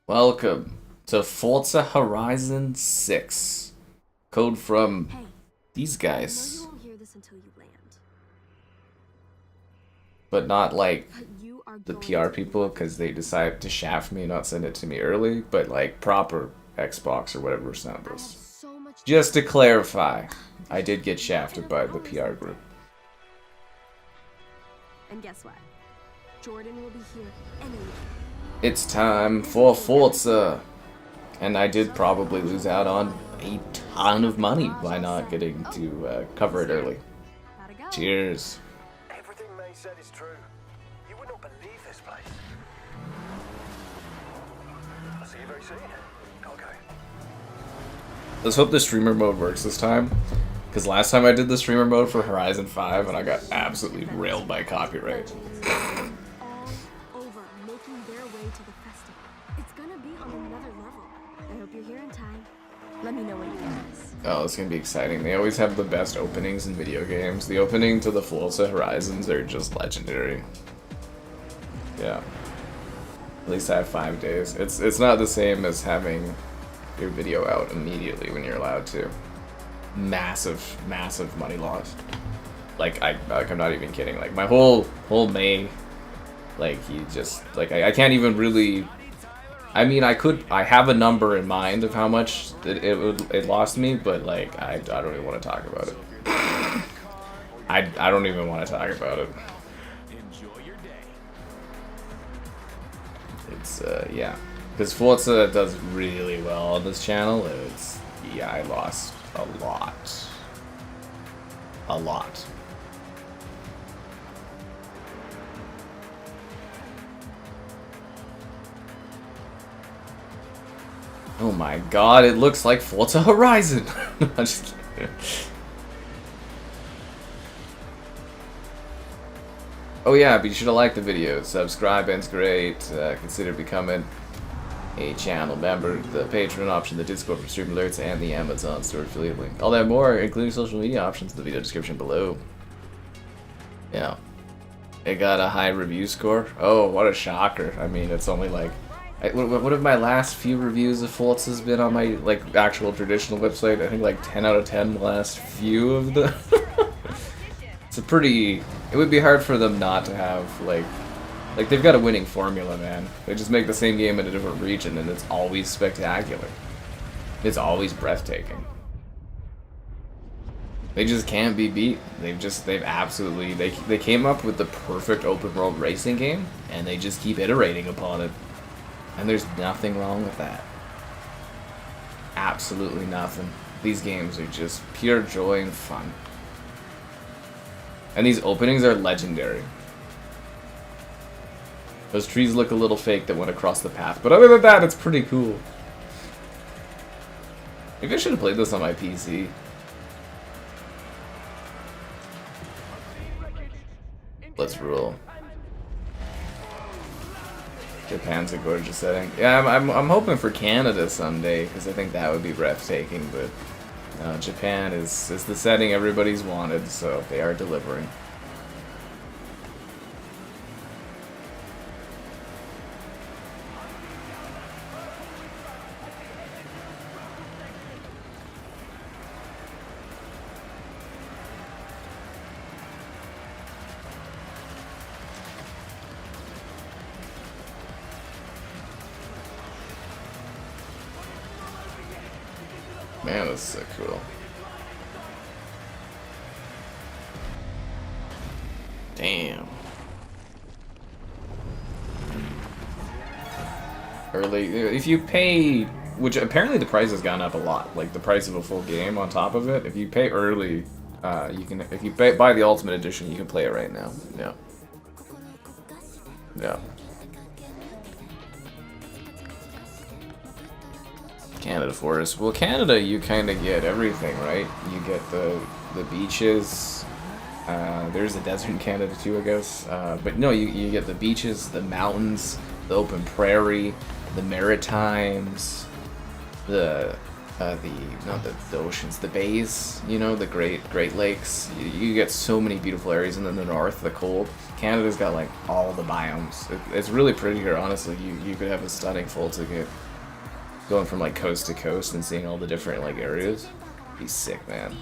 Welcome to Forza Horizon 6. Code from these guys. But not like the PR people, because they decided to shaft me and not send it to me early, but like proper Xbox or whatever sound was. Just to clarify, I did get shafted by the PR group. And guess what? Jordan will be here anyway. It's time for Forza! And I did probably lose out on a ton of money by not getting to cover it early. Cheers. Everything May said is true. You would not believe this place. I'll see you very soon. Okay. Let's hope the streamer mode works this time. Because last time I did the streamer mode for Horizon 5 and I got absolutely railed by copyright. Let me know when you get this. Oh, it's gonna be exciting. They always have the best openings in video games. The opening to the Forza Horizons are just legendary. Yeah. At least I have 5 days. It's not the same as having your video out immediately when you're allowed to. Massive money lost. Like I'm not even kidding. Like my whole May, like you just like I can't even really. I mean, I have a number in mind of how much it lost me, but like I don't even want to talk about it. I don't even want to talk about it. It's yeah, because Forza does really well on this channel. Yeah, I lost a lot. Oh my god, it looks like Forza Horizon! I'm just kidding. Oh yeah, but you should have liked the video. Subscribe, and's great. Consider becoming a channel member. The Patreon option, the Discord for stream alerts, and the Amazon store affiliate link. All that more, including social media options in the video description below. Yeah. It got a high review score. Oh, what a shocker. I mean, it's only like... What have my last few reviews of Forza's been on my like actual traditional website? I think like 10 out of 10 the last few of the. It's a pretty. It would be hard for them not to have like they've got a winning formula, man. They just make the same game in a different region, and it's always spectacular. It's always breathtaking. They just can't be beat. They've absolutely they came up with the perfect open world racing game, and they just keep iterating upon it. And there's nothing wrong with that. Absolutely nothing. These games are just pure joy and fun. And these openings are legendary. Those trees look a little fake that went across the path, but other than that, it's pretty cool. Maybe I should have played this on my PC. Let's rule. Japan's a gorgeous setting. Yeah, I'm hoping for Canada someday, because I think that would be breathtaking, but Japan is the setting everybody's wanted, so they are delivering. Man, that's so cool. Damn. Early, if you pay, which apparently the price has gone up a lot, like the price of a full game on top of it. If you pay early, you can. If you buy the Ultimate Edition, you can play it right now. Yeah. Yeah. Canada Forest. Well, Canada, you kind of get everything, right? You get the beaches. There's a desert in Canada too, I guess. But no, you get the beaches, the mountains, the open prairie, the Maritimes, the not the oceans, the bays, you know, the Great Lakes. You get so many beautiful areas, and then the north, the cold. Canada's got like all the biomes. It's really pretty here, honestly. You could have a stunning full ticket going from like coast to coast and seeing all the different like areas. Be sick, man.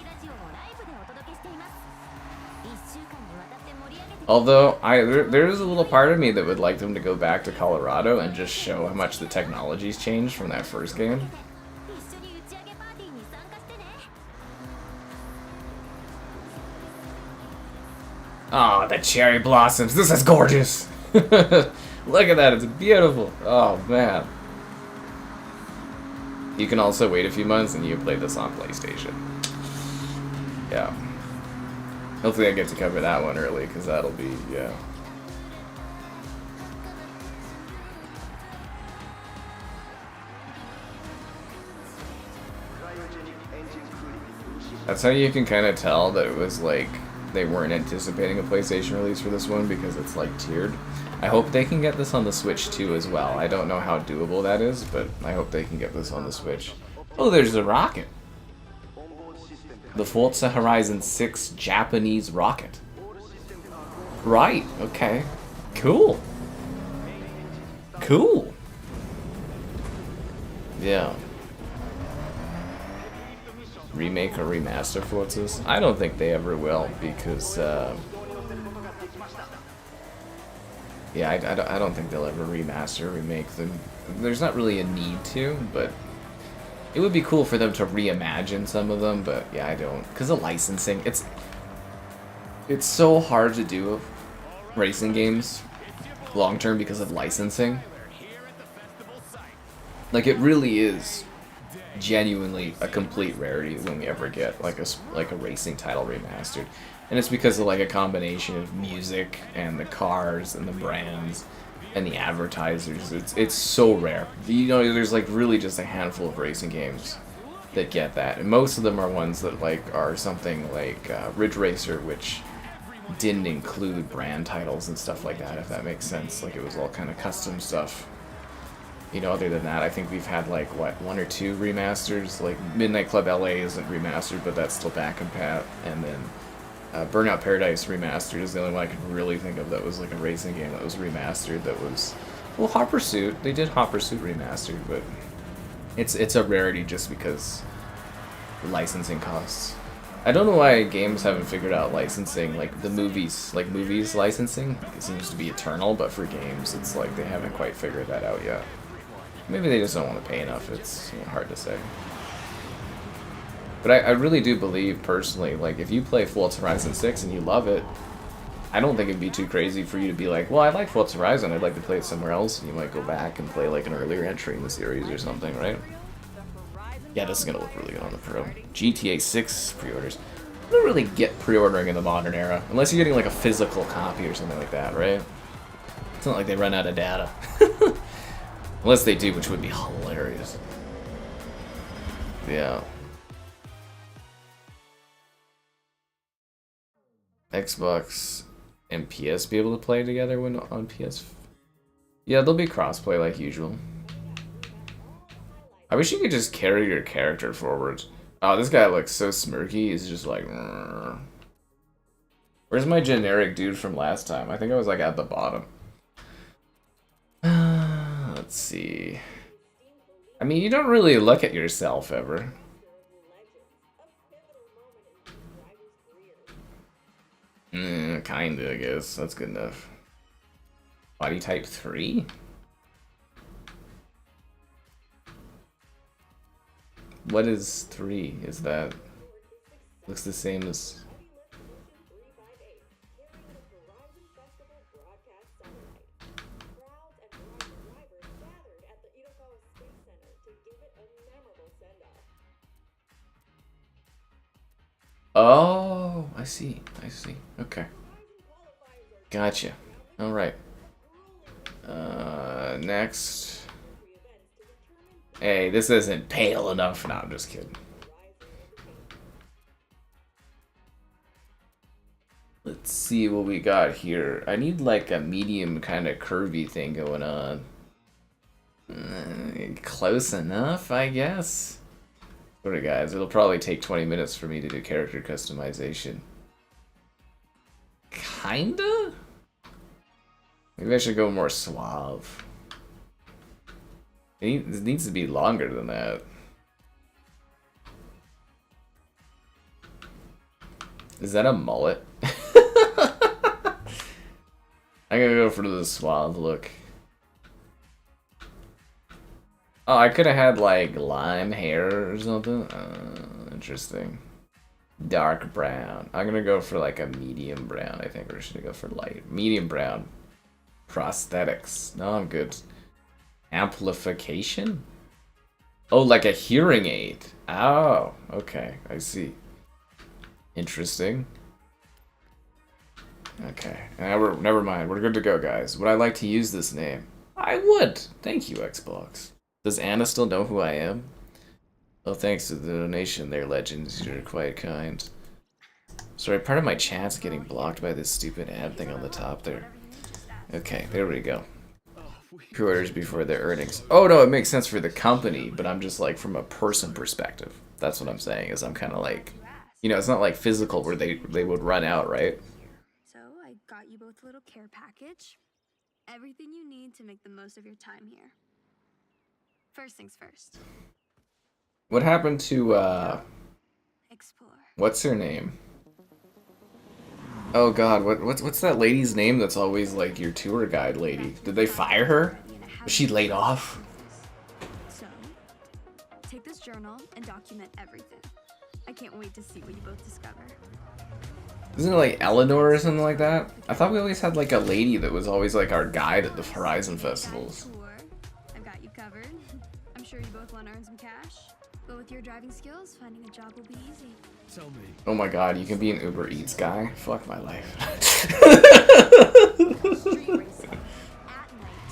Although there is a little part of me that would like them to go back to Colorado and just show how much the technology's changed from that first game. Oh, the cherry blossoms. This is gorgeous. Look at that. It's beautiful. Oh, man. You can also wait a few months and you play this on PlayStation. Yeah. Hopefully I get to cover that one early, because that'll be, yeah. That's how you can kind of tell that it was like they weren't anticipating a PlayStation release for this one, because it's like tiered. I hope they can get this on the Switch too as well. I don't know how doable that is, but I hope they can get this on the Switch. Oh, there's a rocket. The Forza Horizon 6 Japanese rocket. Right, okay. Cool. Cool. Yeah. Remake or remaster Forzas? I don't think they ever will, because yeah, I don't think they'll ever remaster or remake them. There's not really a need to, but it would be cool for them to reimagine some of them, but yeah, I don't. Because of licensing, it's so hard to do racing games long term because of licensing. Like, it really is genuinely a complete rarity when we ever get like a racing title remastered, and it's because of like a combination of music and the cars and the brands and the advertisers. It's so rare. You know, there's like really just a handful of racing games that get that, and most of them are ones that like are something like Ridge Racer, which didn't include brand titles and stuff like that, if that makes sense. Like, it was all kind of custom stuff. You know, other than that, I think we've had like, what, 1 or 2 remasters. Like, Midnight Club LA isn't remastered, but that's still back and pat. And then Burnout Paradise Remastered is the only one I can really think of that was like a racing game that was remastered. That was, well, Hot Pursuit. They did Hot Pursuit Remastered, but it's a rarity just because licensing costs. I don't know why games haven't figured out licensing, like the movies, licensing. It seems to be eternal, but for games, it's like they haven't quite figured that out yet. Maybe they just don't want to pay enough. It's hard to say. But I really do believe, personally, like, if you play Forza Horizon 6 and you love it, I don't think it'd be too crazy for you to be like, well, I like Forza Horizon, I'd like to play it somewhere else. And you might go back and play, like, an earlier entry in the series or something, right? Yeah, this is going to look really good on the Pro. GTA 6 pre-orders. You don't really get pre-ordering in the modern era, unless you're getting, like, a physical copy or something like that, right? It's not like they run out of data. Unless they do, which would be hilarious. Yeah. Xbox and PS be able to play together when on PS? Yeah, there'll be crossplay like usual. I wish you could just carry your character forward. Oh, this guy looks so smirky. He's just like... Rrr. Where's my generic dude from last time? I think I was like at the bottom. Let's see. I mean, you don't really look at yourself ever. Kinda, I guess. That's good enough. Body type 3? What is 3? Is that... Looks the same as... Oh, I see. I see. Okay. Gotcha. Alright. Next. Hey, this isn't pale enough. No, I'm just kidding. Let's see what we got here. I need like a medium kind of curvy thing going on. Close enough, I guess. Sorry guys, it'll probably take 20 minutes for me to do character customization. Kinda? Maybe I should go more suave. It needs to be longer than that. Is that a mullet? I'm gonna go for the suave look. Oh, I could have had like lime hair or something. Interesting. Dark brown. I'm gonna go for like a medium brown, I think, or should I go for light? Medium brown. Prosthetics. No, I'm good. Amplification? Oh, like a hearing aid. Oh, okay, I see. Interesting. Okay, never mind. We're good to go, guys. Would I like to use this name? I would. Thank you, Xbox. Does Anna still know who I am? Oh, thanks to the donation there, Legends. You're quite kind. Sorry, part of my chat's getting blocked by this stupid ad thing on the top there. Okay, there we go. Pre-orders before their earnings. Oh no, it makes sense for the company, but I'm just like from a person perspective. That's what I'm saying, is I'm kind of like, you know, it's not like physical where they would run out, right? So I got you both a little care package. Everything you need to make the most of your time here. First things first. What happened to Explore. what's her name? Oh god, what's that lady's name that's always like your tour guide lady? Did they fire her? Was she laid off? So, take this journal and document everything. I can't wait to see what you both discover. Isn't it like Eleanor or something like that? I thought we always had like a lady that was always like our guide at the Horizon festivals. I've got you covered. I'm sure you both want to earn some cash. But with your driving skills, finding a job will be easy. Tell me. Oh my god, you can be an Uber Eats guy? Fuck my life. Street racing at night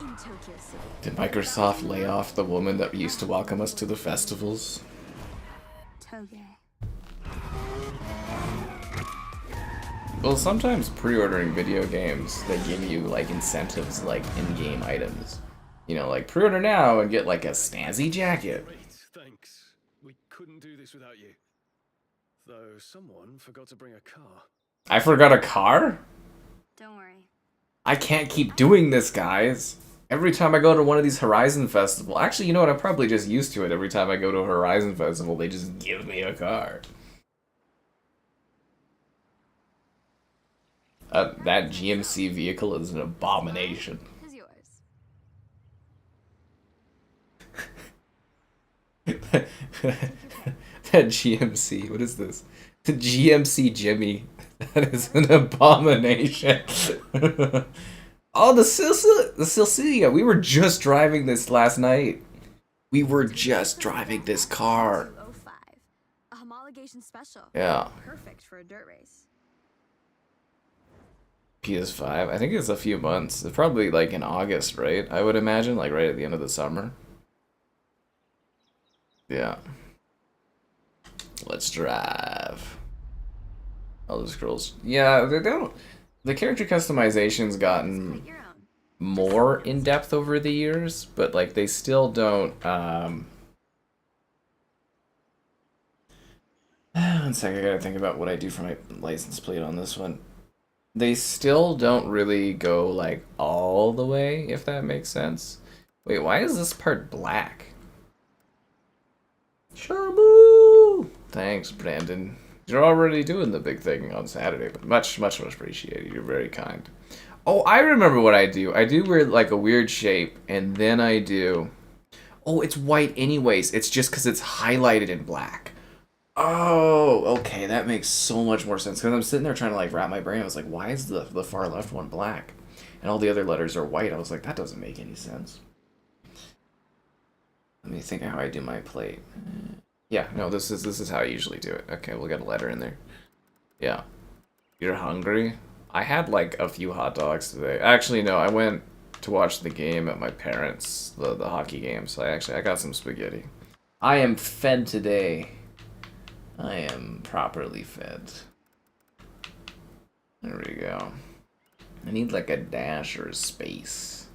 in Tokyo City. Did Microsoft lay off the woman that used to welcome us to the festivals? Toge. Well, sometimes pre-ordering video games, they give you like incentives like in-game items. You know, like pre-order now and get like a snazzy jacket. Great, thanks. We couldn't do this without you. Though someone forgot to bring a car. I forgot a car? Don't worry. I can't keep doing this, guys. Every time I go to one of these Horizon Festival, actually, you know what? I'm probably just used to it. Every time I go to a Horizon Festival, they just give me a car. That GMC vehicle is an abomination. Is yours. That GMC, what is this? The GMC Jimmy. That is an abomination. Oh, the Cecilia. We were just driving this last night. We were just driving this car. 205. A homologation special. Yeah. Perfect for a dirt race. PS5. I think it's a few months. It's probably like in August, right? I would imagine, like right at the end of the summer. Yeah. Let's drive. Elder Scrolls. Yeah, they don't. The character customization's gotten Create your own. more in depth over the years, but like they still don't. One second, I gotta think about what I do for my license plate on this one. They still don't really go like all the way, if that makes sense. Wait, why is this part black? Shabu! Thanks, Brandon. You're already doing the big thing on Saturday, but much appreciated. You're very kind. Oh, I remember what I do. I do wear like a weird shape, and then I do... Oh, it's white anyways. It's just because it's highlighted in black. Oh, okay, that makes so much more sense. Because I'm sitting there trying to like wrap my brain. I was like, why is the far left one black? And all the other letters are white. I was like, that doesn't make any sense. Let me think of how I do my plate. Yeah, no, this is how I usually do it. Okay, we'll get a letter in there. Yeah. You're hungry? I had like a few hot dogs today. Actually, no, I went to watch the game at my parents', the hockey game. So I got some spaghetti. I am fed today. I am properly fed. There we go. I need like a dash or a space.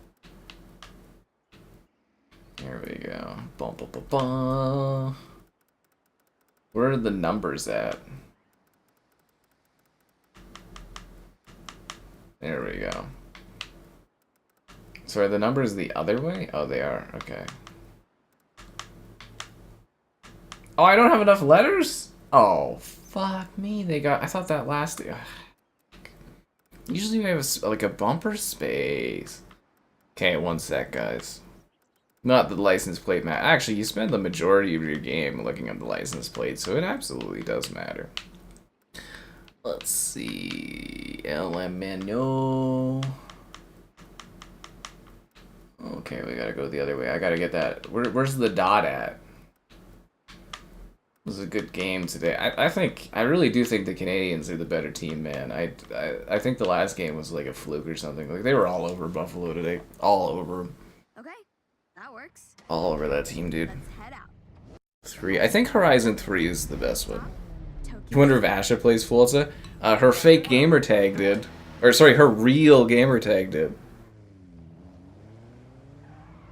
There we go. Bum, bum, bum, bum. Where are the numbers at? There we go. So are the numbers the other way? Oh, they are. Okay. Oh, I don't have enough letters? Oh, fuck me. They got... I thought that last... Usually we have like a bumper space. Okay, one sec, guys. Not the license plate map. Actually, you spend the majority of your game looking at the license plate, so it absolutely does matter. Let's see. LMNO. Okay, we gotta go the other way. I gotta get that. Where's the dot at? It was a good game today. I really do think the Canadians are the better team, man. I think the last game was like a fluke or something. Like they were all over Buffalo today. All over them. Okay, that works. All over that team, dude. Let's head out. 3. I think Horizon 3 is the best one. You wonder if Asha plays Forza? Her fake gamer tag did. Or sorry, her real gamer tag did.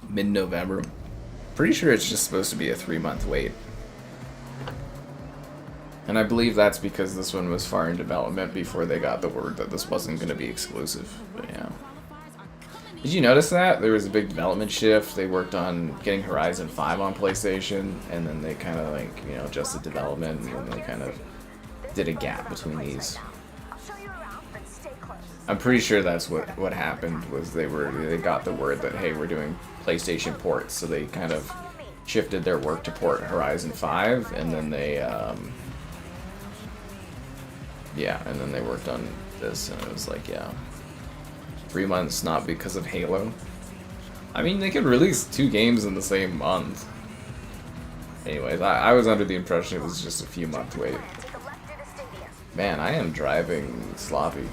Mid-November. Pretty sure it's just supposed to be a 3-month wait. And I believe that's because this one was far in development before they got the word that this wasn't going to be exclusive. But yeah. Did you notice that? There was a big development shift. They worked on getting Horizon 5 on PlayStation, and then they kind of like, you know, adjusted development, and then they kind of did a gap between these. I'm pretty sure that's what happened, was they got the word that, hey, we're doing PlayStation ports, so they kind of shifted their work to port Horizon 5, and then they yeah, and then they worked on this, and it was like, yeah, 3 months, not because of Halo. I mean, they could release 2 games in the same month. Anyways, I was under the impression it was just a few month wait. Man, I am driving sloppy.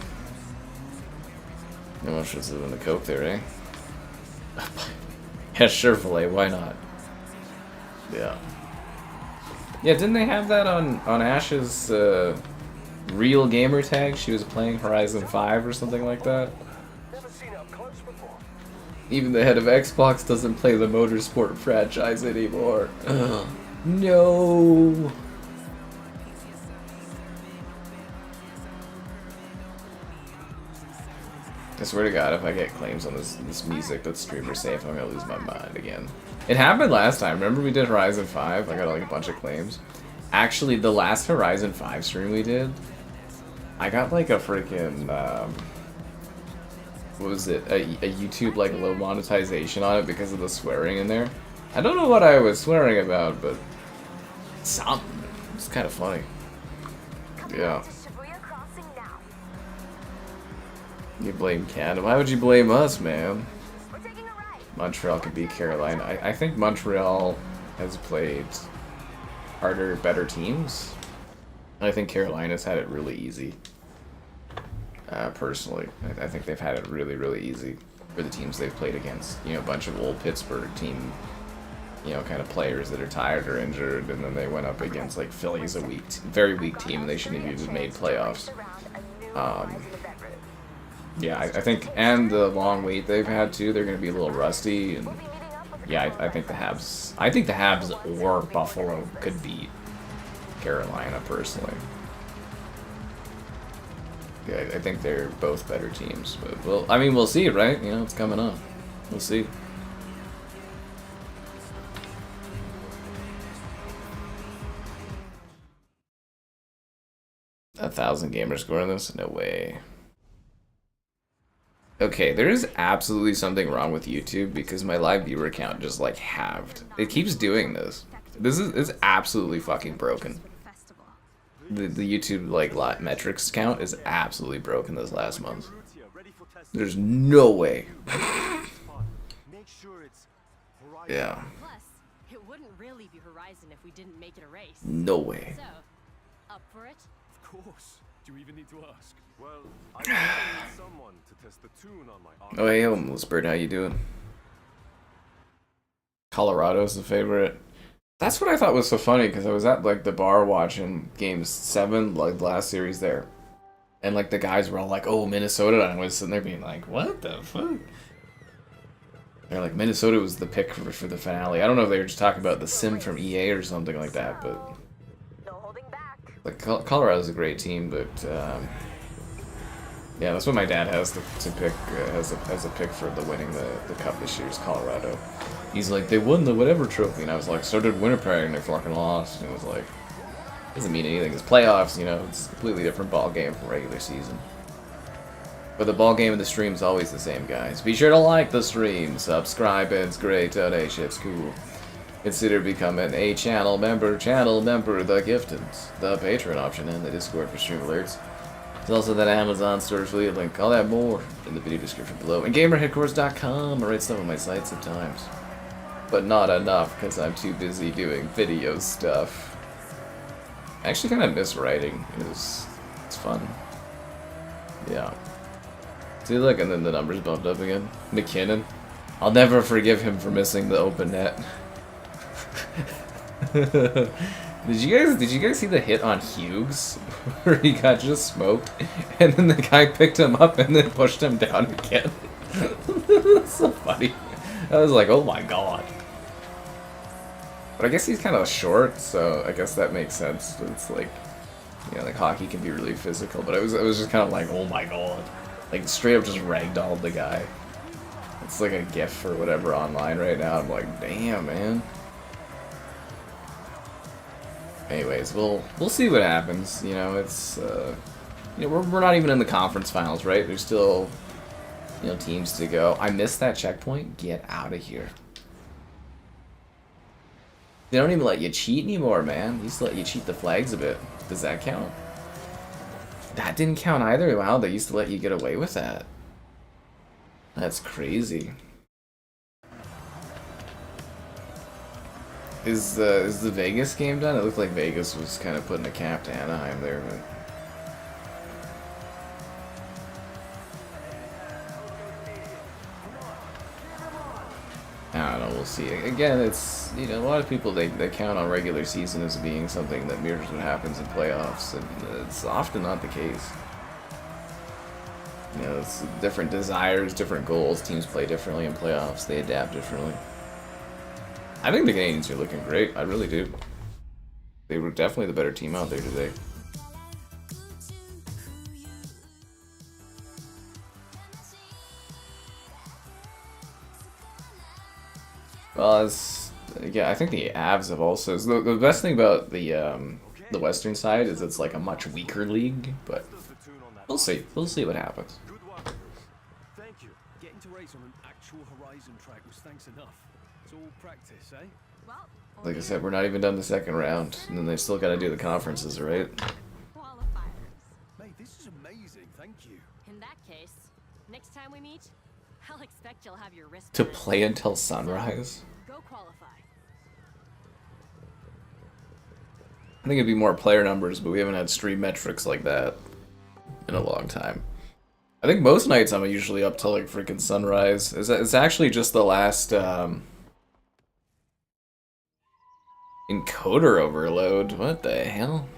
No one should live in the Coke there, eh? Yeah, sure, filet, why not? Yeah. Yeah, didn't they have that on Ash's real gamer tag? She was playing Horizon 5 or something like that. Even the head of Xbox doesn't play the Motorsport franchise anymore. Ugh. No. I swear to God, if I get claims on this music that's streamer safe, I'm gonna lose my mind again. It happened last time. Remember we did Horizon 5? I got like a bunch of claims. Actually, the last Horizon 5 stream we did, I got like a freaking what was it? A YouTube like low monetization on it because of the swearing in there. I don't know what I was swearing about, but something. It's kind of funny. Yeah. You blame Canada. Why would you blame us, man? Montreal could beat Carolina. I think Montreal has played harder, better teams. I think Carolina's had it really easy. Personally, I think they've had it really, really easy for the teams they've played against. You know, a bunch of old Pittsburgh team, you know, kind of players that are tired or injured, and then they went up against like Philly's a weak, very weak team, and they shouldn't have even made playoffs. Yeah, I think, and the long wait they've had too, they're going to be a little rusty, and yeah, I think the Habs or Buffalo could beat Carolina, personally. Yeah, I think they're both better teams, but well, I mean, we'll see, right? You know, it's coming up. We'll see. A 1,000 gamers scoring this? No way. Okay, there is absolutely something wrong with YouTube because my live viewer count just like halved. It keeps doing this. This is absolutely fucking broken. The YouTube like metrics count is absolutely broken this last month. There's no way. Yeah. It wouldn't really be Horizon if we didn't make it a race. No way. So, up for it? Of course. Do you even need to ask? Well, I need someone to test the tune on my Oh hey, Lisbert, how you doing? Colorado's the favorite. That's what I thought was so funny, because I was at like the bar watching Game 7, like the last series there, and like the guys were all like, "Oh, Minnesota," and I was sitting there being like, "What the fuck?" They're like, Minnesota was the pick for the finale. I don't know if they were just talking about the sim from EA or something like that, but Like Colorado's a great team, but yeah, that's what my dad has to pick as a pick for the winning the cup this year is Colorado. He's like, they won the whatever trophy, and I was like, so did Winnipeg, and they fucking lost. And it was like, doesn't mean anything. It's playoffs, you know. It's a completely different ball game from regular season. But the ball game and the stream's always the same, guys. Be sure to like the stream, subscribe, it's great, donations, cool. Consider becoming a channel member, the gifted, the Patreon option, and the Discord for stream alerts. There's also that Amazon store affiliate link, all that more in the video description below. And GamerHeadquarters.com, I write some of my sites at times. But not enough, because I'm too busy doing video stuff. I actually kind of miss writing. It's fun. Yeah. See, look, and then the numbers bumped up again. McKinnon. I'll never forgive him for missing the open net. Did you guys see the hit on Hughes where he got just smoked and then the guy picked him up and then pushed him down again? That's so funny. I was like, oh my god. But I guess he's kind of short, so I guess that makes sense. It's like, you know, like hockey can be really physical, but I was just kind of like, oh my god. Like straight up just ragdolled the guy. It's like a gif or whatever online right now. I'm like, damn, man. Anyways, we'll see what happens. You know, it's you know, we're not even in the conference finals, right? There's still, you know, teams to go. I missed that checkpoint. Get out of here. They don't even let you cheat anymore, man. They used to let you cheat the flags a bit. Does that count? That didn't count either. Wow, they used to let you get away with that. That's crazy. Is the Vegas game done? It looked like Vegas was kind of putting a cap to Anaheim there, but I don't know, we'll see. Again, it's, you know, a lot of people, they count on regular season as being something that mirrors what happens in playoffs, and it's often not the case. You know, it's different desires, different goals, teams play differently in playoffs, they adapt differently. I think the Canadians are looking great, I really do. They were definitely the better team out there today. Well, yeah, I think the Avs have also. The best thing about the Western side is it's like a much weaker league, but we'll see. We'll see what happens. Good one. Thank you. Getting to race on an actual Horizon track was thanks enough. It's all practice, eh? Well, Like I said, we're not even done the second round, and then they still got to do the conferences, right? qualifiers. Mate, this is amazing. Thank you. In that case, next time we meet, I'll expect you'll have your wrist To band. play until sunrise. Go qualify. I think it'd be more player numbers, but we haven't had stream metrics like that in a long time. I think most nights I'm usually up till like freaking sunrise. It's actually just the last encoder overload. What the hell?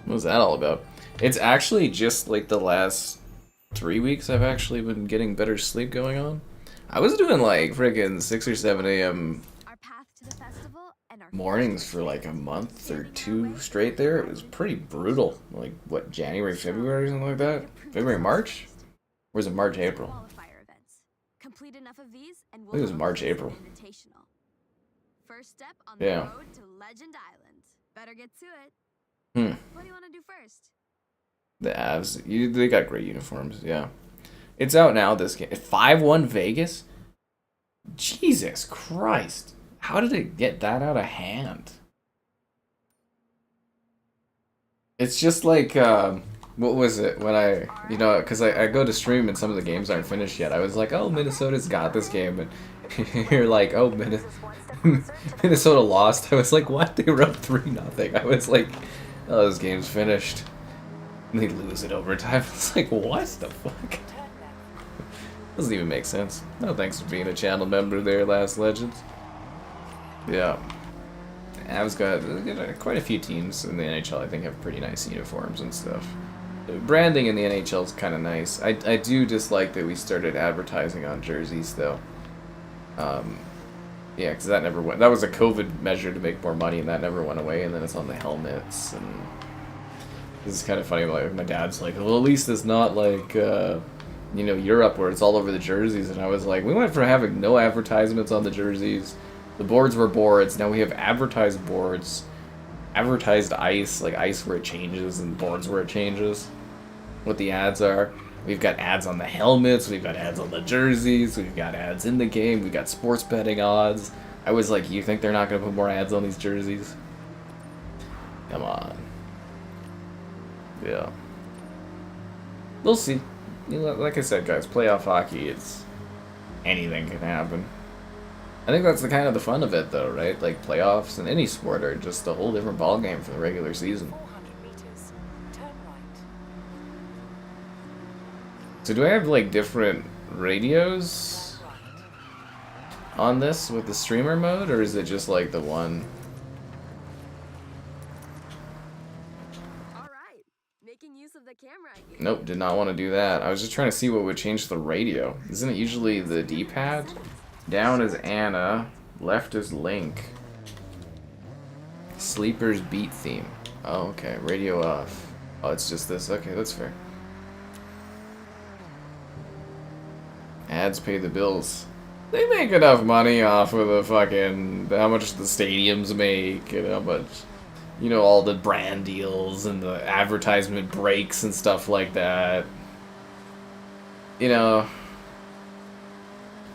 What was that all about? It's actually just like the last 3 weeks I've actually been getting better sleep going on. I was doing like freaking 6 or 7 a.m. Our path to the festival and our mornings for like a month or two straight there. It was pretty brutal. Like, what, January, February, or something like that? February, March? Or was it March, April? qualifier events. Complete enough of these and I think it was March, April. Invitational. First step on the Yeah. road to Legend Island. Better get to it. Hmm. What do you want to do first? The Avs, they got great uniforms, yeah. It's out now, this game. 5-1 Vegas? Jesus Christ. How did it get that out of hand? It's just like, what was it when I, you know, because I go to stream and some of the games aren't finished yet. I was like, oh, Minnesota's got this game. And you're like, oh, Minnesota lost. I was like, what? They were up 3-0. I was like, oh, this game's finished. And they lose it overtime. It's like, what the fuck? Doesn't even make sense. No, thanks for being a channel member there, Last Legends. Yeah. Avs got quite a few teams in the NHL, I think, have pretty nice uniforms and stuff. Branding in the NHL is kind of nice. I do dislike that we started advertising on jerseys, though. Yeah, because that never went. That was a COVID measure to make more money, and that never went away. And then it's on the helmets, and this is kind of funny. Like my dad's like, "Well, at least it's not like you know, Europe where it's all over the jerseys." And I was like, "We went from having no advertisements on the jerseys. The boards were boards. Now we have advertised boards, advertised ice, like ice where it changes, and boards where it changes. What the ads are." We've got ads on the helmets, we've got ads on the jerseys, we've got ads in the game, we've got sports betting odds. I was like, you think they're not going to put more ads on these jerseys? Come on. Yeah. We'll see. You know, like I said, guys, playoff hockey, it's... anything can happen. I think that's the kind of the fun of it, though, right? Like, playoffs in any sport are just a whole different ballgame from the regular season. So do I have, like, different radios on this with the streamer mode, or is it just, like, the one? Alright, making use of the camera. Nope, did not want to do that. I was just trying to see what would change the radio. Isn't it usually the D-pad? Down is Anna, left is Link. Sleeper's beat theme. Oh, okay, radio off. Oh, it's just this. Okay, that's fair. Ads pay the bills. They make enough money off of the fucking... how much the stadiums make, and how much... you know, all the brand deals and the advertisement breaks and stuff like that. You know...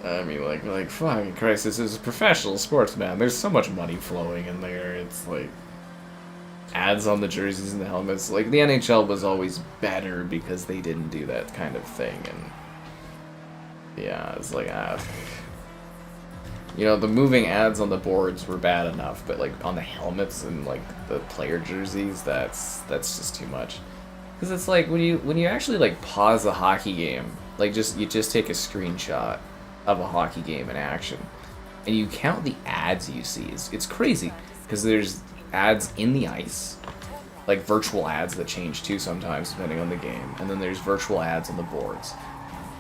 I mean, like, fucking Christ, this is a professional sports, man. There's so much money flowing in there. It's like... ads on the jerseys and the helmets. Like, the NHL was always better because they didn't do that kind of thing, and... yeah, it's like, you know, the moving ads on the boards were bad enough, but like on the helmets and like the player jerseys, that's just too much. Because it's like when you actually like pause a hockey game, like you just take a screenshot of a hockey game in action, and you count the ads you see. It's crazy because there's ads in the ice, like virtual ads that change too sometimes depending on the game, and then there's virtual ads on the boards.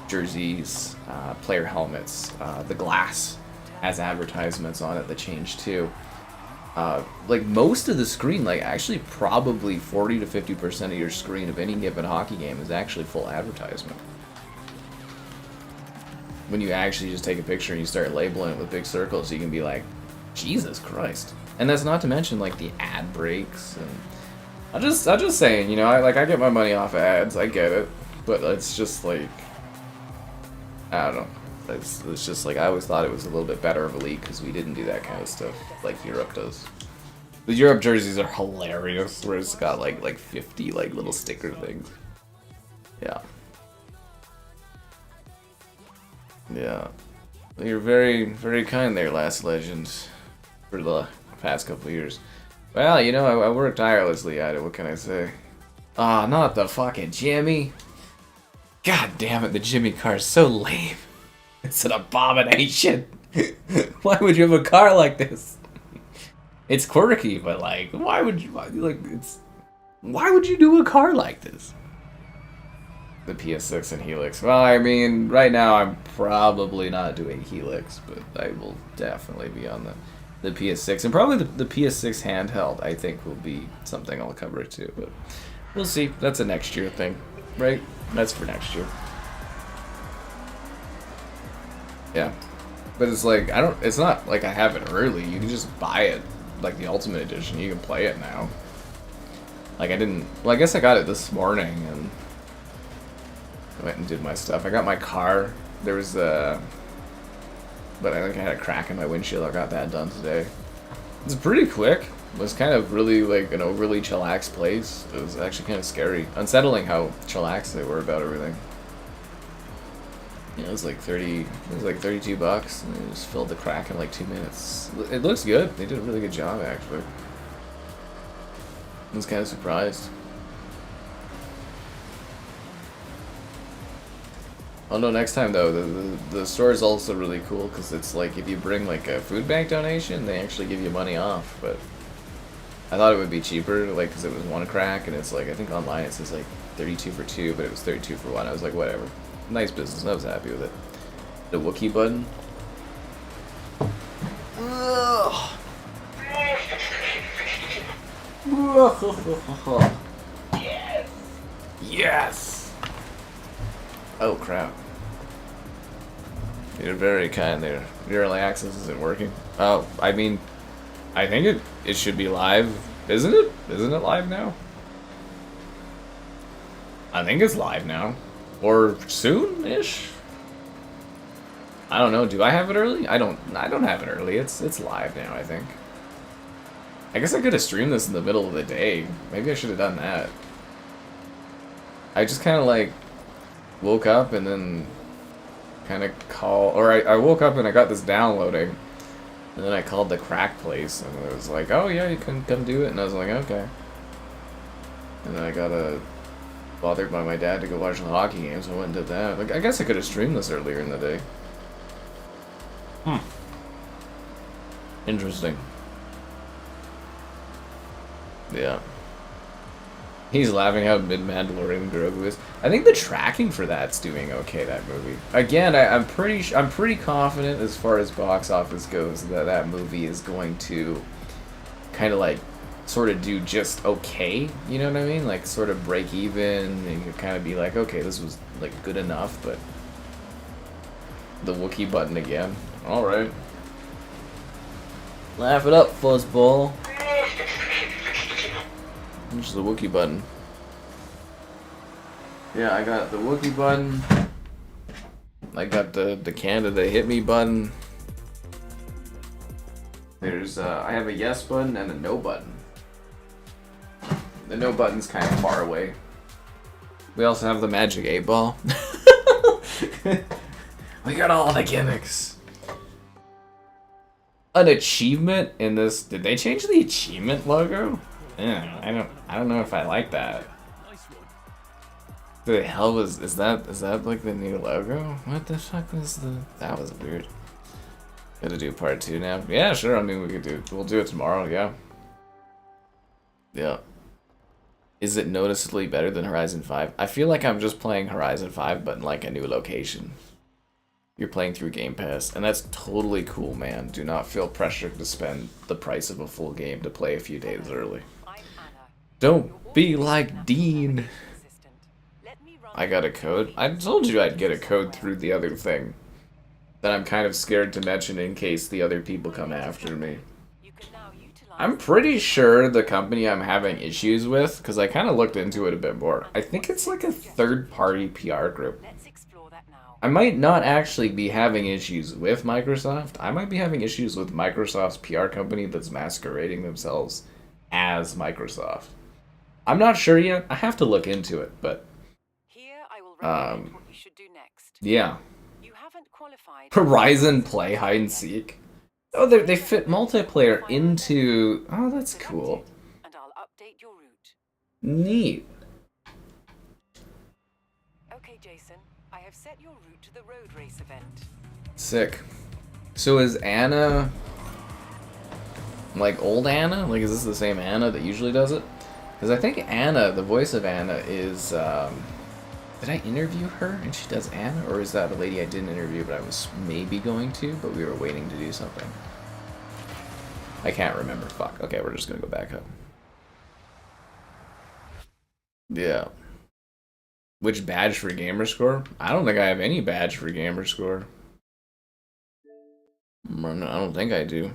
Jerseys, player helmets, the glass has advertisements on it that change too. Like most of the screen, like actually probably 40 to 50% of your screen of any given hockey game is actually full advertisement. When you actually just take a picture and you start labeling it with big circles, you can be like, Jesus Christ. And that's not to mention like the ad breaks. And I'm just saying, you know, I get my money off of ads, I get it, but it's just like, I don't know. It's just like, I always thought it was a little bit better of a league because we didn't do that kind of stuff like Europe does. The Europe jerseys are hilarious, where it's got like 50 like little sticker things. Yeah. Yeah. You're very, very kind there, Last Legend, for the past couple of years. Well, you know, I worked tirelessly at it, what can I say? Ah, not the fucking Jimmy. God damn it, the Jimmy car is so lame. It's an abomination. Why would you have a car like this? It's quirky, but like, why would you do a car like this? The PS6 and Helix. Well, I mean, right now I'm probably not doing Helix, but I will definitely be on the PS6, and probably the PS6 handheld. I think will be something I'll cover too, but we'll see. That's a next year thing, right? That's for next year. Yeah, but it's like it's not like I have it early. You can just buy it, like the Ultimate Edition. You can play it now. Like I didn't. Well, I guess I got it this morning and I went and did my stuff. I got my car. There was but I think I had a crack in my windshield. I got that done today. It's pretty quick. It was kind of really like an overly chillaxed place. It was actually kind of scary, unsettling how chillaxed they were about everything. Yeah, it was like 32 bucks, and they just filled the crack in like 2 minutes. It looks good. They did a really good job, actually. I was kind of surprised. Oh no, next time though, the store is also really cool because it's like if you bring like a food bank donation, they actually give you money off. But I thought it would be cheaper, like because it was one crack, and it's like I think online it says like 32 for 2, but it was 32 for 1. I was like, whatever. Nice business. I was happy with it. The Wookiee button. Ugh. Yes! Oh crap. You're very kind there. Your early access isn't working. Oh, I mean, I think it should be live. Isn't it? Isn't it live now? I think it's live now. Or soon-ish? I don't know. Do I have it early? I don't have it early. It's live now, I think. I guess I could have streamed this in the middle of the day. Maybe I should have done that. I just kind of like woke up and then kind of I woke up and I got this downloading, and then I called the crack place and it was like, oh yeah, you can come do it, and I was like, okay. And then I got bothered by my dad to go watch the hockey game, so I went and did that. Like, I guess I could have streamed this earlier in the day. Interesting. Yeah. He's laughing how mid-Mandalorian Grogu is. I think the tracking for that's doing okay, that movie. Again, I'm pretty confident as far as box office goes that that movie is going to kind of like sort of do just okay, you know what I mean? Like sort of break even, and you kind of be like, okay, this was like good enough, but the Wookiee button again. All right. Laugh it up, fuzzball. Which is the Wookiee button. Yeah, I got the Wookiee button. I got the Canada hit me button. There's I have a yes button and a no button. The no button's kind of far away. We also have the magic 8-ball. We got all the gimmicks. An achievement in this. Did they change the achievement logo? Yeah, I don't know if I like that. The hell is that like the new logo? What the fuck was that was weird. Gotta do part 2 now. Yeah, sure, I mean we'll do it tomorrow, yeah. Yeah. Is it noticeably better than Horizon 5? I feel like I'm just playing Horizon 5 but in like a new location. You're playing through Game Pass, and that's totally cool, man. Do not feel pressured to spend the price of a full game to play a few days early. Don't be like Dean. I got a code. I told you I'd get a code through the other thing. That I'm kind of scared to mention in case the other people come after me. I'm pretty sure the company I'm having issues with, because I kind of looked into it a bit more. I think it's like a third-party PR group. I might not actually be having issues with Microsoft. I might be having issues with Microsoft's PR company that's masquerading themselves as Microsoft. I'm not sure yet. I have to look into it, but here I will recommend what you should do next. Yeah. You haven't qualified. Horizon play hide and seek. Oh, they fit multiplayer into. Oh, that's cool. And I'll update your route. Neat. Okay, Jason. I have set your route to the road race event. Sick. So is Anna like old Anna? Like, is this the same Anna that usually does it? Because I think Anna, the voice of Anna, is. Did I interview her and she does Anna? Or is that a lady I didn't interview but I was maybe going to, but we were waiting to do something? I can't remember. Fuck. Okay, we're just gonna go back up. Yeah. Which badge for Gamerscore? I don't think I have any badge for Gamerscore. I don't think I do.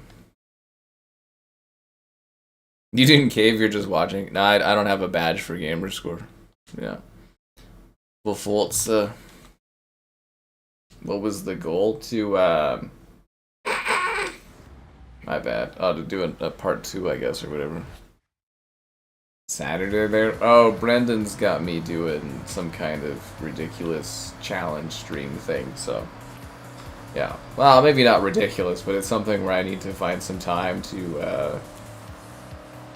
You didn't cave, you're just watching. No, I don't have a badge for Gamerscore. Yeah. Well, Forza. What was the goal? To, my bad. Oh, to do a part 2, I guess, or whatever. Saturday there? Oh, Brendan's got me doing some kind of ridiculous challenge stream thing, so. Yeah. Well, maybe not ridiculous, but it's something where I need to find some time to,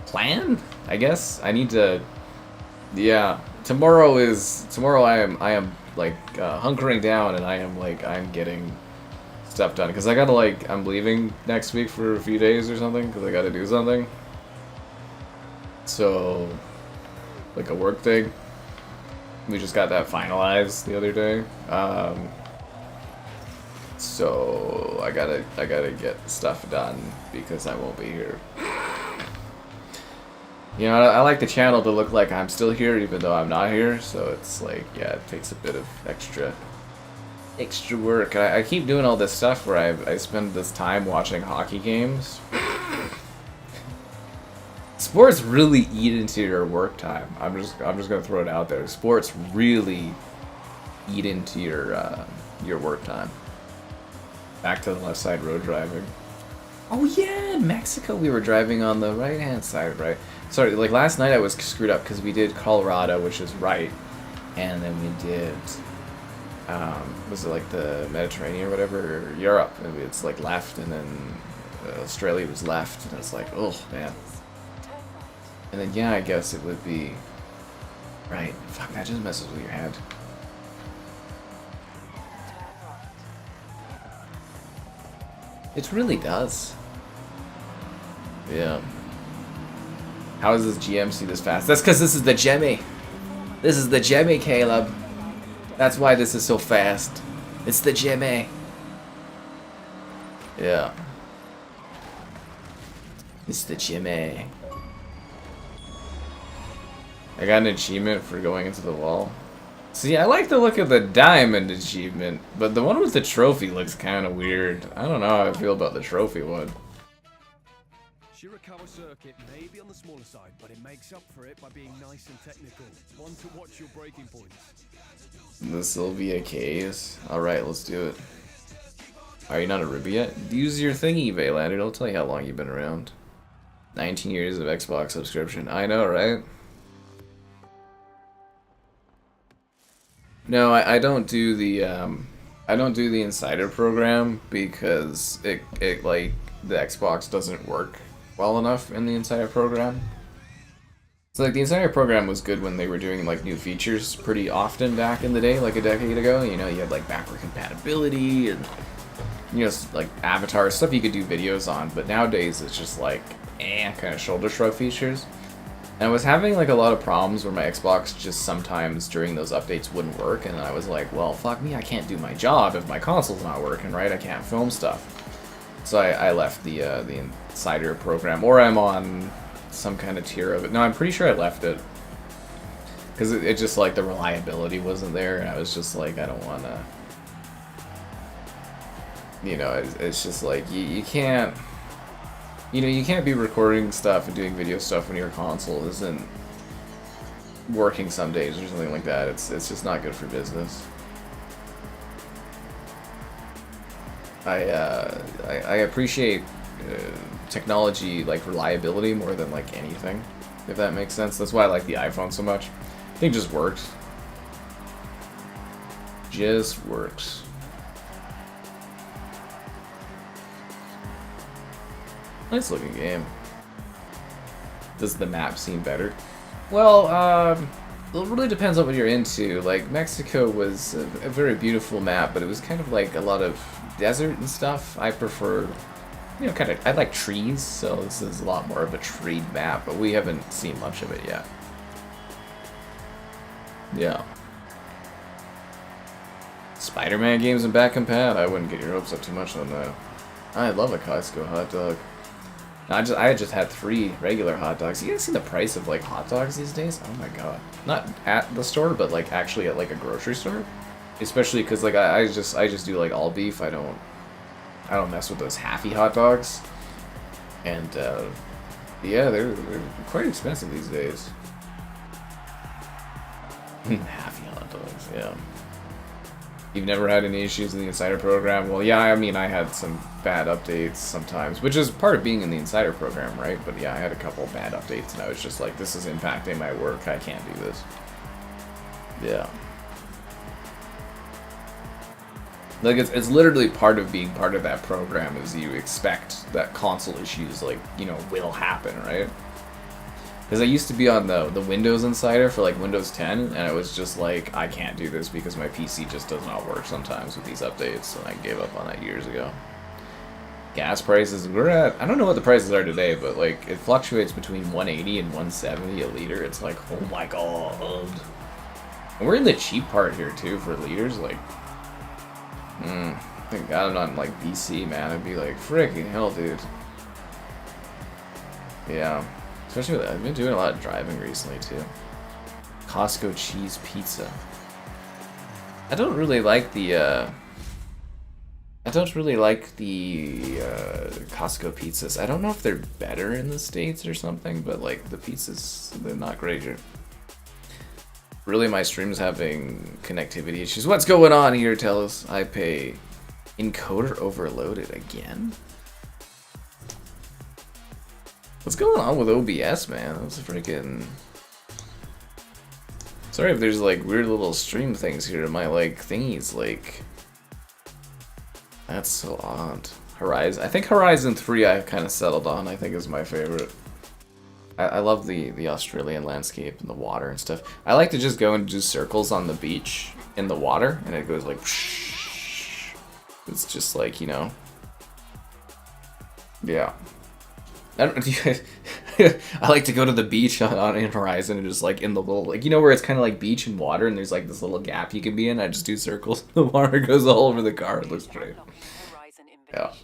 plan, I guess. I need to. Yeah. Tomorrow I am like hunkering down, and I'm getting stuff done because I gotta I'm leaving next week for a few days or something because I gotta do something. So, like a work thing. We just got that finalized the other day. So I gotta get stuff done because I won't be here. You know, I like the channel to look like I'm still here even though I'm not here, so it's like, yeah, it takes a bit of extra work. I keep doing all this stuff where I spend this time watching hockey games. Sports really eat into your work time. I'm just gonna throw it out there. Sports really eat into your work time. Back to the left side road driving. Oh yeah, in Mexico we were driving on the right hand side, right? Sorry, like last night I was screwed up because we did Colorado, which is right, and then we did, was it like the Mediterranean or whatever, or Europe, and it's like left, and then Australia was left, and it's like, oh man. And then yeah, I guess it would be right. Fuck, that just messes with your head. It really does. Yeah. How is this GMC this fast? That's because this is the Jemmy. This is the Jemmy, Caleb. That's why this is so fast. It's the Jemmy. Yeah. It's the Jemmy. I got an achievement for going into the wall. See, I like the look of the diamond achievement, but the one with the trophy looks kind of weird. I don't know how I feel about the trophy one. Shirakawa circuit may be on the smaller side, but it makes up for it by being nice and technical. One to watch your breaking points. The Sylvia K's. Alright, let's do it. Are you not a Ruby yet? Use your thingy, EventLab. It'll tell you how long you've been around. 19 years of Xbox subscription. I know, right? No, I don't do the insider program because it like the Xbox doesn't work well enough in the insider program. So like the insider program was good when they were doing like new features pretty often back in the day, like a decade ago. You know, you had like backward compatibility and you know like avatar stuff you could do videos on. But nowadays it's just like kind of shoulder shrug features. And I was having like a lot of problems where my Xbox just sometimes during those updates wouldn't work, and I was like, well, fuck me, I can't do my job if my console's not working, right? I can't film stuff. So I left the insider program, or I'm on some kind of tier of it. No, I'm pretty sure I left it. Because it just like the reliability wasn't there, and I was just like, I don't want to... You know, it's just like, you can't... You know, you can't be recording stuff and doing video stuff when your console isn't working some days or something like that. It's just not good for business. I appreciate technology like reliability more than like anything, if that makes sense. That's why I like the iPhone so much. I think it just works. Just works. Nice looking game. Does the map seem better? Well, it really depends on what you're into. Like, Mexico was a very beautiful map, but it was kind of like a lot of desert and stuff. I prefer, you know, kind of, I like trees, so this is a lot more of a tree map, but we haven't seen much of it yet. Yeah. Spider-Man games and back compat? I wouldn't get your hopes up too much on that. I love a Costco hot dog. I just had 3 regular hot dogs. You guys see the price of like hot dogs these days? Oh my god! Not at the store, but like actually at like a grocery store. Especially because like I just do like all beef. I don't mess with those halfy hot dogs. And yeah, they're quite expensive these days. Halfy hot dogs, yeah. You've never had any issues in the Insider program? Well, yeah, I mean, I had some bad updates sometimes, which is part of being in the Insider program, right? But yeah, I had a couple bad updates, and I was just like, this is impacting my work, I can't do this. Yeah. Like, it's literally part of being part of that program is you expect that console issues, like, you know, will happen, right? Because I used to be on the Windows Insider for like Windows 10, and it was just like, I can't do this because my PC just does not work sometimes with these updates, and I gave up on that years ago. Gas prices, we're at, I don't know what the prices are today, but like, it fluctuates between 180 and 170 a liter. It's like, oh my god. And we're in the cheap part here too for liters, like, I got it on like BC, man. I'd be like, freaking hell, dude. Yeah. Especially with, I've been doing a lot of driving recently too. Costco cheese pizza. I don't really like the Costco pizzas. I don't know if they're better in the States or something, but like the pizzas, they're not great here. Really, my stream's having connectivity issues. What's going on here, tell us? I pay encoder overloaded again? What's going on with OBS, man? That's freaking... Sorry if there's like weird little stream things here. My like thingies like... That's so odd. Horizon. I think Horizon 3 I've kind of settled on. I think is my favorite. I love the Australian landscape and the water and stuff. I like to just go and do circles on the beach in the water, and it goes like... It's just like, you know... Yeah. I like to go to the beach in Horizon and just like in the little, like, you know where it's kind of like beach and water and there's like this little gap you can be in. I just do circles. The water goes all over the car. It looks great. Yeah.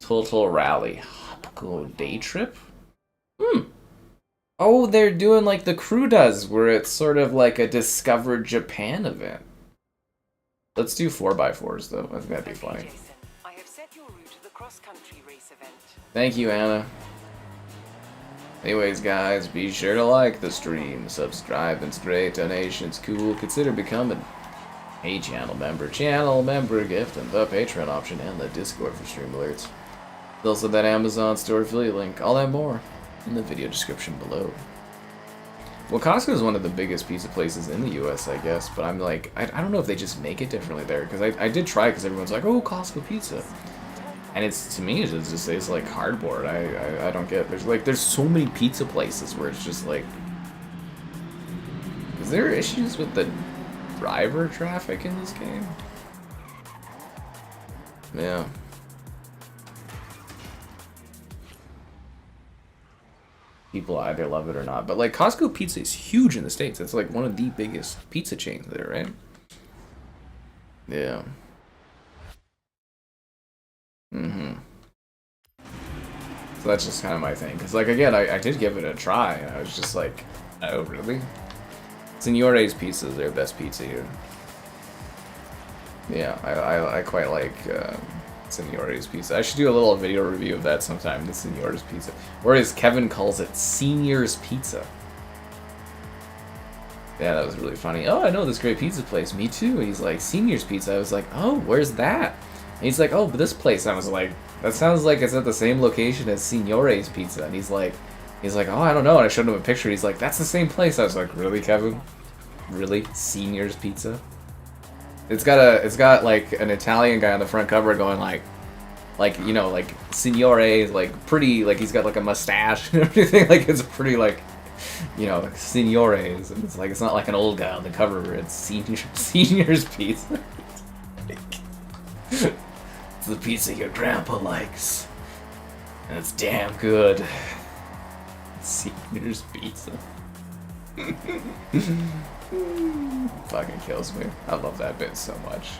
Total rally. Go day trip? Oh, they're doing like the crew does, where it's sort of like a Discover Japan event. Let's do 4x4s though. I think that'd be funny. I have set your route to the cross-country race event. Thank you, Anna. Anyways, guys, be sure to like the stream, subscribe, it's great, donations cool, consider becoming a channel member gift, and the Patreon option, and the Discord for stream alerts. There's also that Amazon store affiliate link, all that more in the video description below. Well, Costco is one of the biggest pizza places in the US, I guess, but I'm like, I don't know if they just make it differently there, because I did try, because everyone's like, oh, Costco pizza. And it's, to me, it just tastes like cardboard. I don't get it. There's so many pizza places where it's just like... Is there issues with the driver traffic in this game? Yeah. People either love it or not. But, like, Costco pizza is huge in the States. It's, like, one of the biggest pizza chains there, right? Yeah. So that's just kind of my thing. Because, like, again, I did give it a try. And I was just like, oh, really? Signore's pizza is their best pizza here. Yeah, I quite like Signore's pizza. I should do a little video review of that sometime, the Signore's pizza. Or as Kevin calls it, Senior's Pizza. Yeah, that was really funny. Oh, I know this great pizza place. Me too. He's like, Senior's Pizza. I was like, oh, where's that? And he's like, oh, but this place. I was like, that sounds like it's at the same location as Signore's Pizza. And he's like, oh, I don't know. And I showed him a picture. He's like, that's the same place. I was like, really, Kevin? Really? Senior's Pizza? It's got like an Italian guy on the front cover going like you know, like Signore, like pretty, like he's got like a mustache and everything. Like it's pretty, like, you know, Signores. And it's like, it's not like an old guy on the cover. It's Senior's Pizza. It's the pizza your grandpa likes, and it's damn good. Senior's Pizza. Fucking kills me. I love that bit so much.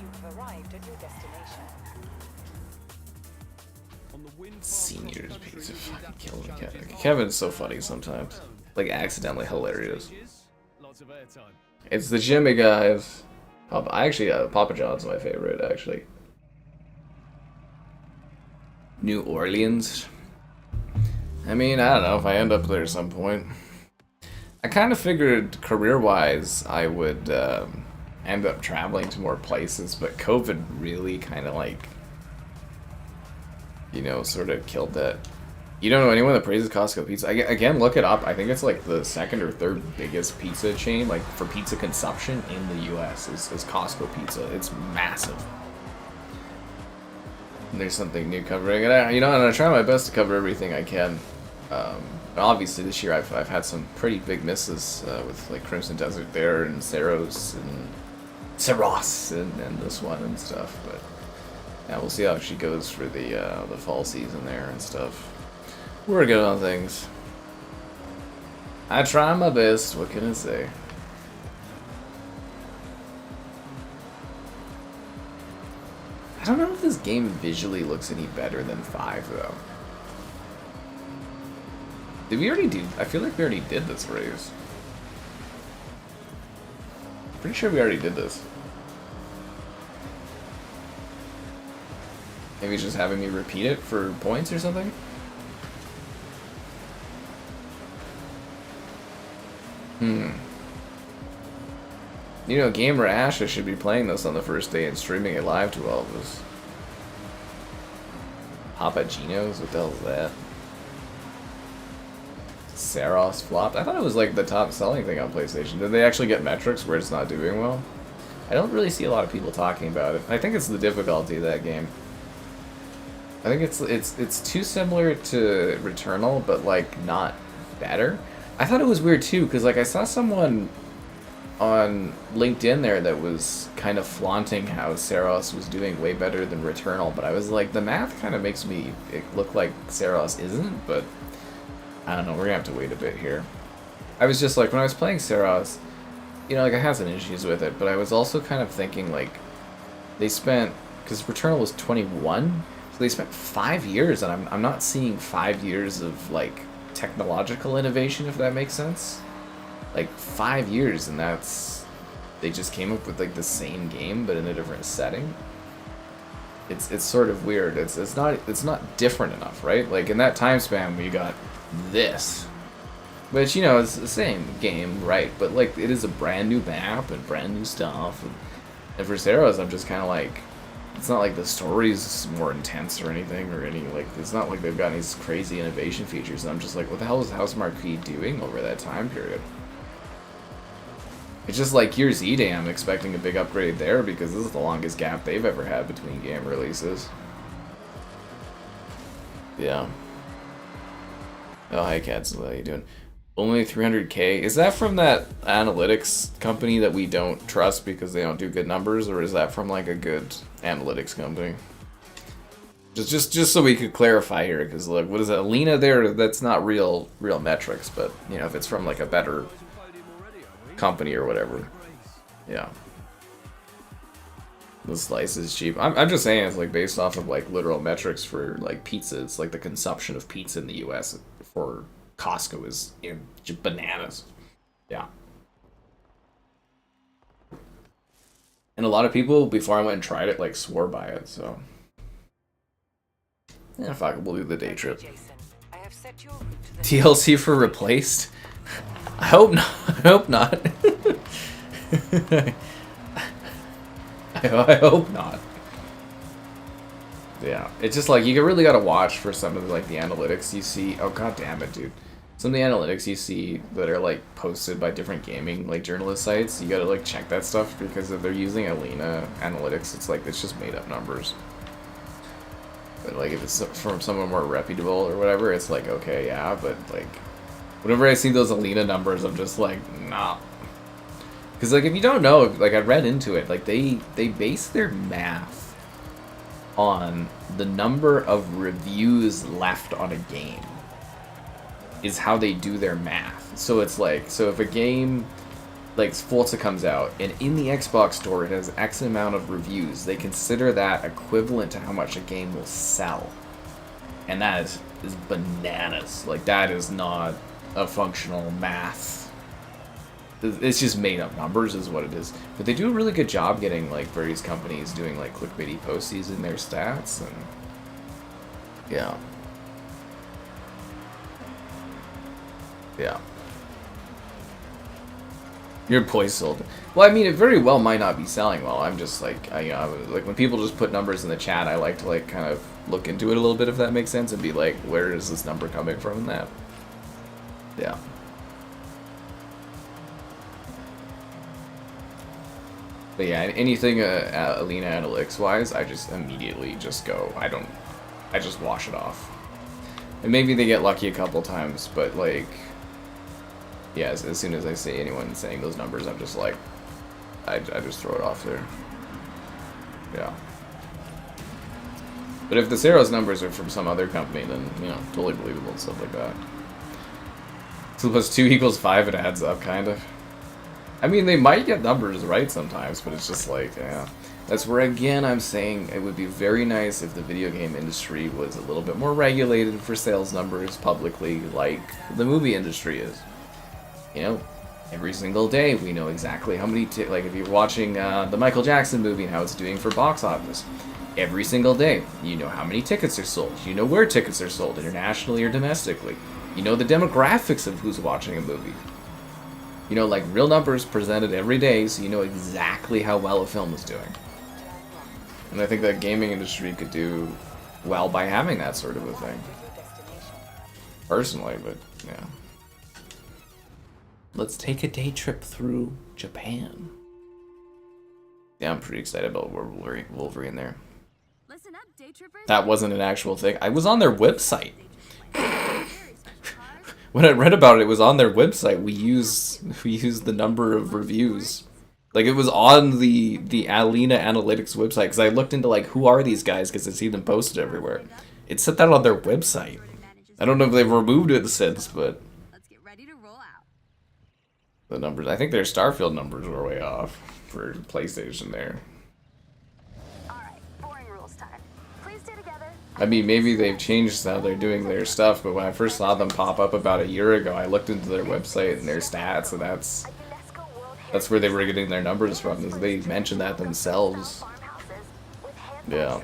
You have arrived at your destination. Senior's Pizza fucking kills me. Kevin's so funny sometimes. Like, accidentally hilarious. It's the Jimmy, guys. Papa John's my favorite, actually. New Orleans. I mean, I don't know if I end up there at some point. I kind of figured career-wise I would end up traveling to more places, but COVID really kind of like, you know, sort of killed that. You don't know anyone that praises Costco pizza? Again, look it up. I think it's like the second or third biggest pizza chain, like for pizza consumption in the US is Costco Pizza. It's massive. And there's something new covering it. You know, and I try my best to cover everything I can. Obviously this year I've had some pretty big misses with like Crimson Desert there and Saros and this one and stuff. But yeah, we'll see how she goes for the fall season there and stuff. We're good on things. I try my best. What can I say? I don't know if this game visually looks any better than 5, though. Did we already do... I feel like we already did this race. Pretty sure we already did this. Maybe it's just having me repeat it for points or something? You know, Gamer Asha should be playing this on the first day and streaming it live to all of us. Papa Gino's? What the hell is that? Saros flopped? I thought it was like the top selling thing on PlayStation. Did they actually get metrics where it's not doing well? I don't really see a lot of people talking about it. I think it's the difficulty of that game. I think it's too similar to Returnal, but like not better. I thought it was weird too, because like I saw someone on LinkedIn there that was kind of flaunting how Saros was doing way better than Returnal, but I was like, the math kind of makes me look like Saros isn't, but I don't know, we're gonna have to wait a bit here. I was just like, when I was playing Saros, you know, like I had some issues with it, but I was also kind of thinking like, they spent, because Returnal was 21, so they spent 5 years, and I'm not seeing 5 years of like technological innovation, if that makes sense. Like 5 years, and that's, they just came up with like the same game but in a different setting. It's sort of weird. It's not different enough, right? Like in that time span we got this, which, you know, it's the same game, right? But like it is a brand new map and brand new stuff, and for Saros I'm just kind of like, it's not like the story's more intense or anything, or any, like, it's not like they've got these crazy innovation features, and I'm just like, what the hell is House Marquee doing over that time period? It's just like Gears E-Day, I'm expecting a big upgrade there, because this is the longest gap they've ever had between game releases. Yeah. Oh, hi Cats, how you doing? Only 300k? Is that from that analytics company that we don't trust because they don't do good numbers, or is that from like a good analytics company? Just so we could clarify here, because like, what is that? Alina there, that's not real metrics, but you know, if it's from like a better company or whatever. Yeah. The slice is cheap. I'm just saying it's like based off of like literal metrics for like pizza. It's like the consumption of pizza in the US for Costco is, you know, just bananas. Yeah. And a lot of people, before I went and tried it, like swore by it, so. Yeah, fuck it, we'll do the day trip. TLC for replaced? I hope not. I hope not. I hope not. Yeah, it's just like, you really gotta watch for some of the, like, the analytics you see. Oh, god damn it, dude. Some of the analytics you see that are like posted by different gaming like journalist sites, you gotta like check that stuff, because if they're using Alina analytics, it's like, it's just made up numbers. But like if it's from someone more reputable or whatever, it's like, okay, yeah, but like whenever I see those Alina numbers, I'm just like, nah. Because like, if you don't know, like I read into it, like they base their math on the number of reviews left on a game. Is how they do their math. So it's like, so if a game like Forza comes out and in the Xbox store it has X amount of reviews, they consider that equivalent to how much a game will sell. And that is bananas. Like, that is not a functional math. It's just made up numbers is what it is. But they do a really good job getting like various companies doing like clickbaity posties in their stats, and yeah. Yeah. Your boy sold. Well, I mean, it very well might not be selling well. I'm just like, you know, like when people just put numbers in the chat, I like to like kind of look into it a little bit, if that makes sense, and be like, where is this number coming from in that? Yeah. But yeah, anything Alina Analytics wise, I just immediately just go, I just wash it off. And maybe they get lucky a couple times, but like, yeah, as soon as I see anyone saying those numbers, I'm just like, I just throw it off there. Yeah. But if the Saros numbers are from some other company, then, you know, totally believable and stuff like that. 2 + 2 = 5, it adds up, kind of. I mean, they might get numbers right sometimes, but it's just like, yeah. That's where, again, I'm saying it would be very nice if the video game industry was a little bit more regulated for sales numbers publicly, like the movie industry is. You know, every single day we know exactly how many, like if you're watching the Michael Jackson movie and how it's doing for box office, every single day you know how many tickets are sold, you know where tickets are sold, internationally or domestically, you know the demographics of who's watching a movie. You know, like real numbers presented every day, so you know exactly how well a film is doing. And I think that gaming industry could do well by having that sort of a thing. Personally, but yeah. Let's take a day trip through Japan. Yeah, I'm pretty excited about Wolverine there. Listen up, day trippers. That wasn't an actual thing. I was on their website. When I read about it, it was on their website. We used the number of reviews. Like, it was on the Alina Analytics website, because I looked into, like, who are these guys, because I see them posted everywhere. It said that on their website. I don't know if they've removed it since, but Let's get ready to roll out. the numbers, I think their Starfield numbers were way off for PlayStation there. Alright, boring rules time. Please stay together. I mean, maybe they've changed how they're doing their stuff, but when I first saw them pop up about a year ago, I looked into their website and their stats, and that's where they were getting their numbers from, is they mentioned that themselves. Yeah.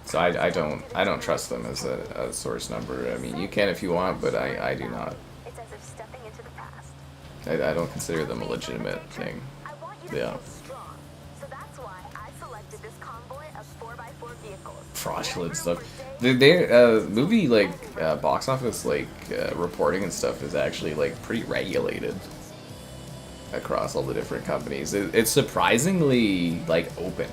So I don't trust them as a source number. I mean, you can if you want, but I do not. It's as if stepping into the past. I don't consider them a legitimate thing. Yeah. So that's why I selected this convoy of 4x4 vehicles. Fraudulent stuff. Movie like box office like reporting and stuff is actually like pretty regulated across all the different companies. It's surprisingly like open.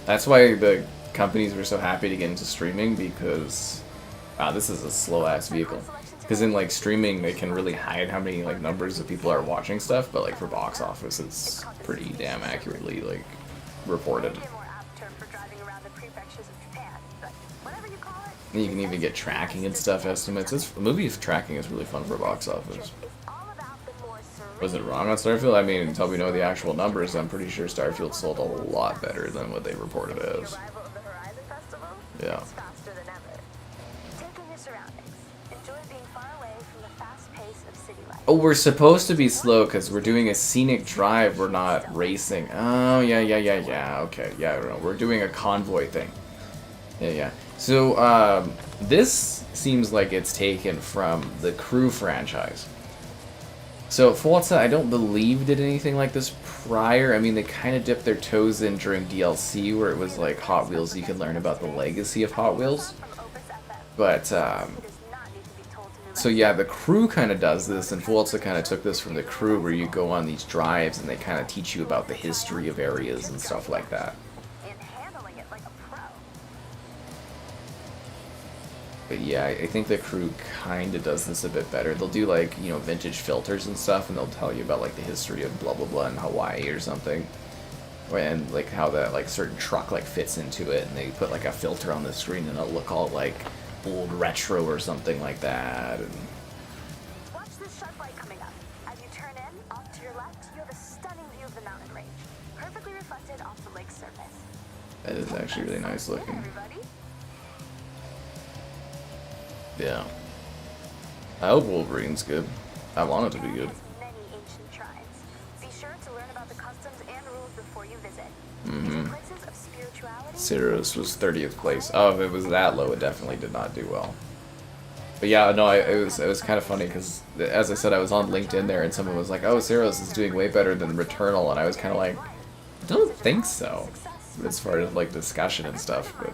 That's why the companies were so happy to get into streaming, because wow, this is a slow ass vehicle. Because in like streaming, they can really hide how many like numbers of people are watching stuff, but like for box office, it's pretty damn accurately like reported. And you can even get tracking and stuff estimates. The movie tracking is really fun for box office. Was it wrong on Starfield? I mean, until we know the actual numbers, I'm pretty sure Starfield sold a lot better than what they reported as. Yeah. Oh, we're supposed to be slow because we're doing a scenic drive. We're not racing. Oh, yeah. Okay, yeah, no, we're doing a convoy thing. Yeah. So, this seems like it's taken from the Crew franchise. So, Forza, I don't believe did anything like this prior. I mean, they kind of dipped their toes in during DLC, where it was like Hot Wheels, you can learn about the legacy of Hot Wheels. But, so yeah, the Crew kind of does this, and Forza kind of took this from the Crew, where you go on these drives, and they kind of teach you about the history of areas and stuff like that. But yeah, I think the Crew kind of does this a bit better. They'll do like, you know, vintage filters and stuff, and they'll tell you about like the history of blah blah blah in Hawaii or something. And like how that like certain truck like fits into it, and they put like a filter on the screen and it'll look all like old retro or something like that. And watch this sharp light coming up. As you turn in, off to your left, you have a stunning view of the mountain range, perfectly reflected off the lake's surface. That is actually really nice looking. Everybody. Yeah. I hope Wolverine's good. I want it to be good. Many ancient tribes. Be sure to learn about the customs and rules before you visit. Places of spirituality. Sirius was 30th place. Oh, if it was that low, it definitely did not do well. But yeah, no, it was kind of funny because, as I said, I was on LinkedIn there, and someone was like, "Oh, Sirius is doing way better than Returnal," and I was kind of like, "I don't think so," as far as like discussion and stuff. But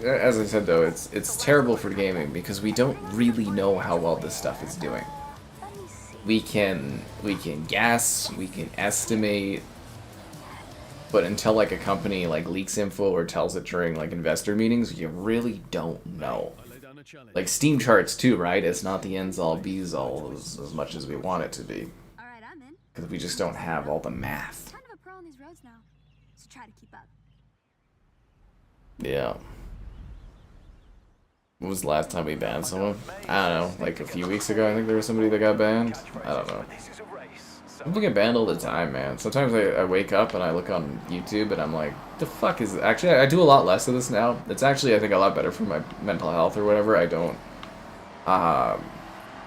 as I said though, it's terrible for gaming because we don't really know how well this stuff is doing. We can guess, we can estimate, but until like a company like leaks info or tells it during like investor meetings, you really don't know. Like Steam charts too, right? It's not the ends all bees all as much as we want it to be. Alright, I'm in. Because we just don't have all the math. Kind of a pro on these roads now, so try to keep up. Yeah. When was the last time we banned someone? I don't know, like a few weeks ago I think there was somebody that got banned. I don't know. People get banned all the time, man. Sometimes I wake up and I look on YouTube and I'm like, the fuck is it? Actually, I do a lot less of this now. It's actually, I think, a lot better for my mental health or whatever. I don't,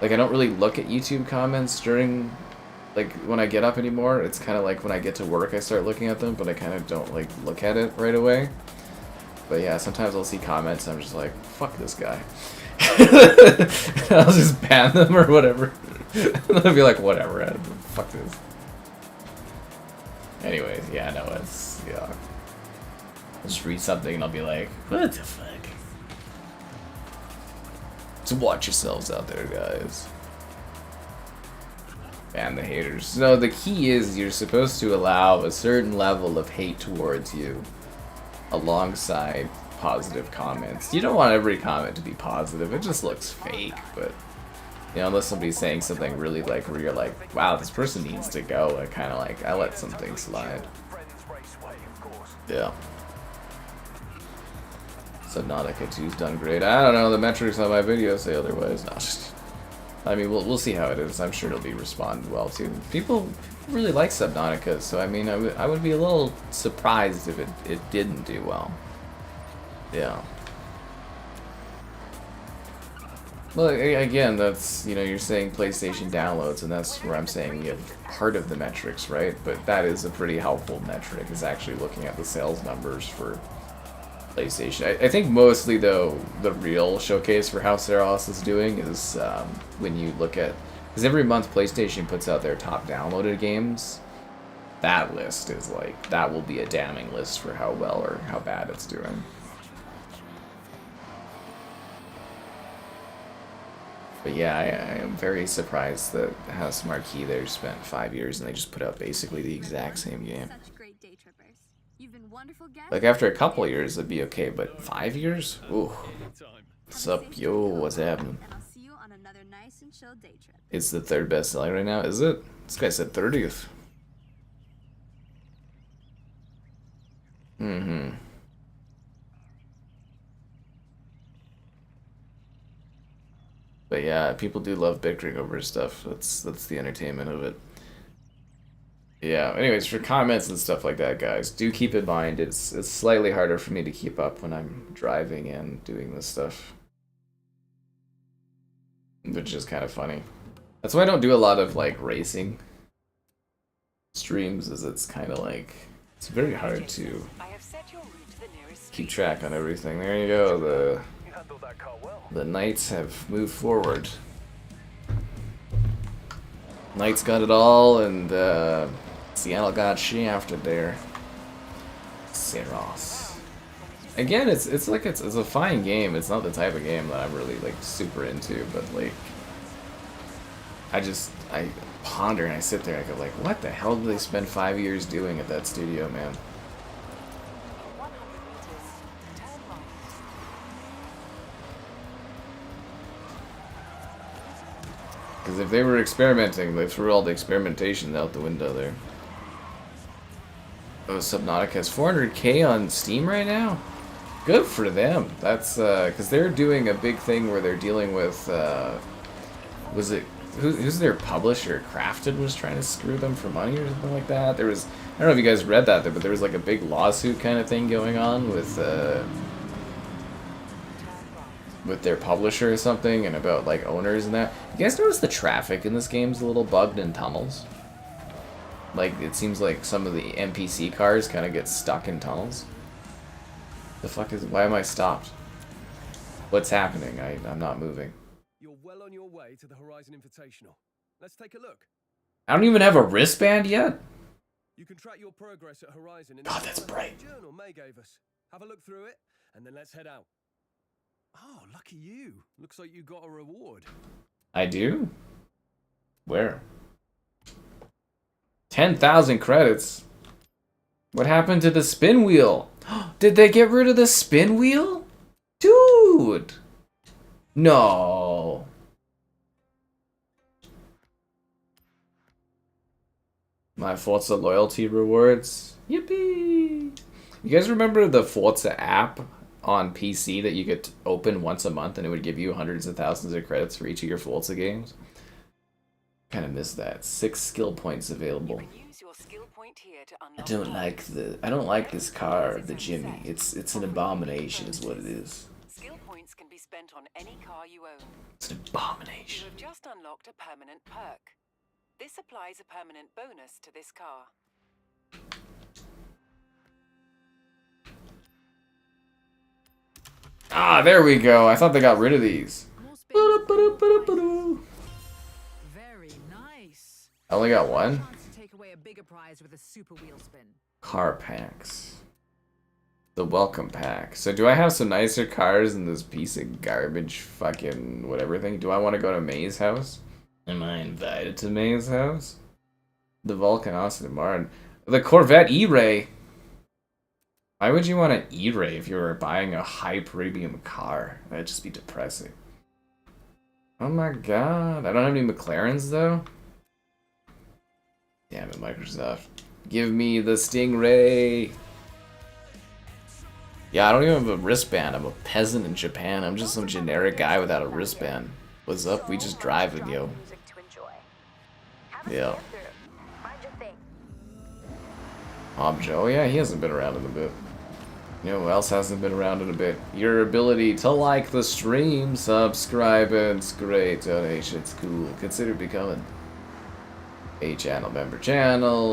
like, I don't really look at YouTube comments during, like, when I get up anymore. It's kind of like when I get to work I start looking at them, but I kind of don't, like, look at it right away. But yeah, sometimes I'll see comments and I'm just like, fuck this guy. I'll just ban them or whatever. And I'll be like, whatever, fuck this. Anyways, yeah, no, it's, yeah. I'll just read something and I'll be like, what the fuck? So watch yourselves out there, guys. Ban the haters. No, the key is you're supposed to allow a certain level of hate towards you alongside positive comments. You don't want every comment to be positive. It just looks fake, but you know, unless somebody's saying something really like where you're like, wow, this person needs to go, I kind of like, I let some things slide. Yeah. Subnautica 2's done great. I don't know, the metrics on my videos say otherwise. No, just, I mean, we'll see how it is. I'm sure it'll be responded well to. People really like Subnautica, so I mean, I would be a little surprised if it didn't do well. Yeah. Well, again, that's, you know, you're saying PlayStation downloads, and that's where I'm saying you have part of the metrics, right? But that is a pretty helpful metric, is actually looking at the sales numbers for PlayStation. I think mostly, though, the real showcase for how Saros is doing is when you look at... Because every month PlayStation puts out their top downloaded games. That list is like, that will be a damning list for how well or how bad it's doing. But yeah, I am very surprised that House Marquee there spent 5 years and they just put out basically the exact same game. Like after a couple years it'd be okay, but 5 years? Ooh. What's up, yo? What's happening? It's the third best seller right now, is it? This guy said 30th. Mm-hmm. But yeah, people do love bickering over stuff. That's the entertainment of it. Yeah, anyways, for comments and stuff like that, guys, do keep in mind it's slightly harder for me to keep up when I'm driving and doing this stuff. Which is kind of funny. That's why I don't do a lot of, like, racing streams, is it's kind of like, it's very hard to keep track on everything. There you go, the Knights have moved forward. Knights got it all, and Seattle got shafted there. Saros. Again, it's like it's a fine game. It's not the type of game that I'm really like super into, but like I ponder and I sit there and I go like, what the hell did they spend 5 years doing at that studio, man? Because if they were experimenting, they threw all the experimentation out the window there. Oh, Subnautica has 400k on Steam right now? Good for them. That's, because they're doing a big thing where they're dealing with, was it, who's their publisher? Crafted was trying to screw them for money or something like that? There was, I don't know if you guys read that, but there was like a big lawsuit kind of thing going on with their publisher or something, and about like owners and that. You guys notice the traffic in this game's a little bugged in tunnels? Like, it seems like some of the NPC cars kind of get stuck in tunnels. The fuck is... Why am I stopped? What's happening? I'm not moving. You're well on your way to the Horizon Invitational. Let's take a look. I don't even have a wristband yet? You can track your progress at Horizon in God, that's bright. the journal May gave us. Have a look through it, and then let's head out. Oh, lucky you. Looks like you got a reward. I do? Where? 10,000 credits? What happened to the spin wheel? Did they get rid of the spin wheel? Dude! No. My Forza loyalty rewards. Yippee! You guys remember the Forza app? on PC that you could open once a month and it would give you hundreds of thousands of credits for each of your Forza games. Kind of miss that. 6 skill points available. I don't like this car, the Jimmy. It's an abomination is what it is. Skill points can be spent on any car you own. It's an abomination. You have just unlocked a permanent perk. This applies a permanent bonus to this car. Ah, there we go. I thought they got rid of these. Very nice. I only got one. Chance to take away a bigger prize with a super wheel spin. Car packs. The welcome pack. So do I have some nicer cars in this piece of garbage fucking whatever thing? Do I want to go to May's house? Am I invited to May's house? The Vulcan Austin Martin. The Corvette E-Ray. Why would you want an E-Ray if you were buying a high premium car? That'd just be depressing. Oh my god. I don't have any McLarens though. Damn it, Microsoft. Give me the Stingray. Yeah, I don't even have a wristband. I'm a peasant in Japan. I'm just some generic guy without a wristband. What's up? We just driving, yo. Yeah. Objo. Oh yeah, he hasn't been around in a bit. You know who else hasn't been around in a bit? Your ability to like the stream, subscribe, and it's great. Donations, cool. Consider becoming a channel member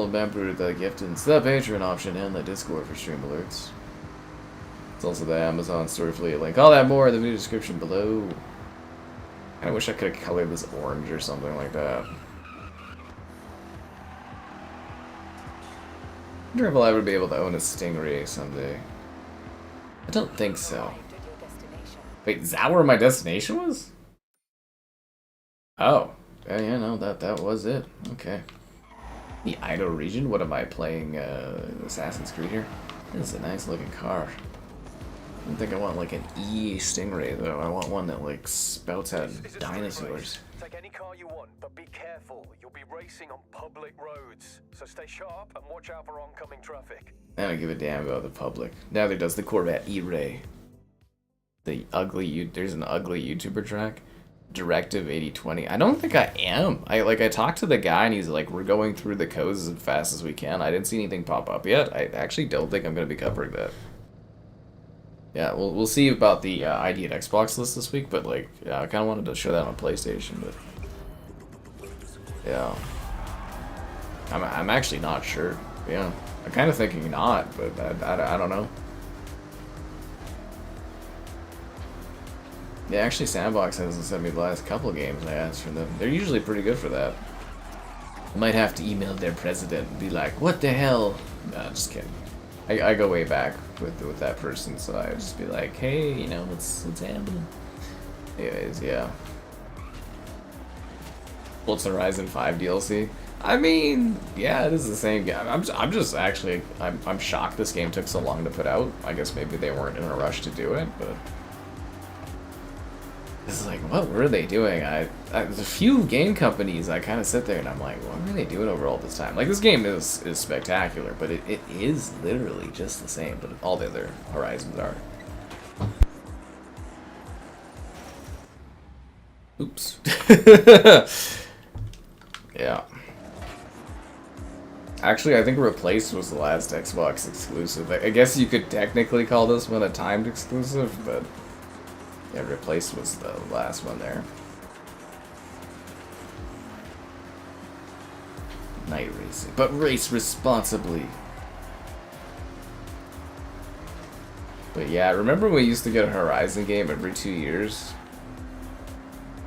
member of the giftings, the Patreon option, and the Discord for stream alerts. It's also the Amazon store affiliate link. All that more in the video description below. I wish I could have colored this orange or something like that. I wonder if I'll ever be able to own a Stingray someday. I don't think so. Wait, is that where my destination was? Oh. Yeah, no, that was it. Okay. The Idaho region? What am I playing, Assassin's Creed here? This is a nice looking car. I don't think I want like an E Stingray though. I want one that like spouts out dinosaurs. Take any car you want, but be careful. You'll be racing on public roads. So stay sharp and watch out for oncoming traffic. I don't give a damn about the public. Neither does the Corvette E-Ray. The ugly there's an ugly YouTuber track. Directive 8020. I don't think I am. I talked to the guy and he's like, we're going through the codes as fast as we can. I didn't see anything pop up yet. I actually don't think I'm gonna be covering that. Yeah, we'll see about the ID at Xbox list this week, but like, yeah, I kind of wanted to show that on PlayStation, but yeah, I'm actually not sure. Yeah, I'm kind of thinking not, but I don't know. Yeah, actually, Sandbox hasn't sent me the last couple of games I asked from them. They're usually pretty good for that. I might have to email their president and be like, "What the hell?" Nah, just kidding. I go way back with that person, so I just be like, hey, you know, what's happening? Anyways, yeah. Forza Horizon 5 DLC. I mean, yeah, it is the same game. I'm just actually I'm shocked this game took so long to put out. I guess maybe they weren't in a rush to do it, but it's like, what were they doing? There's a few game companies I kind of sit there and I'm like, what were they doing over all this time? Like, this game is spectacular, but it is literally just the same, but all the other Horizons are. Oops. Yeah. Actually, I think Replaced was the last Xbox exclusive. I guess you could technically call this one a timed exclusive, but yeah, Replaced was the last one there. Night racing, but race responsibly. But yeah, remember we used to get a Horizon game every 2 years?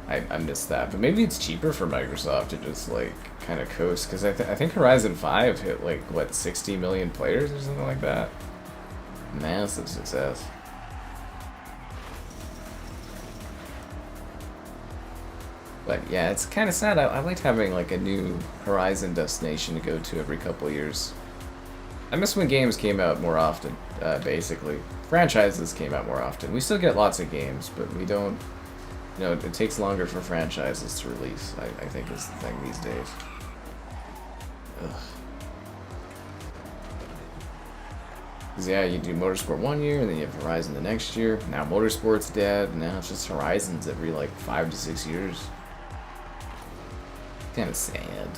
I missed that, but maybe it's cheaper for Microsoft to just like kind of coast, because I think Horizon 5 hit like what, 60 million players or something like that. Massive success. But yeah, it's kind of sad. I liked having like a new Horizon destination to go to every couple of years. I miss when games came out more often, basically. Franchises came out more often. We still get lots of games, but we don't, you know, it takes longer for franchises to release, I think is the thing these days. Ugh. Because, yeah, you do Motorsport one year, and then you have Horizon the next year. Now Motorsport's dead. Now it's just Horizons every, like, 5 to 6 years. Kind of sad.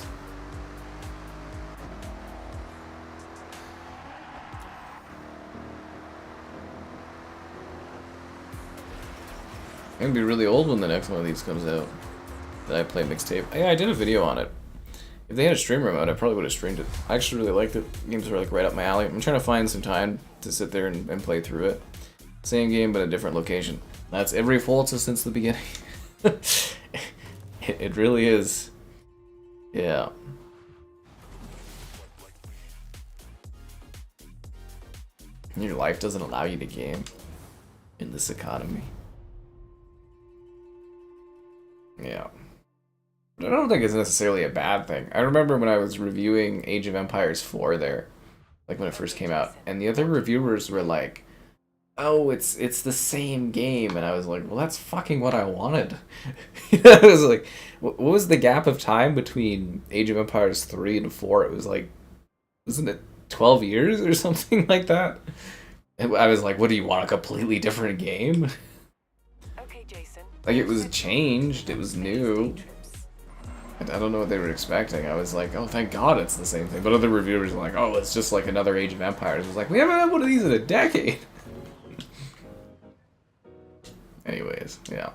I'm gonna be really old when the next one of these comes out. That I play mixtape. Yeah, I did a video on it. If they had a stream remote, I probably would have streamed it. I actually really liked it. Games are like right up my alley. I'm trying to find some time to sit there and play through it. Same game, but a different location. That's every Forza since the beginning. It really is. Yeah. Your life doesn't allow you to game in this economy. Yeah. But I don't think it's necessarily a bad thing. I remember when I was reviewing Age of Empires 4 there, like when it first came out, and the other reviewers were like, oh, it's the same game, and I was like, well, that's fucking what I wanted. I was like, what was the gap of time between Age of Empires 3 and 4? It was like, wasn't it 12 years or something like that? And I was like, what do you want, a completely different game? Okay, Jason. Like, it was changed, it was new. I don't know what they were expecting. I was like, oh, thank God it's the same thing. But other reviewers were like, oh, it's just like another Age of Empires. I was like, we haven't had one of these in a decade. Anyways, yeah.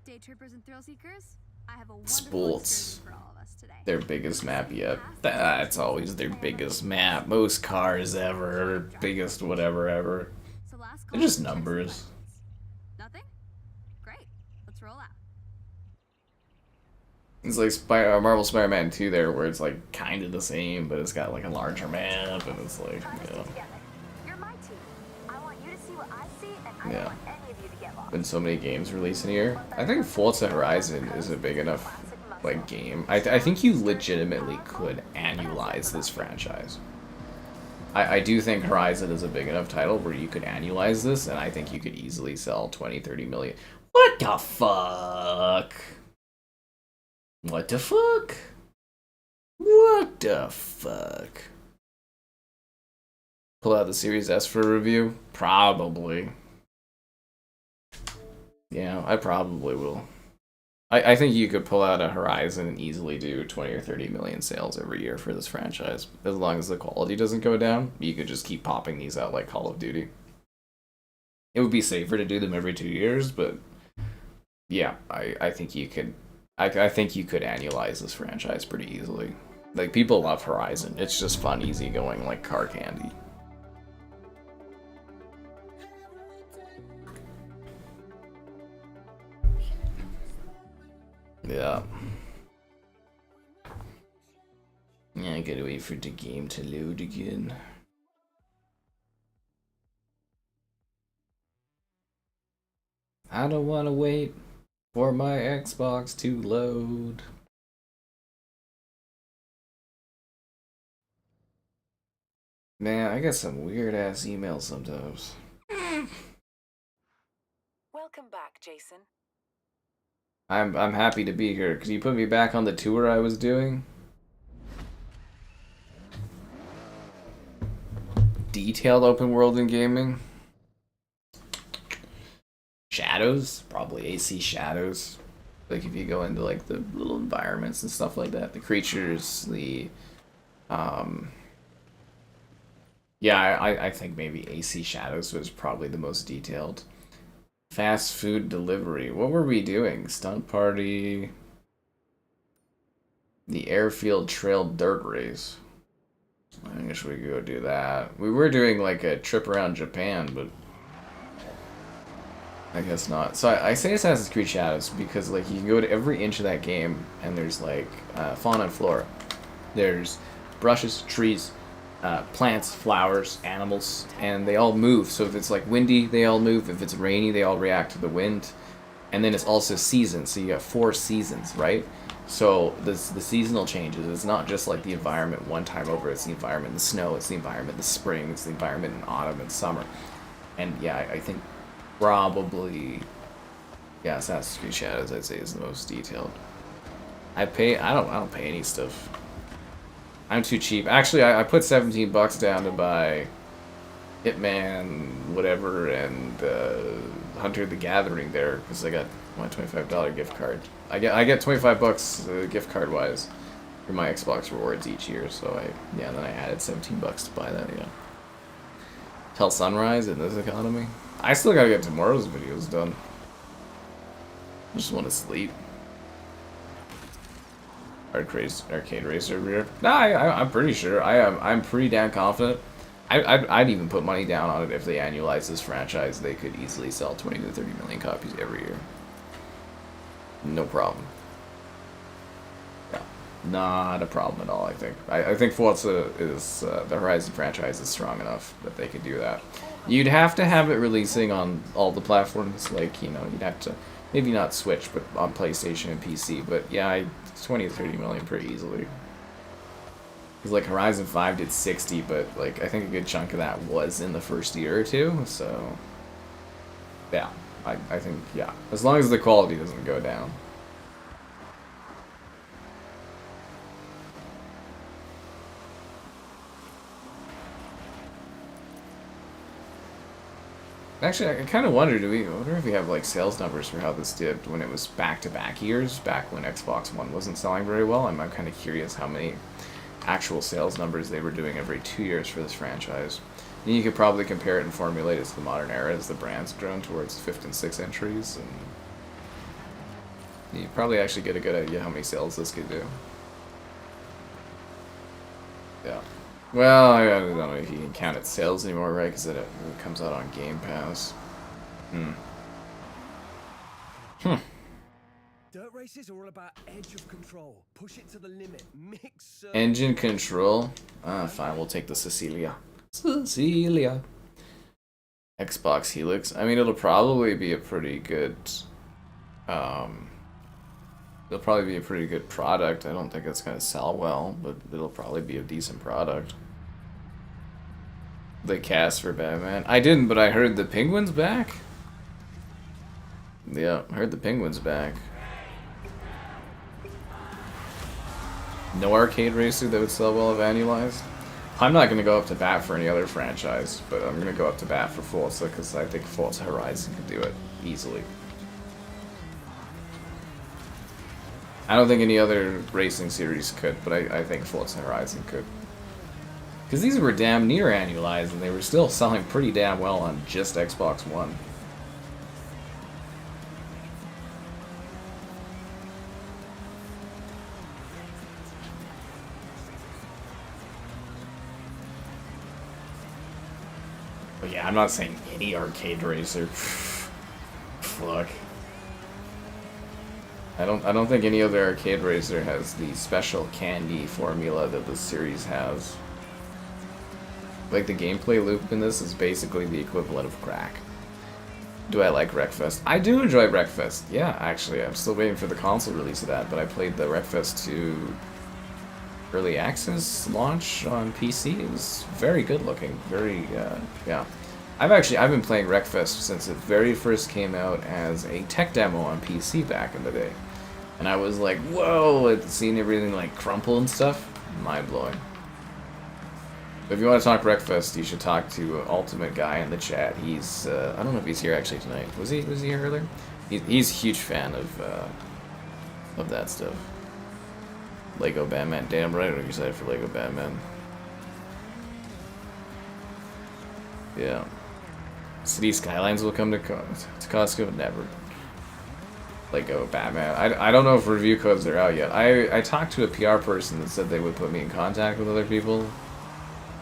Day trippers and thrill seekers, I have a wonderful Sports. excursion for all of us today. Their biggest map yet. That's always their biggest map. Most cars ever. Biggest whatever ever. So last They're call, just checks the numbers. buttons. Nothing? Great. Let's roll out. It's like Marvel Spider-Man 2 there, where it's like kind of the same, but it's got like a larger map, and it's like, yeah. You're my team. I want you to see what I see, and I Yeah. don't want any of you to get lost. Been so many games released in a year. I think Forza Horizon is a big enough like game. I think you legitimately could annualize this franchise. I do think Horizon is a big enough title where you could annualize this, and I think you could easily sell 20, 30 million. What the fuck? What the fuck? What the fuck? Pull out the Series S for a review? Probably. Yeah, I probably will. I think you could pull out a Horizon and easily do 20 or 30 million sales every year for this franchise. As long as the quality doesn't go down, you could just keep popping these out like Call of Duty. It would be safer to do them every 2 years, but yeah, I think you could. I think you could annualize this franchise pretty easily. Like, people love Horizon. It's just fun, easy going, like car candy. Yeah. Yeah, I gotta wait for the game to load again. I don't wanna wait for my Xbox to load. Man, I get some weird ass emails sometimes. Welcome back, Jason. I'm happy to be here. Could you put me back on the tour I was doing? Detailed open world in gaming. Shadows, probably AC shadows. Like if you go into like the little environments and stuff like that, the creatures, the yeah, I think maybe AC shadows was probably the most detailed. Fast food delivery. What were we doing? Stunt party. The airfield trail dirt race. I guess we could go do that. We were doing like a trip around Japan, but I guess not. So I say Assassin's Creed Shadows because like you can go to every inch of that game and there's like fauna and flora. There's brushes, trees, plants, flowers, animals, and they all move. So if it's like windy, they all move. If it's rainy, they all react to the wind. And then it's also seasons, so you got 4 seasons, right? So the seasonal changes. It's not just like the environment one time over. It's the environment in the snow. It's the environment in the spring. It's the environment in autumn and summer. And yeah, I think probably Yeah, Assassin's Creed Shadows I'd say is the most detailed. I don't pay any stuff. I'm too cheap. Actually, I put 17 bucks down to buy Hitman, whatever, and Hunter the Gathering there because I got my $25 gift card. I get 25 bucks gift card wise for my Xbox rewards each year. So then I added 17 bucks to buy that. Yeah. Till sunrise in this economy. I still gotta get tomorrow's videos done. I just want to sleep. Arcade Racer over here. Nah, I'm pretty sure. I'm pretty damn confident. I'd even put money down on it if they annualize this franchise. They could easily sell 20 to 30 million copies every year. No problem. Yeah, not a problem at all. I think. I think Forza is the Horizon franchise is strong enough that they could do that. You'd have to have it releasing on all the platforms. Like you'd have to maybe not Switch, but on PlayStation and PC. But yeah, 20 to 30 million pretty easily. Because like Horizon 5 did 60, but like I think a good chunk of that was in the first year or two. So yeah, I think yeah, as long as the quality doesn't go down. Actually, I kind of wonder, I wonder if we have like sales numbers for how this did when it was back-to-back years, back when Xbox One wasn't selling very well. I'm kind of curious how many actual sales numbers they were doing every 2 years for this franchise. And you could probably compare it and formulate it to the modern era as the brand's grown towards 5th and 6th entries, and you probably actually get a good idea how many sales this could do. Yeah. Well, I don't know if you can count it sales anymore, right? Because it comes out on Game Pass. Dirt races are all about edge of control. Push it to the limit. Mix. Engine control. Fine. We'll take the Cecilia. Cecilia. Xbox Helix. I mean, it'll probably be a pretty good. It'll probably be a pretty good product. I don't think it's gonna sell well, but it'll probably be a decent product. The cast for Batman. I didn't, but I heard the Penguin's back. Yeah, I heard the Penguin's back. No arcade racer that would sell well if annualized. I'm not gonna go up to bat for any other franchise, but I'm gonna go up to bat for Forza because I think Forza Horizon could do it easily. I don't think any other racing series could, but I think Forza Horizon could. Because these were damn near annualized, and they were still selling pretty damn well on just Xbox One. But yeah, I'm not saying any arcade racer. Fuck. I don't think any other arcade racer has the special candy formula that this series has. Like, the gameplay loop in this is basically the equivalent of crack. Do I like Wreckfest? I do enjoy Wreckfest. Yeah, actually, I'm still waiting for the console release of that, but I played the Wreckfest 2 early access launch on PC. It was very good looking. Very, yeah. I've been playing Wreckfest since it very first came out as a tech demo on PC back in the day. And I was like, whoa, seeing everything like crumple and stuff, mind-blowing. If you want to talk Wreckfest, you should talk to Ultimate Guy in the chat. He's, I don't know if he's here actually tonight. Was he here earlier? He's a huge fan of that stuff. Lego Batman. Damn right, I'm excited for Lego Batman. Yeah. City Skylines will come to Costco? Never. Lego Batman. I don't know if review codes are out yet. I talked to a PR person that said they would put me in contact with other people.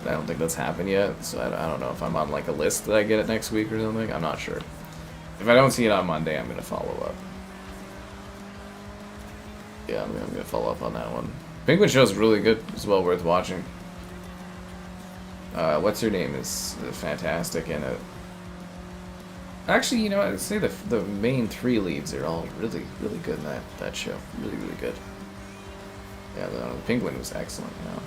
I don't think that's happened yet, so I don't know if I'm on like a list that I get it next week or something. I'm not sure. If I don't see it on Monday, I'm gonna follow up. Yeah, I'm gonna follow up on that one. Penguin Show's really good. It's well worth watching. What's her name is fantastic in it. Actually, you know, I'd say the main 3 leads are all really, really good in that show. Really, really good. Yeah, the Penguin was excellent, you know.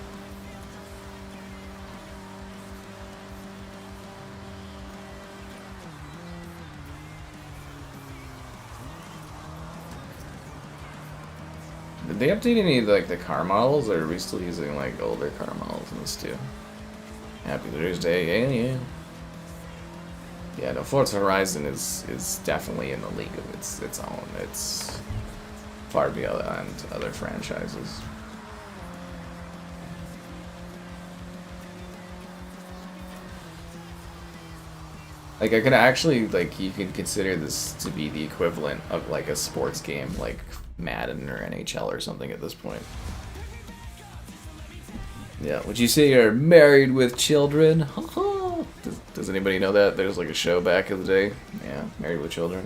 Did they update any of like the car models, or are we still using like older car models in this too? Happy Thursday, alien. Yeah, no, Forza Horizon is definitely in the league of its own. It's far beyond other franchises. Like, I could actually, like, you could consider this to be the equivalent of, like, a sports game, like Madden or NHL or something at this point. Yeah, would you say you're married with children? Does anybody know that? There's, like, a show back in the day. Yeah, Married with Children.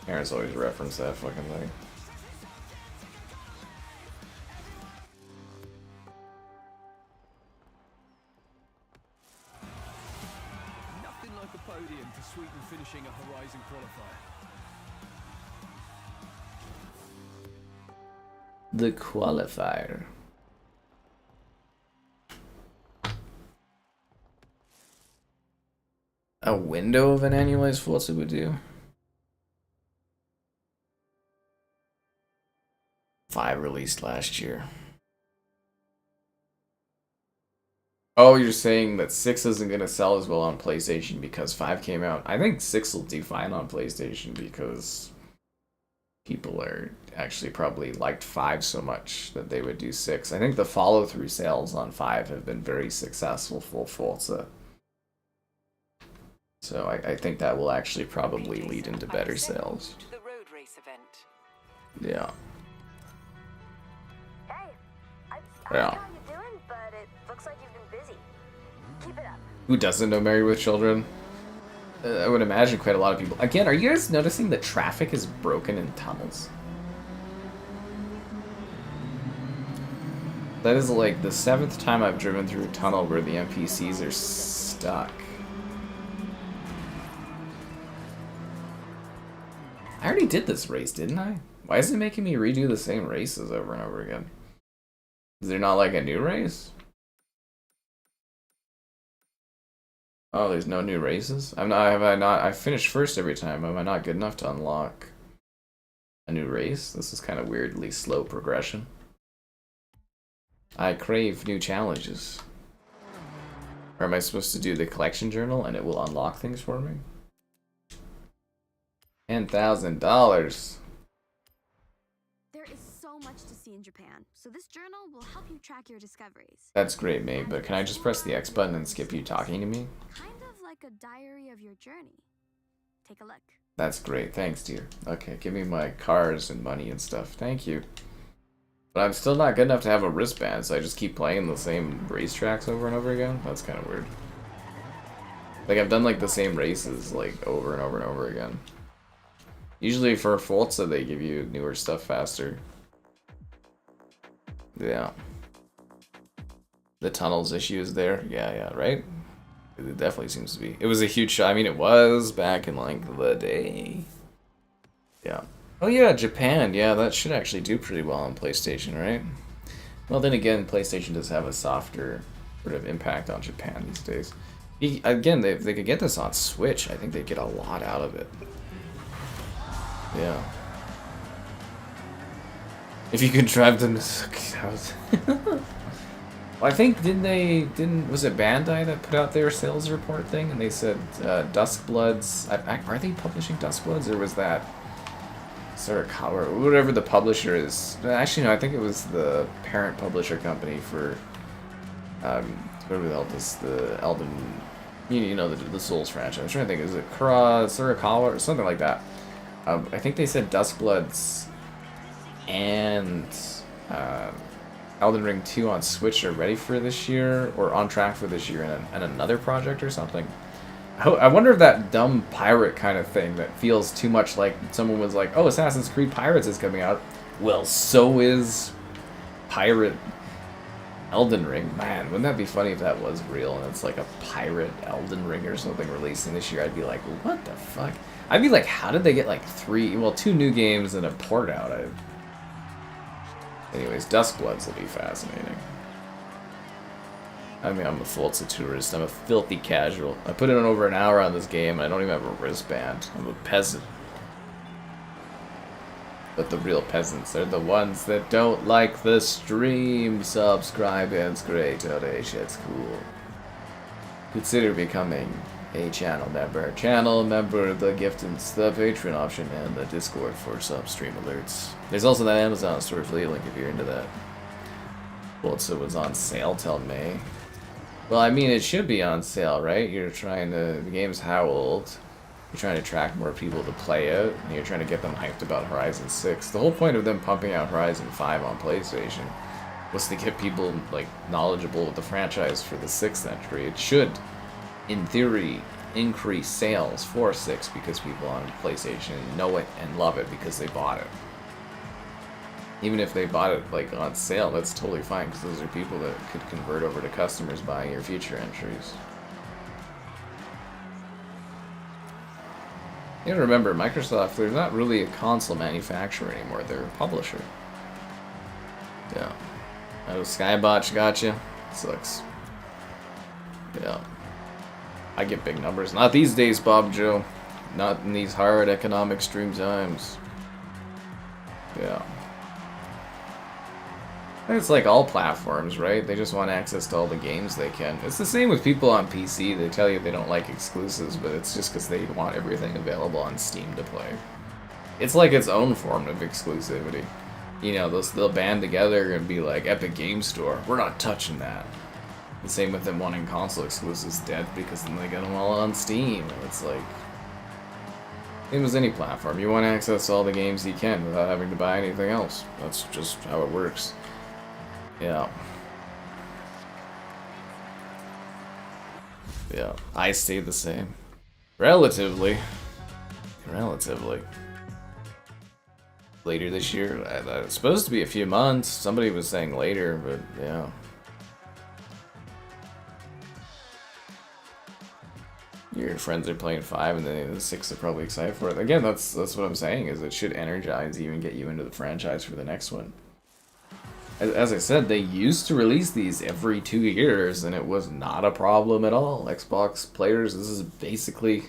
Parents always reference that fucking thing. Podium to sweeten finishing a Horizon qualifier. The qualifier. A window of an annualized Forza would do. 5 released last year. Oh, you're saying that 6 isn't going to sell as well on PlayStation because 5 came out. I think 6 will do fine on PlayStation because people are actually probably liked 5 so much that they would do 6. I think the follow-through sales on 5 have been very successful for Forza. So I think that will actually probably lead into better sales. To the road race event. Yeah. Hey, I Yeah. how you doing, but it looks like you've been busy. Keep it up. Who doesn't know Married with Children? I would imagine quite a lot of people. Again, are you guys noticing the traffic is broken in tunnels? That is like the 7th time I've driven through a tunnel where the NPCs are stuck. I already did this race, didn't I? Why is it making me redo the same races over and over again? Is there not like a new race? Oh, there's no new races? I finished first every time. Am I not good enough to unlock a new race? This is kind of weirdly slow progression. I crave new challenges. Or am I supposed to do the collection journal and it will unlock things for me? $10,000. There is so much to see in Japan, so this journal will help you track your discoveries. That's great, mate, but can I just press the X button and skip you talking to me? Kind of like a diary of your journey. Take a look. That's great, thanks, dear. Okay, give me my cars and money and stuff. Thank you. But I'm still not good enough to have a wristband, so I just keep playing the same racetracks over and over again? That's kind of weird. Like, I've done, like, the same races, like, over and over and over again. Usually for Forza, they give you newer stuff faster. Yeah. The tunnels issue is there. Yeah, right? It definitely seems to be. It was a huge shot. I mean, it was back in, like, the day. Yeah. Oh, yeah, Japan. Yeah, that should actually do pretty well on PlayStation, right? Well, then again, PlayStation does have a softer sort of impact on Japan these days. Again, they could get this on Switch. I think they'd get a lot out of it. Yeah. If you could drive them to... I think, was it Bandai that put out their sales report thing? And they said Duskbloods... Are they publishing Duskbloods? Or was that... Sorakawa, or whatever the publisher is. Actually, no, I think it was the parent publisher company for... whatever the hell this... The Elden... You know, the Souls franchise. I'm trying to think, is it Sorakawa or something like that? I think they said Duskbloods and Elden Ring 2 on Switch are ready for this year, or on track for this year, and another project or something. I wonder if that dumb pirate kind of thing that feels too much like someone was like, oh, Assassin's Creed Pirates is coming out. Well, so is Pirate Elden Ring. Man, wouldn't that be funny if that was real and it's like a pirate Elden Ring or something releasing this year? I'd be like, what the fuck? I'd be like, how did they get like 2 new games and a port out? Anyways, Duskbloods will be fascinating. I mean, I'm a Forza tourist. I'm a filthy casual. I put in over an hour on this game and I don't even have a wristband. I'm a peasant. But the real peasants are the ones that don't like the stream. Subscribe and great. It's cool. Consider becoming a channel member. Channel member, the gift and the Patreon option, and the Discord for sub stream alerts. There's also that Amazon store affiliate link if you're into that. Well, it was on sale till May. Well, I mean, it should be on sale, right? You're trying to... The game's how old? You're trying to attract more people to play it, and you're trying to get them hyped about Horizon 6. The whole point of them pumping out Horizon 5 on PlayStation was to get people, like, knowledgeable with the franchise for the 6th entry. It should, in theory, increase sales for 6 because people on PlayStation know it and love it because they bought it. Even if they bought it, like, on sale, that's totally fine, because those are people that could convert over to customers buying your future entries. You gotta remember, Microsoft, they're not really a console manufacturer anymore, they're a publisher. Yeah. Oh, Skybotch gotcha. Sucks. Yeah. I get big numbers. Not these days, Bob Joe. Not in these hard economic stream times. Yeah. It's like all platforms, right? They just want access to all the games they can. It's the same with people on PC. They tell you they don't like exclusives, but it's just because they want everything available on Steam to play. It's like its own form of exclusivity. You know, they'll band together and be like, Epic Game Store, we're not touching that. The same with them wanting console exclusives dead, because then they get them all on Steam. It's like... Same as any platform. You want access to all the games you can without having to buy anything else. That's just how it works. Yeah. Yeah. I stay the same. Relatively. Later this year. It's supposed to be a few months. Somebody was saying later, but yeah. Your friends are playing 5 and then the 6 are probably excited for it. Again, that's what I'm saying, is it should energize you and get you into the franchise for the next one. As I said, they used to release these every 2 years, and it was not a problem at all. Xbox players, this is basically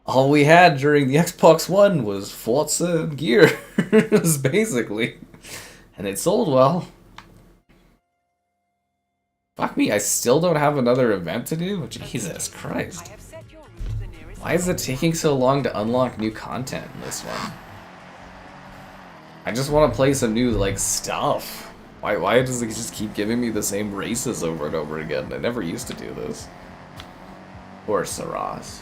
all we had during the Xbox One was Forza and gear. It was basically. And it sold well. Fuck me, I still don't have another event to do? Jesus Christ. Why is it taking so long to unlock new content in this one? I just want to play some new, like, stuff. Why does it just keep giving me the same races over and over again? I never used to do this. Or Saras.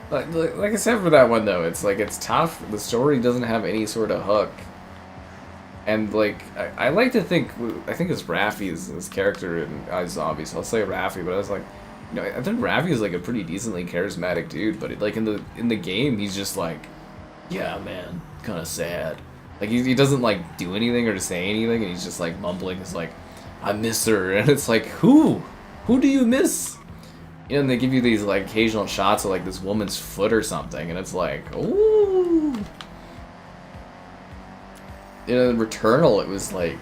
Like I said for that one though, it's like, it's tough. The story doesn't have any sort of hook. And like, I like to think, I think it's Raffi's his character in iZombies. I'll say Raffi, but I was like, you know, I think Raffi is like a pretty decently charismatic dude, but like in the game, he's just like, yeah man, kind of sad. Like, he doesn't, like, do anything or say anything, and he's just, like, mumbling. It's like, I miss her. And it's like, who? Who do you miss? You know, and they give you these, like, occasional shots of, like, this woman's foot or something, and it's like, ooh. You know, in Returnal, it was like,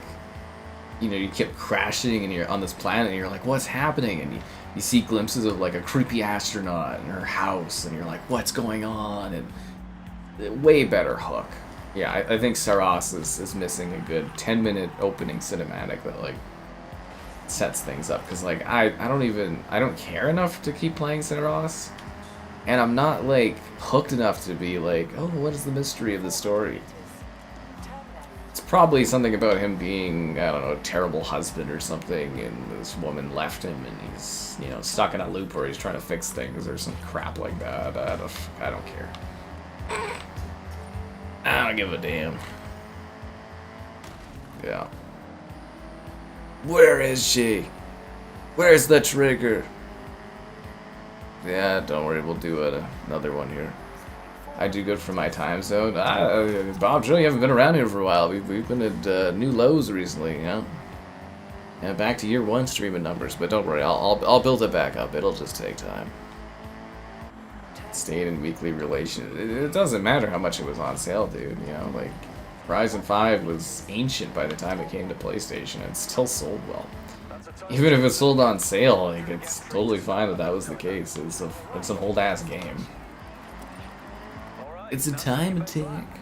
you know, you kept crashing, and you're on this planet, and you're like, what's happening? And you see glimpses of, like, a creepy astronaut in her house, and you're like, what's going on? And way better hook. Yeah, I think Saras is missing a good 10-minute opening cinematic that, like, sets things up. Because, like, I don't care enough to keep playing Saras. And I'm not, like, hooked enough to be like, oh, what is the mystery of the story? It's probably something about him being, I don't know, a terrible husband or something, and this woman left him, and he's, you know, stuck in a loop where he's trying to fix things or some crap like that. I don't care. I don't give a damn. Yeah. Where is she? Where's the trigger? Yeah, don't worry, we'll do another one here. I do good for my time zone. Bob, Joe, you haven't been around here for a while. We've been at new lows recently, you know? Yeah, back to year 1 streaming numbers, but don't worry, I'll build it back up. It'll just take time. Stayed in weekly relation. It doesn't matter how much it was on sale, dude. You know, like, Horizon 5 was ancient by the time it came to PlayStation. It still sold well. Even if it sold on sale, like, it's totally fine that was the case. It's an old-ass game. It's a time attack.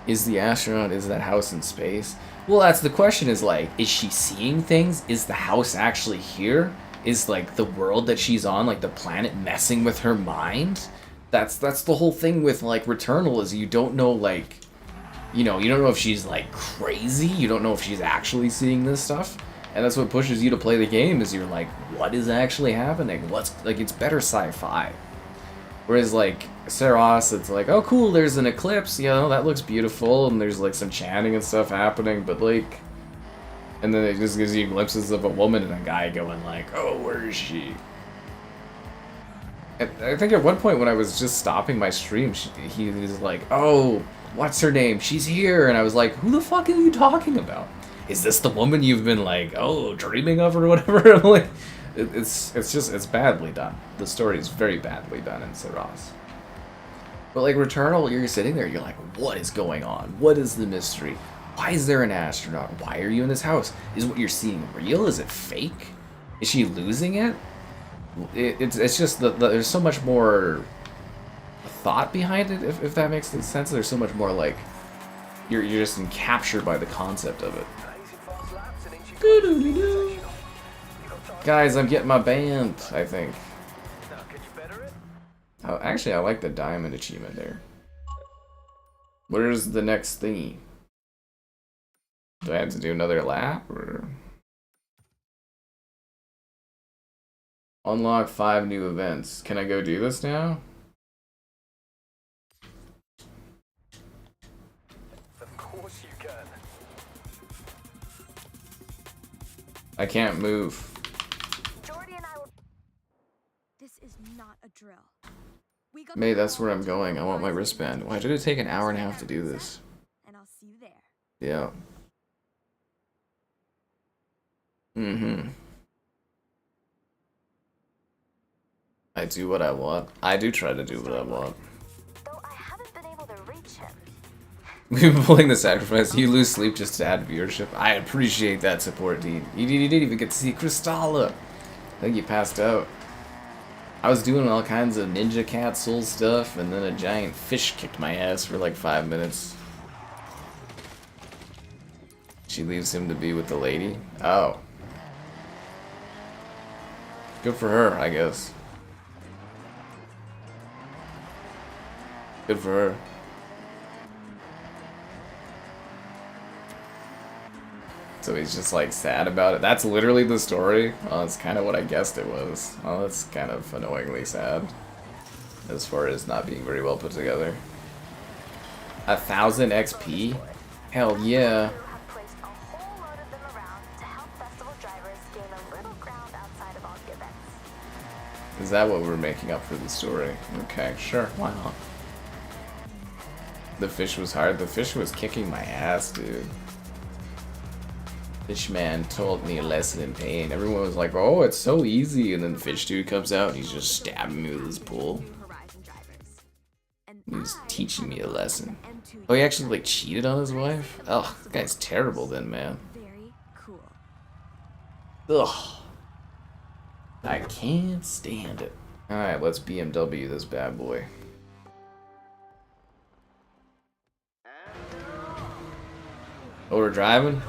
Is the astronaut, is that house in space? Well, that's the question, is like, is she seeing things? Is the house actually here? Is like the world that she's on, like the planet, messing with her mind? That's the whole thing with like Returnal, is you don't know, like, you don't know if she's like crazy, you don't know if she's actually seeing this stuff. And that's what pushes you to play the game, is you're like, what is actually happening? What's, like, it's better sci-fi. Whereas, like, Saros, it's like, oh, cool, there's an eclipse, that looks beautiful, and there's, like, some chanting and stuff happening, but, like... And then it just gives you glimpses of a woman and a guy going, like, oh, where is she? And I think at one point when I was just stopping my stream, he was like, oh, what's her name? She's here! And I was like, who the fuck are you talking about? Is this the woman you've been, like, oh, dreaming of or whatever? I'm like... It's badly done. The story is very badly done in Saros. But like Returnal, you're sitting there, you're like, what is going on? What is the mystery? Why is there an astronaut? Why are you in this house? Is what you're seeing real? Is it fake? Is she losing it? It's just there's so much more thought behind it, if that makes sense. There's so much more like you're just captured by the concept of it. Guys, I'm getting my band, I think. Oh, actually, I like the diamond achievement there. Where's the next thingy? Do I have to do another lap, or... Unlock 5 new events. Can I go do this now? Of course you can. I can't move. This is not a drill. May, that's where I'm going. I want my wristband. Why did it take an hour and a half to do this? And I'll see you there. Yeah. Mm-hmm. I do what I want. I do try to do what I want. Though I haven't been able to reach him. We've been pulling the sacrifice. You lose sleep just to add viewership. I appreciate that support, Dean. You didn't even get to see Kristalla. I think you passed out. I was doing all kinds of Ninja Cat Soul stuff, and then a giant fish kicked my ass for like 5 minutes. She leaves him to be with the lady? Oh. Good for her, I guess. Good for her. So he's just like sad about it. That's literally the story. Well, that's kind of what I guessed it was. Well, that's kind of annoyingly sad. As far as not being very well put together. 1,000 XP? Hell yeah. Is that what we're making up for the story? Okay, sure, why not? The fish was hard. The fish was kicking my ass, dude. Fishman told me a lesson in pain. Everyone was like, oh, it's so easy. And then the fish dude comes out and he's just stabbing me with his pole. He's teaching me a lesson. Oh, he actually like cheated on his wife? Oh, that guy's terrible then, man. Ugh. I can't stand it. Alright, let's BMW this bad boy. Oh, we're driving?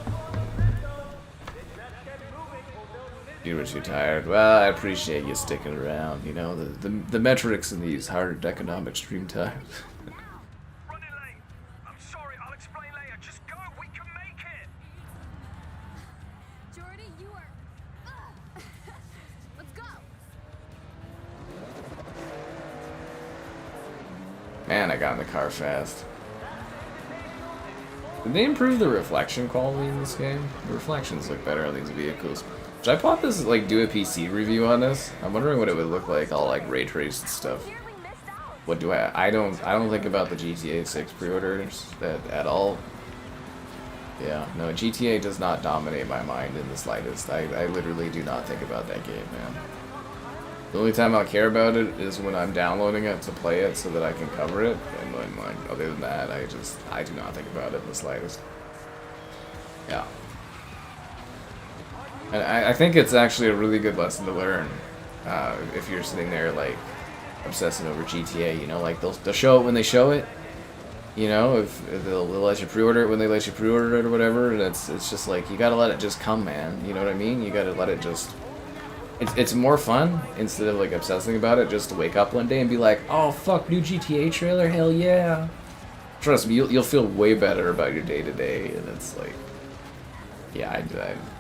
You were too tired. Well, I appreciate you sticking around. You know, the metrics in these hard economic stream times. Running late. I'm sorry, I'll explain later. Just go, we can make it. Jordy, you are... Let's go. Man, I got in the car fast. Did they improve the reflection quality in this game? The reflections look better on these vehicles. Should I pop this, like, do a PC review on this? I'm wondering what it would look like, all like ray traced and stuff. What do I don't think about the GTA 6 pre-orders at all. Yeah, no, GTA does not dominate my mind in the slightest. I literally do not think about that game, man. The only time I'll care about it is when I'm downloading it to play it so that I can cover it, and then, like, other than that, I do not think about it in the slightest. Yeah. And I think it's actually a really good lesson to learn if you're sitting there, like, obsessing over GTA, you know, like, they'll show it when they show it, You know, if they'll let you pre-order it when they let you pre-order it or whatever, and it's just like you gotta let it just come, man. You know what I mean? You gotta let it just. It's more fun instead of like obsessing about it. Just to wake up one day and be like, oh fuck, new GTA trailer, hell yeah! Trust me, you'll feel way better about your day to day, and it's like, yeah,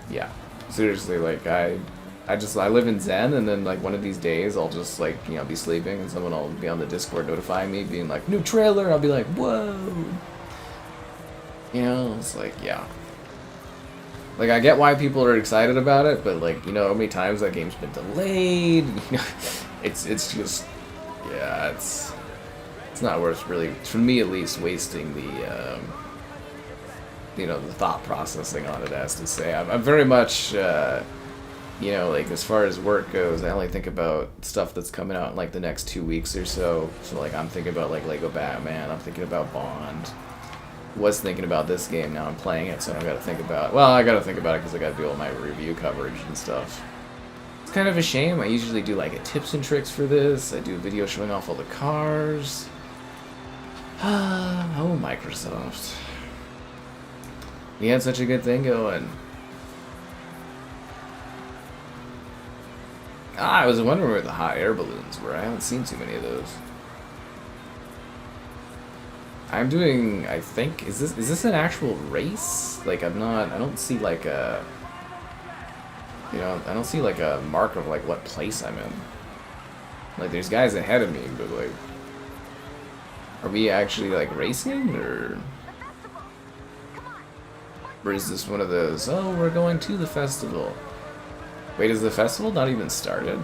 yeah, seriously, like I live in Zen, and then like one of these days I'll just like, you know, be sleeping and someone will be on the Discord notifying me being like, new trailer, and I'll be like, whoa, you know, it's like, yeah, like I get why people are excited about it, but like, you know how many times that game's been delayed. it's just, yeah, it's not worth really, for me at least, wasting the you know, the thought processing on it, as to say. I'm very much you know, like as far as work goes, I only think about stuff that's coming out in like the next 2 weeks or so. So like I'm thinking about like Lego Batman, I'm thinking about Bond. Was thinking about this game, now I'm playing it, so I gotta think about, well, I gotta think about it because I gotta do all my review coverage and stuff. It's kind of a shame. I usually do like a tips and tricks for this. I do a video showing off all the cars. Oh, Microsoft. You had such a good thing going. I was wondering where the hot air balloons were. I haven't seen too many of those. I'm doing, I think, is this an actual race? Like I don't see like a, you know, I don't see like a mark of like what place I'm in. Like there's guys ahead of me, but like, are we actually like racing, or is this one of those, oh, we're going to the festival? Wait, is the festival not even started?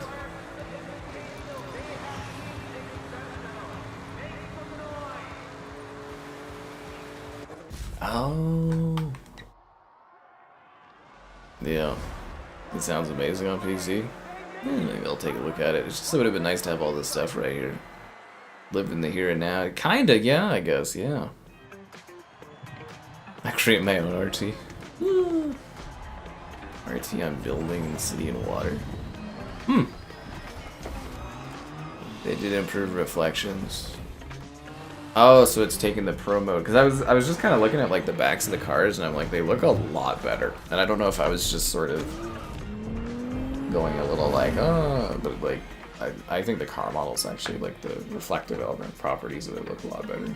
Oh. Yeah. It sounds amazing on PC. Maybe I'll take a look at it. It's just, it would have been nice to have all this stuff right here. Live in the here and now. Kinda, yeah, I guess, yeah. I create my own RT. RT on building in the city and water. They did improve reflections. Oh, so it's taking the pro mode, because I was just kind of looking at like the backs of the cars, and I'm like, they look a lot better. And I don't know if I was just sort of going a little like, oh, but like I think the car models actually, like the reflective element properties of it, look a lot better.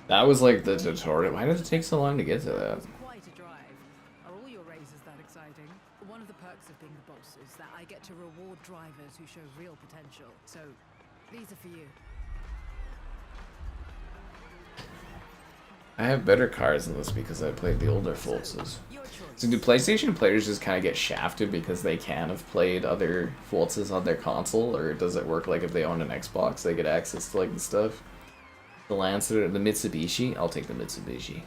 That was like the tutorial. Why did it take so long to get to that? Quite a drive. Are all your races that exciting? One of the perks of being the boss is that I get to reward drivers who show real potential. So, these are for you. I have better cars than this because I played the older Forzas. So do PlayStation players just kind of get shafted because they can have played other Forzas on their console, or does it work like if they own an Xbox, they get access to like the stuff? The Lancer, the Mitsubishi? I'll take the Mitsubishi.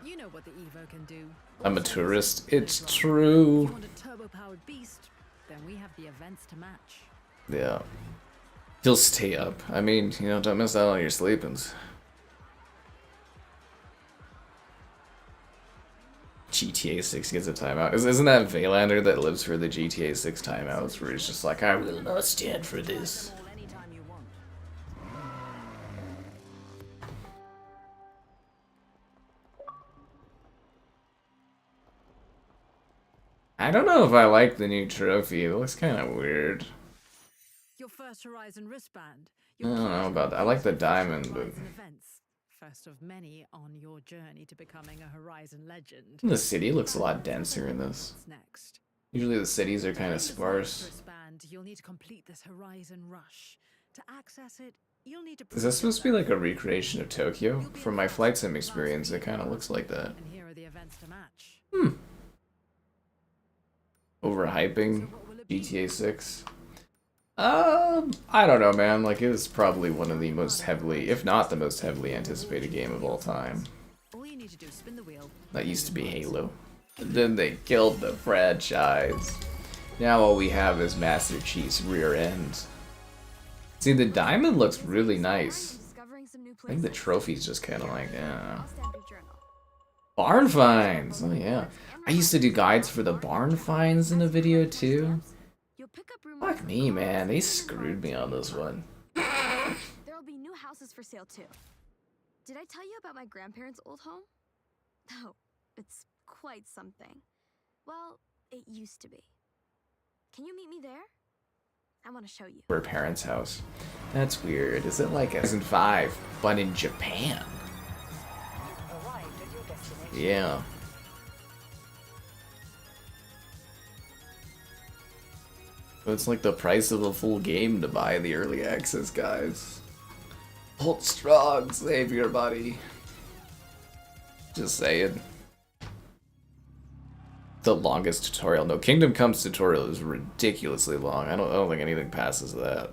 You know what the Evo can do. I'm a tourist. It's true. If you want a turbo-powered beast, then we have the events to match. Yeah. He'll stay up. I mean, you know, don't miss out on your sleepings. GTA 6 gets a timeout. Isn't that Valander that lives for the GTA 6 timeouts, where he's just like, I will not stand for this. I don't know if I like the new trophy. It looks kind of weird. Your first Horizon wristband. I don't know about that. I like the diamond, but First of many on your journey to becoming a Horizon legend. the city looks a lot denser in this. Next. Usually the cities are kind of sparse. Wristband, you'll need to complete this Horizon rush. To access it, you'll need to. Is this supposed to be like a recreation of Tokyo? From my flight sim experience, it kind of looks like that. And here are the events to match. Overhyping GTA 6. I don't know, man. Like, it was probably one of the most heavily, if not the most heavily anticipated game of all time. All you need to do is spin the wheel. That used to be Halo. And then they killed the franchise. Now all we have is Master Chief's rear end. See, the diamond looks really nice. I think the trophy's just kind of like, yeah. Barn finds! Oh yeah. I used to do guides for the barn finds in a video too. Fuck me, man. They screwed me on this one. house is for sale too. Did I tell you about my grandparents' old home? Oh, it's quite something. Well, it used to be. Can you meet me there? I want to show you. Her parents' house. That's weird. Is it like Horizon 5, but in Japan? Arrived at your destination. Yeah. It's like the price of a full game to buy the early access, guys. Hold strong, save your body. Just saying. The longest tutorial. No, Kingdom Come's tutorial is ridiculously long. I don't think anything passes that.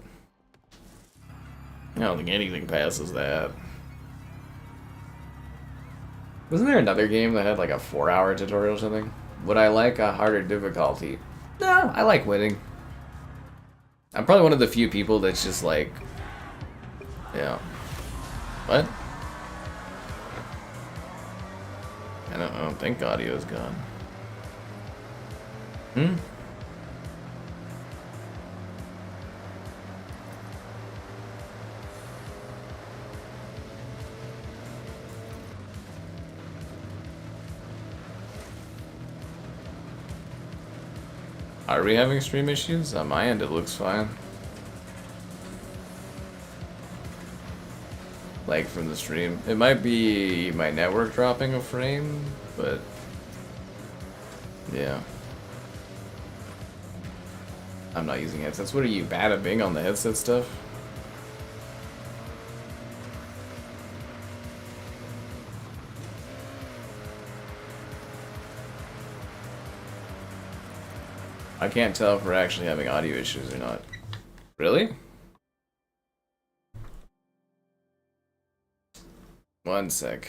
I don't think anything passes that. Wasn't there another game that had like a 4-hour tutorial or something? Would I like a harder difficulty? No, I like winning. I'm probably one of the few people that's just like... Yeah. What? I don't think audio's gone. Hmm? Are we having stream issues? On my end, it looks fine. Like from the stream. It might be my network dropping a frame, but yeah. I'm not using headsets. What are you, bad at being on the headset stuff? I can't tell if we're actually having audio issues or not. Really? One sec.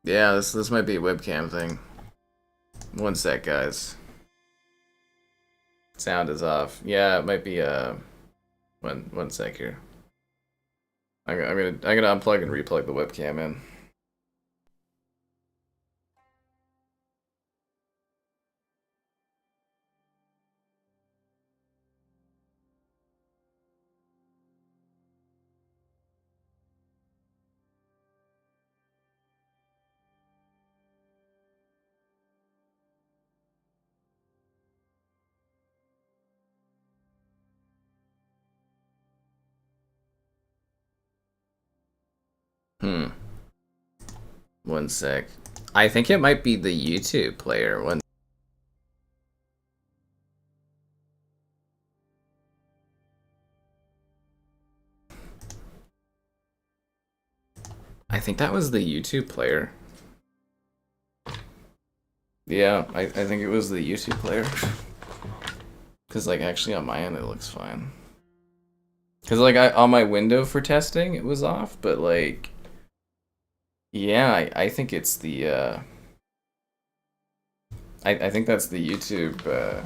Yeah, this might be a webcam thing. One sec, guys. Sound is off. Yeah, it might be one sec here. I'm gonna unplug and replug the webcam in. One sec. I think it might be the YouTube player. I think that was the YouTube player. Yeah, I think it was the YouTube player. Because, like, actually on my end it looks fine. Because, like, on my window for testing it was off, but, like... Yeah, I think it's the, I think that's the YouTube,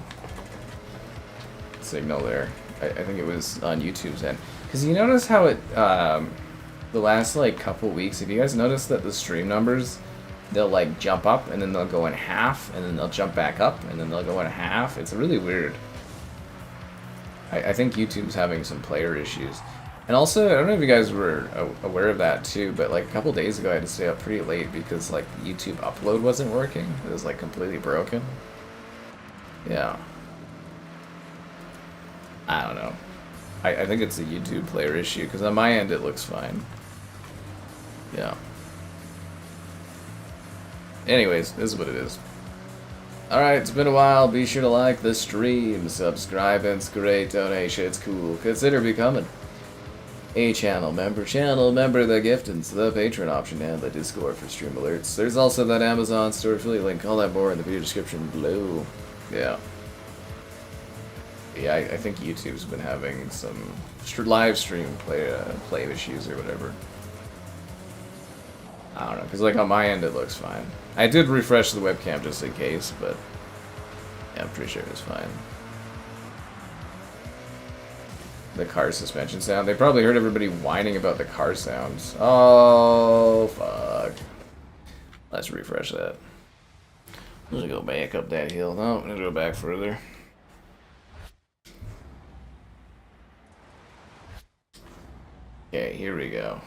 signal there. I think it was on YouTube's end. Because you notice how it, the last, like, couple weeks, have you guys noticed that the stream numbers, they'll, like, jump up, and then they'll go in half, and then they'll jump back up, and then they'll go in half? It's really weird. I think YouTube's having some player issues. And also, I don't know if you guys were aware of that too, but like a couple days ago I had to stay up pretty late because like the YouTube upload wasn't working. It was like completely broken. Yeah. I don't know. I think it's a YouTube player issue because on my end it looks fine. Yeah. Anyways, this is what it is. Alright, it's been a while. Be sure to like the stream, subscribe, and it's great donation. It's cool. Consider becoming a channel member the giftings, the patron option, and the Discord for stream alerts. There's also that Amazon store affiliate link, all that more in the video description below. Yeah. Yeah, I think YouTube's been having some live stream play issues or whatever. I don't know, because like on my end it looks fine. I did refresh the webcam just in case, but yeah, I'm pretty sure it was fine. The car suspension sound. They probably heard everybody whining about the car sounds. Oh, fuck. Let's refresh that. I'm gonna go back up that hill. No, I'm gonna go back further. Okay, here we go.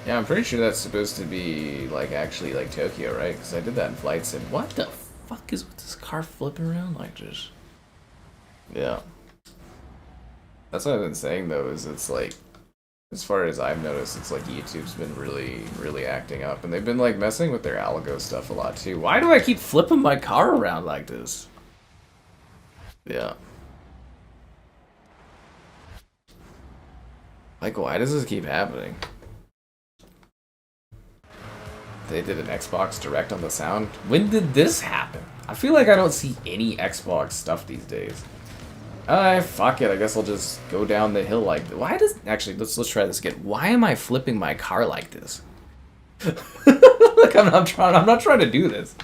Yeah, I'm pretty sure that's supposed to be, like, actually, like, Tokyo, right? Because I did that in Flight Sim. What the fuck is with this car flipping around like this? Yeah. That's what I've been saying, though, is it's, like, as far as I've noticed, it's, like, YouTube's been really acting up. And they've been, like, messing with their algo stuff a lot, too. Why do I keep flipping my car around like this? Yeah. Like, why does this keep happening? They did an Xbox Direct on the sound. When did this happen? I feel like I don't see any Xbox stuff these days. Fuck it. I guess I'll just go down the hill like. Why does actually? Let's try this again. Why am I flipping my car like this? Like I'm not trying to do this.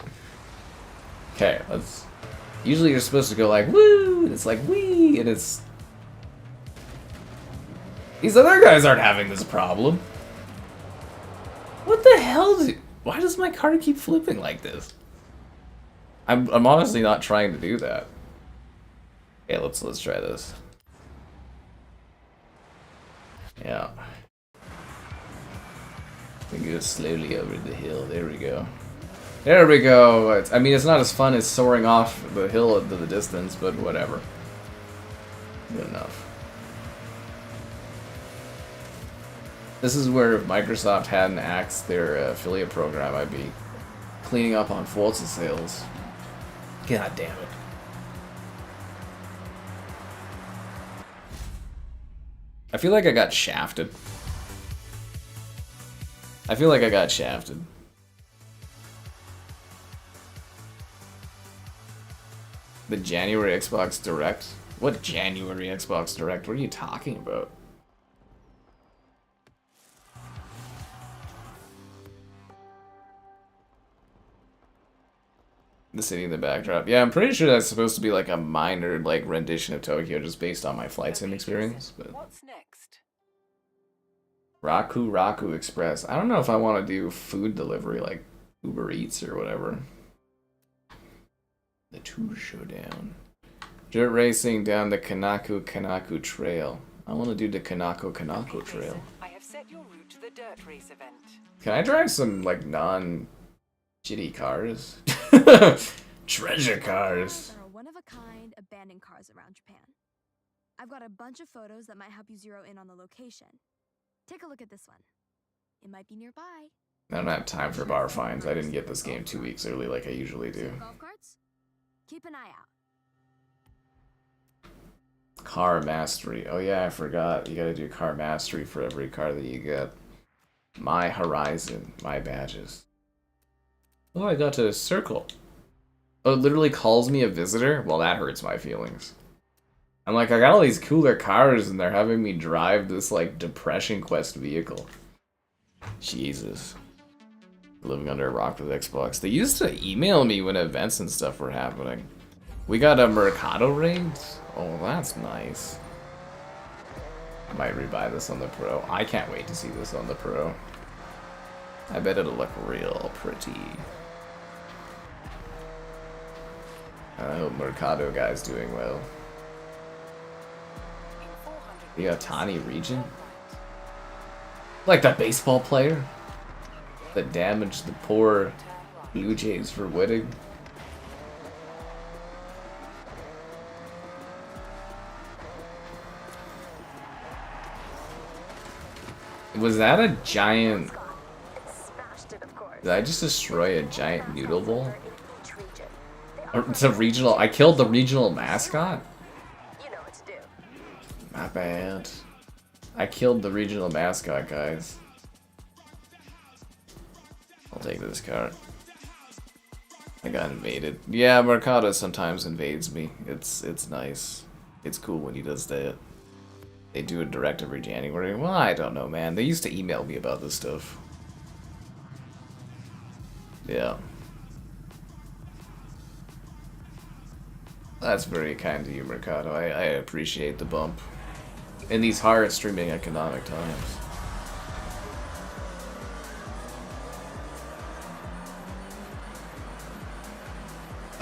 Okay, let's. Usually you're supposed to go like woo, and it's like wee, and it's. These other guys aren't having this problem. What the hell? Why does my car keep flipping like this? I'm honestly not trying to do that. Okay, let's try this. Yeah. We go slowly over the hill. There we go. There we go. I mean, it's not as fun as soaring off the hill into the distance, but whatever. Good enough. This is where if Microsoft hadn't axed their affiliate program, I'd be cleaning up on Forza sales. God damn it. I feel like I got shafted. I feel like I got shafted. The January Xbox Direct? What January Xbox Direct? What are you talking about? The city in the backdrop. Yeah, I'm pretty sure that's supposed to be like a minor like rendition of Tokyo just based on my Flight Sim experience. But What's next? Raku Express. I don't know if I want to do food delivery like Uber Eats or whatever. The Tour Showdown. Dirt racing down the Kanako Trail. I want to do the Kanako Trail. I have set your route to the dirt race event. Can I drive some like non-shitty cars? Treasure cars. There are one-of-a-kind abandoned cars around Japan. I've got a bunch of photos that might help you zero in on the location. Take a look at this one. It might be nearby. I don't have time for bar fines. I didn't get this game 2 weeks early like I usually do. Golf carts? Keep an eye out. Car mastery. Oh yeah, I forgot. You gotta do car mastery for every car that you get. My Horizon. My badges. Oh, I got to circle. Oh, it literally calls me a visitor? Well, that hurts my feelings. I'm like, I got all these cooler cars and they're having me drive this, like, Depression Quest vehicle. Jesus. Living under a rock with Xbox. They used to email me when events and stuff were happening. We got a Mercado raid? Oh, that's nice. I might rebuy this on the Pro. I can't wait to see this on the Pro. I bet it'll look real pretty. I hope Mercado guy's doing well. The Otani region? Like the baseball player that damaged the poor Blue Jays for winning. Was that a giant... Did I just destroy a giant noodle bowl? Or it's a regional... I killed the regional mascot? My bad. I killed the regional mascot, guys. I'll take this card. I got invaded. Yeah, Mercado sometimes invades me. It's nice. It's cool when he does that. They do it direct every January. Well, I don't know, man. They used to email me about this stuff. Yeah. That's very kind of you, Mercado. I appreciate the bump. In these hard streaming economic times.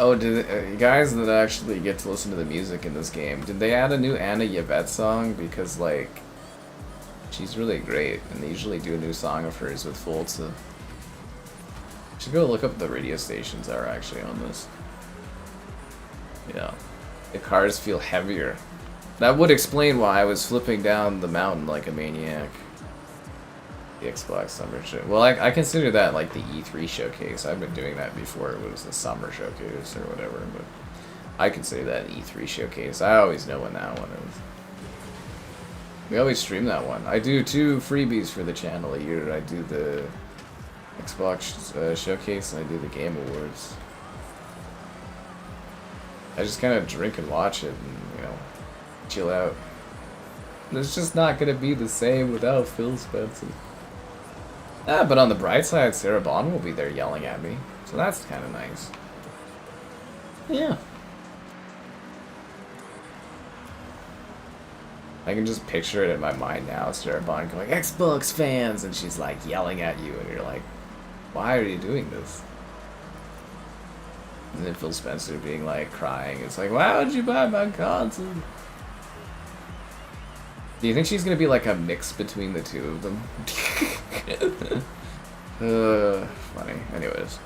Oh, did you guys that actually get to listen to the music in this game, did they add a new Anna Yvette song? Because, like, she's really great, and they usually do a new song of hers with Forza. Should go look up the radio stations that are actually on this. Yeah. The cars feel heavier. That would explain why I was flipping down the mountain like a maniac. The Xbox Summer Show. Well, I consider that like the E3 showcase. I've been doing that before it was the Summer Showcase or whatever, but I consider that E3 showcase. I always know when that one is. We always stream that one. I do 2 freebies for the channel a year. I do the Xbox showcase and I do the Game Awards. I just kind of drink and watch it and, you know, chill out. It's just not gonna be the same without Phil Spencer. Ah, but on the bright side, Sarah Bond will be there yelling at me, so that's kind of nice. Yeah. I can just picture it in my mind now, Sarah Bond going, Xbox fans, and she's like yelling at you, and you're like, why are you doing this? And then Phil Spencer being like crying, it's like, why would you buy my console? Do you think she's gonna be like a mix between the two of them? Funny. Anyways.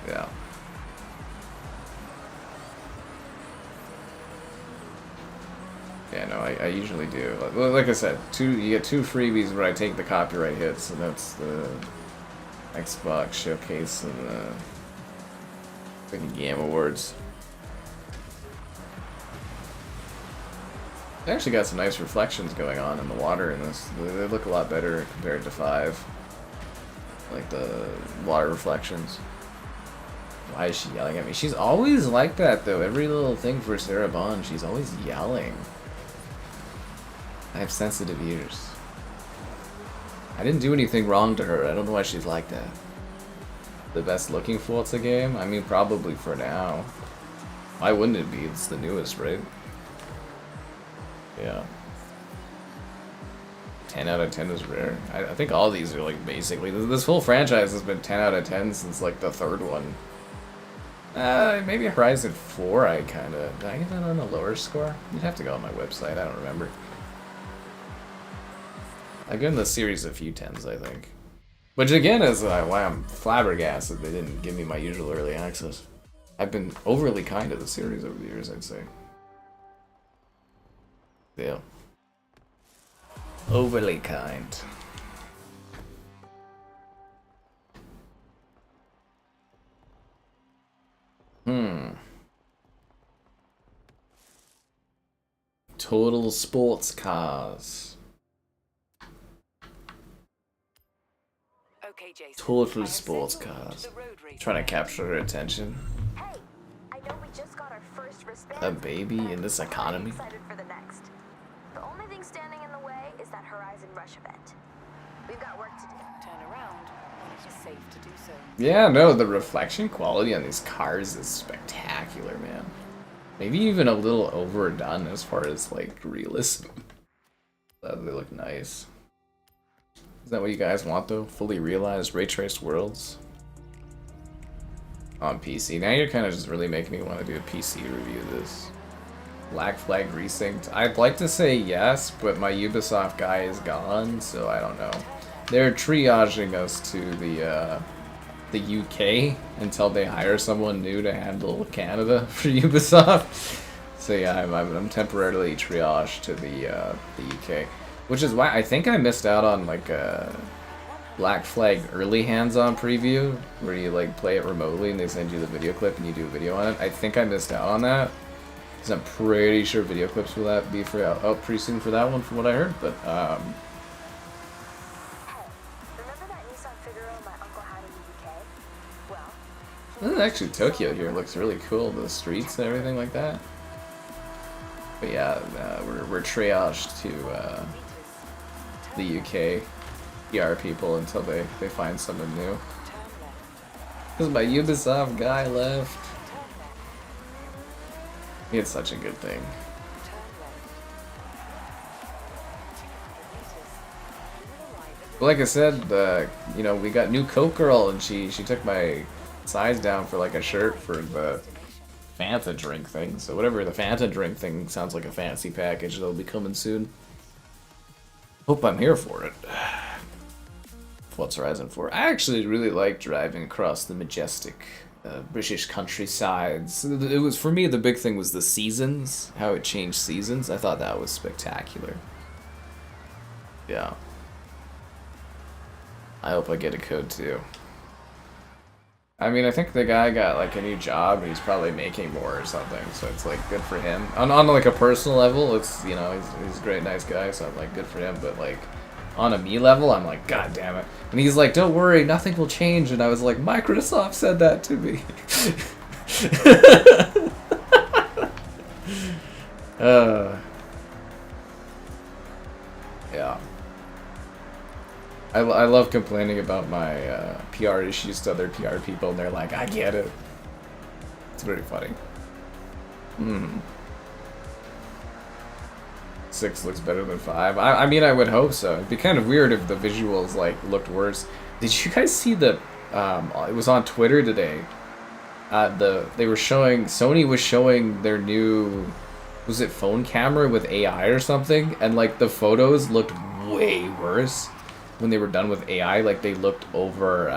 Yeah. Yeah, no, I usually do. Like I said, you get 2 freebies where I take the copyright hits, and that's the Xbox Showcase and the freaking Game Awards. They actually got some nice reflections going on in the water in this. They look a lot better compared to 5. Like the water reflections. Why is she yelling at me? She's always like that though. Every little thing for Sarah Bond, she's always yelling. I have sensitive ears. I didn't do anything wrong to her. I don't know why she's like that. The best looking Forza game? I mean, probably for now. Why wouldn't it be? It's the newest, right? Yeah. 10 out of 10 is rare. I think all these are like basically... This whole franchise has been 10 out of 10 since like the 3rd one. Maybe Horizon 4 I kinda... Did I get that on a lower score? You'd have to go on my website, I don't remember. I've given the series a few 10s, I think. Which again is why I'm flabbergasted they didn't give me my usual early access. I've been overly kind to the series over the years, I'd say. Yeah. Overly kind. Total sports cars. Okay, Jason. Total sports cars. Trying to capture her attention. Hey, I know we just got our first wristband. A baby in this economy. Excited for the next. The only thing standing in the way is that Horizon Rush event. We've got work to do. Turn around when it is safe to do so. Yeah, no, the reflection quality on these cars is spectacular, man. Maybe even a little overdone as far as, like, realism. But they look nice. Is that what you guys want, though? Fully realized, ray-traced worlds? On PC. Now you're kind of just really making me want to do a PC review of this. Black Flag Resynced. I'd like to say yes, but my Ubisoft guy is gone, so I don't know. They're triaging us to the UK until they hire someone new to handle Canada for Ubisoft. So yeah, I'm temporarily triaged to the UK, which is why I think I missed out on like a Black Flag early hands-on preview where you like play it remotely and they send you the video clip and you do a video on it. I think I missed out on that because I'm pretty sure video clips will be out pretty soon for that one, from what I heard. But actually, Tokyo here looks really cool. The streets and everything like that. But yeah, we're triaged to the UK PR people until they find someone new. Because my Ubisoft guy left. It's such a good thing. Turn left. But like I said, you know, we got new Coke Girl, and she took my size down for like a shirt for the Fanta drink thing. So whatever the Fanta drink thing sounds like a fancy package that'll be coming soon. Hope I'm here for it. What's Horizon 4? I actually really like driving across the majestic British countrysides. It was, for me, the big thing was the seasons, how it changed seasons. I thought that was spectacular. Yeah. I hope I get a code too. I mean, I think the guy got like a new job and he's probably making more or something, so it's like good for him. On like a personal level, it's, you know, he's a great, nice guy, so I'm like good for him, but like on a me level, I'm like, god damn it. And he's like, don't worry, nothing will change. And I was like, Microsoft said that to me. Yeah. I love complaining about my PR issues to other PR people, and they're like, I get it. It's very funny. 6 looks better than 5. I mean, I would hope so. It'd be kind of weird if the visuals like looked worse. Did you guys see the? It was on Twitter today. They were showing, Sony was showing their new, was it phone camera with AI or something? And like the photos looked way worse when they were done with AI. Like they looked over,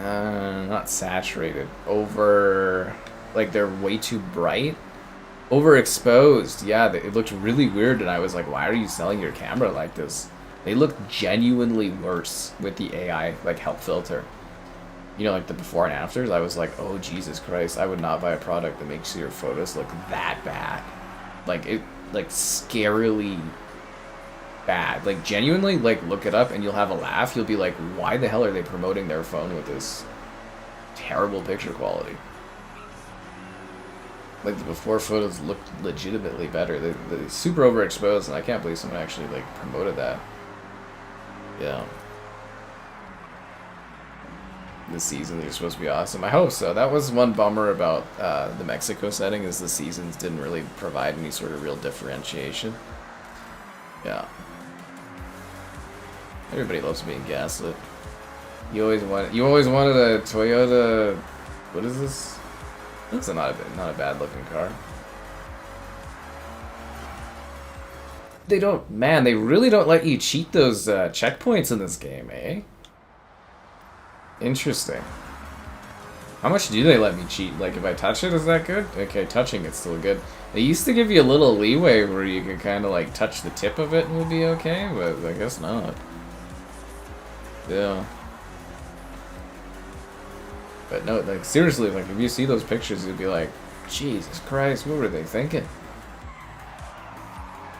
not saturated, over, like they're way too bright. Overexposed, yeah, it looked really weird, and I was like, why are you selling your camera like this? They look genuinely worse with the AI, like, help filter. You know, like the before and afters, I was like, oh, Jesus Christ, I would not buy a product that makes your photos look that bad. Like, it, like, scarily bad. Like, genuinely, like, look it up and you'll have a laugh. You'll be like, why the hell are they promoting their phone with this terrible picture quality? Like, the before photos looked legitimately better. They're super overexposed, and I can't believe someone actually, like, promoted that. Yeah. This season, they're supposed to be awesome. I hope so. That was one bummer about the Mexico setting, is the seasons didn't really provide any sort of real differentiation. Yeah. Everybody loves being gaslit. You always wanted a Toyota. What is this? This is not a bad looking car. They don't, man, they really don't let you cheat those checkpoints in this game, eh? Interesting. How much do they let me cheat? Like, if I touch it, is that good? Okay, touching it's still good. They used to give you a little leeway where you could kind of like touch the tip of it and it would be okay, but I guess not. Yeah. But no, like, seriously, like, if you see those pictures, you'd be like, Jesus Christ, what were they thinking?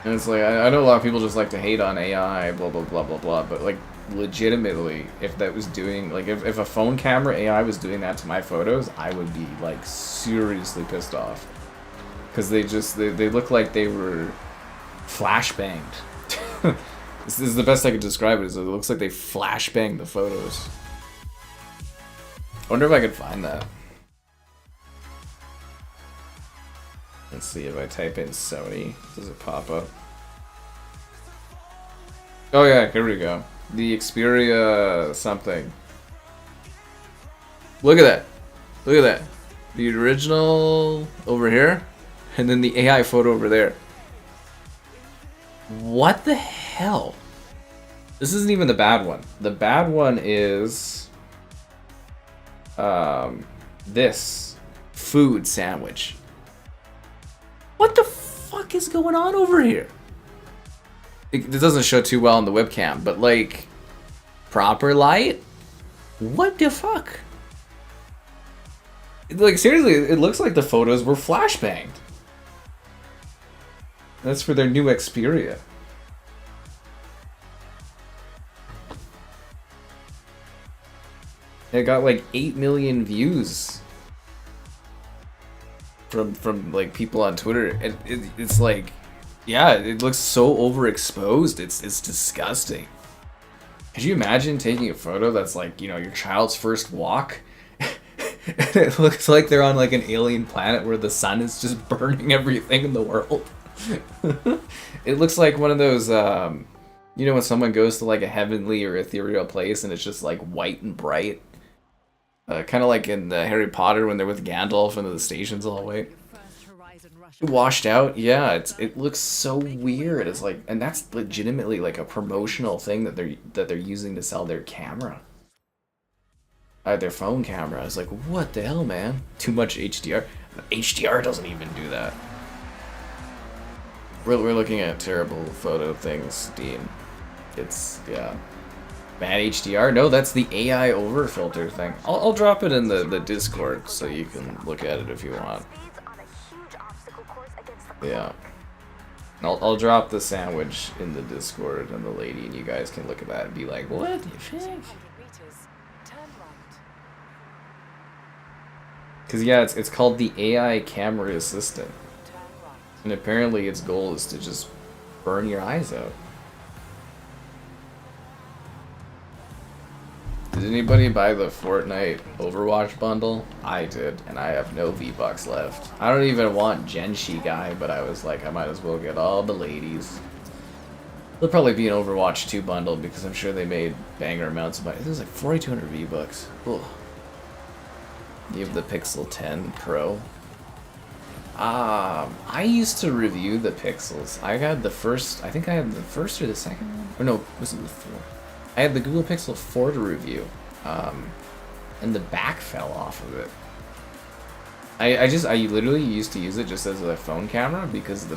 And it's like, I know a lot of people just like to hate on AI, blah, blah, blah, blah, blah, but, like, legitimately, if that was doing, like, if a phone camera AI was doing that to my photos, I would be, like, seriously pissed off. Because they look like they were flashbanged. This is the best I could describe it, is it looks like they flashbanged the photos. I wonder if I could find that. Let's see, if I type in Sony, does it pop up? Oh yeah, here we go. The Xperia something. Look at that. Look at that. The original over here, and then the AI photo over there. What the hell? This isn't even the bad one. The bad one is this food sandwich. What the fuck is going on over here? It doesn't show too well on the webcam, but like, proper light? What the fuck? Like, seriously, it looks like the photos were flashbanged. That's for their new Xperia. It got like 8 million views from like people on Twitter. It's like, yeah, it looks so overexposed. It's disgusting. Could you imagine taking a photo that's like, you know, your child's first walk, It looks like they're on like an alien planet where the sun is just burning everything in the world. It looks like one of those, you know, when someone goes to like a heavenly or ethereal place and it's just like white and bright. Kind of like in Harry Potter when they're with Gandalf and the station's all white. Washed out, yeah. It looks so weird. It's like, and that's legitimately like a promotional thing that they're using to sell their camera. Their phone camera. It's like, what the hell, man? Too much HDR. HDR doesn't even do that. We're looking at terrible photo things, Dean. It's, yeah. Bad HDR? No, that's the AI overfilter thing. I'll drop it in the Discord so you can look at it if you want. Yeah. I'll drop the sandwich in the Discord and the lady, and you guys can look at that and be like, what the fuck? Because, yeah, it's called the AI camera assistant. And apparently its goal is to just burn your eyes out. Did anybody buy the Fortnite Overwatch bundle? I did, and I have no V-Bucks left. I don't even want Genshi guy, but I was like, I might as well get all the ladies. There'll probably be an Overwatch 2 bundle because I'm sure they made banger amounts of money. It was like 4,200 V-Bucks. You have the Pixel 10 Pro. I used to review the Pixels. I had the first, I think I had the first or the second one? Or no, was it the 4? I had the Google Pixel 4 to review, and the back fell off of it. I literally used to use it just as a phone camera because the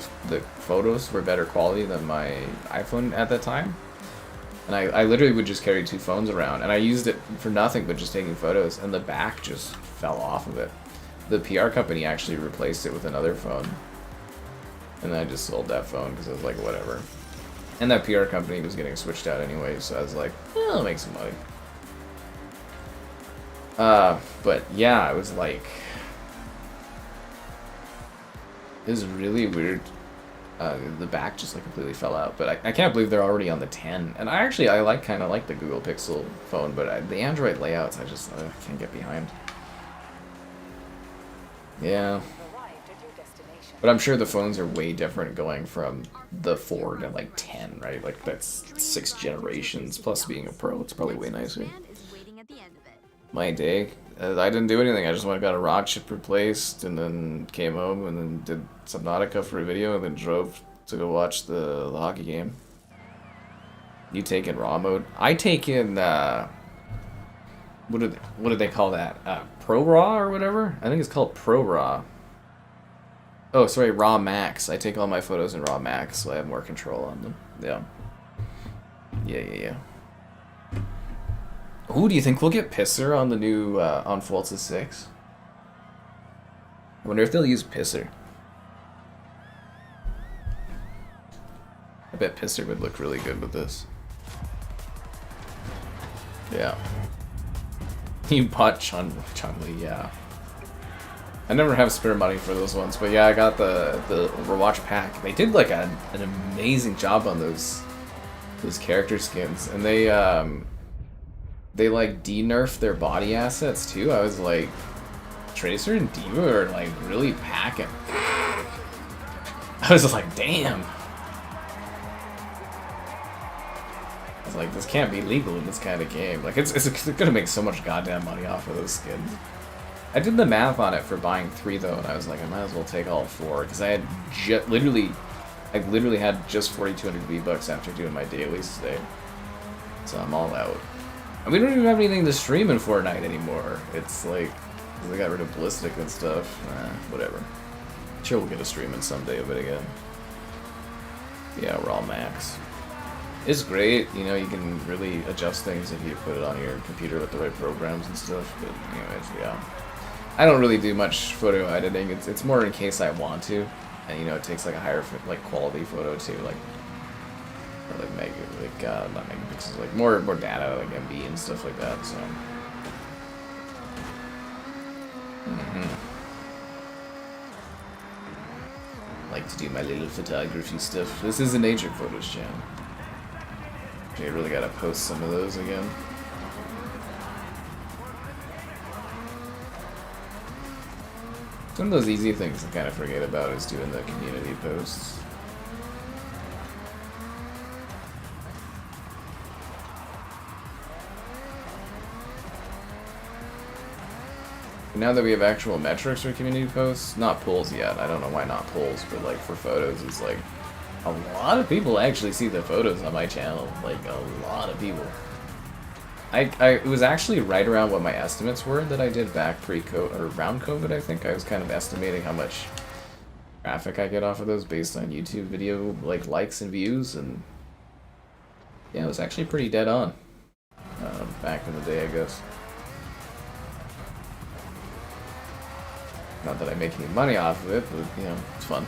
photos were better quality than my iPhone at that time. And I literally would just carry 2 phones around, and I used it for nothing but just taking photos, and the back just fell off of it. The PR company actually replaced it with another phone, and then I just sold that phone because I was like, whatever. And that PR company was getting switched out anyway, so I was like, I'll make some money. But yeah, I was like, it was really weird. The back just like completely fell out, but I can't believe they're already on the 10. And I kind of like the Google Pixel phone, but the Android layouts I just can't get behind. Yeah. But I'm sure the phones are way different going from the 4 to like 10, right? Like that's 6 generations plus being a Pro. It's probably way nicer. My day, I didn't do anything. I just went and got a rock chip replaced and then came home and then did Subnautica for a video and then drove to go watch the hockey game. You take in raw mode? I take in, what do they call that? Pro Raw or whatever? I think it's called Pro Raw. Oh, sorry, Raw Max. I take all my photos in Raw Max, so I have more control on them. Yeah. Yeah. Ooh, do you think we'll get Pisser on the new, on Forza 6? I wonder if they'll use Pisser. I bet Pisser would look really good with this. Yeah. You bought Chun-Li, yeah. I never have spare money for those ones, but yeah, I got the Overwatch pack. They did like an amazing job on those character skins, and they like de-nerfed their body assets too. I was like, Tracer and Diva are like really packing. I was like, damn. I was like, this can't be legal in this kind of game. Like, it's gonna make so much goddamn money off of those skins. I did the math on it for buying 3 though, and I was like, I might as well take all 4 because I had literally had just 4,200 V-Bucks after doing my dailies today. So I'm all out. And we don't even have anything to stream in Fortnite anymore. It's like, they got rid of Ballistic and stuff. Whatever. Sure, we'll get a stream in someday of it again. Yeah, we're all max. It's great, you know, you can really adjust things if you put it on your computer with the right programs and stuff, but anyways, yeah. I don't really do much photo editing, it's more in case I want to, and you know, it takes like a higher like quality photo too, like not megapixels, like more data, like MB and stuff like that, so. Like to do my little photography stuff. This is a nature photos channel. I really gotta post some of those again. It's one of those easy things to kind of forget about is doing the community posts. Now that we have actual metrics for community posts, not polls yet. I don't know why not polls, but like for photos, it's like a lot of people actually see the photos on my channel. Like a lot of people. It was actually right around what my estimates were that I did back pre-COVID or around COVID. I think I was kind of estimating how much traffic I get off of those based on YouTube video like likes and views, and yeah, it was actually pretty dead on back in the day, I guess. Not that I make any money off of it, but, you know, it's fun.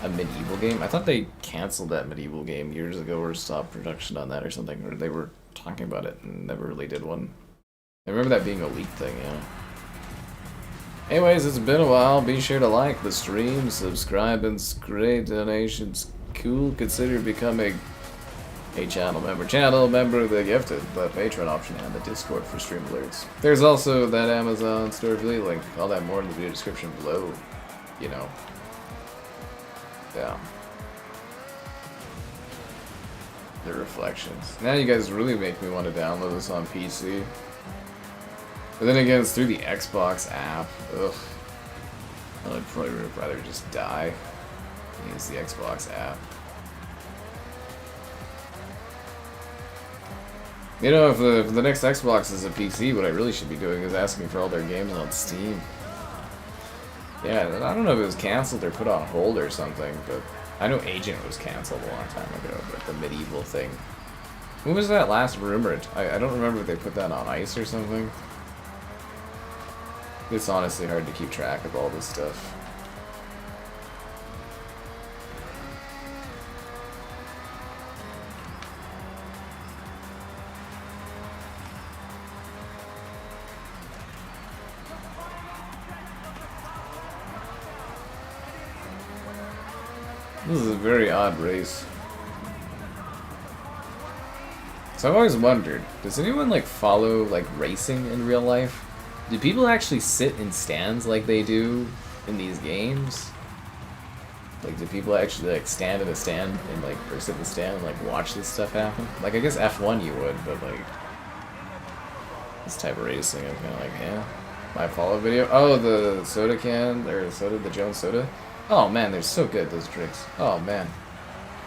A medieval game? I thought they canceled that medieval game years ago or stopped production on that or something, or they were talking about it and never really did one. I remember that being a leak thing, yeah. Anyways, it's been a while. Be sure to like the stream, subscribe, and great donations. Cool. Consider becoming a channel member of the gifted, the Patreon option, and the Discord for stream alerts. There's also that Amazon store affiliate link, all that more in the video description below, you know. Yeah. The reflections. Now you guys really make me want to download this on PC. But then again, it's through the Xbox app. Ugh. I'd probably rather just die and use the Xbox app. You know, if the next Xbox is a PC, what I really should be doing is asking for all their games on Steam. Yeah, I don't know if it was canceled or put on hold or something, but I know Agent was canceled a long time ago, but the medieval thing. When was that last rumored? I don't remember if they put that on ice or something. It's honestly hard to keep track of all this stuff. This is a very odd race. So I've always wondered, does anyone like follow like racing in real life? Do people actually sit in stands like they do in these games? Like, do people actually like stand in a stand and like, or sit in the stand and like watch this stuff happen? Like, I guess F1 you would, but like this type of racing, I'm kind of like, yeah. My follow video. Oh, the soda can or soda, the Jones soda. Oh man, they're so good, those drinks. Oh man.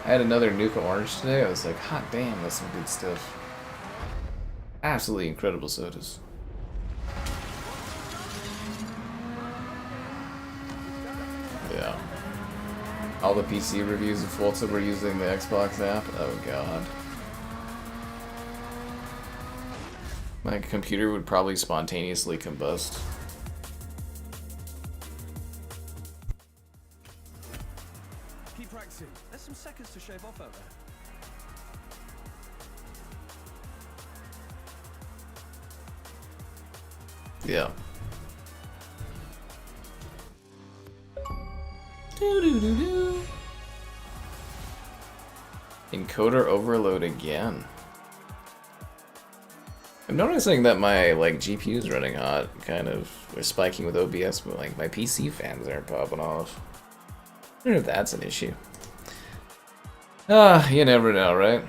I had another Nuka Orange today. I was like, hot damn, that's some good stuff. Absolutely incredible sodas. Yeah. All the PC reviews of Forza were using the Xbox app. Oh god. My computer would probably spontaneously combust. There's some seconds to shave off out there. Yeah. Doo-doo-doo-doo. Encoder overload again. I'm noticing that my like GPU is running hot, kind of. We're spiking with OBS, but like my PC fans aren't popping off. I wonder if that's an issue. Ah, you never know, right?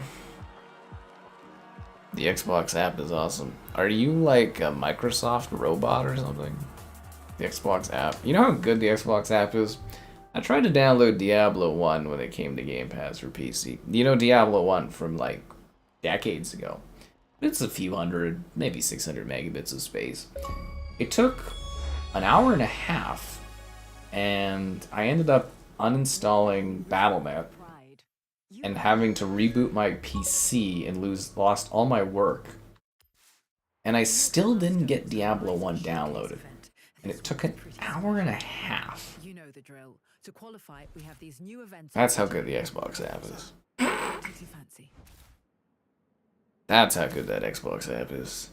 The Xbox app is awesome. Are you like a Microsoft robot or something? The Xbox app. You know how good the Xbox app is? I tried to download Diablo 1 when it came to Game Pass for PC. You know Diablo 1 from like decades ago. It's a few hundred, maybe 600 megabits of space. It took an hour and a half, and I ended up uninstalling Battle.net and having to reboot my PC and lost all my work. And I still didn't get Diablo 1 downloaded. And it took an hour and a half. You know the drill. To qualify, we have these new events. That's how good the Xbox app is. That's how good that Xbox app is.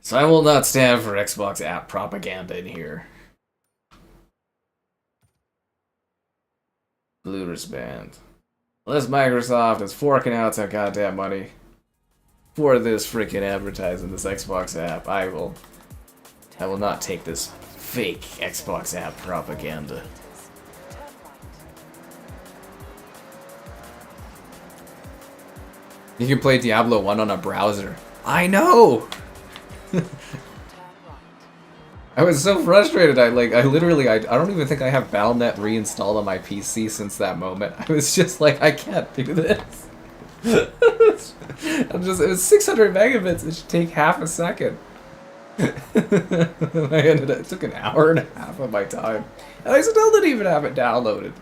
So I will not stand for Xbox app propaganda in here. Blue wristband. Unless Microsoft is forking out some goddamn money for this freaking advertising, this Xbox app, I will I will not take this fake Xbox app propaganda. You can play Diablo 1 on a browser. I know! I was so frustrated. I literally, I don't even think I have Battle.net reinstalled on my PC since that moment. I was just like, I can't do this. It was 600 megabits. It should take half a second. It took an hour and a half of my time. And I still didn't even have it downloaded.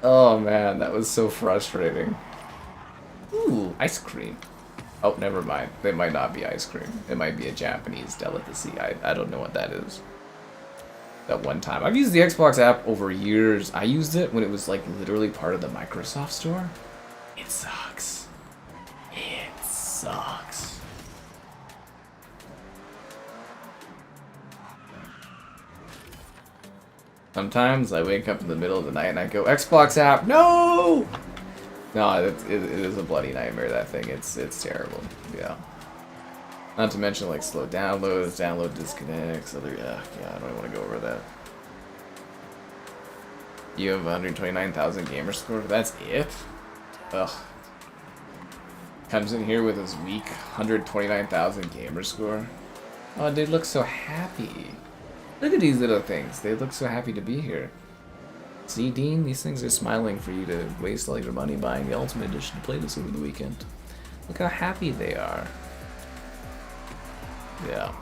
Oh man, that was so frustrating. Ooh, ice cream. Oh, never mind. It might not be ice cream. It might be a Japanese delicacy. I don't know what that is. That one time. I've used the Xbox app over years. I used it when it was like literally part of the Microsoft store. It sucks. It sucks. Sometimes I wake up in the middle of the night and I go, Xbox app, no! No, it is a bloody nightmare, that thing. It's terrible. Yeah. Not to mention, like, slow downloads, download disconnects, other... Yeah, I don't want to go over that. You have 129,000 gamer score? That's it? Ugh. Comes in here with his weak 129,000 gamer score. Oh, they look so happy. Look at these little things. They look so happy to be here. See, Dean, these things are smiling for you to waste all your money buying the Ultimate Edition to play this over the weekend. Look how happy they are. Yeah.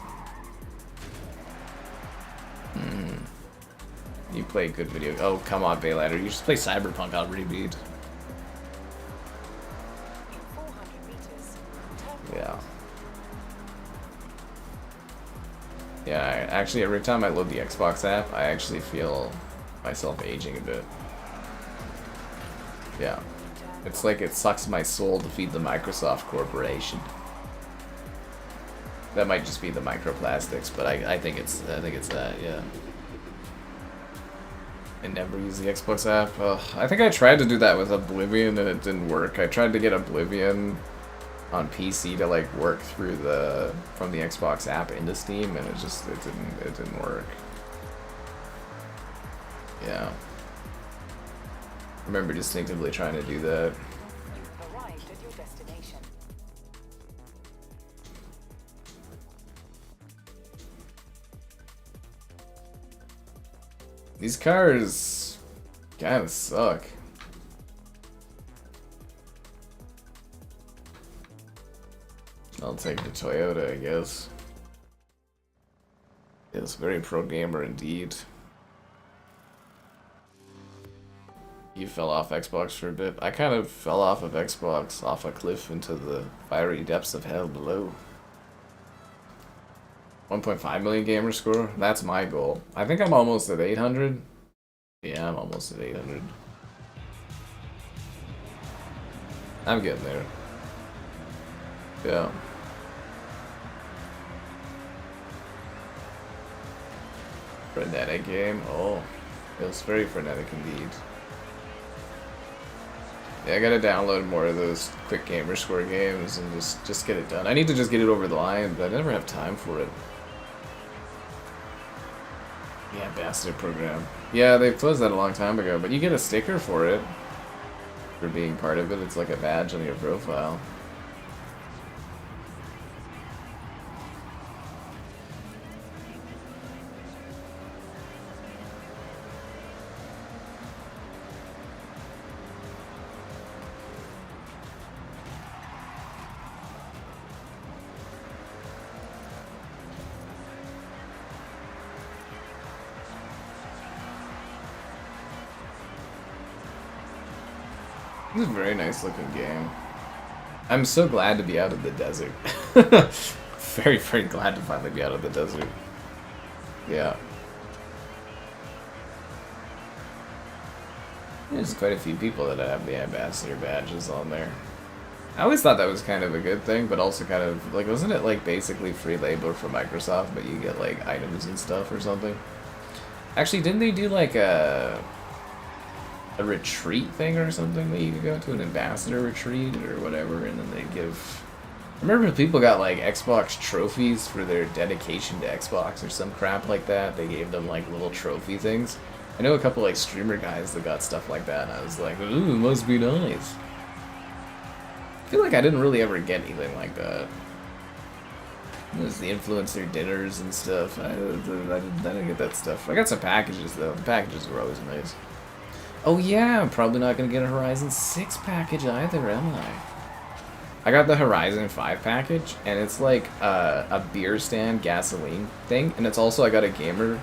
You play good video. Oh, come on, Baylander. You just play Cyberpunk on Rebeat. Yeah. Yeah, actually, every time I load the Xbox app, I actually feel myself aging a bit. Yeah. It's like it sucks my soul to feed the Microsoft Corporation. That might just be the microplastics, but I think it's that, yeah. I never use the Xbox app. I think I tried to do that with Oblivion and it didn't work. I tried to get Oblivion on PC to like work through from the Xbox app into Steam, and it didn't work. Yeah. I remember distinctively trying to do that. You've arrived at your destination. These cars kinda suck. I'll take the Toyota, I guess. It's very pro gamer indeed. You fell off Xbox for a bit. I kind of fell off of Xbox off a cliff into the fiery depths of hell below. 1.5 million gamer score? That's my goal. I think I'm almost at 800. Yeah, I'm almost at 800. I'm getting there. Yeah. Frenetic game? Oh, feels very frenetic indeed. Yeah, I gotta download more of those quick gamer score games and just get it done. I need to just get it over the line, but I never have time for it. Yeah, Ambassador program. Yeah, they closed that a long time ago, but you get a sticker for it. For being part of it. It's like a badge on your profile. This is a very nice looking game. I'm so glad to be out of the desert. Very, very glad to finally be out of the desert. Yeah. There's quite a few people that have the ambassador badges on there. I always thought that was kind of a good thing, but also kind of, like, wasn't it like basically free labor for Microsoft, but you get like items and stuff or something? Actually, didn't they do like a retreat thing or something that you could go to, an ambassador retreat or whatever, and then they give remember people got like Xbox trophies for their dedication to Xbox or some crap like that. They gave them like little trophy things. I know a couple like streamer guys that got stuff like that, and I was like, ooh, must be nice. I feel like I didn't really ever get anything like that. There's the influencer dinners and stuff. I didn't get that stuff. I got some packages though. The packages were always nice. Oh yeah, I'm probably not gonna get a Horizon 6 package either, am I? I got the Horizon 5 package, and it's like a beer stand gasoline thing, and it's also I got a gamer,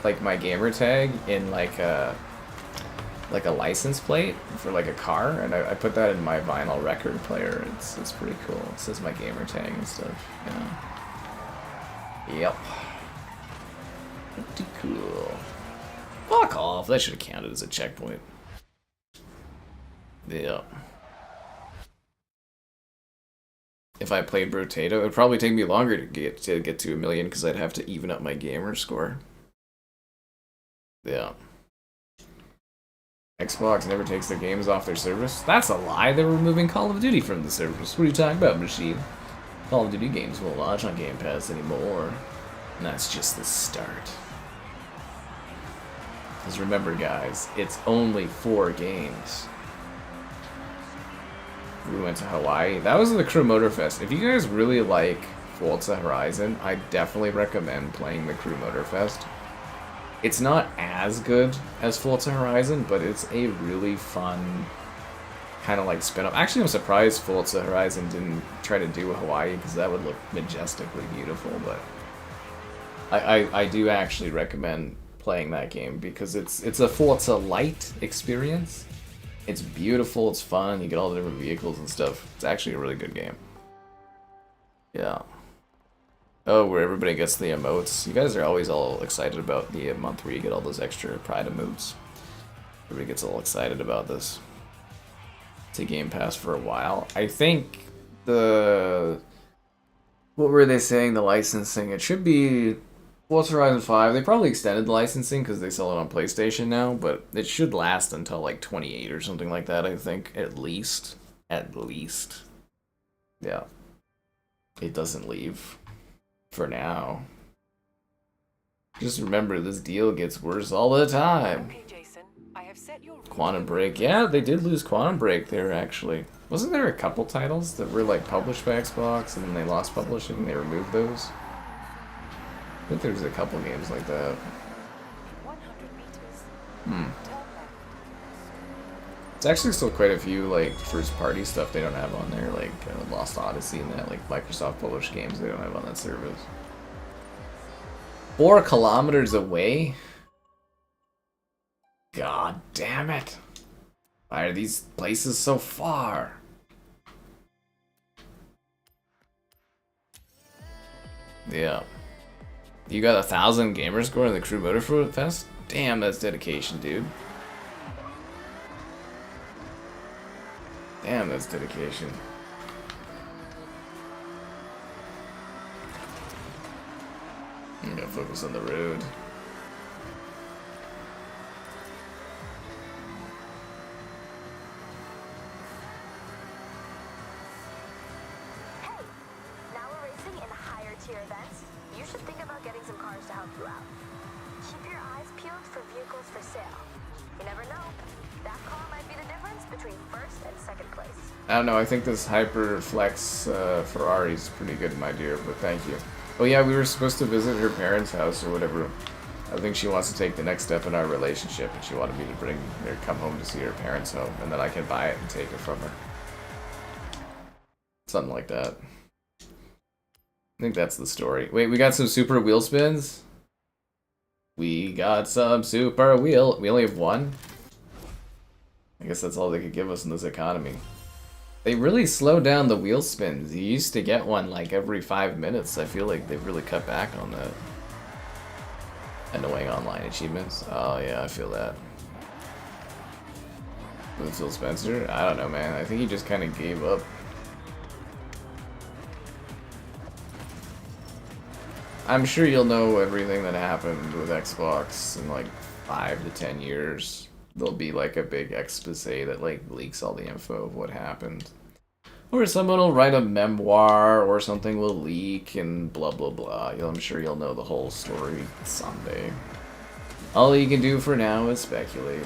like my gamer tag in like a license plate for like a car, and I put that in my vinyl record player. It's pretty cool. It says my gamer tag and stuff. Yeah. Yep. Pretty cool. Fuck off. That should have counted as a checkpoint. Yep. If I played Brotato, it would probably take me longer to get to 1 million because I'd have to even up my gamer score. Yeah. Xbox never takes their games off their service. That's a lie. They're removing Call of Duty from the service. What are you talking about, machine? Call of Duty games won't launch on Game Pass anymore. And that's just the start. Because remember, guys, it's only 4 games. We went to Hawaii. That was the Crew Motor Fest. If you guys really like Forza Horizon, I definitely recommend playing the Crew Motor Fest. It's not as good as Forza Horizon, but it's a really fun kind of like spin-off. Actually, I'm surprised Forza Horizon didn't try to do Hawaii because that would look majestically beautiful, but I do actually recommend playing that game because it's a Forza light experience. It's beautiful, it's fun, you get all the different vehicles and stuff. It's actually a really good game. Yeah. Oh, where everybody gets the emotes. You guys are always all excited about the month where you get all those extra Pride emotes. Everybody gets all excited about this. It's a Game Pass for a while. I think the... What were they saying? The licensing? It should be Forza Horizon 5. They probably extended the licensing because they sell it on PlayStation now, but it should last until like 28 or something like that, I think. At least. At least. Yeah. It doesn't leave. For now. Just remember, this deal gets worse all the time. Okay, Jason, I have set your Quantum Break. Yeah, they did lose Quantum Break there, actually. Wasn't there a couple titles that were, like, published by Xbox, and then they lost publishing, and they removed those? I think there was a couple games like that. 100 meters. Hmm. It's actually still quite a few, like, first-party stuff they don't have on there, like Lost Odyssey and that, like, Microsoft published games they don't have on that service. 4 kilometers away? God damn it. Why are these places so far? Yeah. You got 1,000 gamer score in the Crew Motor Fest? Damn, that's dedication, dude. Damn, that's dedication. I'm gonna focus on the road. Hey, now we're racing in higher tier events. You should think about getting some cars to help you out. Keep your eyes peeled for vehicles for sale. You never know. That car might be the difference between first and second place. I don't know, I think this Hyperflex Ferrari is pretty good, my dear, but thank you. Oh yeah, we were supposed to visit her parents' house or whatever. I think she wants to take the next step in our relationship, and she wanted me to come home to see her parents' home, and then I can buy it and take it from her. Something like that. I think that's the story. Wait, we got some super wheel spins? We got some super wheel... We only have one? I guess that's all they could give us in this economy. They really slowed down the wheel spins. You used to get one like every 5 minutes. I feel like they've really cut back on that. Annoying online achievements. Oh yeah, I feel that. With Phil Spencer? I don't know, man. I think he just kind of gave up. I'm sure you'll know everything that happened with Xbox in like 5 to 10 years. There'll be like a big expose that like leaks all the info of what happened. Or someone will write a memoir, or something will leak, and blah blah blah. I'm sure you'll know the whole story someday. All you can do for now is speculate.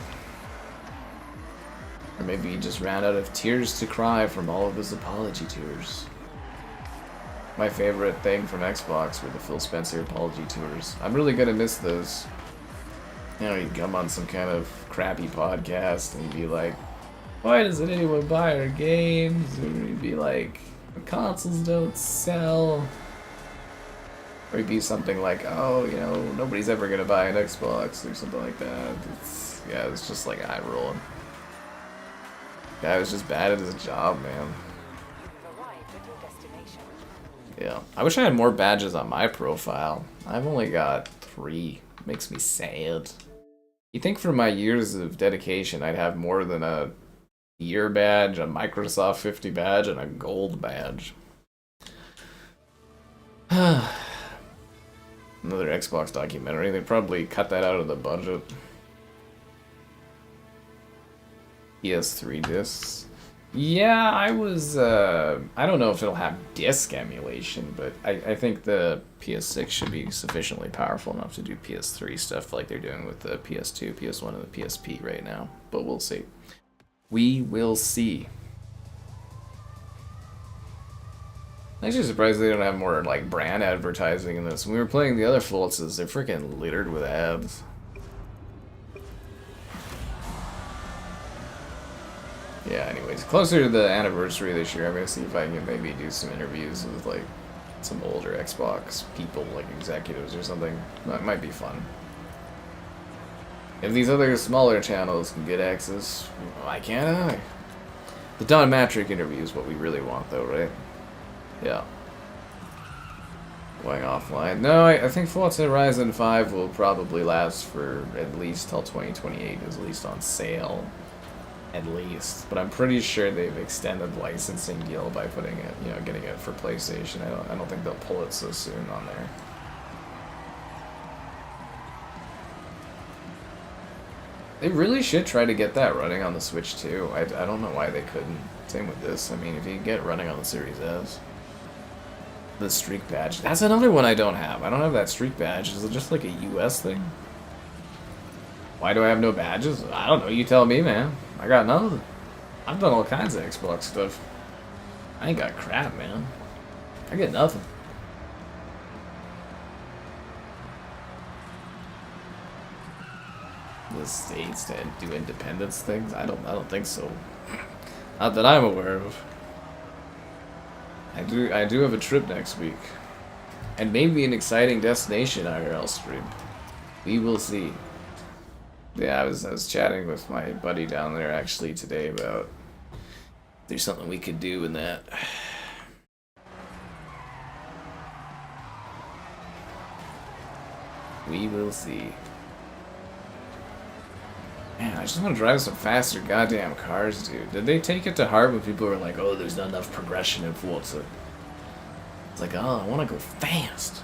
Or maybe he just ran out of tears to cry from all of his apology tours. My favorite thing from Xbox were the Phil Spencer apology tours. I'm really gonna miss those. You know, he'd come on some kind of crappy podcast and be like, why doesn't anyone buy our games? Or he'd be like, the consoles don't sell. Or he'd be something like, oh, you know, nobody's ever gonna buy an Xbox or something like that. It's just like eye rolling. Guy was just bad at his job, man. Yeah, I wish I had more badges on my profile. I've only got 3. Makes me sad. You think for my years of dedication, I'd have more than a year badge, a Microsoft 50 badge, and a gold badge. Another Xbox documentary. They probably cut that out of the budget. PS3 discs. Yeah, I don't know if it'll have disc emulation, but I think the PS6 should be sufficiently powerful enough to do PS3 stuff like they're doing with the PS2, PS1, and the PSP right now. But we'll see. We will see. I'm actually surprised they don't have more like brand advertising in this. When we were playing the other Forzas, they're freaking littered with ads. Yeah, anyways, closer to the anniversary this year, I'm gonna see if I can maybe do some interviews with like some older Xbox people, like executives or something. That might be fun. If these other smaller channels can get access, why can't I? The Don Matrick interview is what we really want, though, right? Yeah. Going offline. No, I think Forza Horizon 5 will probably last for at least till 2028, is at least on sale. At least. But I'm pretty sure they've extended the licensing deal by putting it, you know, getting it for PlayStation. I don't think they'll pull it so soon on there. They really should try to get that running on the Switch too. I don't know why they couldn't. Same with this. I mean, if you can get it running on the Series S. The Streak Badge. That's another one I don't have. I don't have that Streak Badge. Is it just like a US thing? Why do I have no badges? I don't know. You tell me, man. I got none. I've done all kinds of Xbox stuff. I ain't got crap, man. I get nothing. The states to do independence things? I don't think so. Not that I'm aware of. I do have a trip next week. And maybe an exciting destination IRL stream. We will see. Yeah, I was chatting with my buddy down there actually today about if there's something we could do in that. We will see. Man, I just want to drive some faster goddamn cars, dude. Did they take it to heart when people were like, oh, there's not enough progression in Forza? It's like, oh, I want to go fast.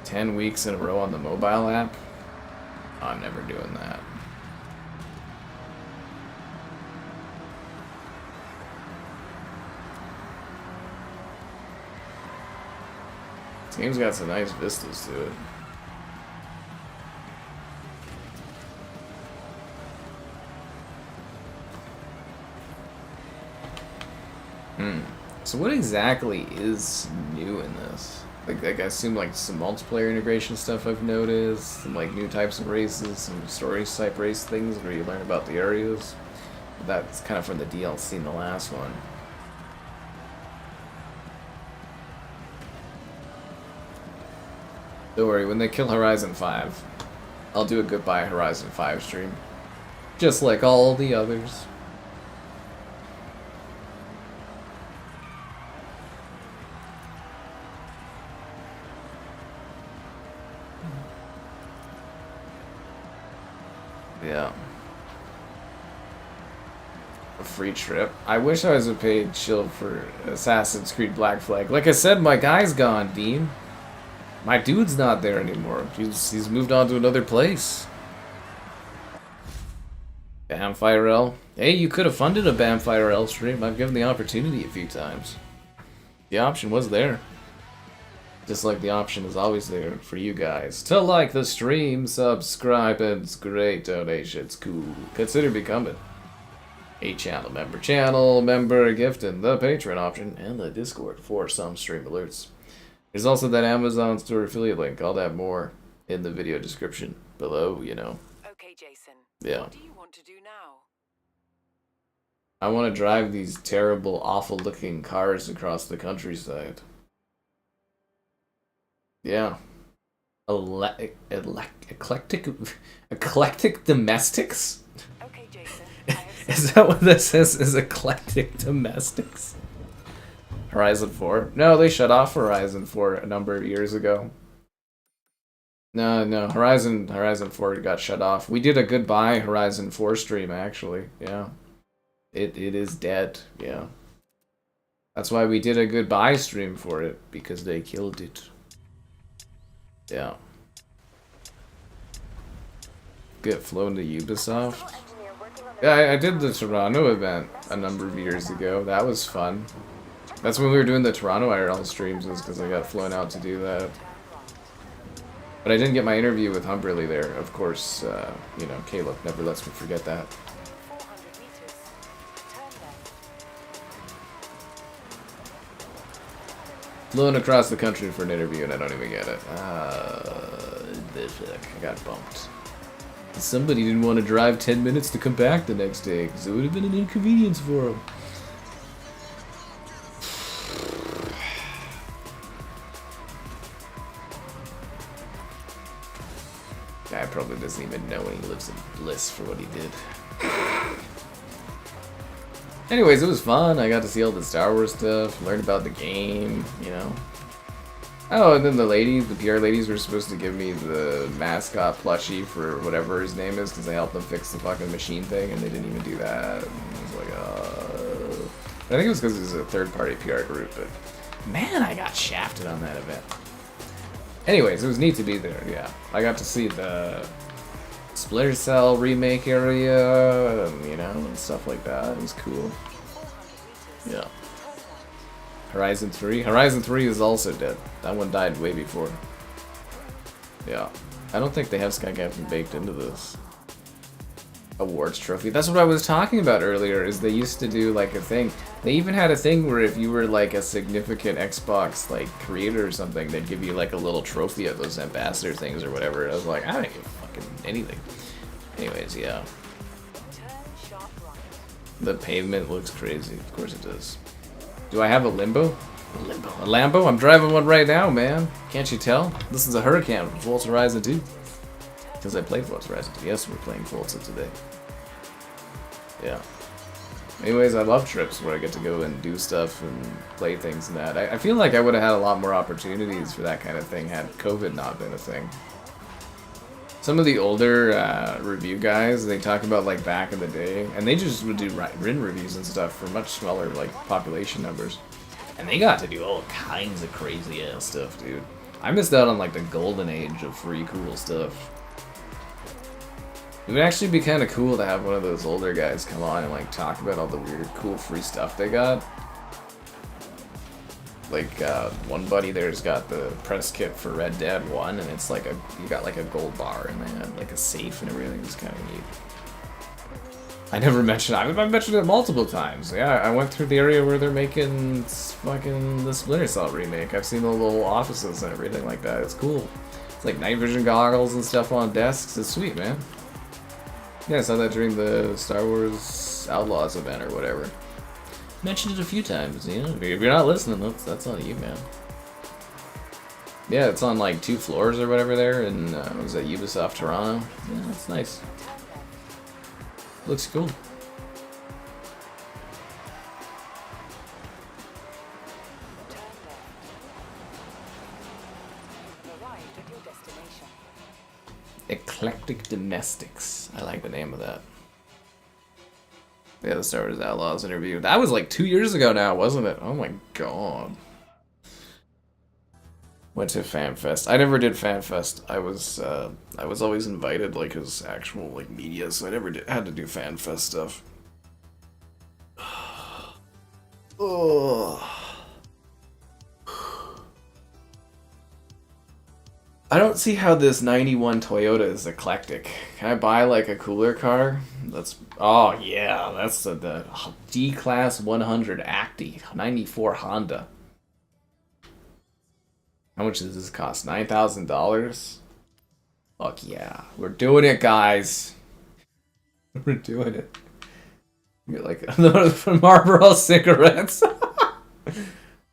10 weeks in a row on the mobile app? Oh, I'm never doing that. This game's got some nice vistas to it. So what exactly is new in this? Like I assume like some multiplayer integration stuff I've noticed, some like new types of races, some story type race things where you learn about the areas. That's kind of from the DLC in the last one. Don't worry, when they kill Horizon 5, I'll do a goodbye Horizon 5 stream. Just like all the others. Yeah. A free trip. I wish I was a paid shield for Assassin's Creed Black Flag. Like I said, my guy's gone, Dean. My dude's not there anymore. He's moved on to another place. BAMFIRL. Hey, you could have funded a BAMFIRL stream. I've given the opportunity a few times. The option was there. Just like the option is always there for you guys to like the stream, subscribe, and it's great donations. Cool. Consider becoming a channel member, gifting the Patreon option, and the Discord for some stream alerts. There's also that Amazon store affiliate link. All that more in the video description below, you know. Okay, Jason. Yeah. What do you want to do now? I want to drive these terrible, awful-looking cars across the countryside. Yeah. Eclectic domestics? Okay, Jason. Is that what this is eclectic domestics? Horizon 4? No, they shut off Horizon 4 a number of years ago. No, Horizon 4 got shut off. We did a goodbye Horizon 4 stream, actually. Yeah. It is dead, yeah. That's why we did a goodbye stream for it, because they killed it. Yeah. Get flown to Ubisoft? Yeah, I did the Toronto event a number of years ago. That was fun. That's when we were doing the Toronto IRL streams, was because I got flown out to do that. But I didn't get my interview with Humberly there, of course. You know, Caleb never lets me forget that. Flown across the country for an interview and I don't even get it. I got bumped. Somebody didn't want to drive 10 minutes to come back the next day because it would have been an inconvenience for them. Guy probably doesn't even know when he lives in bliss for what he did. Anyways, it was fun. I got to see all the Star Wars stuff, learn about the game, you know. Oh, and then the PR ladies were supposed to give me the mascot plushie for whatever his name is, because I helped them fix the fucking machine thing, and they didn't even do that. And I was like, I think it was because it was a third-party PR group, but man, I got shafted on that event. Anyways, it was neat to be there, yeah. I got to see the Splinter Cell remake area, and, you know, and stuff like that. It was cool. Yeah. Horizon 3? Horizon 3 is also dead. That one died way before. Yeah. I don't think they have Sky Captain baked into this awards trophy. That's what I was talking about earlier, is they used to do like a thing. They even had a thing where if you were like a significant Xbox like creator or something, they'd give you like a little trophy of those ambassador things or whatever. I was like, I don't give fucking anything. Anyways, yeah. The pavement looks crazy. Of course it does. Do I have a Limbo? A Lambo? I'm driving one right now, man. Can't you tell? This is a Huracan from Forza Horizon 2. Because I played Forza Horizon 2. Yes, we're playing Forza today. Yeah. Anyways, I love trips where I get to go and do stuff and play things and that. I feel like I would have had a lot more opportunities for that kind of thing had COVID not been a thing. Some of the older review guys, they talk about like back in the day, and they just would do written reviews and stuff for much smaller like population numbers. And they got to do all kinds of crazy ass stuff, dude. I missed out on like the golden age of free cool stuff. It would actually be kind of cool to have one of those older guys come on and like talk about all the weird cool free stuff they got. Like, one buddy there's got the press kit for Red Dead 1, and it's like you got like a gold bar in there, like a safe and everything. It's kind of neat. I never mentioned, I mentioned it multiple times. Yeah, I went through the area where they're making fucking the Splinter Cell remake. I've seen the little offices and everything like that. It's cool. It's like night vision goggles and stuff on desks. It's sweet, man. Yeah, I saw that during the Star Wars Outlaws event or whatever. Mentioned it a few times, you know. If you're not listening, that's on you, man. Yeah, it's on like 2 floors or whatever there, and it was at Ubisoft Toronto. Yeah, it's nice. Looks cool. Eclectic Domestics. I like the name of that. Yeah, the Star Wars Outlaws interview. That was like 2 years ago now, wasn't it? Oh my god. Went to FanFest. I never did FanFest. I was always invited like as actual like media, so I never had to do FanFest stuff. Oh. I don't see how this 91 Toyota is eclectic. Can I buy like a cooler car? Oh yeah, that's the D-Class 100 Acti 94 Honda. How much does this cost? $9,000? Fuck yeah. We're doing it, guys. We're doing it. You're like Marlboro cigarettes.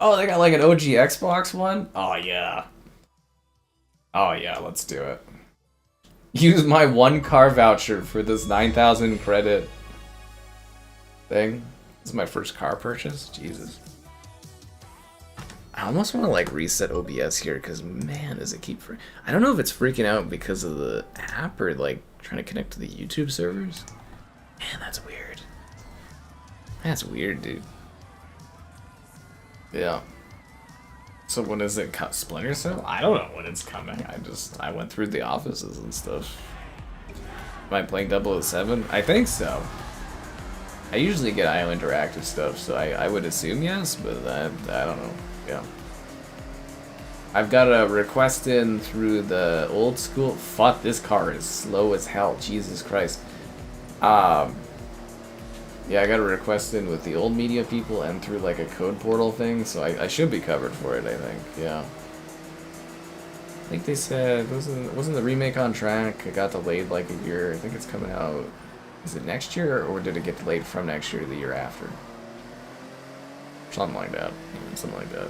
Oh, they got like an OG Xbox one? Oh yeah. Oh yeah, let's do it. Use my 1 car voucher for this 9,000 credit thing. This is my first car purchase? Jesus. I almost want to like reset OBS here because man, does it keep I don't know if it's freaking out because of the app or like trying to connect to the YouTube servers. Man, that's weird. That's weird, dude. Yeah. So when is it Splinter Cell? I don't know when it's coming. I went through the offices and stuff. Am I playing 007? I think so. I usually get IO Interactive stuff, so I would assume yes, but I don't know. Yeah. I've got a request in through the old school. Fuck, this car is slow as hell. Jesus Christ. Yeah, I got a request in with the old media people and through like a code portal thing, so I should be covered for it, I think. Yeah. I think they said, wasn't the remake on track? It got delayed like a year. I think it's coming out, is it next year, or did it get delayed from next year to the year after? Something like that. Something like that.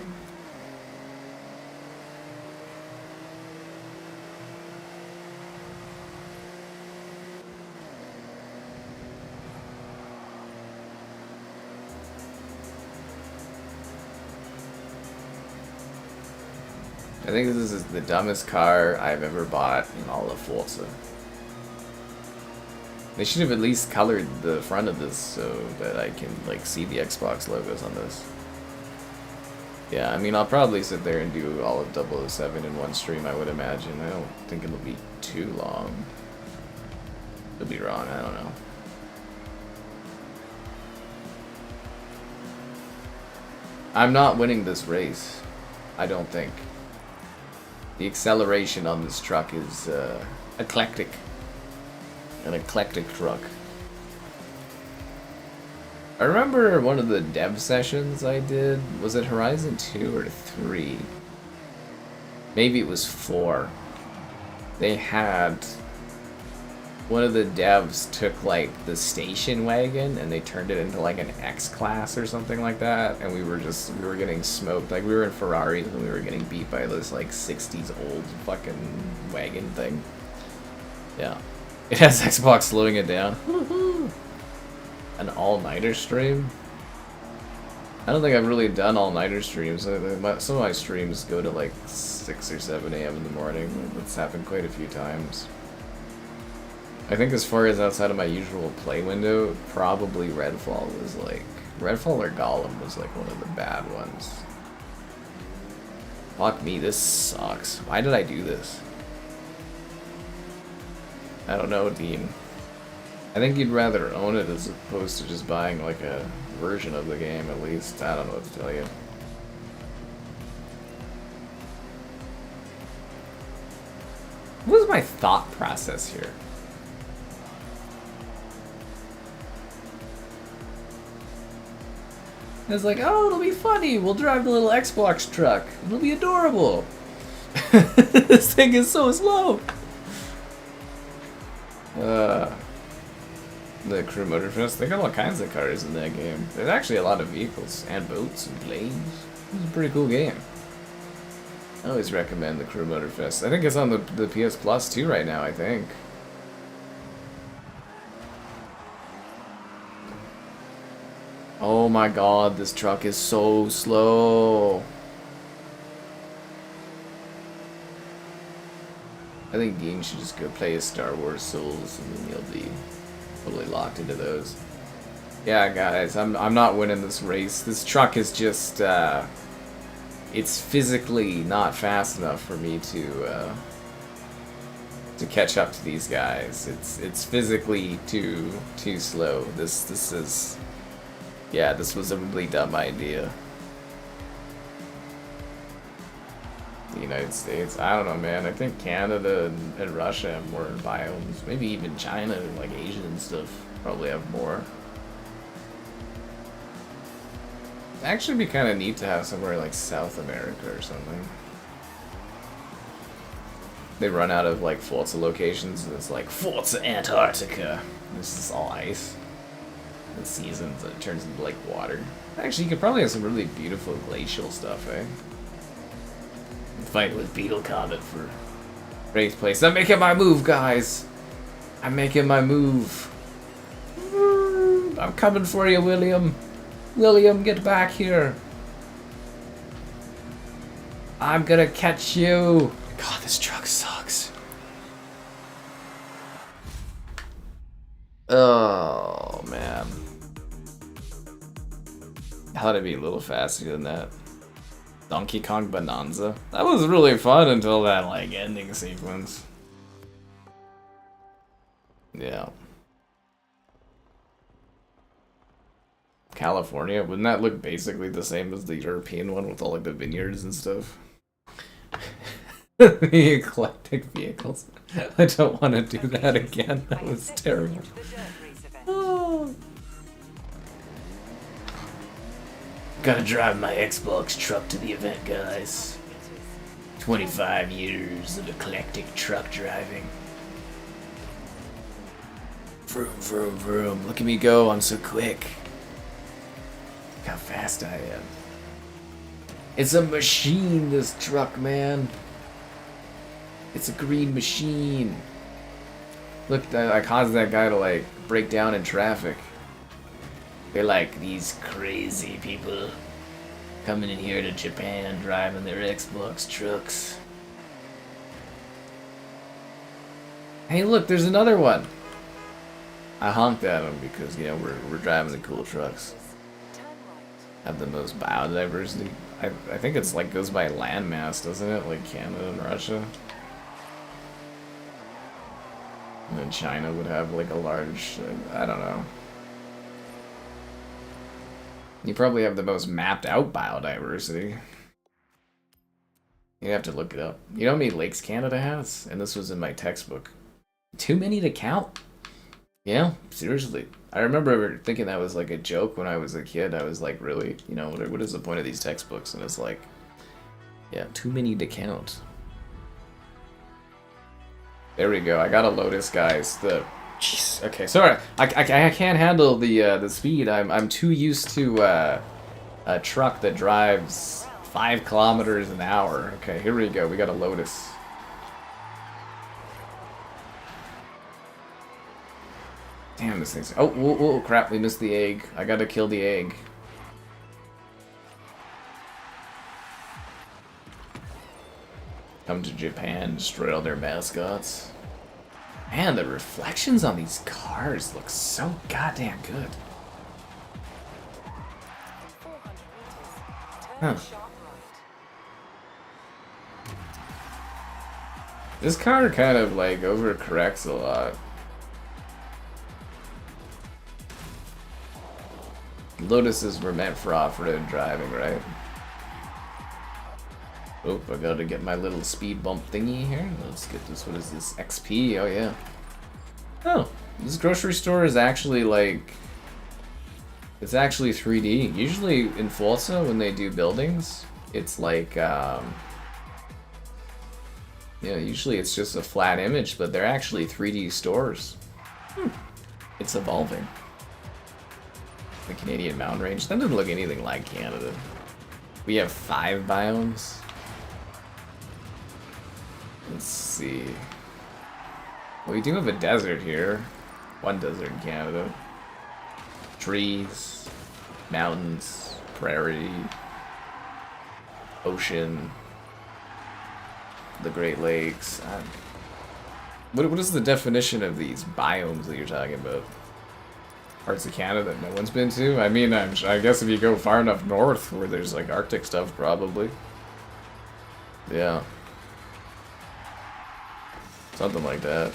I think this is the dumbest car I've ever bought in all of Forza. They should have at least colored the front of this so that I can like see the Xbox logos on this. Yeah, I mean, I'll probably sit there and do all of 007 in one stream, I would imagine. I don't think it'll be too long. Could be wrong, I don't know. I'm not winning this race, I don't think. The acceleration on this truck is eclectic. An eclectic truck. I remember one of the dev sessions I did, was it Horizon 2 or 3? Maybe it was 4. They had, one of the devs took like the station wagon and they turned it into like an X-Class or something like that, and we were getting smoked. Like we were in Ferraris and we were getting beat by this like 60s old fucking wagon thing. Yeah. It has Xbox slowing it down. An all-nighter stream? I don't think I've really done all-nighter streams. Some of my streams go to like 6 or 7 a.m. in the morning. It's happened quite a few times. I think as far as outside of my usual play window, probably Redfall was like... Redfall or Gollum was like one of the bad ones. Fuck me, this sucks. Why did I do this? I don't know, Dean. I think you'd rather own it as opposed to just buying like a version of the game, at least. I don't know what to tell you. What was my thought process here? I was like, oh, it'll be funny. We'll drive the little Xbox truck. It'll be adorable. This thing is so slow. The Crew Motorfest, they got all kinds of cars in that game. There's actually a lot of vehicles and boats and planes. It's a pretty cool game. I always recommend the Crew Motorfest. I think it's on the PS Plus too right now, I think. Oh my god, this truck is so slow. I think Dean should just go play his Star Wars Souls and then he'll be totally locked into those. Yeah, guys, I'm not winning this race. This truck is just it's physically not fast enough for me to catch up to these guys. It's physically too slow. This is, yeah, this was a really dumb idea. The United States, I don't know, man. I think Canada and Russia have more biomes. Maybe even China, like Asia and stuff, probably have more. It'd actually be kind of neat to have somewhere like South America or something. They run out of like Forza locations and it's like Forza Antarctica. This is all ice. The seasons, it turns into like water. Actually, you could probably have some really beautiful glacial stuff, eh? Fight with Beetle Comet for race place. I'm making my move, guys. I'm making my move. I'm coming for you, William. William, get back here. I'm gonna catch you. God, this truck sucks. Oh, man. I thought it'd be a little faster than that. Donkey Kong Bonanza. That was really fun until that, like, ending sequence. Yeah. California, wouldn't that look basically the same as the European one with all like the vineyards and stuff? The eclectic vehicles. I don't want to do that again. That was terrible. Oh. Gotta drive my Xbox truck to the event, guys. 25 years of eclectic truck driving. Vroom, vroom, vroom. Look at me go, I'm so quick. Look how fast I am. It's a machine, this truck, man. It's a green machine. Look, I caused that guy to, like, break down in traffic. They're like these crazy people coming in here to Japan driving their Xbox trucks. Hey, look, there's another one. I honked at him because, you know, we're driving the cool trucks. Have the most biodiversity. I think it's like goes by landmass, doesn't it? Like Canada and Russia. And then China would have like a large, I don't know. You probably have the most mapped out biodiversity. You have to look it up. You know how many lakes Canada has? And this was in my textbook. Too many to count. Yeah, seriously. I remember thinking that was like a joke when I was a kid. I was like, really? You know, what is the point of these textbooks? And it's like, yeah, too many to count. There we go. I got a Lotus, guys. Jeez. Okay, sorry. I can't handle the speed. I'm too used to a truck that drives 5 kilometers an hour. Okay, here we go. We got a Lotus. Damn, this thing's... Oh, crap, we missed the egg. I gotta kill the egg. Come to Japan, destroy all their mascots. Man, the reflections on these cars look so goddamn good. Huh. This car kind of, like, overcorrects a lot. Lotuses were meant for off-road driving, right? Oh, I gotta get my little speed bump thingy here. Let's get this. What is this? XP? Oh, yeah. Oh, this grocery store is actually like... It's actually 3D. Usually in Forza, when they do buildings, it's like... Yeah, usually it's just a flat image, but they're actually 3D stores. It's evolving. The Canadian mountain range. That doesn't look anything like Canada. We have 5 biomes. Let's see. Well, we do have a desert here. 1 desert in Canada. Trees, mountains, prairie, ocean, the Great Lakes. What is the definition of these biomes that you're talking about? Parts of Canada that no one's been to? I mean, I guess if you go far enough north where there's like Arctic stuff, probably. Yeah. Something like that.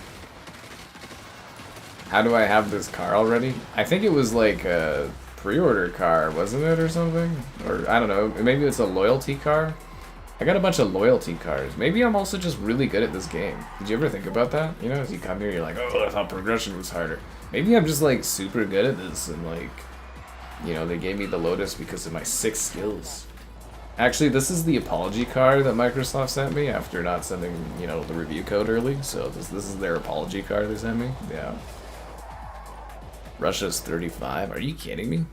How do I have this car already? I think it was like a pre-order car, wasn't it, or something? Or, I don't know, maybe it's a loyalty car? I got a bunch of loyalty cars. Maybe I'm also just really good at this game. Did you ever think about that? You know, as you come here, you're like, oh, I thought progression was harder. Maybe I'm just, like, super good at this, and, like, you know, they gave me the Lotus because of my 6 skills. Actually, this is the apology card that Microsoft sent me after not sending, you know, the review code early. So this is their apology card they sent me. Yeah. Russia's 35. Are you kidding me?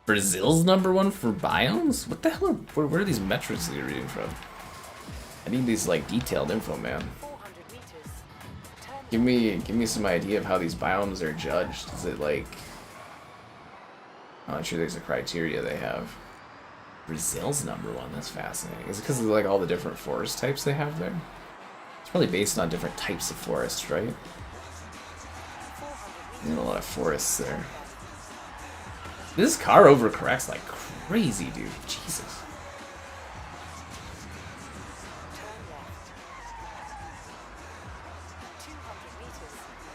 Brazil's #1 for biomes? What the hell are, where are these metrics that you're reading from? I need these, like, detailed info, man. Give me some idea of how these biomes are judged. Is it like, I'm not sure there's a criteria they have. Brazil's #1, that's fascinating. Is it because of like all the different forest types they have there? It's probably based on different types of forests, right? There's a lot of forests there. This car overcorrects like crazy, dude. Jesus.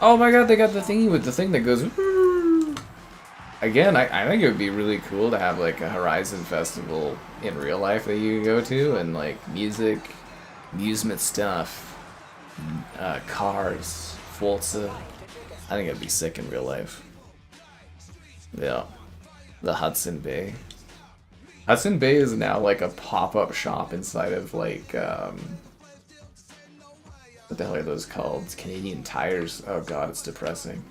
Oh my god, they got the thingy with the thing that goes... Again, I think it would be really cool to have like a Horizon festival in real life that you can go to, and like music, amusement stuff, cars, Forza. I think it'd be sick in real life. Yeah. The Hudson Bay. Hudson Bay is now like a pop-up shop inside of like, what the hell are those called? Canadian Tires. Oh god, it's depressing.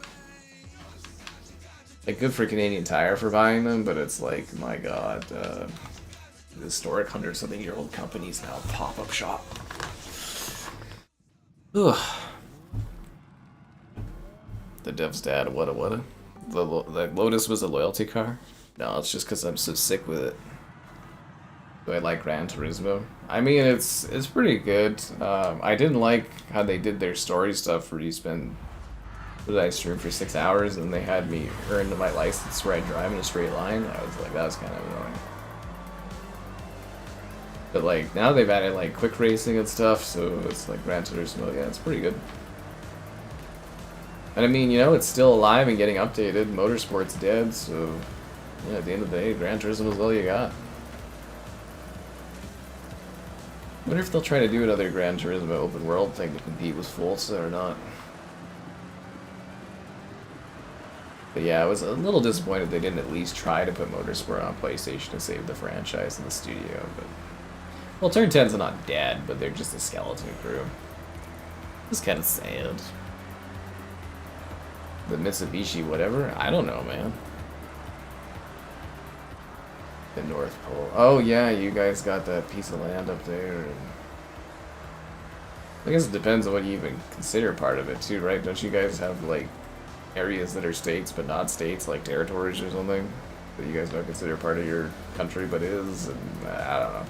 Like, good for Canadian Tire for buying them, but it's like, my god, the historic 100-something-year-old company's now a pop-up shop. Ugh. The dev's dad, what a. The Lotus was a loyalty car? No, it's just because I'm so sick with it. Do I like Gran Turismo? I mean, it's pretty good. I didn't like how they did their story stuff where you spend... What did I stream for 6 hours and they had me earn my license where I drive in a straight line? I was like, that was kind of annoying. But like, now they've added like quick racing and stuff, so it's like Gran Turismo, yeah, it's pretty good. And I mean, you know, it's still alive and getting updated. Motorsport's dead, so yeah, at the end of the day, Gran Turismo is all you got. I wonder if they'll try to do another Gran Turismo open world thing to compete with Forza or not. But yeah, I was a little disappointed they didn't at least try to put Motorsport on PlayStation to save the franchise and the studio, but... Well, Turn 10's not dead, but they're just a skeleton crew. It's kind of sad. The Mitsubishi whatever? I don't know, man. The North Pole. Oh yeah, you guys got that piece of land up there. And I guess it depends on what you even consider part of it too, right? Don't you guys have like areas that are states but not states, like territories or something, that you guys don't consider part of your country but is? And I don't know.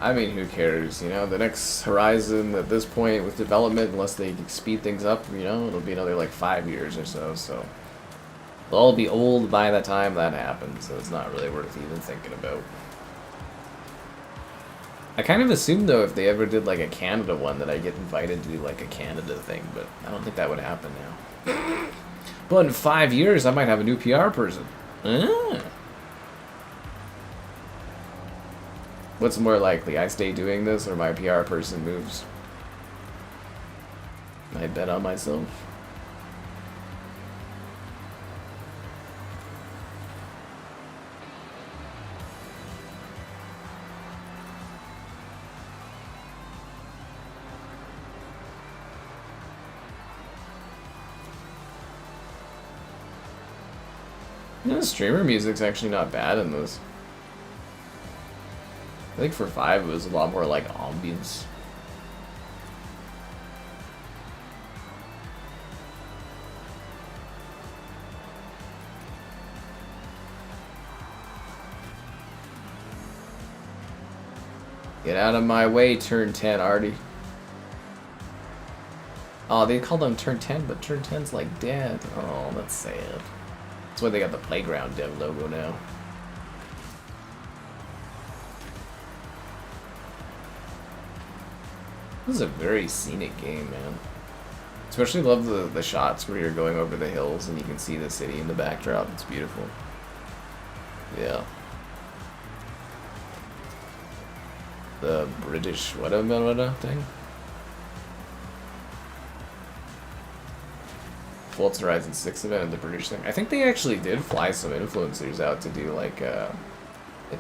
I mean, who cares, you know? The next Horizon, at this point, with development, unless they speed things up, you know, it'll be another, like, 5 years or so, so... They'll all be old by the time that happens, so it's not really worth even thinking about. I kind of assumed, though, if they ever did, like, a Canada one, that I'd get invited to do, like, a Canada thing, but I don't think that would happen now. But in 5 years, I might have a new PR person. Ah. What's more likely, I stay doing this or my PR person moves? I bet on myself. You know, streamer music's actually not bad in this. I think for 5 it was a lot more like ambience. Get out of my way, turn 10, Artie. Oh, they called them turn 10, but turn 10's like dead. Oh, that's sad. That's why they got the playground dev logo now. This is a very scenic game, man. Especially love the shots where you're going over the hills and you can see the city in the backdrop. It's beautiful. Yeah. The British what thing? Forza Horizon 6 event and the British thing. I think they actually did fly some influencers out to do like a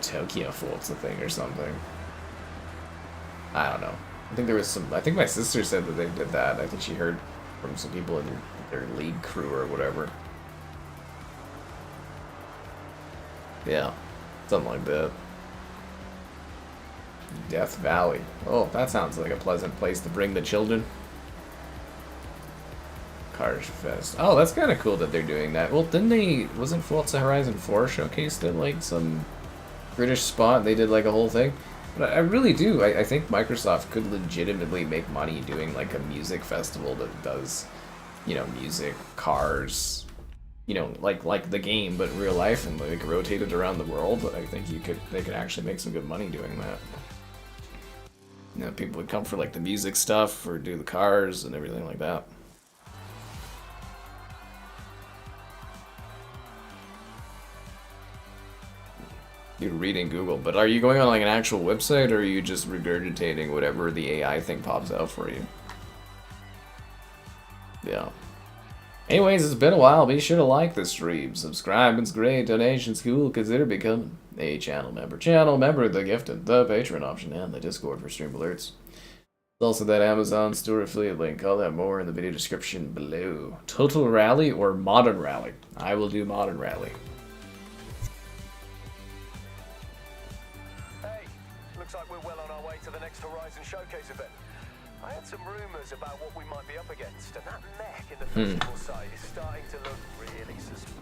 Tokyo Forza thing or something. I don't know. I think there was some. I think my sister said that they did that. I think she heard from some people in their league crew or whatever. Yeah, something like that. Death Valley. Oh, that sounds like a pleasant place to bring the children. Cars Fest. Oh, that's kind of cool that they're doing that. Well, didn't they? Wasn't Forza Horizon 4 showcased at like some British spot? They did like a whole thing. But I really do. I think Microsoft could legitimately make money doing like a music festival that does, you know, music, cars, you know, like the game, but real life and like rotated around the world. I think they could actually make some good money doing that. You know, people would come for like the music stuff or do the cars and everything like that. You're reading Google, but are you going on like an actual website or are you just regurgitating whatever the AI thing pops out for you? Yeah. Anyways, it's been a while. Be sure to like the stream, subscribe, it's great, donations cool, consider becoming a channel member. Channel member, the gifted, the Patreon option, and the Discord for stream alerts. There's also that Amazon store affiliate link. All that more in the video description below. Total Rally or Modern Rally? I will do Modern Rally. Looks like we're well on our way to the next Horizon showcase event. I had some rumors about what we might be up against, and that mech in the festival site is starting to look really suspicious.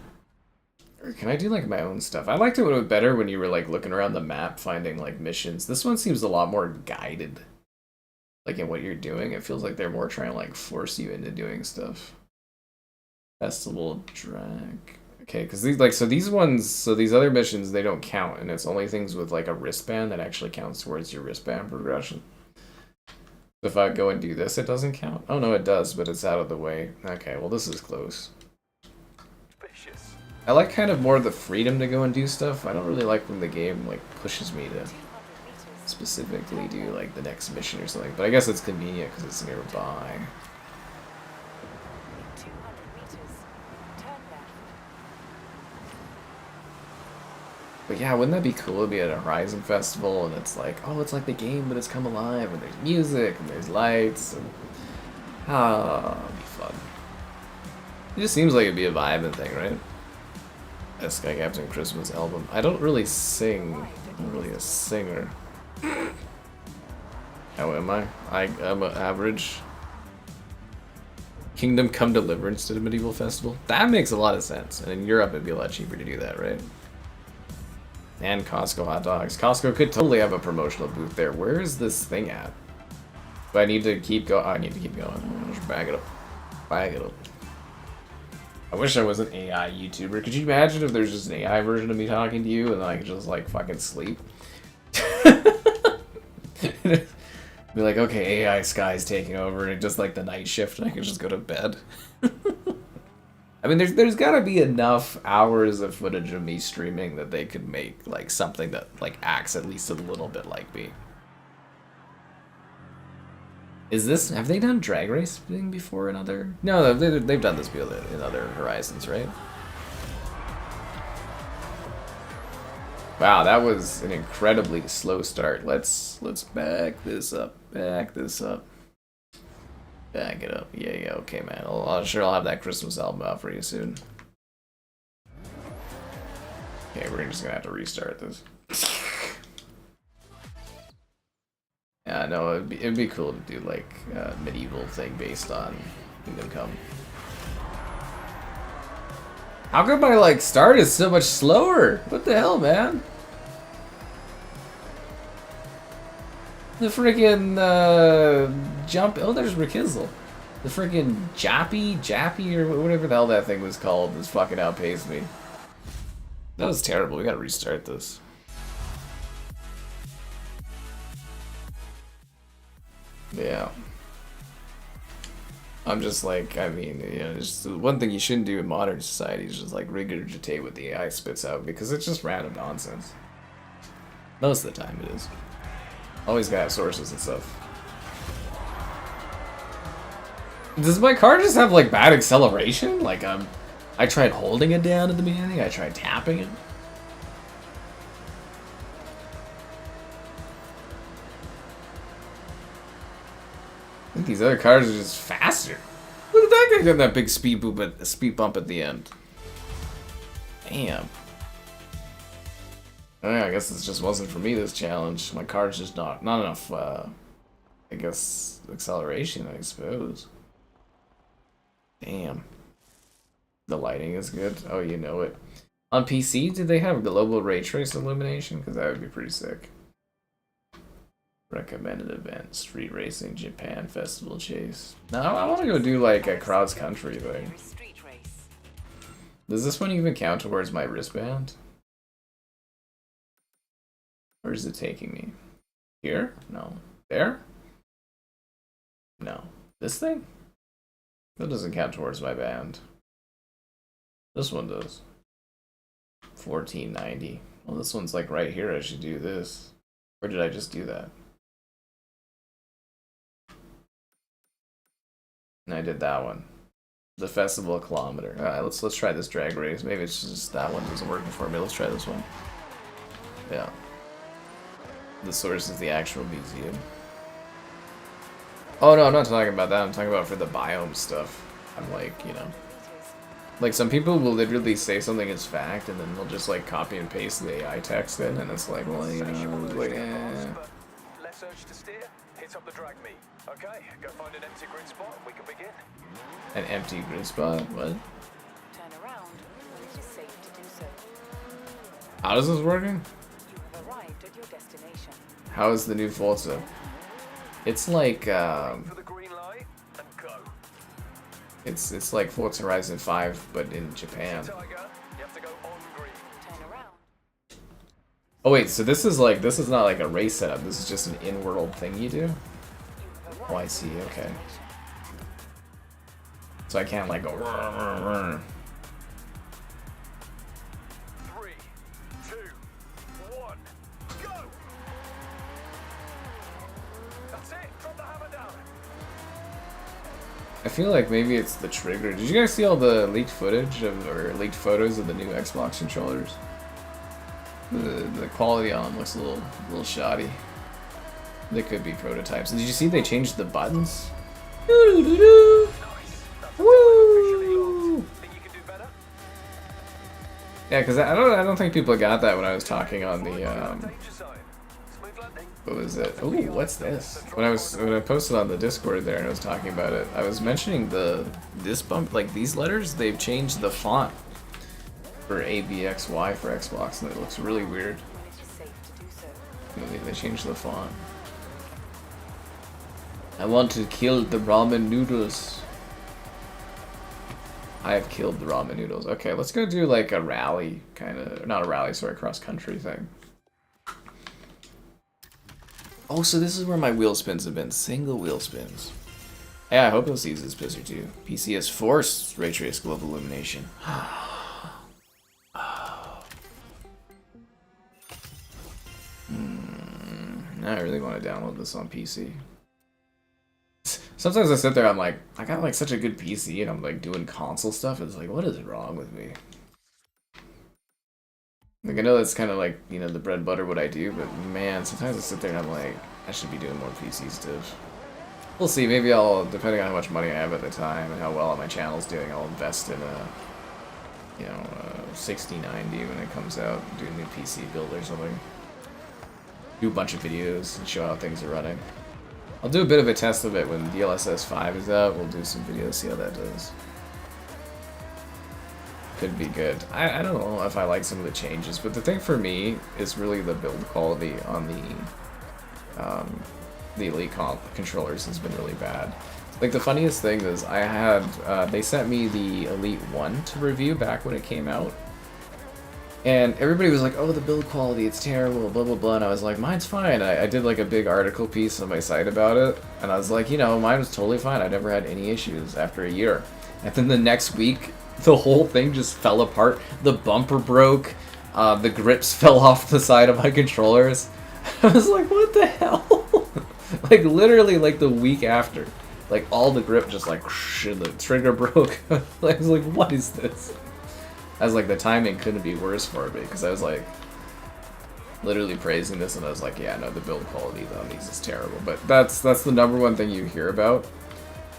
Or can I do like my own stuff? I liked it when it was better when you were like looking around the map finding like missions. This one seems a lot more guided. Like in what you're doing, it feels like they're more trying to like force you into doing stuff. Festival drag. Okay, because these these other missions, they don't count, and it's only things with like a wristband that actually counts towards your wristband progression. If I go and do this, it doesn't count. Oh no, it does, but it's out of the way. Okay, well this is close. I like kind of more the freedom to go and do stuff. I don't really like when the game like pushes me to specifically do like the next mission or something, but I guess it's convenient because it's nearby. But yeah, wouldn't that be cool to be at a Horizon Festival and it's like, oh, it's like the game, but it's come alive, and there's music, and there's lights, and it'd be fun. It just seems like it'd be a vibing thing, right? A Sky Captain Christmas album. I don't really sing. I'm not really a singer. How am I? I'm an average. Kingdom Come Deliverance to the Medieval Festival? That makes a lot of sense. And in Europe, it'd be a lot cheaper to do that, right? And Costco hot dogs. Costco could totally have a promotional booth there. Where is this thing at? But I need to keep going. I need to keep going. Just bag it up. Bag it up. I wish I was an AI YouTuber. Could you imagine if there's just an AI version of me talking to you and I could just like fucking sleep? Be like, okay, AI Sky's taking over, and just like the night shift, and I can just go to bed. I mean, there's gotta be enough hours of footage of me streaming that they could make like something that like acts at least a little bit like me. Is this, have they done drag racing before in other? No, they've done this in other Horizons, right? Wow, that was an incredibly slow start. Let's back this up. Back this up. Back it up. Yeah, okay, man. I'm sure I'll have that Christmas album out for you soon. Okay, we're just gonna have to restart this. Yeah, no, it'd be cool to do like a medieval thing based on Kingdom Come. How come my like start is so much slower? What the hell, man? The friggin' jump. Oh, there's Rikizzle. The friggin' Jappy, or whatever the hell that thing was called, just fucking outpaced me. That was terrible. We gotta restart this. Yeah. I'm just like, I mean, you know, just one thing you shouldn't do in modern society is just like regurgitate what the AI spits out, because it's just random nonsense. Most of the time it is. Always gotta have sources and stuff. Does my car just have like bad acceleration? Like I tried holding it down at the beginning, I tried tapping it. I think these other cars are just faster. Look at that guy getting that big speed bump at the end. Damn. I guess this just wasn't for me, this challenge. My car's just not enough, I guess, acceleration, I suppose. Damn. The lighting is good. Oh, you know it. On PC, did they have global ray trace illumination? Because that would be pretty sick. Recommended event, street racing, Japan, festival chase. Now I want to go do like a cross country thing. Does this one even count towards my wristband? Where is it taking me? Here? No. There? No. This thing? That doesn't count towards my band. This one does. 1490. Well, this one's like right here. I should do this. Or did I just do that? And I did that one. The festival kilometer. Alright, let's try this drag race. Maybe it's just that one isn't working for me. Let's try this one. Yeah. The source is the actual museum. Oh no, I'm not talking about that. I'm talking about for the biome stuff. I'm like, you know. Like some people will literally say something is fact and then they'll just like copy and paste the AI text in and it's like, well, you know, like, Less urge to steer, hit up the drag meet. Okay, go find an empty grid spot and we can begin. An empty grid spot? What? Turn around when it is safe to do so. How is this working? You have arrived at your destination. How is the new Forza? It's like For the green light and go. it's like Forza Horizon 5 but in Japan. Tiger, you have to go on green. Turn around. Oh wait, so this is not like a race setup. This is just an in-world thing you do? Oh, I see. Okay. So I can't like go. 3, 2, 1, go! That's it, drop the hammer down. I feel like maybe it's the trigger. Did you guys see all the leaked footage or leaked photos of the new Xbox controllers? The quality on them looks a little shoddy. They could be prototypes. Did you see they changed the buttons? Doo-doo-doo-doo. Woo! Think you can do better? Yeah, because I don't think people got that when I was talking on the Danger sign. Smooth landing. what was it? Ooh, what's this? When I posted on the Discord there and I was talking about it, I was mentioning this bump, like these letters, they've changed the font for ABXY for Xbox and it looks really weird. When it is safe to do so. They changed the font. I want to kill the ramen noodles. I have killed the ramen noodles. Okay, let's go do like a rally, kind of, not a rally, sorry, cross-country thing. Oh, so this is where my wheel spins have been. Single wheel spins. Yeah, I hope you'll see this picture too. PC has forced ray trace global illumination. Now I really want to download this on PC. Sometimes I sit there, I'm like, I got like such a good PC and I'm like doing console stuff. It's like, what is wrong with me? Like, I know that's kind of like, you know, the bread and butter what I do, but man, sometimes I sit there and I'm like, I should be doing more PC stuff. We'll see, maybe I'll, depending on how much money I have at the time and how well my channel's doing, I'll invest in a, you know, 6090 when it comes out, do a new PC build or something. Do a bunch of videos and show how things are running. I'll do a bit of a test of it when DLSS 5 is out. We'll do some videos, see how that does. Could be good. I don't know if I like some of the changes, but the thing for me is really the build quality on the the Elite comp controllers has been really bad. Like, the funniest thing is I had, they sent me the Elite 1 to review back when it came out. And everybody was like, oh, the build quality, it's terrible, blah, blah, blah. And I was like, mine's fine. I did like a big article piece on my site about it. And I was like, you know, mine was totally fine. I never had any issues after a year. And then the next week, the whole thing just fell apart. The bumper broke. The grips fell off the side of my controllers. I was like, what the hell? Like, literally, like, the week after. Like, all the grip just, like, and the trigger broke. I was like, what is this? I was like, the timing couldn't be worse for me, because I was, like, literally praising this, and I was like, yeah, no, the build quality on these is terrible. But that's the #1 thing you hear about.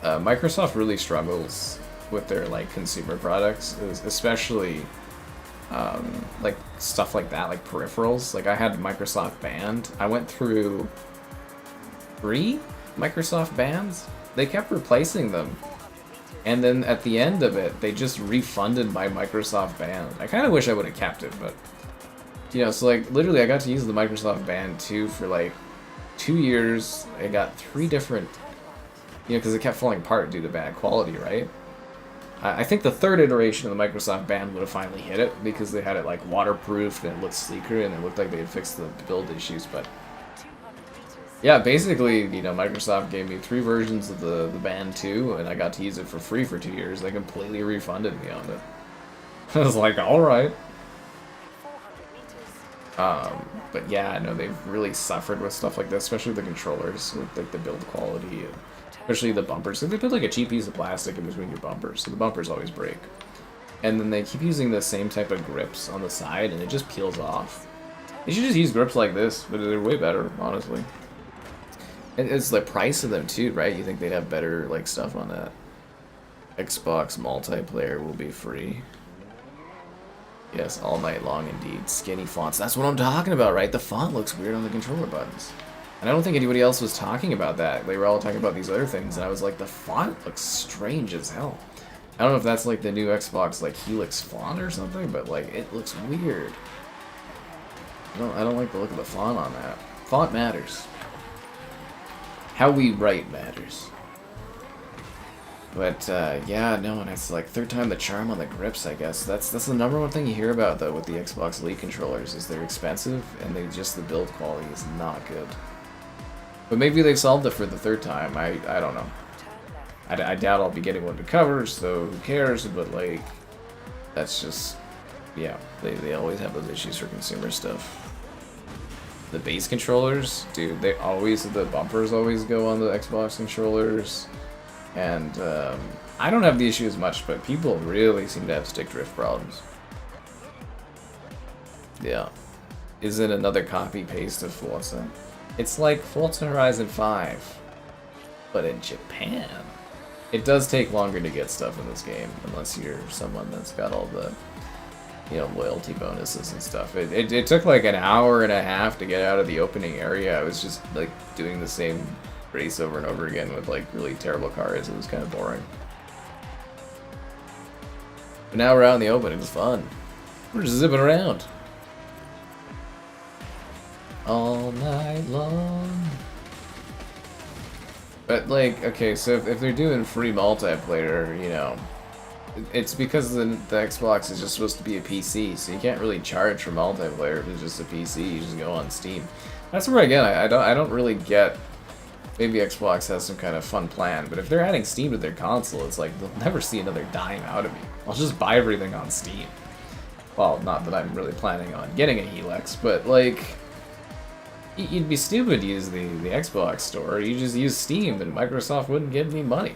Microsoft really struggles with their, like, consumer products, especially, like, stuff like that, like peripherals. Like, I had Microsoft Band. I went through 3 Microsoft Bands. They kept replacing them. And then at the end of it, they just refunded my Microsoft Band. I kind of wish I would have kept it, but... You know, so, like, literally I got to use the Microsoft Band 2 for, like, 2 years. I got 3 different... You know, because it kept falling apart due to bad quality, right? I think the 3rd iteration of the Microsoft Band would have finally hit it, because they had it, like, waterproofed, and it looked sleeker, and it looked like they had fixed the build issues, but... Yeah, basically, you know, Microsoft gave me 3 versions of the Band 2, and I got to use it for free for 2 years. They completely refunded me on it. I was like, alright. But yeah, I know they've really suffered with stuff like this, especially with the controllers, with like the build quality, and especially the bumpers. So they put like a cheap piece of plastic in between your bumpers, so the bumpers always break. And then they keep using the same type of grips on the side, and it just peels off. You should just use grips like this, but they're way better, honestly. It's the price of them too, right? You think they'd have better like stuff on that. Xbox multiplayer will be free. Yes, all night long indeed. Skinny fonts. That's what I'm talking about, right? The font looks weird on the controller buttons. And I don't think anybody else was talking about that. They were all talking about these other things, and I was like, the font looks strange as hell. I don't know if that's like the new Xbox like Helix font or something, but like it looks weird. I don't like the look of the font on that. Font matters. How we write matters. But, yeah, no, and it's like 3rd time the charm on the grips, I guess. That's the #1 thing you hear about, though, with the Xbox Elite controllers, is they're expensive, and the build quality is not good. But maybe they've solved it for the 3rd time, I don't know. I doubt I'll be getting one to cover, so who cares, but, like, that's just, yeah, they always have those issues for consumer stuff. The base controllers, dude, the bumpers always go on the Xbox controllers. And, I don't have the issue as much, but people really seem to have stick drift problems. Yeah. Is it another copy-paste of Forza? It's like Forza Horizon 5, but in Japan. It does take longer to get stuff in this game, unless you're someone that's got all the, you know, loyalty bonuses and stuff. It took like an hour and a half to get out of the opening area. I was just like doing the same race over and over again with like really terrible cars. It was kind of boring. But now we're out in the open. It's fun. We're just zipping around all night long. But like, okay, so if they're doing free multiplayer, you know, it's because the Xbox is just supposed to be a PC, so you can't really charge for multiplayer if it's just a PC. You just go on Steam. That's where again I don't really get. Maybe Xbox has some kind of fun plan, but if they're adding Steam to their console, it's like they'll never see another dime out of me. I'll just buy everything on Steam. Well, not that I'm really planning on getting a Helix, but like, you'd be stupid to use the Xbox store. You just use Steam, and Microsoft wouldn't give me money.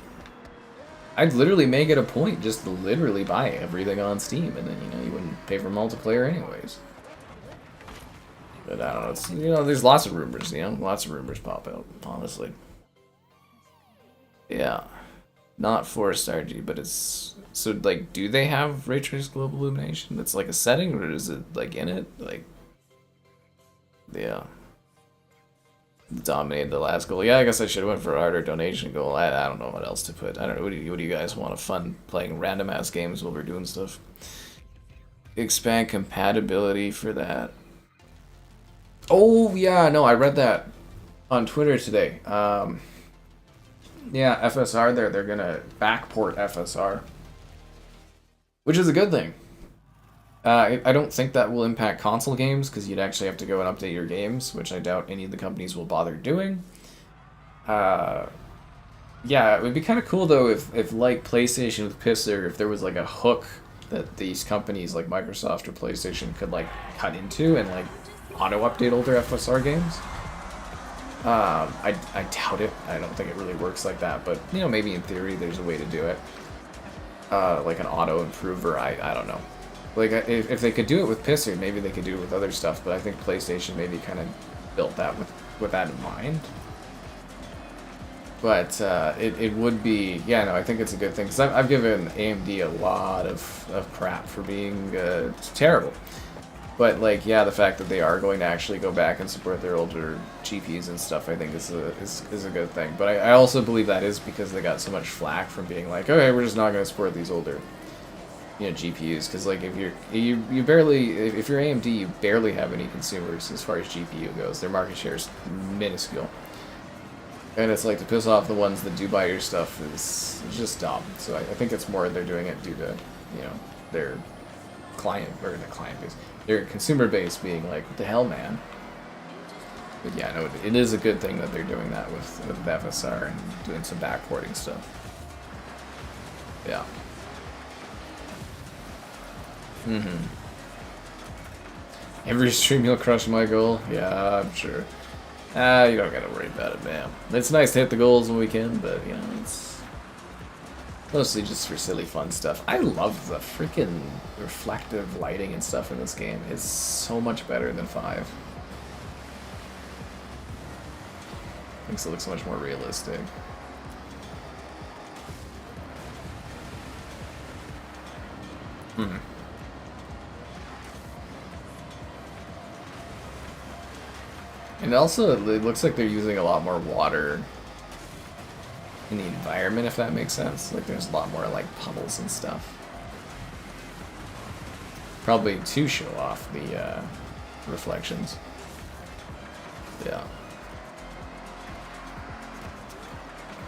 I'd literally make it a point just to literally buy everything on Steam, and then, you know, you wouldn't pay for multiplayer anyways. But I don't know, it's, you know, there's lots of rumors, you know, lots of rumors pop out, honestly. Yeah. Not Forest RG, but it's, so, like, do they have Ray Trace Global Illumination? That's like a setting, or is it, like, in it? Like, yeah. Dominated the last goal. Yeah, I guess I should have went for a harder donation goal. I don't know what else to put. I don't know, what do you guys want? Fun playing random ass games while we're doing stuff? Expand compatibility for that. Oh, yeah, no, I read that. on Twitter today. Yeah, FSR. They're gonna backport FSR, which is a good thing. I don't think that will impact console games because you'd actually have to go and update your games, which I doubt any of the companies will bother doing. Yeah, it would be kind of cool though if like PlayStation with Pisser, if there was like a hook that these companies like Microsoft or PlayStation could like cut into and like auto update older FSR games. I doubt it. I don't think it really works like that, but you know, maybe in theory there's a way to do it. Like an auto improver. I don't know. Like if they could do it with Pisser, maybe they could do it with other stuff. But I think PlayStation maybe kind of built that with that in mind. But it would be, yeah, no, I think it's a good thing because I've given AMD a lot of crap for being terrible. But like, yeah, the fact that they are going to actually go back and support their older GPUs and stuff, I think is a good thing. But I also believe that is because they got so much flack from being like, okay, we're just not going to support these older, you know, GPUs. Because like, if you barely, if you're AMD, you barely have any consumers as far as GPU goes. Their market share is minuscule. And it's like to piss off the ones that do buy your stuff is just dumb. So I think it's more they're doing it due to, you know, their client, or the client base, their consumer base being like, what the hell, man? But yeah, no, it is a good thing that they're doing that with FSR and doing some backporting stuff. Yeah. Every stream you'll crush my goal? Yeah, I'm sure. You don't gotta worry about it, man. It's nice to hit the goals when we can, but, you know, it's mostly just for silly fun stuff. I love the freaking reflective lighting and stuff in this game. It's so much better than 5. Makes it look so much more realistic. And also, it looks like they're using a lot more water in the environment, if that makes sense. Like, there's a lot more, like, puddles and stuff. Probably to show off the reflections. Yeah.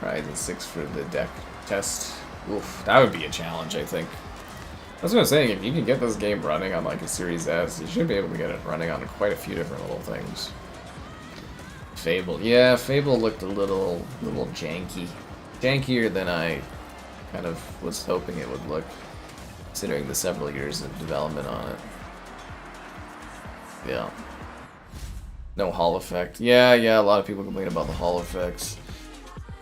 Horizon 6 for the deck test. Oof, that would be a challenge, I think. That's what I was saying, if you can get this game running on, like, a Series S, you should be able to get it running on quite a few different little things. Fable. Yeah, Fable looked a little janky. Jankier than I kind of was hoping it would look, considering the several years of development on it. Yeah. No Hall effect. Yeah, a lot of people complain about the Hall effects.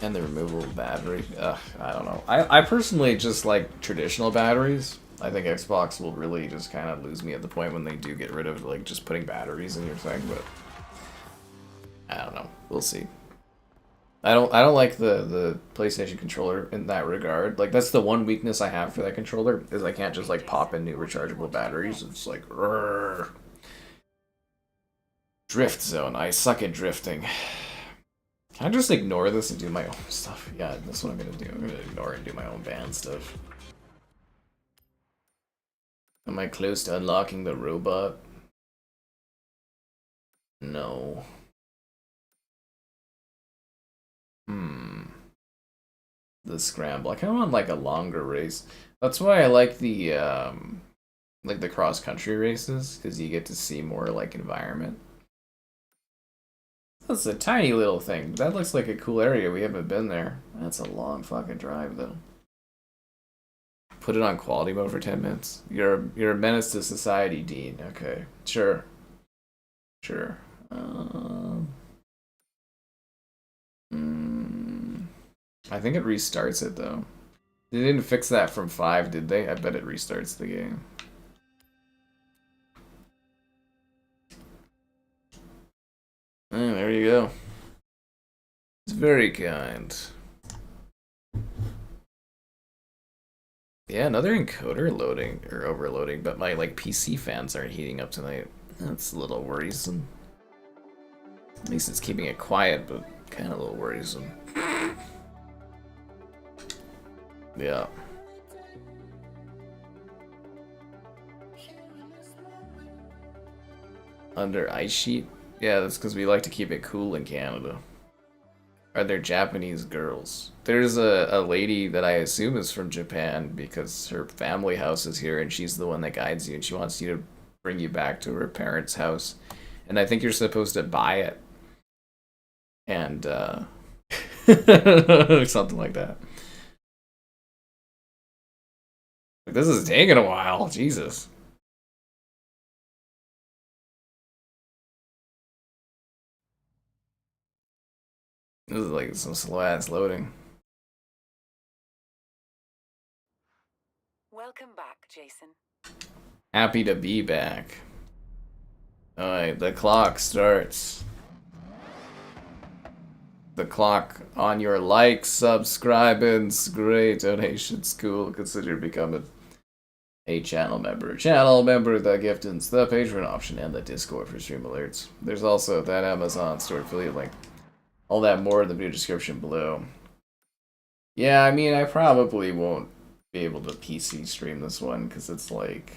And the removal of battery. I don't know. I personally just like traditional batteries. I think Xbox will really just kind of lose me at the point when they do get rid of, like, just putting batteries in your thing, but I don't know. We'll see. I don't like the PlayStation controller in that regard. Like, that's the one weakness I have for that controller, is I can't just like pop in new rechargeable batteries. It's like rrr. Drift zone. I suck at drifting. Can I just ignore this and do my own stuff? Yeah, that's what I'm gonna do. I'm gonna ignore it and do my own band stuff. Am I close to unlocking the robot? No. The scramble. I kind of want like a longer race. That's why I like the cross country races, because you get to see more like environment. That's a tiny little thing. That looks like a cool area. We haven't been there. That's a long fucking drive though. Put it on quality mode for 10 minutes. You're a menace to society, Dean. Okay, sure. I think it restarts it though. They didn't fix that from 5, did they? I bet it restarts the game. There you go. It's very kind. Yeah, another encoder loading or overloading, but my like PC fans aren't heating up tonight. That's a little worrisome. At least it's keeping it quiet, but kind of a little worrisome. Yeah. Under ice sheet? Yeah, that's because we like to keep it cool in Canada. Are there Japanese girls? There's a lady that I assume is from Japan because her family house is here and she's the one that guides you and she wants you to bring you back to her parents' house. And I think you're supposed to buy it. And something like that. This is taking a while. Jesus. This is like some slow ass loading. Welcome back, Jason. Happy to be back. Alright, the clock starts. The clock on your likes, subscribings, great donations, cool. Consider becoming a channel member. Channel member, the giftings, the Patreon option, and the Discord for stream alerts. There's also that Amazon store affiliate link. All that more in the video description below. Yeah, I mean, I probably won't be able to PC stream this one because it's like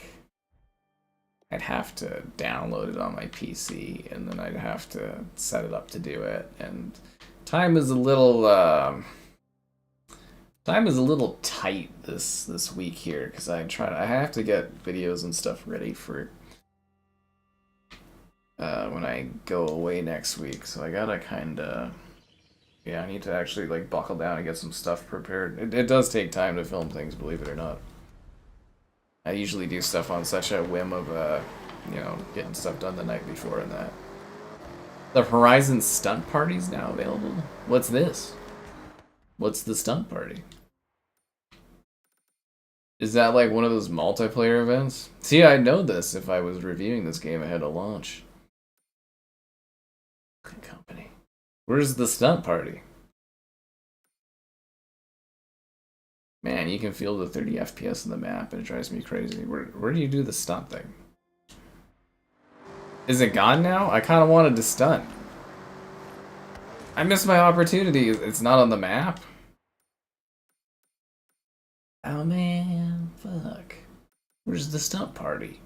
I'd have to download it on my PC and then I'd have to set it up to do it, and time is a little tight this week here because I have to get videos and stuff ready for when I go away next week, so I gotta kinda, yeah, I need to actually like buckle down and get some stuff prepared. It does take time to film things, believe it or not. I usually do stuff on such a whim of you know, getting stuff done the night before and that. The Horizon stunt party's now available? What's this? What's the stunt party? Is that like one of those multiplayer events? See, I'd know this if I was reviewing this game ahead of launch. Company. Where's the stunt party? Man, you can feel the 30 FPS in the map and it drives me crazy. Where do you do the stunt thing? Is it gone now? I kind of wanted to stunt. I missed my opportunity. It's not on the map? Oh man, fuck. Where's the stunt party?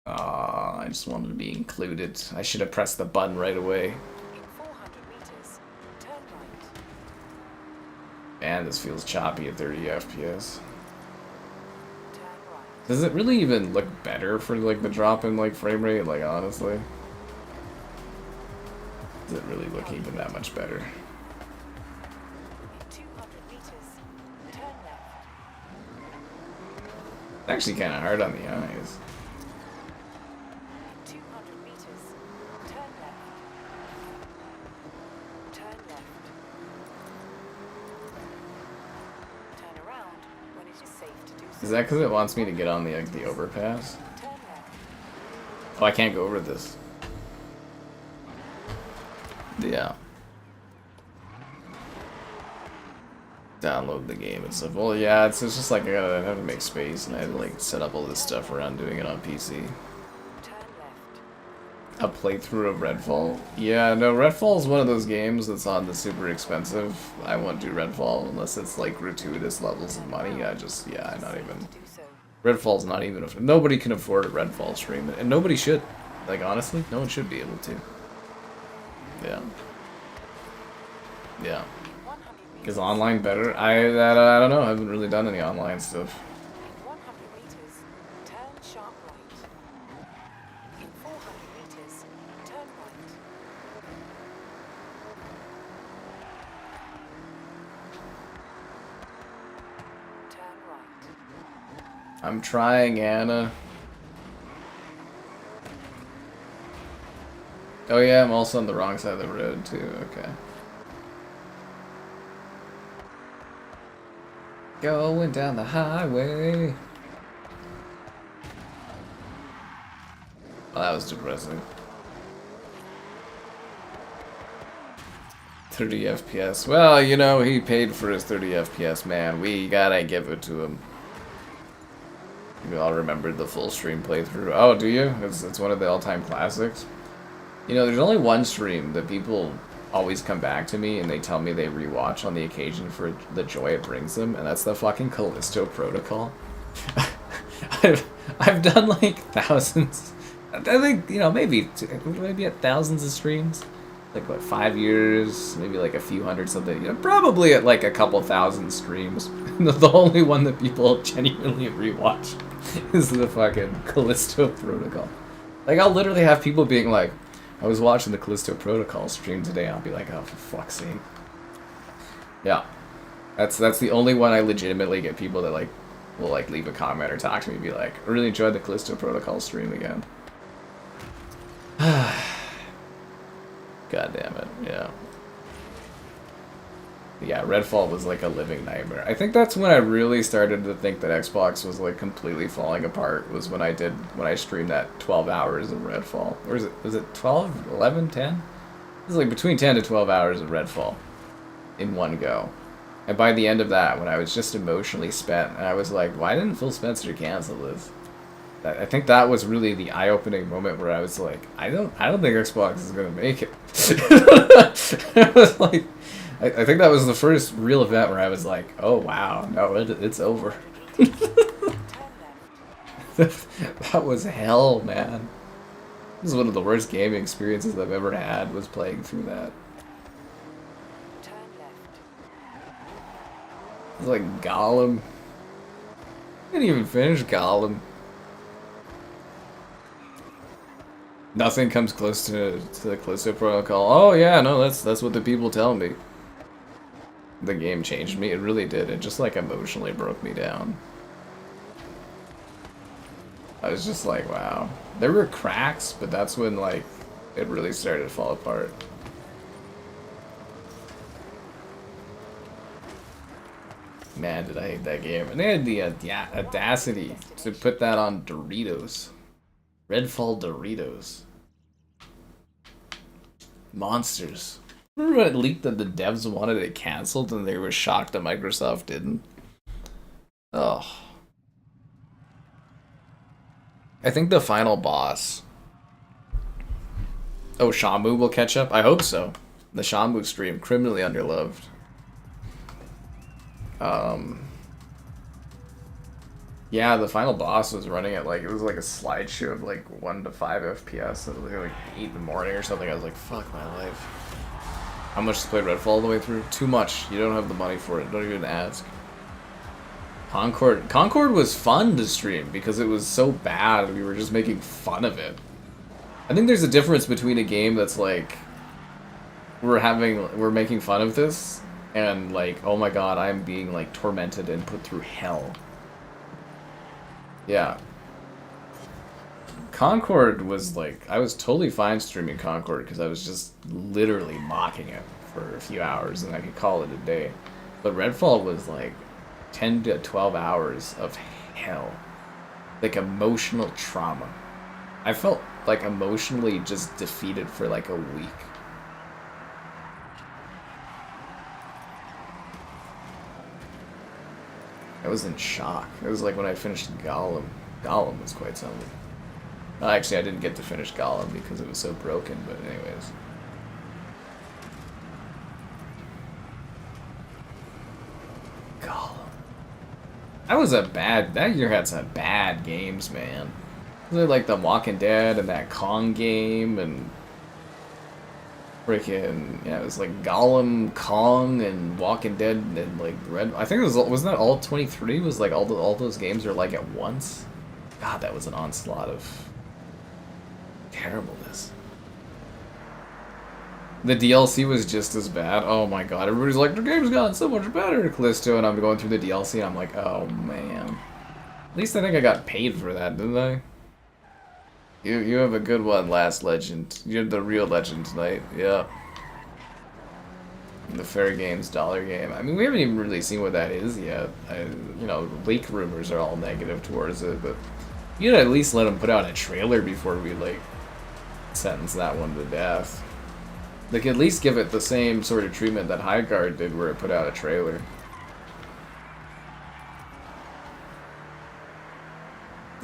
Aw, I just wanted to be included. I should have pressed the button right away. In 400 meters, turn right. Man, this feels choppy at 30 FPS. Turn right. Does it really even look better for like the drop in like frame rate? Like honestly, does it really look even that much better? In 200 meters, turn left. It's actually kind of hard on the eyes. In 200 meters, turn left. Turn left. Turn around when it is safe to do so. Is that because it wants me to get on the like the overpass? Turn left. Oh, I can't go over this. Yeah. Download the game and stuff. Well, yeah, it's just like I have to make space, and I had to like set up all this stuff around doing it on PC. Turn left. A playthrough of Redfall? Yeah, no, Redfall is one of those games that's on the super expensive. I won't do Redfall unless it's like gratuitous levels of money. I'm not even. Do so. Redfall's not even. Nobody can afford a Redfall stream, and nobody should. Like honestly, no one should be able to. Yeah. Yeah. 100 meters. Is online better? I don't know. I haven't really done any online stuff. 100 meters, turn sharp right. In 400 meters, turn right. Turn right. I'm trying, Anna. Oh yeah, I'm also on the wrong side of the road too. Okay. Going down the highway. Oh, that was depressing. 30 FPS. Well, you know, he paid for his 30 FPS, man. We gotta give it to him. You all remember the full stream playthrough. Oh, do you? It's one of the all-time classics. You know, there's only one stream that people always come back to me and they tell me they rewatch on the occasion for the joy it brings them, and that's the fucking Callisto Protocol. I've done like thousands, I think, you know, maybe at thousands of streams like what, 5 years, maybe like a few hundred something. You know, probably at like a couple thousand streams. The only one that people genuinely rewatch is the fucking Callisto Protocol. Like, I'll literally have people being like, I was watching the Callisto Protocol stream today. I'll be like, oh, for fuck's sake. Yeah, that's the only one I legitimately get people that like will like leave a comment or talk to me and be like, I really enjoyed the Callisto Protocol stream again. God damn it, yeah. Yeah, Redfall was like a living nightmare. I think that's when I really started to think that Xbox was like completely falling apart, was when I streamed that 12 hours of Redfall. Or was it 12, 11, 10? It was like between 10 to 12 hours of Redfall in one go. And by the end of that, when I was just emotionally spent, and I was like, why didn't Phil Spencer cancel this? I think that was really the eye-opening moment where I was like, I don't think Xbox is gonna make it. I was like, I think that was the first real event where I was like, oh wow, no, it's over. That was hell, man. This is one of the worst gaming experiences I've ever had, was playing through that. It was like Gollum. I didn't even finish Gollum. Nothing comes close to the Callisto Protocol. Oh yeah, no, that's what the people tell me. The game changed me. It really did. It just like emotionally broke me down. I was just like, wow. There were cracks, but that's when like it really started to fall apart. Man, did I hate that game. And they had the audacity to put that on Doritos. Redfall Doritos. Monsters. Remember when it leaked that the devs wanted it cancelled and they were shocked that Microsoft didn't? Oh. I think the final boss... Oh, Shamu will catch up? I hope so. The Shamu stream, criminally underloved. Yeah, the final boss was running at like, it was like a slideshow of like 1 to 5 FPS. It was like 8 in the morning or something. I was like, fuck my life. How much to play Redfall all the way through? Too much. You don't have the money for it. Don't even ask. Concord was fun to stream because it was so bad. We were just making fun of it. I think there's a difference between a game that's like, we're making fun of this, and like, oh my god, I'm being like tormented and put through hell. Yeah. Concord was like, I was totally fine streaming Concord because I was just literally mocking it for a few hours and I could call it a day. But Redfall was like 10 to 12 hours of hell. Like emotional trauma. I felt like emotionally just defeated for like a week. I was in shock. It was like when I finished Gollum. Gollum was quite something. Well, actually, I didn't get to finish Gollum because it was so broken, but anyways. Gollum. That year had some bad games, man. Like the Walking Dead and that Kong game and freaking, yeah, it was like Gollum, Kong, and Walking Dead, and like Red. I think it wasn't that all 23? Was like all those games are like at once? God, that was an onslaught of terribleness. The DLC was just as bad. Oh my god, everybody's like, the game's gotten so much better, Callisto, and I'm going through the DLC and I'm like, oh man. At least I think I got paid for that, didn't I? You have a good one, Last Legend. You're the real legend tonight, yeah. The Fair Games dollar game. I mean, we haven't even really seen what that is yet. You know, leak rumors are all negative towards it, but you'd at least let them put out a trailer before we, like, sentence that one to death. They could at least give it the same sort of treatment that High Guard did, where it put out a trailer.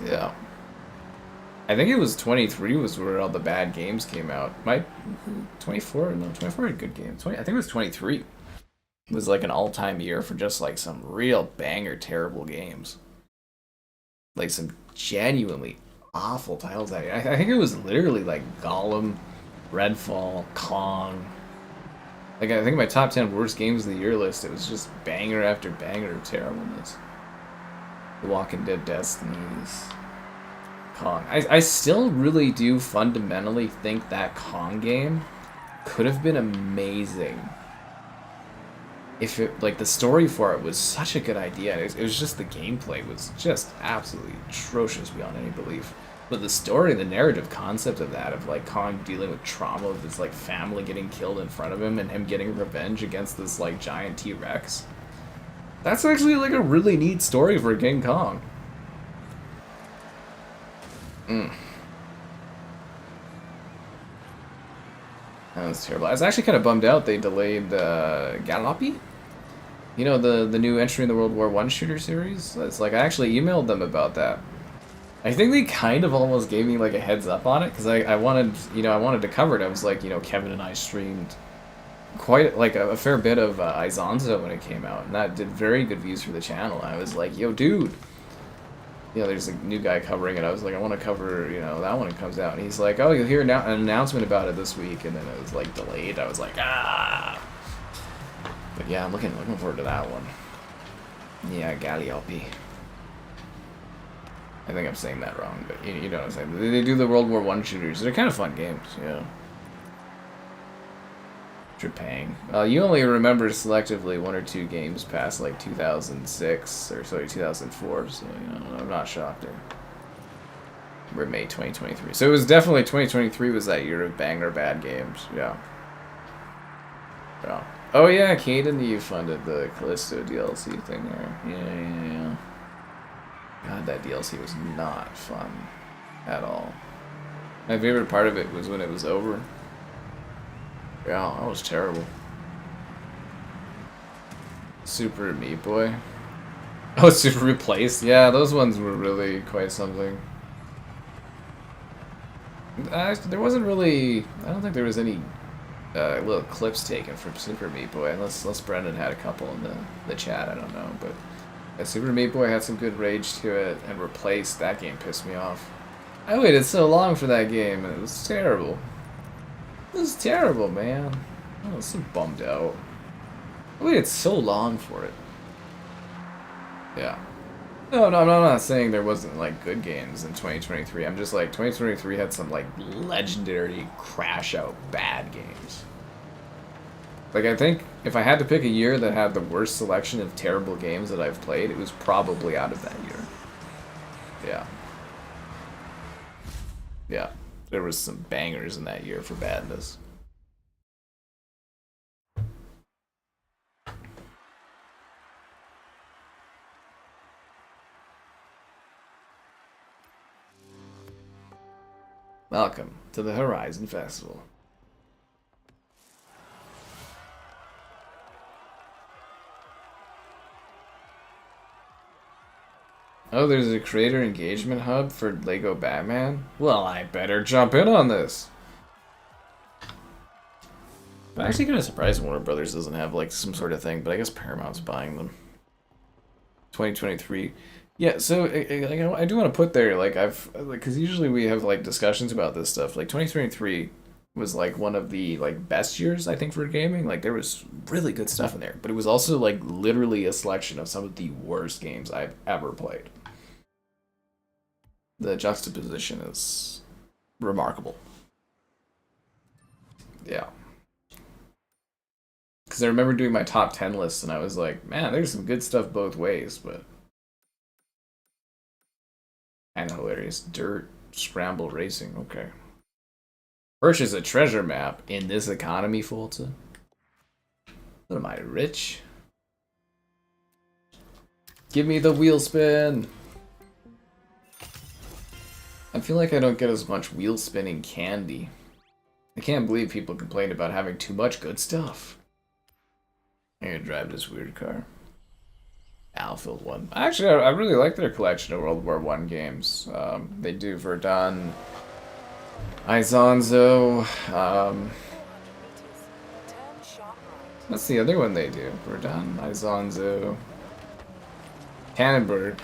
Yeah. I think it was 23 was where all the bad games came out. 24? No, 24 had good games. I think it was 23. It was like an all-time year for just like some real banger terrible games. Like some genuinely awful titles. I think it was literally like Gollum, Redfall, Kong. Like, I think my top 10 worst games of the year list, it was just banger after banger of terribleness. The Walking Dead Destinies. Kong. I still really do fundamentally think that Kong game could have been amazing if it, like, the story for it was such a good idea. It was just the gameplay was just absolutely atrocious beyond any belief. But the story, the narrative concept of that, of like Kong dealing with trauma of his like family getting killed in front of him and him getting revenge against this like giant T-Rex. That's actually like a really neat story for King Kong. That was terrible. I was actually kind of bummed out they delayed Gallopy. You know, the new entry in the World War I shooter series? It's like I actually emailed them about that. I think they kind of almost gave me like a heads up on it because I wanted, you know, I wanted to cover it. I was like, you know, Kevin and I streamed quite like a fair bit of Izanzo when it came out, and that did very good views for the channel. I was like, yo, dude, you know, there's a new guy covering it. I was like, I want to cover, you know, that when it comes out. And he's like, oh, you'll hear an announcement about it this week, and then it was like delayed. I was like, ah. But yeah, I'm looking forward to that one. Yeah, Galliope. I think I'm saying that wrong, but you know what I'm saying. They do the World War I shooters. They're kind of fun games, yeah. Trepang. You only remember selectively one or two games past like 2006 or sorry 2004, so you know I'm not shocked there. We're May 2023, so it was definitely 2023 was that year of banger bad games, yeah. Yeah. Oh yeah, Caden, you funded the Callisto DLC thing there. Yeah. God, that DLC was not fun at all. My favorite part of it was when it was over. Yeah, that was terrible. Super Meat Boy. Oh, Super Replaced. Yeah, those ones were really quite something. There wasn't really... I don't think there was any little clips taken from Super Meat Boy, unless Brendan had a couple in the chat, I don't know, but... Super Meat Boy had some good rage to it, and Replaced, that game pissed me off. I waited so long for that game, and it was terrible. It was terrible, man. I was so bummed out. I waited so long for it. Yeah. No, I'm not saying there wasn't, like, good games in 2023. I'm just like, 2023 had some, like, legendary crash-out bad games. Like, I think if I had to pick a year that had the worst selection of terrible games that I've played, it was probably out of that year. Yeah. Yeah. There was some bangers in that year for badness. Welcome to the Horizon Festival. Oh, there's a creator engagement hub for Lego Batman? Well, I better jump in on this. I'm actually kind of surprised Warner Brothers doesn't have like some sort of thing, but I guess Paramount's buying them. 2023. Yeah, so I do want to put there, like, because usually we have like discussions about this stuff. Like 2023 was like one of the like best years I think for gaming. Like there was really good stuff in there, but it was also like literally a selection of some of the worst games I've ever played. The juxtaposition is remarkable. Yeah. Because I remember doing my top 10 lists and I was like, man, there's some good stuff both ways, but... kind of hilarious. Dirt, scramble racing, okay. Purchase a treasure map in this economy, Forza. What am I, rich? Give me the wheel spin! I feel like I don't get as much wheel spinning candy. I can't believe people complain about having too much good stuff. I'm gonna drive this weird car. Battlefield 1. Actually, I really like their collection of World War I games. They do Verdun, Izanzo, what's the other one they do? Verdun, Izanzo, Tannenberg,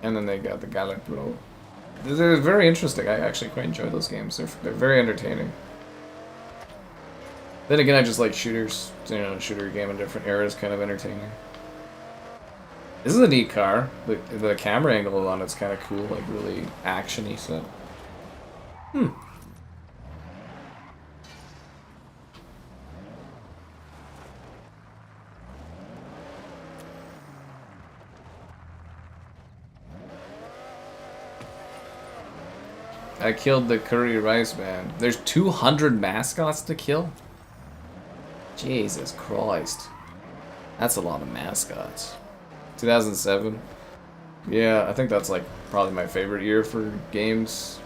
and then they got the Galapro. They're very interesting. I actually quite enjoy those games. They're very entertaining. Then again, I just like shooters. You know, shooter game in different eras, kind of entertaining. This is a neat car. The camera angle on it's kind of cool, like really action-y. So, I killed the curry rice man. There's 200 mascots to kill? Jesus Christ. That's a lot of mascots. 2007. Yeah, I think that's like probably my favorite year for games.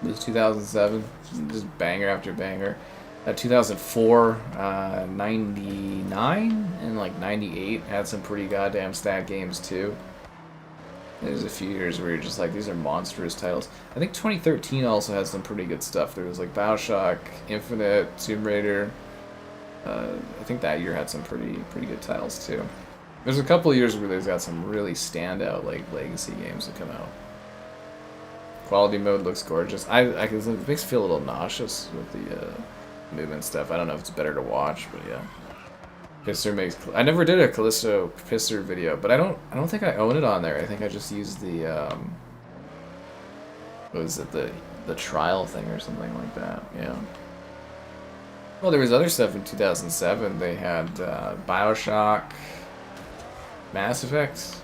It was 2007. Just banger after banger. 2004, 99, and like 98 had some pretty goddamn stat games too. There's a few years where you're just like, these are monstrous titles. I think 2013 also had some pretty good stuff. There was like BioShock, Infinite, Tomb Raider. I think that year had some pretty good titles too. There's a couple of years where there's got some really standout like legacy games that come out. Quality mode looks gorgeous. It makes me feel a little nauseous with the movement stuff. I don't know if it's better to watch, but yeah. Pisser makes. I never did a Callisto Pisser video, but I don't think I own it on there. I think I just used the what was it, the trial thing or something like that. Yeah. Well, there was other stuff in 2007. They had BioShock, Mass Effect.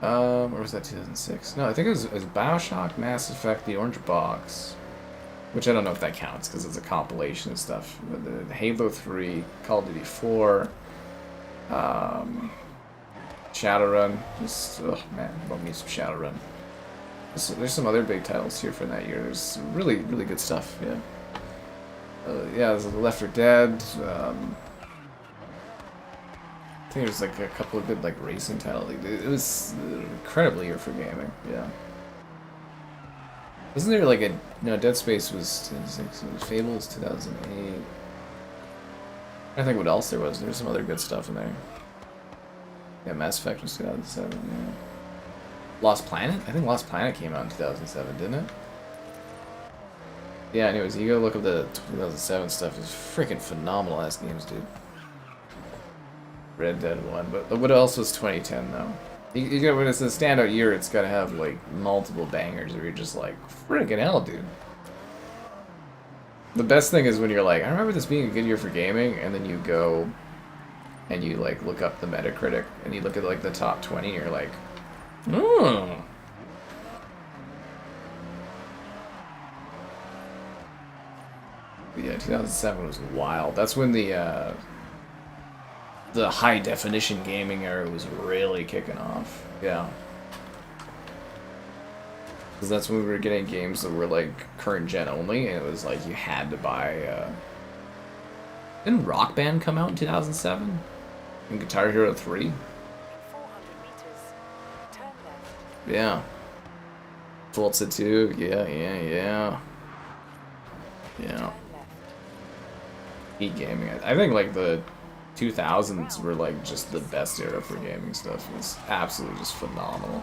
Or was that 2006? No, I think it was BioShock, Mass Effect, the Orange Box. Which I don't know if that counts, because it's a compilation of stuff. The Halo 3, Call of Duty 4, Shadowrun. Just, oh man, love me some Shadowrun. There's some other big titles here from that year. There's some really good stuff, yeah. Yeah, there's Left 4 Dead. I think there's like a couple of good like racing titles. It was an incredible year for gaming, yeah. Wasn't there like a... No, Dead Space was 2006, Fable was 2008. I think what else there was. There's some other good stuff in there. Yeah, Mass Effect was 2007, yeah. Lost Planet? I think Lost Planet came out in 2007, didn't it? Yeah, anyways, you go look up the 2007 stuff. It's freaking phenomenal ass games, dude. Red Dead 1, but what else was 2010 though? You got, when it's a standout year, it's got to have like multiple bangers where you're just like, friggin' hell, dude. The best thing is when you're like, I remember this being a good year for gaming, and then you go and you like look up the Metacritic and you look at like the top 20 and you're like, hmm. But yeah, 2007 was wild. That's when the high definition gaming era was really kicking off. Yeah. Because that's when we were getting games that were like current gen only, and it was like you had to buy. Didn't Rock Band come out in 2007? And Guitar Hero 3? 400 meters. Turn left. Yeah. Forza 2, yeah. Yeah. Turn left. Heat gaming. I think like the 2000s were like just the best era for gaming stuff. It was absolutely just phenomenal.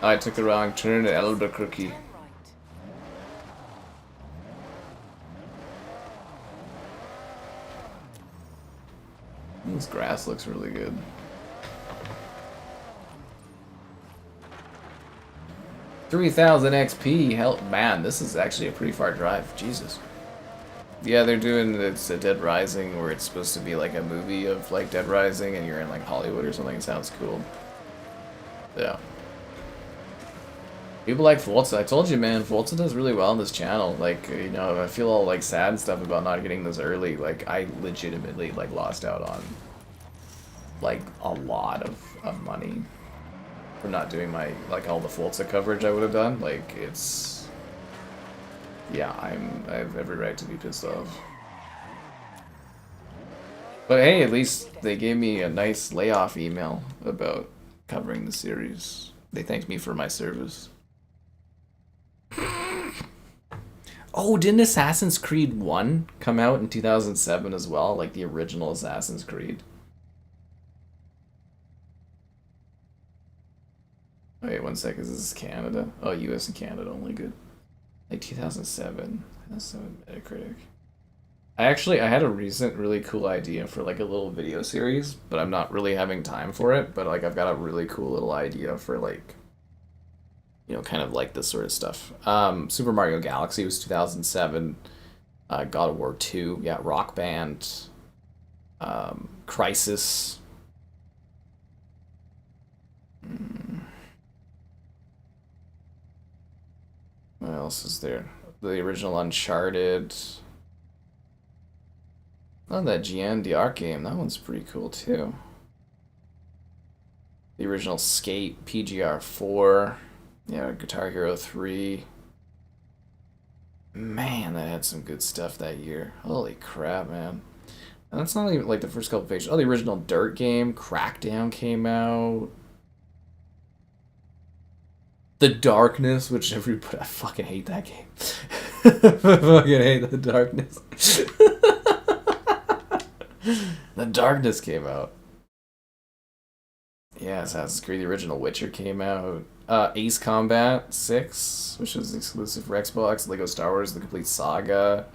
I took the wrong turn at Albuquerque. Turn right. This grass looks really good. 3000 XP, hell, man, this is actually a pretty far drive, Jesus. Yeah, they're doing, it's a Dead Rising, where it's supposed to be like a movie of like Dead Rising, and you're in like Hollywood or something. It sounds cool. Yeah. People like Forza. I told you, man, Forza does really well on this channel. Like, you know, I feel all like sad and stuff about not getting this early. Like, I legitimately like lost out on like a lot of money for not doing my, like, all the Forza coverage I would have done. Like, it's... Yeah, I have every right to be pissed off. But hey, at least they gave me a nice layoff email about covering the series. They thanked me for my service. Oh, didn't Assassin's Creed 1 come out in 2007 as well? Like the original Assassin's Creed? Wait, what? one second. This is Canada. Oh, US and Canada only. Good. Like 2007. 2007 Metacritic. I had a recent really cool idea for like a little video series, but I'm not really having time for it. But like I've got a really cool little idea for like, you know, kind of like this sort of stuff. Super Mario Galaxy was 2007. God of War 2, yeah, Rock Band, Crisis. What else is there? The original Uncharted. Oh, that GNDR game, that one's pretty cool too. The original Skate, PGR 4, yeah, Guitar Hero 3. Man, that had some good stuff that year. Holy crap, man. And that's not even like the first couple pages. Oh, the original Dirt game, Crackdown came out. The Darkness, which everybody, I fucking hate that game. I fucking hate The Darkness. The Darkness came out. Yeah, Assassin's Creed, the original Witcher came out. Ace Combat 6, which was exclusive for Xbox. Lego Star Wars, The Complete Saga.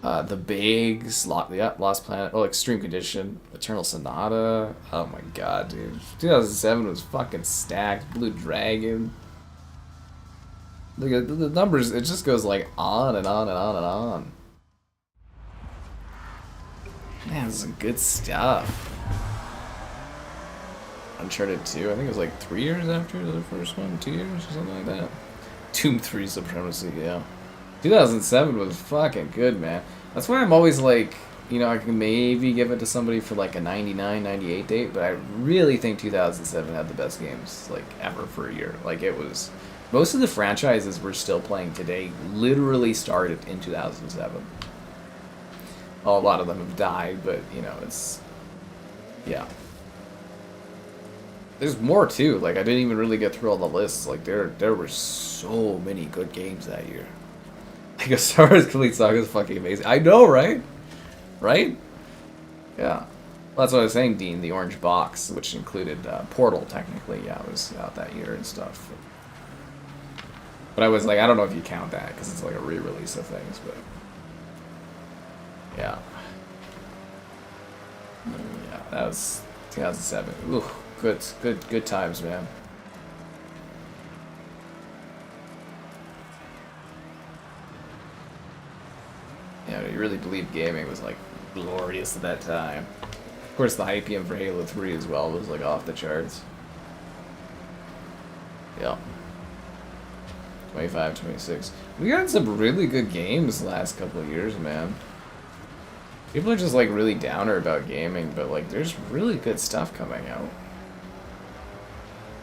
The Bigs, Lost Planet, oh, Extreme Condition, Eternal Sonata. Oh my god, dude. 2007 was fucking stacked. Blue Dragon. Look at the numbers, it just goes like on and on and on and on. Man, this is some good stuff. Uncharted 2, I think it was like 3 years after the first one, 2 years or something like that. Doom 3 Supremacy, yeah. 2007 was fucking good, man. That's why I'm always like, you know, I can maybe give it to somebody for like a 99, 98 date, but I really think 2007 had the best games, like, ever for a year. Like, it was... Most of the franchises we're still playing today literally started in 2007. Well, a lot of them have died, but, you know, it's... Yeah. There's more, too. Like, I didn't even really get through all the lists. Like, there were so many good games that year. Like, a Star Wars Complete Saga is fucking amazing. I know, right? Right? Yeah. Well, that's what I was saying, Dean. The orange box, which included Portal, technically, yeah, was out that year and stuff. But I was like, I don't know if you count that, because it's like a re-release of things, but... Yeah. Yeah, that was 2007. Ooh, good times, man. Yeah, you really believe gaming was like glorious at that time. Of course, the hypium for Halo 3 as well was like off the charts. Yeah. 25, 26. We got some really good games the last couple of years, man. People are just like really downer about gaming, but like there's really good stuff coming out.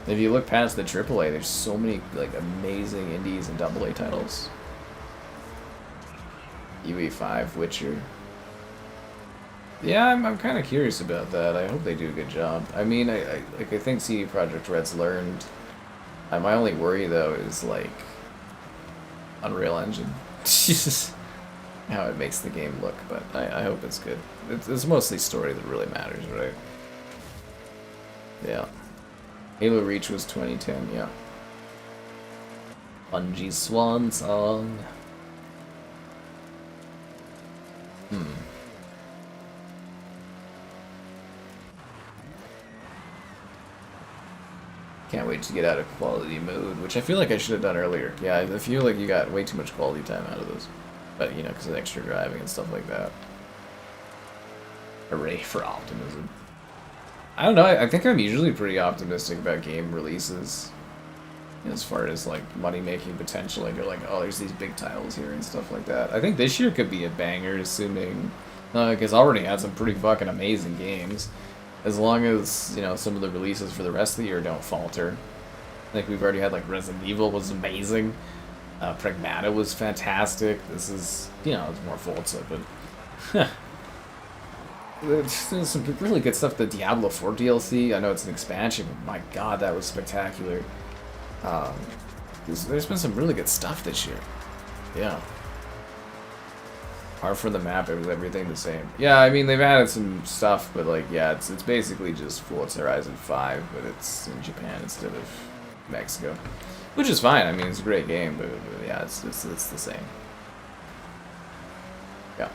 If you look past the AAA, there's so many like amazing indies and AA titles. UE5, Witcher. Yeah, I'm kind of curious about that. I hope they do a good job. I mean, I think CD Projekt Red's learned. My only worry though is like Unreal Engine. Jesus, how it makes the game look. But I hope it's good. It's mostly story that really matters, right? Yeah. Halo Reach was 2010. Yeah. Bungie's swan song. Can't wait to get out of quality mode, which I feel like I should have done earlier. Yeah, I feel like you got way too much quality time out of those. But, you know, because of extra driving and stuff like that. Hooray for optimism. I don't know, I think I'm usually pretty optimistic about game releases. As far as, like, money-making potential. Like, you're like, oh, there's these big titles here and stuff like that. I think this year could be a banger, assuming... because already had some pretty fucking amazing games. As long as, you know, some of the releases for the rest of the year don't falter. I think we've already had, like, Resident Evil was amazing. Pragmata was fantastic. This is, you know, it's more Forza, but... There's some really good stuff. The Diablo 4 DLC, I know it's an expansion, but my god, that was spectacular. There's been some really good stuff this year. Yeah. Apart from the map, it was everything the same. Yeah, I mean, they've added some stuff, but like, yeah, it's basically just Forza Horizon 5, but it's in Japan instead of Mexico, which is fine. I mean, it's a great game, but yeah, it's the same. Yeah,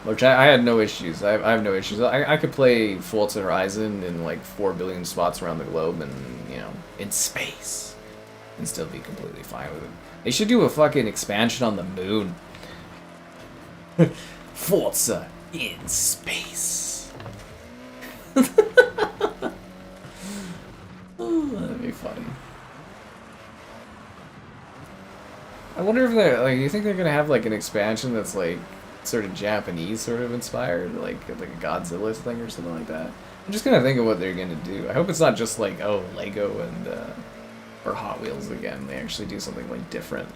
which I had no issues. I have no issues. I could play Forza Horizon in like 4 billion spots around the globe, and you know, in space, and still be completely fine with it. They should do a fucking expansion on the moon. Forza in space. Oh, that'd be funny. I wonder if they're like. Do you think they're gonna have like an expansion that's like sort of Japanese, sort of inspired, like a Godzilla thing or something like that? I'm just gonna think of what they're gonna do. I hope it's not just like, oh, Lego and or Hot Wheels again. They actually do something like different.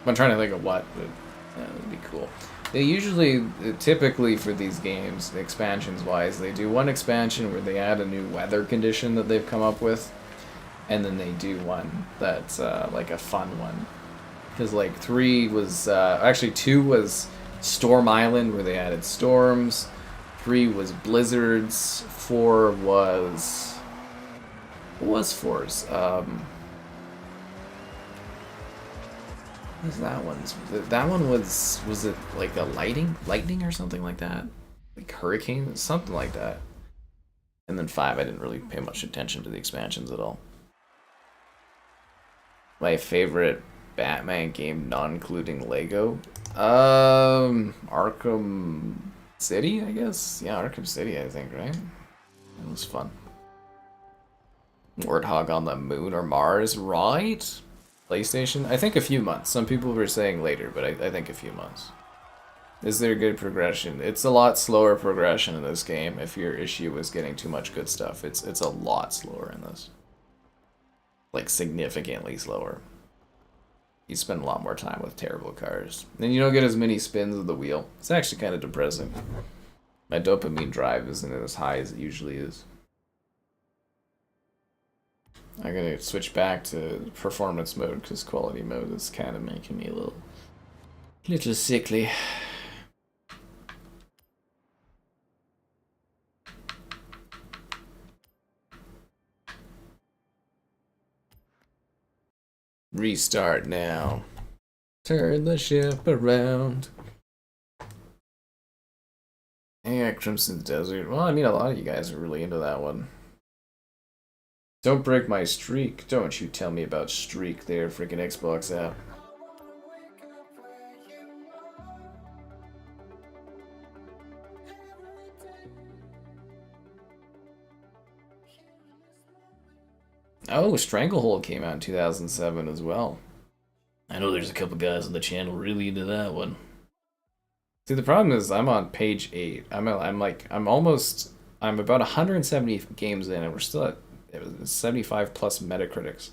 I'm trying to think of what, but yeah, that would be cool. They usually, typically for these games, expansions-wise, they do one expansion where they add a new weather condition that they've come up with, and then they do one that's like a fun one. Because like 3 was, actually 2 was Storm Island, where they added storms. 3 was blizzards. 4 was... What was 4's? What's that one's? That one was it like a lightning or something like that? Like hurricane? Something like that. And then 5, I didn't really pay much attention to the expansions at all. My favorite Batman game, non-including Lego? Arkham City, I guess? Yeah, Arkham City, I think, right? It was fun. Warthog on the moon or Mars, right? PlayStation? I think a few months. Some people were saying later, but I think a few months. Is there good progression? It's a lot slower progression in this game. If your issue was getting too much good stuff, it's a lot slower in this. Like, significantly slower. You spend a lot more time with terrible cars. And you don't get as many spins of the wheel. It's actually kind of depressing. My dopamine drive isn't as high as it usually is. I'm gonna switch back to performance mode because quality mode is kind of making me a little sickly. Restart now. Turn the ship around. Yeah, Crimson Desert. Well, I mean, a lot of you guys are really into that one. Don't break my streak. Don't you tell me about streak there, freaking Xbox app. Oh, Stranglehold came out in 2007 as well. I know there's a couple guys on the channel really into that one. See, the problem is I'm on page 8. I'm about 170 games in, and we're still at 75 plus Metacritics.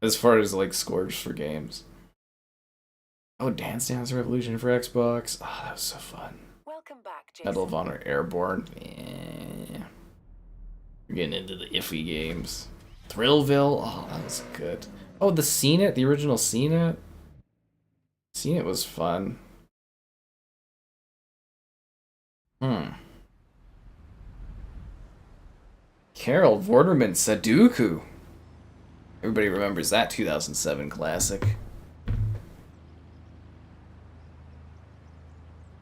As far as like scores for games. Oh, Dance Dance Revolution for Xbox. Oh, that was so fun. Welcome back, Jason. Medal of Honor Airborne. Yeah. We're getting into the iffy games. Thrillville. Oh, that was good. Oh, the Scenic, the original Scenic. Scenic was fun. Carol Vorderman Sudoku. Everybody remembers that 2007 classic.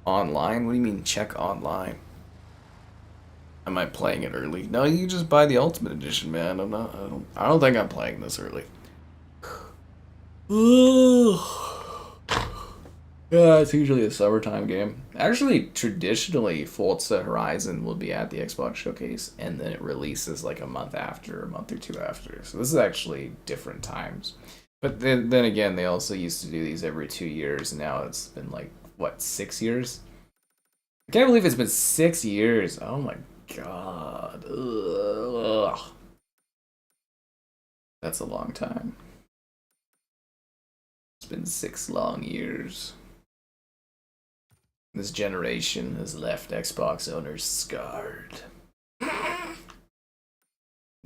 Online? What do you mean check online? Am I playing it early? No, you just buy the Ultimate Edition, man. I don't think I'm playing this early. Yeah, it's usually a summertime game. Actually, traditionally, Forza Horizon will be at the Xbox Showcase, and then it releases like a month after, a month or two after. So this is actually different times. But then again, they also used to do these every 2 years, and now it's been like, what, 6 years? I can't believe it's been 6 years. Oh my god. Ugh. That's a long time. It's been 6 long years. This generation has left Xbox owners scarred.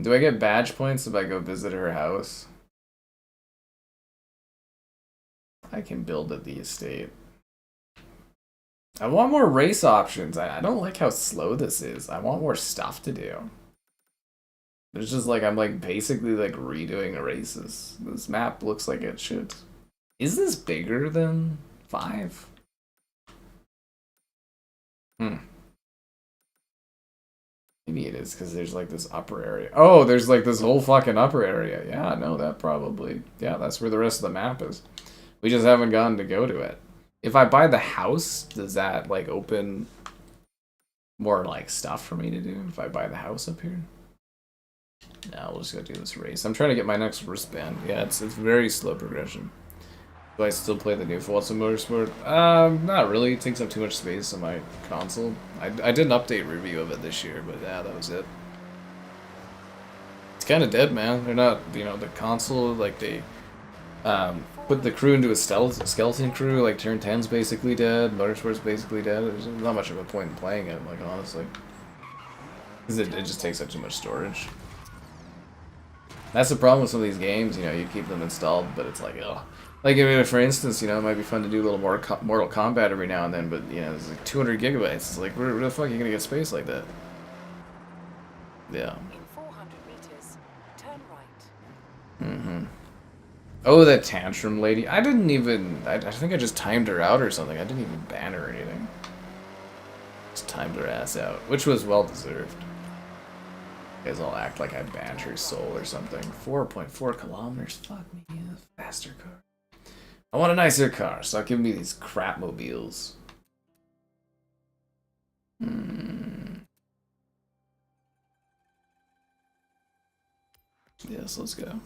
Do I get badge points if I go visit her house? I can build at the estate. I want more race options. I don't like how slow this is. I want more stuff to do. It's just like I'm like basically like redoing races. This map looks like it should. Is this bigger than 5? Maybe it is because there's like this upper area. Oh, there's like this whole fucking upper area. Yeah, no, that probably. Yeah, that's where the rest of the map is. We just haven't gotten to go to it. If I buy the house, does that like open more like stuff for me to do if I buy the house up here? No, we'll just go do this race. I'm trying to get my next wristband. Yeah, it's very slow progression. Do I still play the new Forza Motorsport? Not really. It takes up too much space on my console. I did an update review of it this year, but yeah, that was it. It's kind of dead, man. They're not, you know, the console, like, they put the crew into a skeleton crew, like, Turn 10's basically dead, Motorsport's basically dead. There's not much of a point in playing it, like, honestly. Because it just takes up too much storage. That's the problem with some of these games, you know, you keep them installed, but it's like, ugh. Like, I mean, for instance, you know, it might be fun to do a little more Mortal Kombat every now and then, but, you know, it's like 200 gigabytes. It's like, where the fuck are you gonna get space like that? Yeah. In 400 meters, turn right. Oh, that tantrum lady. I didn't even... I think I just timed her out or something. I didn't even ban her or anything. Just timed her ass out, which was well-deserved. You guys all act like I banned her soul or something. 4.4 kilometers? Fuck me, a faster car. I want a nicer car. Stop giving me these crap mobiles. Yes, let's go.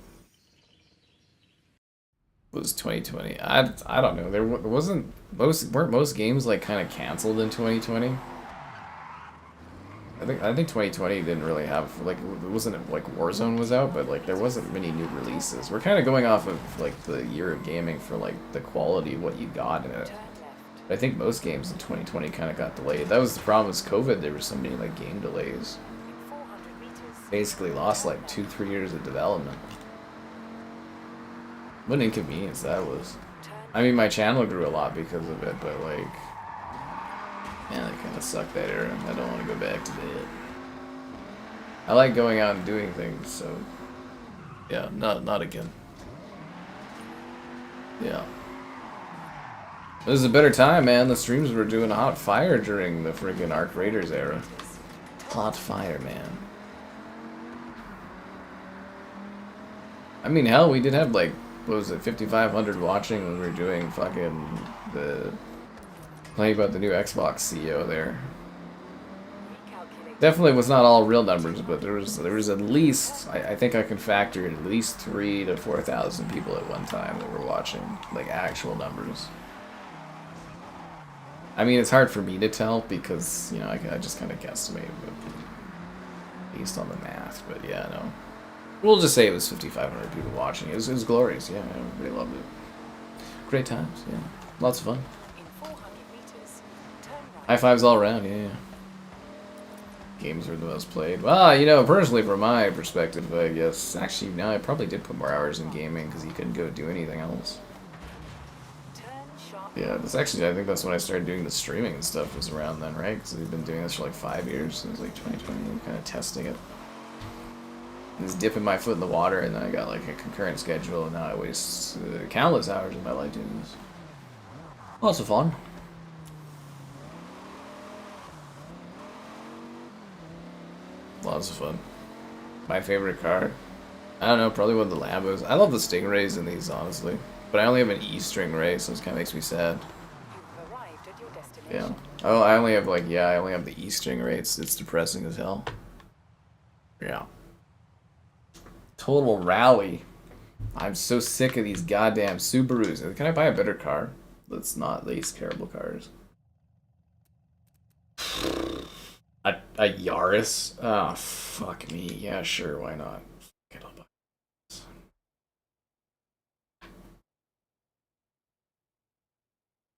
What was 2020? I don't know. There weren't most games like kind of canceled in 2020. I think 2020 didn't really have, like, it wasn't like Warzone was out, but like there wasn't many new releases. We're kind of going off of like the year of gaming for like the quality of what you got in it. But I think most games in 2020 kind of got delayed. That was the problem with COVID. There were so many like game delays. Basically lost like 2-3 years of development. What an inconvenience that was. I mean, my channel grew a lot because of it, but like, yeah, that kind of sucked that era. I don't want to go back to that. I like going out and doing things, so yeah, not again. Yeah. This is a better time, man. The streams were doing hot fire during the friggin' Arc Raiders era. Hot fire, man. I mean, hell, we did have like, what was it, 5,500 watching when we were doing fucking the... playing about the new Xbox CEO there. Definitely was not all real numbers, but there was at least, I think I can factor in at least 3,000 to 4,000 people at one time that were watching, like actual numbers. I mean, it's hard for me to tell because, you know, I just kind of guesstimate based on the math, but yeah, no. We'll just say it was 5,500 people watching. It was glorious, yeah, everybody loved it. Great times, yeah. Lots of fun. High fives all around, yeah. Games were the most played. Well, you know, personally, from my perspective, I guess, actually, no, I probably did put more hours in gaming because you couldn't go do anything else. Yeah, that's actually, I think that's when I started doing the streaming and stuff, was around then, right? Because we've been doing this for like 5 years, so it was like 2020, kind of testing it. Just dipping my foot in the water, and then I got like a concurrent schedule, and now I waste countless hours of my life doing this. Lots of fun. Lots of fun. My favorite car? I don't know, probably one of the Lambos. I love the Stingrays in these, honestly. But I only have an E-string ray, so this kind of makes me sad. Yeah. Oh, I only have like, yeah, I only have the E-string ray. It's depressing as hell. Yeah. Total rally. I'm so sick of these goddamn Subarus. Can I buy a better car? Let's not these terrible cars. A Yaris? Oh, fuck me. Yeah, sure, why not?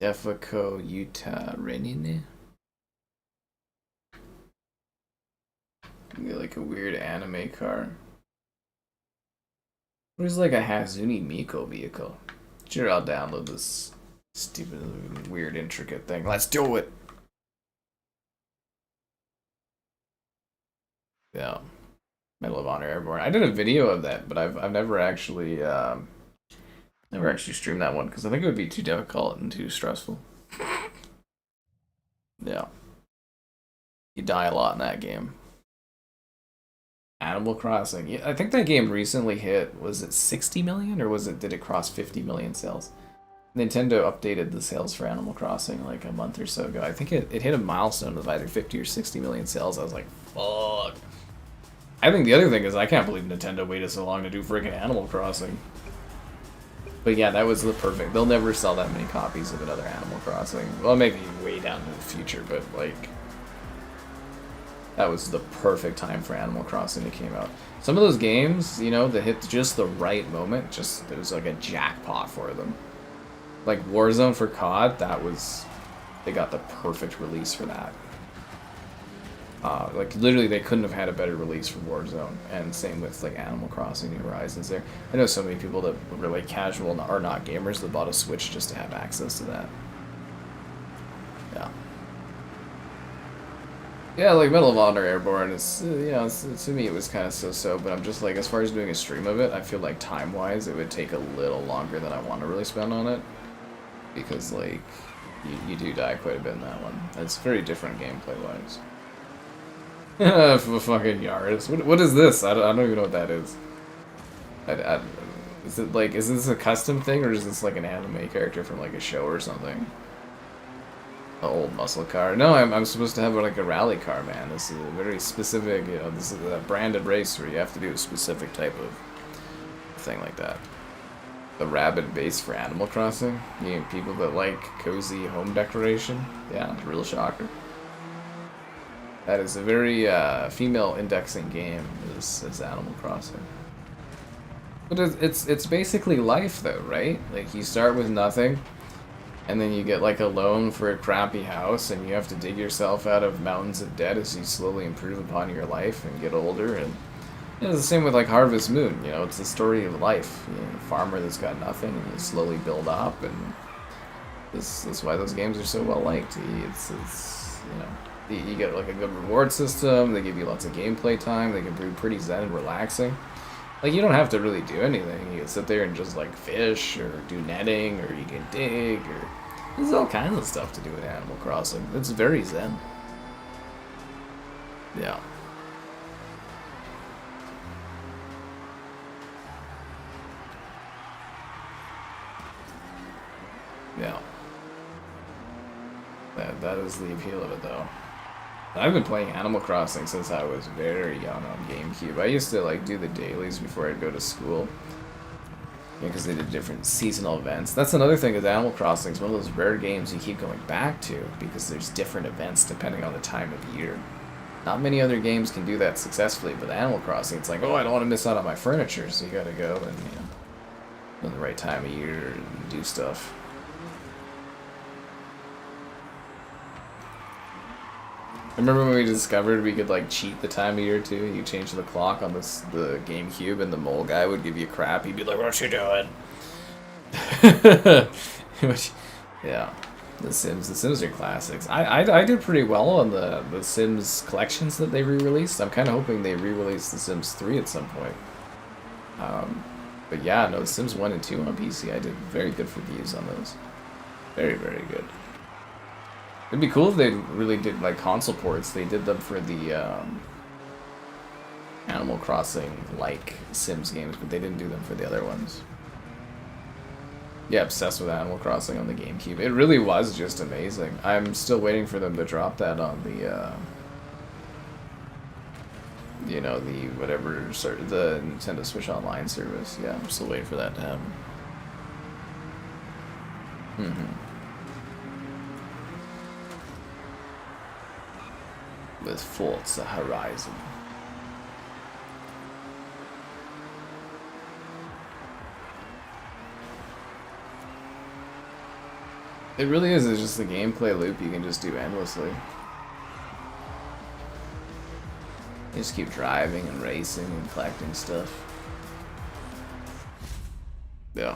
Defeco Utah Renine. Like a weird anime car. What is like a Hazuni Miko vehicle? Sure, I'll download this stupid, weird, intricate thing. Let's do it! Yeah. Medal of Honor Airborne. I did a video of that, but I've never actually streamed that one because I think it would be too difficult and too stressful. Yeah. You die a lot in that game. Animal Crossing. Yeah, I think that game recently hit, was it 60 million or did it cross 50 million sales? Nintendo updated the sales for Animal Crossing like a month or so ago. I think it hit a milestone of either 50 or 60 million sales. I was like, fuck. I think the other thing is I can't believe Nintendo waited so long to do freaking Animal Crossing. But yeah, that was the perfect. They'll never sell that many copies of another Animal Crossing. Well, maybe way down in the future, but like that was the perfect time for Animal Crossing to came out. Some of those games, you know, that hit just the right moment, just it was like a jackpot for them. Like Warzone for COD, they got the perfect release for that. Like literally, they couldn't have had a better release for Warzone, and same with like Animal Crossing New Horizons. There, I know so many people that were like casual or not gamers that bought a Switch just to have access to that. Yeah. Yeah, like Medal of Honor Airborne is, you know, to me it was kind of so-so, but I'm just like, as far as doing a stream of it, I feel like time-wise it would take a little longer than I want to really spend on it, because like you do die quite a bit in that one. It's very different gameplay-wise. Fucking Yaris. What is this? I don't even know what that is. Is it like, is this a custom thing, or is this like an anime character from like a show or something? The old muscle car. No, I'm supposed to have like a rally car, man. This is a very specific, you know, this is a branded race where you have to do a specific type of thing like that. The rabid base for Animal Crossing. You know, people that like cozy home decoration. Yeah, real shocker. That is a very female indexing game, is Animal Crossing. But it's basically life though, right? Like you start with nothing, and then you get like a loan for a crappy house, and you have to dig yourself out of mountains of debt as you slowly improve upon your life and get older. And you know, it's the same with like Harvest Moon. You know, it's the story of life. You know, a farmer that's got nothing, and you slowly build up, and this is why those games are so well liked. It's you know. You get like a good reward system, they give you lots of gameplay time, they can be pretty zen and relaxing. Like you don't have to really do anything, you can sit there and just like fish, or do netting, or you can dig, or there's all kinds of stuff to do with Animal Crossing. It's very zen. Yeah. Yeah. That is the appeal of it though. I've been playing Animal Crossing since I was very young on GameCube. I used to like do the dailies before I'd go to school, because they did different seasonal events. That's another thing with Animal Crossing. It's one of those rare games you keep going back to because there's different events depending on the time of year. Not many other games can do that successfully, but Animal Crossing, it's like, oh, I don't want to miss out on my furniture, so you gotta go and, you know, in the right time of year and do stuff. Remember when we discovered we could like cheat the time of year too? You change the clock on the GameCube, and the mole guy would give you crap. He'd be like, "What you doing?" Yeah, The Sims are classics. I did pretty well on the Sims collections that they re-released. I'm kind of hoping they re-release The Sims 3 at some point. But yeah, no, Sims 1 and 2 on PC, I did very good for views on those. Very, very good. It'd be cool if they really did like console ports. They did them for the Animal Crossing like Sims games, but they didn't do them for the other ones. Yeah, obsessed with Animal Crossing on the GameCube. It really was just amazing. I'm still waiting for them to drop that on the you know, the whatever, the Nintendo Switch Online service. Yeah, I'm still waiting for that to happen. With Forza Horizon. It really is. It's just a gameplay loop you can just do endlessly. You just keep driving and racing and collecting stuff. Yeah.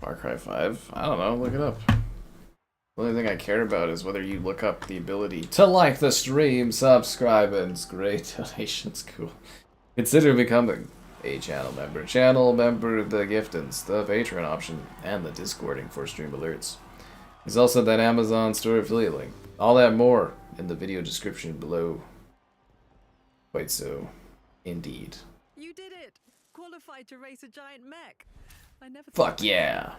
Far Cry 5? I don't know. Look it up. The only thing I care about is whether you look up the ability to like the stream, subscribe, and great donations. Cool. Consider becoming a channel member. Channel member, the giftings, the Patreon option, and the Discording for stream alerts. There's also that Amazon store affiliate link. All that more in the video description below. Quite so, indeed. You did it! Qualified to race a giant mech. I never. Fuck yeah!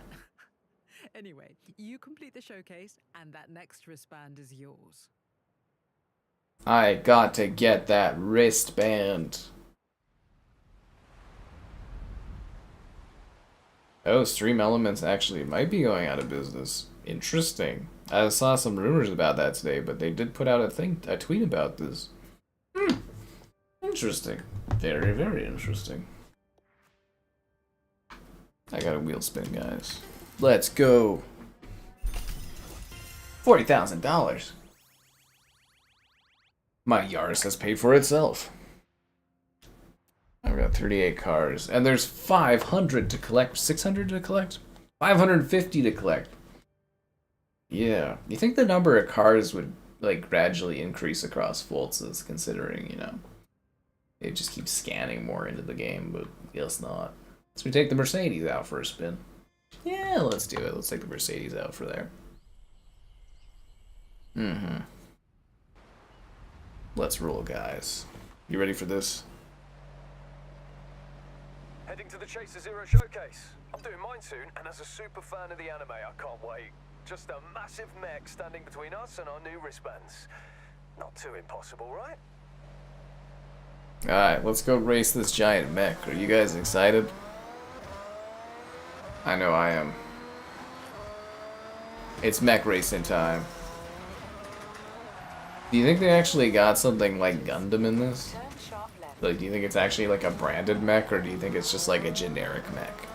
Anyway, you complete the showcase, and that next wristband is yours. I got to get that wristband. Oh, Stream Elements actually might be going out of business. Interesting. I saw some rumors about that today, but they did put out a tweet about this. Interesting. Very, very interesting. I got a wheel spin, guys. Let's go. $40,000. My Yaris has paid for itself. I've got 38 cars, and there's 500 to collect. 600 to collect? 550 to collect. Yeah. You think the number of cars would, like, gradually increase across Forza's, considering, you know, they just keep scanning more into the game, but I guess not. So we take the Mercedes out for a spin. Yeah, let's do it. Let's take the Mercedes out for there. Let's roll, guys. You ready for this? Heading to the Chaser Zero showcase. I'm doing mine soon, and as a super fan of the anime, I can't wait. Just a massive mech standing between us and our new wristbands. Not too impossible, right? Alright, let's go race this giant mech. Are you guys excited? I know I am. It's mech racing time. Do you think they actually got something like Gundam in this? Like, do you think it's actually like a branded mech, or do you think it's just like a generic mech?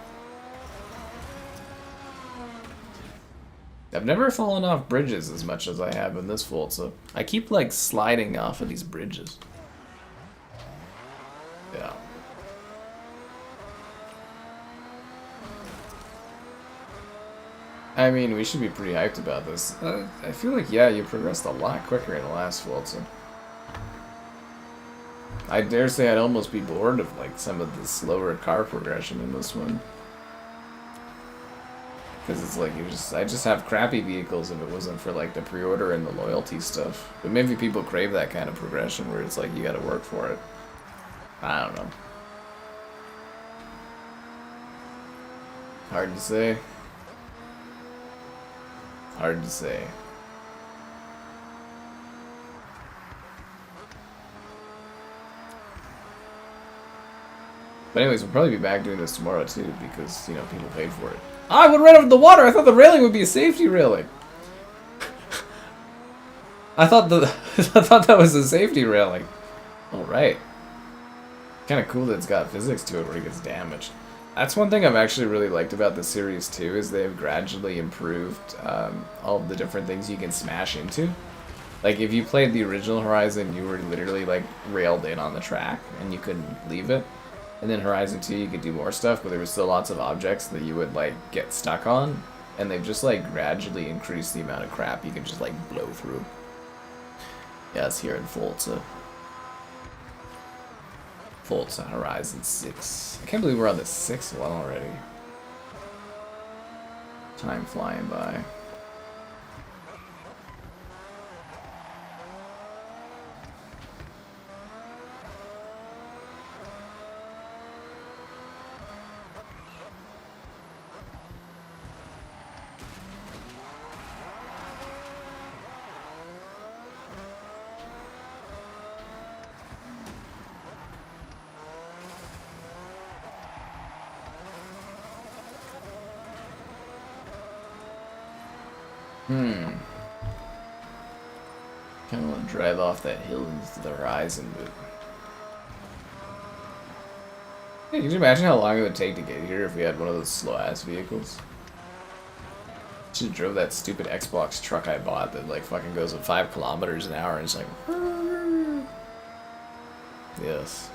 I've never fallen off bridges as much as I have in this Forza. I keep like sliding off of these bridges. Yeah. I mean, we should be pretty hyped about this. I feel like, yeah, you progressed a lot quicker in the last Forza. I dare say I'd almost be bored of like some of the slower car progression in this one. Because it's like, I just have crappy vehicles if it wasn't for like the pre-order and the loyalty stuff. But maybe people crave that kind of progression where it's like you gotta work for it. I don't know. Hard to say. Hard to say. But anyways, we'll probably be back doing this tomorrow too, because, you know, people paid for it. I went right over the water! I thought the railing would be a safety railing! I thought that was a safety railing. Alright. Kinda cool that it's got physics to it where it gets damaged. That's one thing I've actually really liked about the series too, is they've gradually improved all the different things you can smash into. Like, if you played the original Horizon, you were literally, like, railed in on the track, and you couldn't leave it. And then Horizon 2, you could do more stuff, but there was still lots of objects that you would, like, get stuck on. And they've just, like, gradually increased the amount of crap you can just, like, blow through. Yeah, it's here in Forza. Forza Horizon 6. I can't believe we're on the 6th one already. Time flying by. Kind of want to drive off that hill into the horizon, but... Hey, can you imagine how long it would take to get here if we had one of those slow-ass vehicles? Should have drove that stupid Xbox truck I bought that, like, fucking goes at 5 kilometers an hour and it's like... Yes.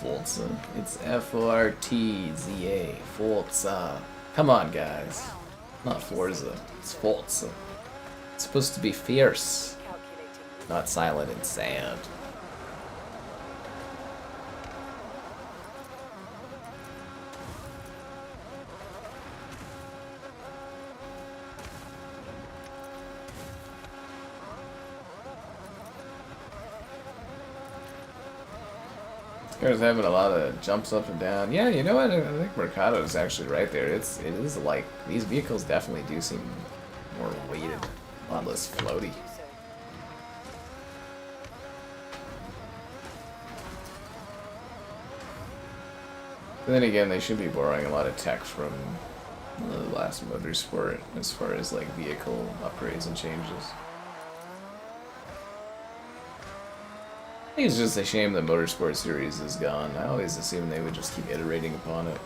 Forza. It's F-O-R-T-Z-A. Forza. Come on, guys. Not Forza. It's Forza. It's supposed to be fierce, not silent and sad. Car's having a lot of jumps up and down. Yeah, you know what? I think Mercado is actually right there. It is like these vehicles definitely do seem more weighted, a lot less floaty. But then again, they should be borrowing a lot of tech from the last Motorsport as far as like vehicle upgrades and changes. I think it's just a shame the Motorsport series is gone. I always assumed they would just keep iterating upon it.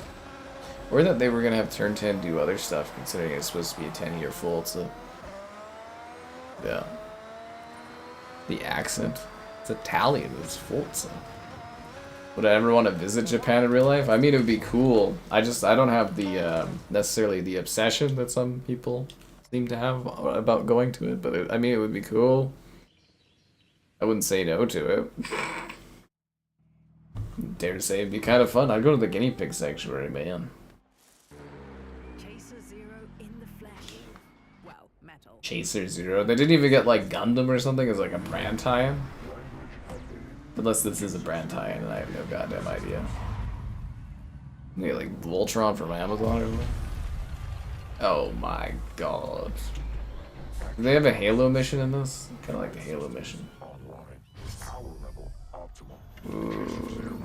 Or that they were going to have Turn 10 do other stuff, considering it's supposed to be a 10-year Forza. Yeah. The accent. It's Italian, it's Forza. Would I ever want to visit Japan in real life? I mean, it would be cool. I don't have the, necessarily the obsession that some people seem to have about going to it, but I mean, it would be cool. I wouldn't say no to it. Dare say it'd be kind of fun. I'd go to the guinea pig sanctuary, man. Chaser Zero in the flesh. Well, metal. Chaser Zero. They didn't even get like Gundam or something as like a brand tie-in. Unless this is a brand tie-in and I have no goddamn idea. Maybe like Voltron from Amazon or something. Oh my god. Do they have a Halo mission in this? Kind of like the Halo mission. Ooh.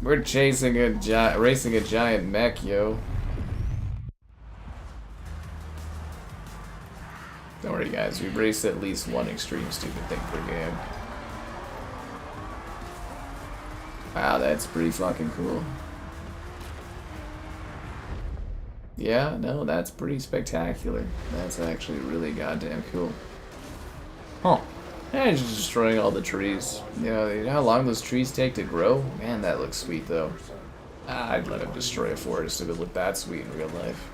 We're chasing racing a giant mech, yo. Don't worry, guys. We've raced at least one extreme stupid thing per game. Wow, that's pretty fucking cool. Yeah, no, that's pretty spectacular. That's actually really goddamn cool. Huh. Yeah, just destroying all the trees. You know how long those trees take to grow? Man, that looks sweet, though. I'd let him destroy a forest if it looked that sweet in real life.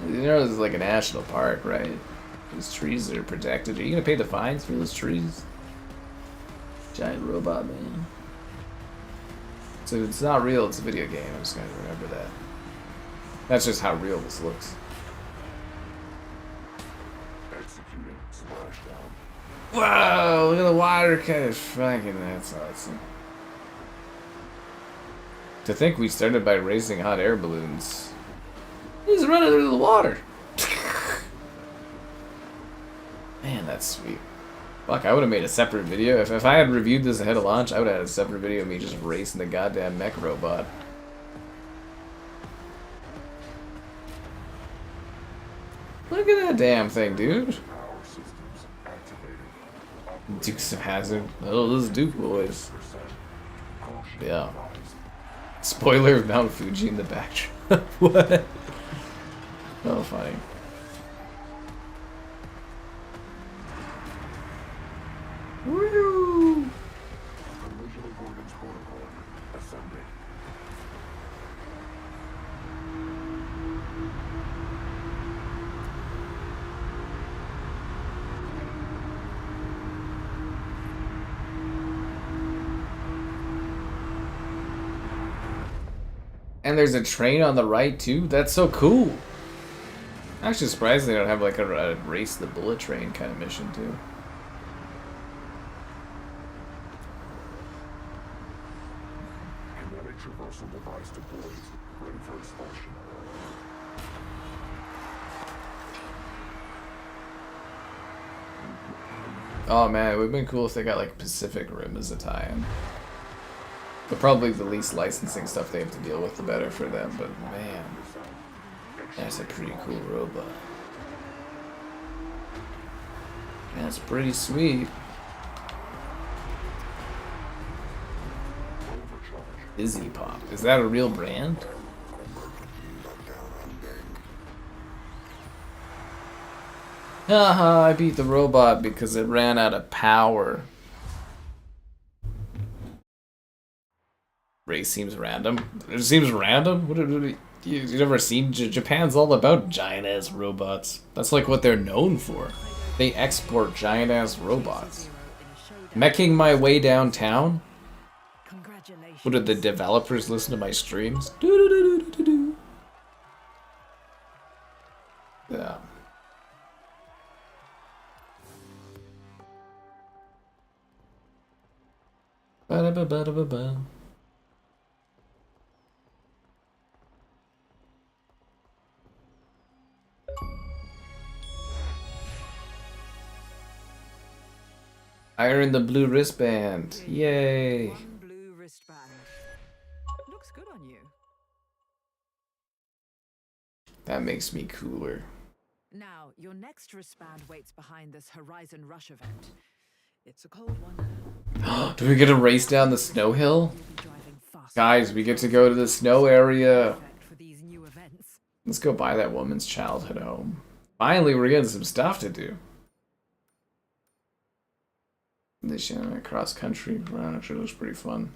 You know, this is like a national park, right? These trees are protected. Are you gonna pay the fines for those trees? Giant robot, man. So it's not real, it's a video game. I'm just gonna remember that. That's just how real this looks. Whoa, look at the water kind of fucking, that's awesome. To think we started by racing hot air balloons. He's running through the water. Man, that's sweet. Fuck, I would have made a separate video. If I had reviewed this ahead of launch, I would have had a separate video of me just racing the goddamn mech robot. Look at that damn thing, dude. Dukes of Hazzard. Oh, those Duke boys. Yeah. Spoiler of Mount Fuji in the backdrop. What? Oh, funny. Woo! And there's a train on the right too? That's so cool. I'm actually surprised they don't have like a race the bullet train kind of mission too. Kinetic traversal device deployed. Ready for expulsion. Oh man, it would have been cool if they got like Pacific Rim as a tie-in. But probably the least licensing stuff they have to deal with, the better for them. But man, that's a pretty cool robot. That's pretty sweet. Izzy Pop. Is that a real brand? Haha, I beat the robot because it ran out of power. race seems random. It seems random? You never seen? Japan's all about giant-ass robots. That's like what they're known for. They export giant-ass robots. Meching my way downtown? What, did the developers listen to my streams? Yeah. Ba-da-ba-ba-da-ba-ba. I earned the blue wristband. Yay. One blue wristband. Looks good on you. That makes me cooler. Now, your next wristband waits behind this Horizon Rush event. It's a cold one. Do we get to race down the snow hill? Guys, we get to go to the snow area. For these new events. Let's go buy that woman's childhood home. Finally, we're getting some stuff to do. This cross country actually looks pretty fun.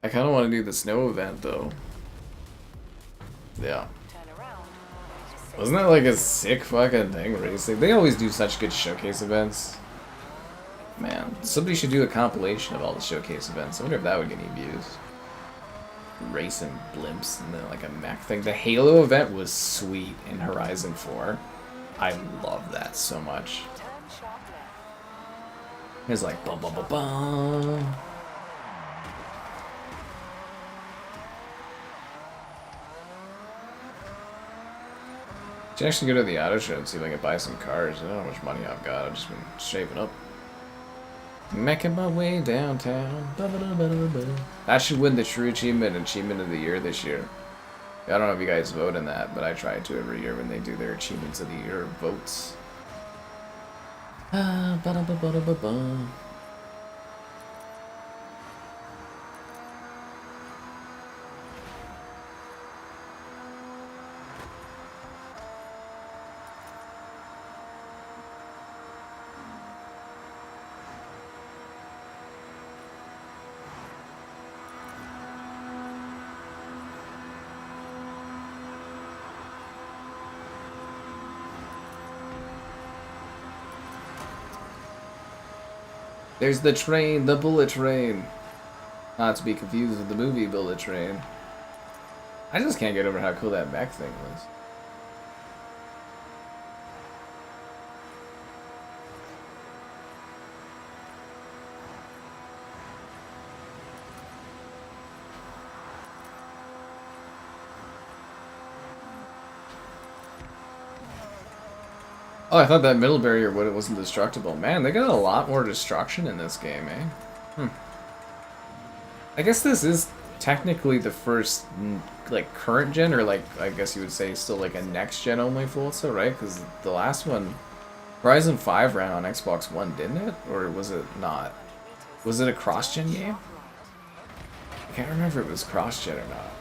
I kind of want to do the snow event though. Yeah. Wasn't that like a sick fucking thing, racing? They always do such good showcase events. Man, somebody should do a compilation of all the showcase events. I wonder if that would get any views. Racing blimps and then like a mech thing. The Halo event was sweet in Horizon 4. I love that so much. It's like bum bum bum bum. Should actually go to the auto show and see if I can buy some cars. I don't know how much money I've got. I've just been shaping up. Making my way downtown. That should win the True Achievement of the Year this year. I don't know if you guys vote in that, but I try to every year when they do their Achievements of the Year votes. There's the train, the bullet train. Not to be confused with the movie Bullet Train. I just can't get over how cool that mech thing was. Oh, I thought that middle barrier wasn't destructible. Man, they got a lot more destruction in this game, eh? I guess this is technically the first, like, current gen, or like, I guess you would say still like a next gen only Forza, right? Because the last one, Horizon 5 ran on Xbox One, didn't it? Or was it not? Was it a cross-gen game? I can't remember if it was cross-gen or not.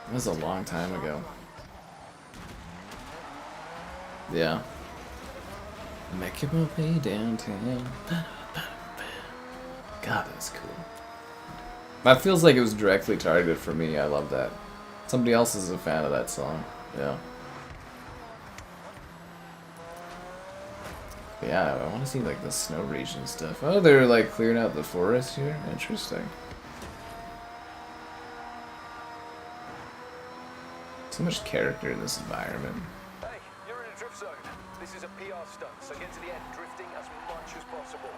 It was a long time ago. Yeah. Making my way downtown. God, that's cool. That feels like it was directly targeted for me. I love that. Somebody else is a fan of that song. Yeah. Yeah, I want to see like the snow region stuff. Oh, they're like clearing out the forest here? Interesting. So much character in this environment. This is a PR stunt, so get to the end, drifting as much as possible.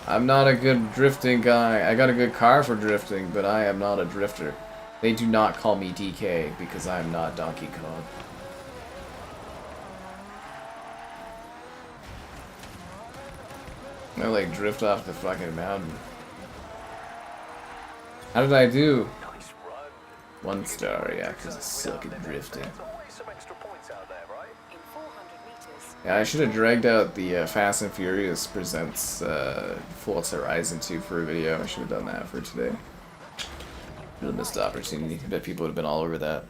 I'm not a good drifting guy. I got a good car for drifting, but I am not a drifter. They do not call me DK because I am not Donkey Kong. I like drift off the fucking mountain. How did I do? Nice run. 1 star, yeah, because I suck at drifting. Yeah, I should have dragged out the Fast and Furious Presents Forza Horizon 2 for a video. I should have done that for today. Really missed the opportunity. I bet people would have been all over that.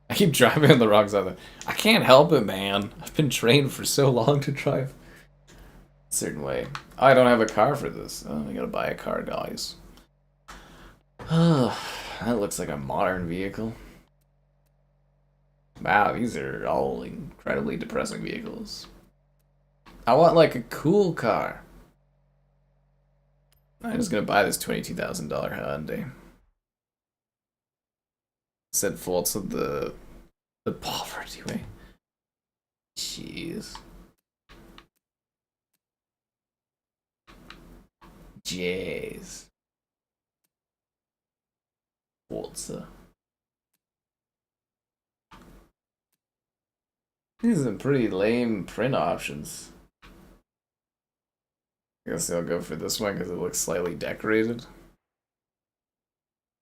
I keep driving on the wrong side of the... I can't help it, man. I've been trained for so long to drive. certain way. Oh, I don't have a car for this. Oh, I gotta buy a car, guys. Oh, that looks like a modern vehicle. Wow, these are all incredibly depressing vehicles. I want like a cool car. I'm just gonna buy this $22,000 Hyundai. Said faults of the poverty way. Jeez. Jeez. Forza. These are some pretty lame print options. I guess I'll go for this one because it looks slightly decorated.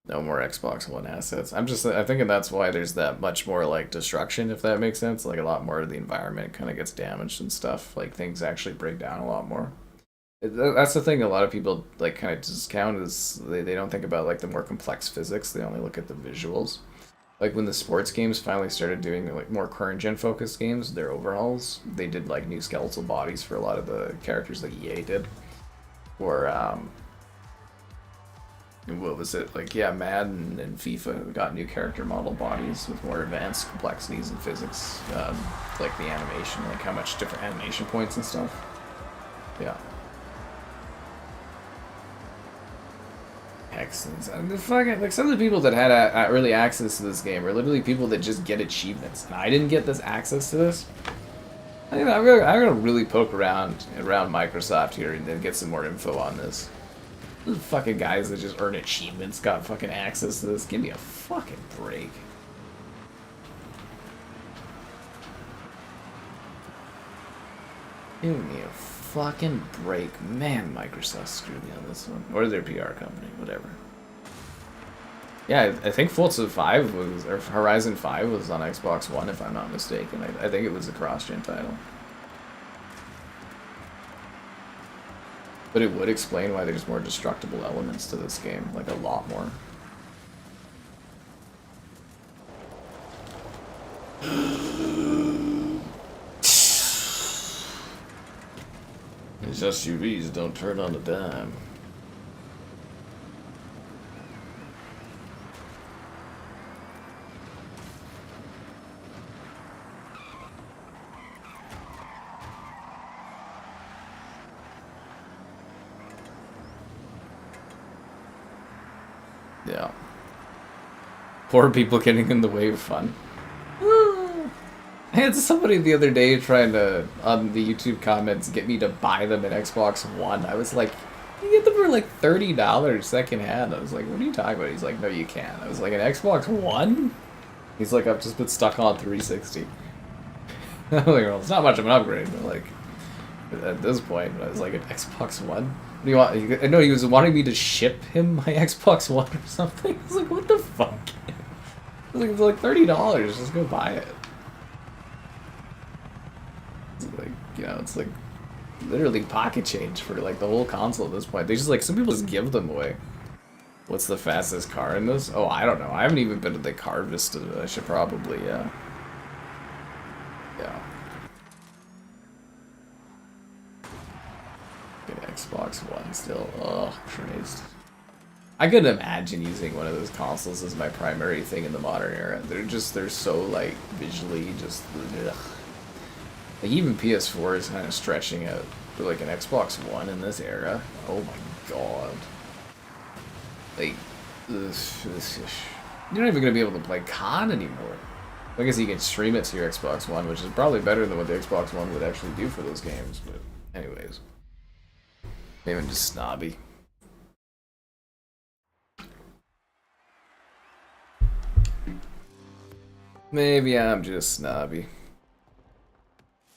No more Xbox One assets. I'm thinking that's why there's that much more like destruction, if that makes sense. Like a lot more of the environment kind of gets damaged and stuff. Like things actually break down a lot more. That's the thing a lot of people like kind of discount is they don't think about like the more complex physics. They only look at the visuals. Like when the sports games finally started doing like more current gen focused games, their overhauls, they did like new skeletal bodies for a lot of the characters like EA did. Or what was it? Like yeah, Madden and FIFA got new character model bodies with more advanced complexities and physics. Like the animation, like how much different animation points and stuff. Yeah. Excellent. And the fucking like some of the people that had early access to this game are literally people that just get achievements, and I didn't get this access to this. I'm gonna really poke around Microsoft here and then get some more info on this. Those fucking guys that just earn achievements got fucking access to this. Give me a fucking break. Give me a fucking break. Man, Microsoft screwed me on this one. Or their PR company, whatever. Yeah, I think Forza 5 was, or Horizon 5 was on Xbox One, if I'm not mistaken. I think it was a cross-gen title. But it would explain why there's more destructible elements to this game, like a lot more. These SUVs don't turn on a dime. Yeah. Poor people getting in the way of fun. I had somebody the other day trying to, on the YouTube comments, get me to buy them an Xbox One. I was like, you get them for like $30 secondhand. I was like, what are you talking about? He's like, no, you can't. I was like, an Xbox One? He's like, I've just been stuck on 360. I'm like, well, it's not much of an upgrade, but like, at this point, I was like, an Xbox One? What do you want? I know he was wanting me to ship him my Xbox One or something. I was like, what the fuck? I was like, it's like $30. Just go buy it. Like, you know, it's like literally pocket change for like the whole console at this point. They just like, some people just give them away. What's the fastest car in this? Oh, I don't know. I haven't even been to the car vista. I should probably, yeah. Get an Xbox One still. Oh, Christ. I could imagine using one of those consoles as my primary thing in the modern era. They're so like visually just ugh. Like even PS4 is kind of stretching out for like an Xbox One in this era. Oh my god. Like, you're not even going to be able to play COD anymore. I guess you can stream it to your Xbox One, which is probably better than what the Xbox One would actually do for those games. But anyways. Maybe I'm just snobby. Maybe I'm just snobby.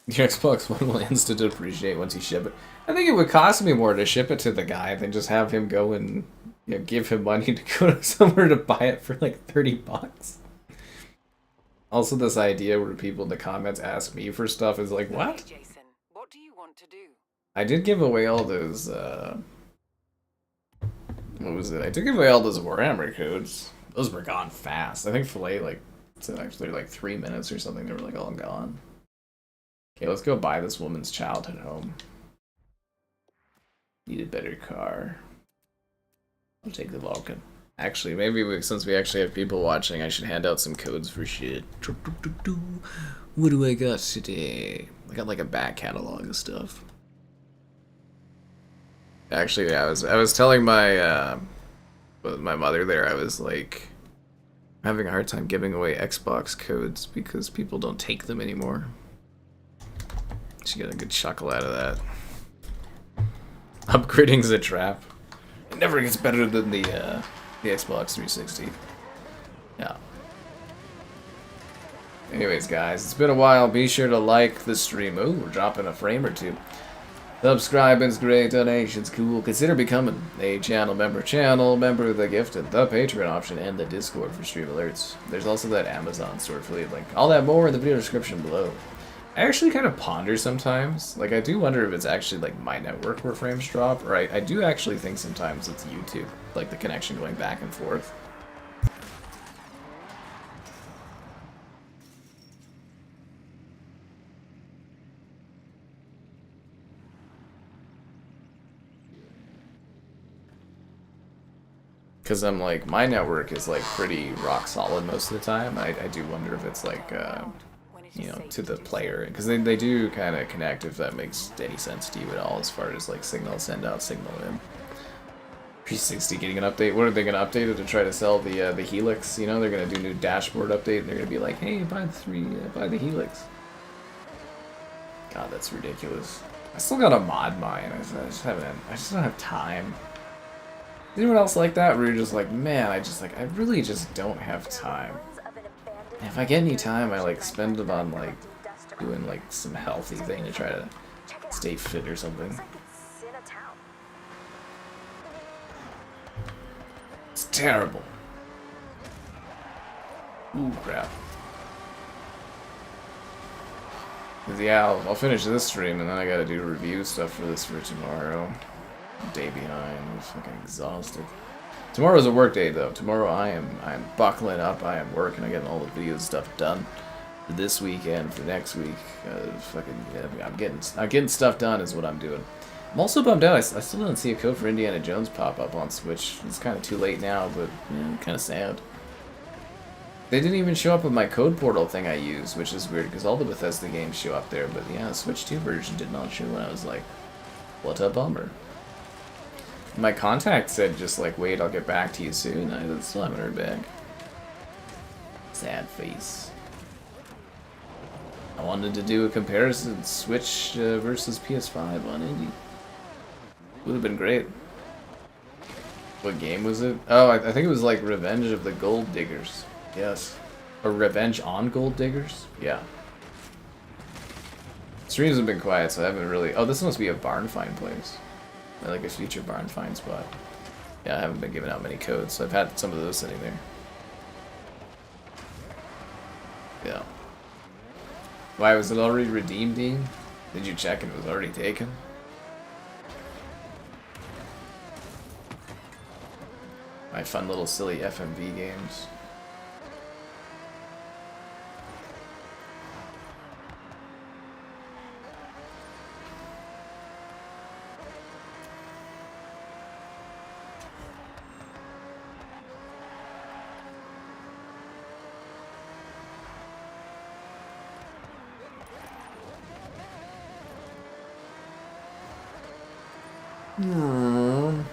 Your Xbox One will instant depreciate once you ship it. I think it would cost me more to ship it to the guy than just have him go and, you know, give him money to go to somewhere to buy it for like $30. Also, this idea where people in the comments ask me for stuff is like, what? Hey, Jason, what do you want to do? I did give away all those, what was it? I did give away all those Warhammer codes. Those were gone fast. I think for like it's actually like 3 minutes or something, they were like all gone. Okay, let's go buy this woman's childhood home. Need a better car. I'll take the Vulcan. Actually, maybe since we actually have people watching, I should hand out some codes for shit. What do I got today? I got like a back catalog of stuff. Actually, yeah, I was telling my my mother there, I was like having a hard time giving away Xbox codes because people don't take them anymore. She got a good chuckle out of that. Upgrading's a trap. It never gets better than the Xbox 360. Yeah. Anyways, guys, it's been a while. Be sure to like the stream. Ooh, we're dropping a frame or two. Subscribing's great, donations cool. Consider becoming a channel member of the gifted, the Patreon option, and the Discord for stream alerts. There's also that Amazon store affiliate link. All that more in the video description below. I actually kind of ponder sometimes. Like, I do wonder if it's actually, like, my network where frames drop, or I do actually think sometimes it's YouTube. Like, the connection going back and forth. Because I'm like, my network is like pretty rock solid most of the time. I do wonder if it's like, you know, to the player. Because they do kind of connect, if that makes any sense to you at all, as far as like signal send out, signal in. 360 getting an update. What are they going to update it to try to sell the Helix? You know, they're going to do a new dashboard update and they're going to be like, hey, buy the Helix. God, that's ridiculous. I still got to mod mine. I just don't have time. Is anyone else like that, where you're just like, man, I really just don't have time. And if I get any time, I like spend it on like doing like some healthy thing to try to stay fit or something. It's terrible. Ooh, crap. 'Cause yeah, I'll finish this stream and then I gotta do review stuff for this for tomorrow. Day behind. I'm fucking exhausted. Tomorrow's a work day though. Tomorrow I am buckling up. I am working. I'm getting all the video stuff done for this weekend, for next week. Yeah, I'm getting stuff done is what I'm doing. I'm also bummed out. I still don't see a code for Indiana Jones pop up on Switch. It's kind of too late now, but yeah, kind of sad. They didn't even show up with my code portal thing I use, which is weird because all the Bethesda games show up there. But yeah, the Switch 2 version did not show, and I was like, what a bummer. My contact said just like, wait, I'll get back to you soon. I still haven't heard back. Sad face. I wanted to do a comparison Switch versus PS5 on Indie. Would have been great. What game was it? Oh, I think it was like Revenge of the Gold Diggers. Yes. Or Revenge on Gold Diggers? Yeah. Streams have been quiet, so I haven't really... Oh, this must be a barn find place. Like a future barn find spot. Yeah, I haven't been giving out many codes, so I've had some of those sitting there. Yeah. Why, was it already redeemed, Dean? Did you check and it was already taken? My fun little silly FMV games. Aww.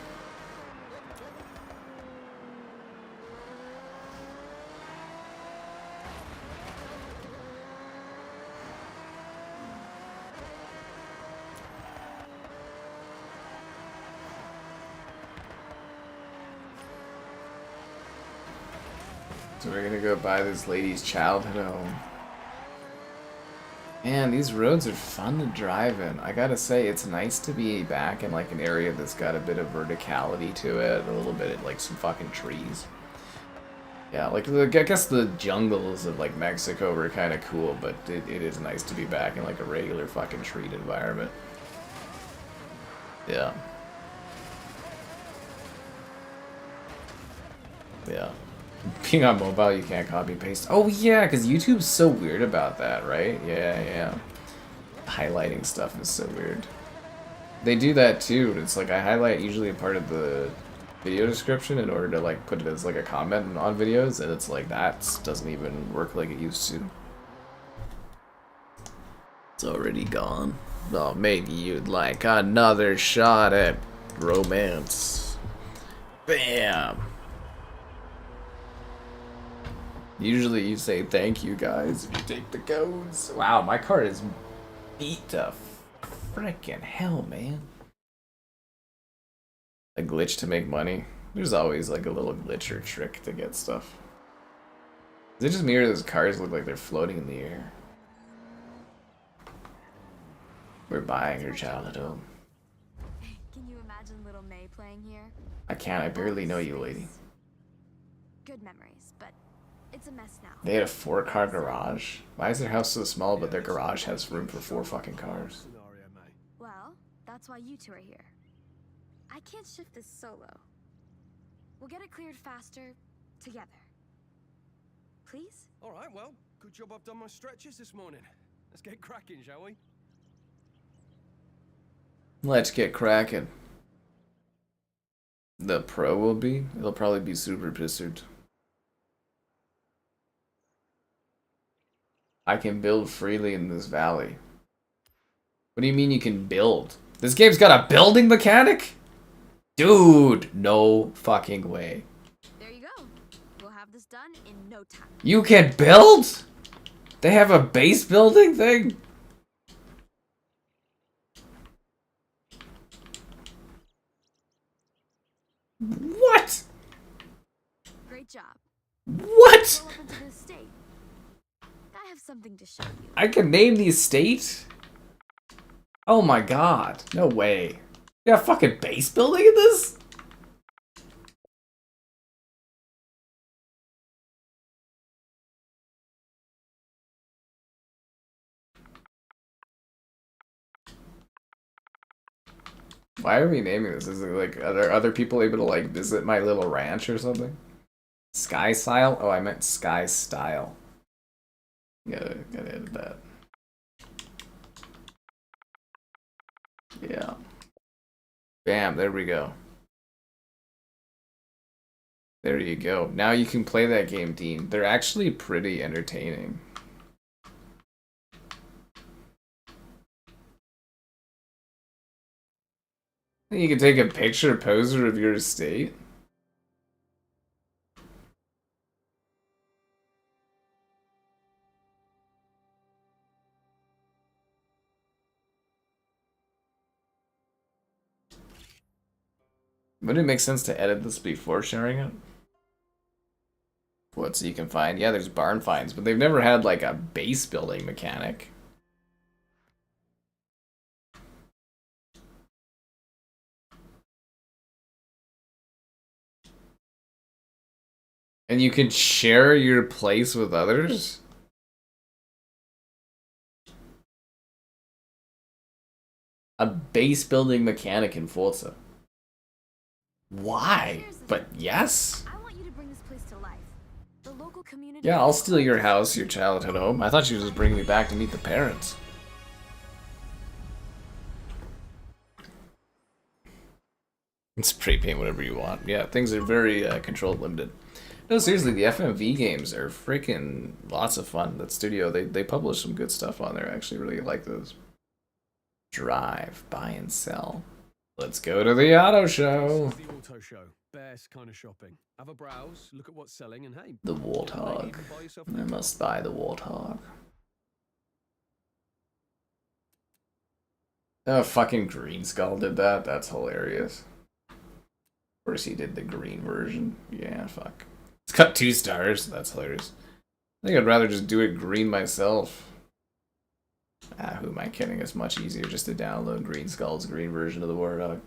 So we're gonna go buy this lady's childhood home. Man, these roads are fun to drive in. I gotta say, it's nice to be back in like an area that's got a bit of verticality to it, a little bit of like some fucking trees. Yeah, like I guess the jungles of like Mexico were kind of cool, but it is nice to be back in like a regular fucking treed environment. Yeah. Yeah. Being on mobile, you can't copy and paste. Oh yeah, because YouTube's so weird about that, right? Yeah, yeah. Highlighting stuff is so weird. they do that too. It's like I highlight usually a part of the video description in order to like put it as like a comment on videos, and it's like that doesn't even work like it used to. It's already gone. Oh, maybe you'd like another shot at romance. Bam! Usually you say thank you guys if you take the codes. Wow, my car is beat to frickin' hell, man. A glitch to make money. There's always like a little glitch or trick to get stuff. Is it just me or those cars look like they're floating in the air? We're buying her childhood home. Can you imagine little May playing here? I can't, I barely know you, lady. Good memories, but it's a mess now. They had a 4-car garage. Why is their house so small but their garage has room for 4 fucking cars? Well, that's why you two are here. I can't shift this solo. We'll get it cleared faster, together. Please? Alright, well, good job I've done my stretches this morning. Let's get cracking, shall we? Let's get cracking. The Pro will be? It'll probably be super pissed. I can build freely in this valley. What do you mean you can build? This game's got a building mechanic? Dude, no fucking way. There you go. We'll have this done in no time. You can build? They have a base building thing? What? Great job. What? Roll up into the estate. I have something to show you. I can name the estate? Oh my god. No way. You got a fucking base building in this? Why are we naming this? Is it like, are there other people able to like visit my little ranch or something? Sky Style? Oh, I meant Sky Style. Gotta edit that. Yeah. Bam, there we go. There you go. Now you can play that game, Dean. They're actually pretty entertaining. You can take a picture poser of your estate. Would it make sense to edit this before sharing it? What, so you can find? Yeah, there's barn finds, but they've never had like a base building mechanic. And you can share your place with others? A base building mechanic in Forza. Why? But yes? I want you to bring this place to life. The local community. Yeah, I'll steal your house, your childhood home. I thought you were just bringing me back to meet the parents. Spray paint whatever you want. Yeah, things are very controlled, limited. No, seriously, the FMV games are freaking lots of fun. That studio, they publish some good stuff on there. I actually really like those. Drive, buy and sell. Let's go to the auto show. The auto show. Best kind of shopping. Have a browse, look at what's selling, and hey, The Warthog. I must buy the Warthog. Oh, fucking Green Skull did that? That's hilarious. Of course he did the green version. Yeah, fuck. It's got 2 stars. That's hilarious. I think I'd rather just do it green myself. Ah, who am I kidding? It's much easier just to download Green Skull's green version of the Warthog.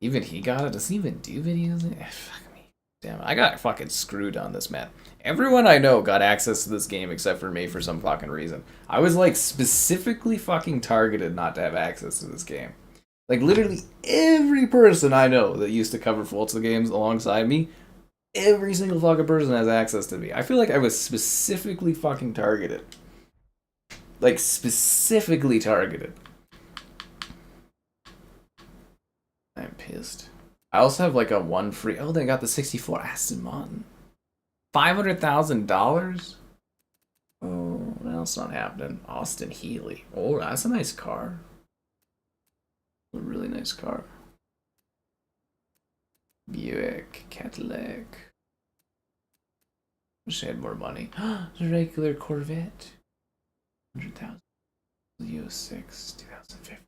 Even he got it? Does he even do videos? Fuck me. Damn, I got fucking screwed on this, man. Everyone I know got access to this game except for me for some fucking reason. I was like specifically fucking targeted not to have access to this game. Like literally every person I know that used to cover Forza games alongside me, every single fucking person has access to me. I feel like I was specifically fucking targeted. Like specifically targeted. I'm pissed. I also have like a one free. Oh, they got the 64 Aston Martin. $500,000? Oh, that's not happening. Austin Healey. Oh, that's a nice car. A really nice car. Buick, Cadillac. Wish I had more money. The regular Corvette. 100,000. Leo 6, 2015.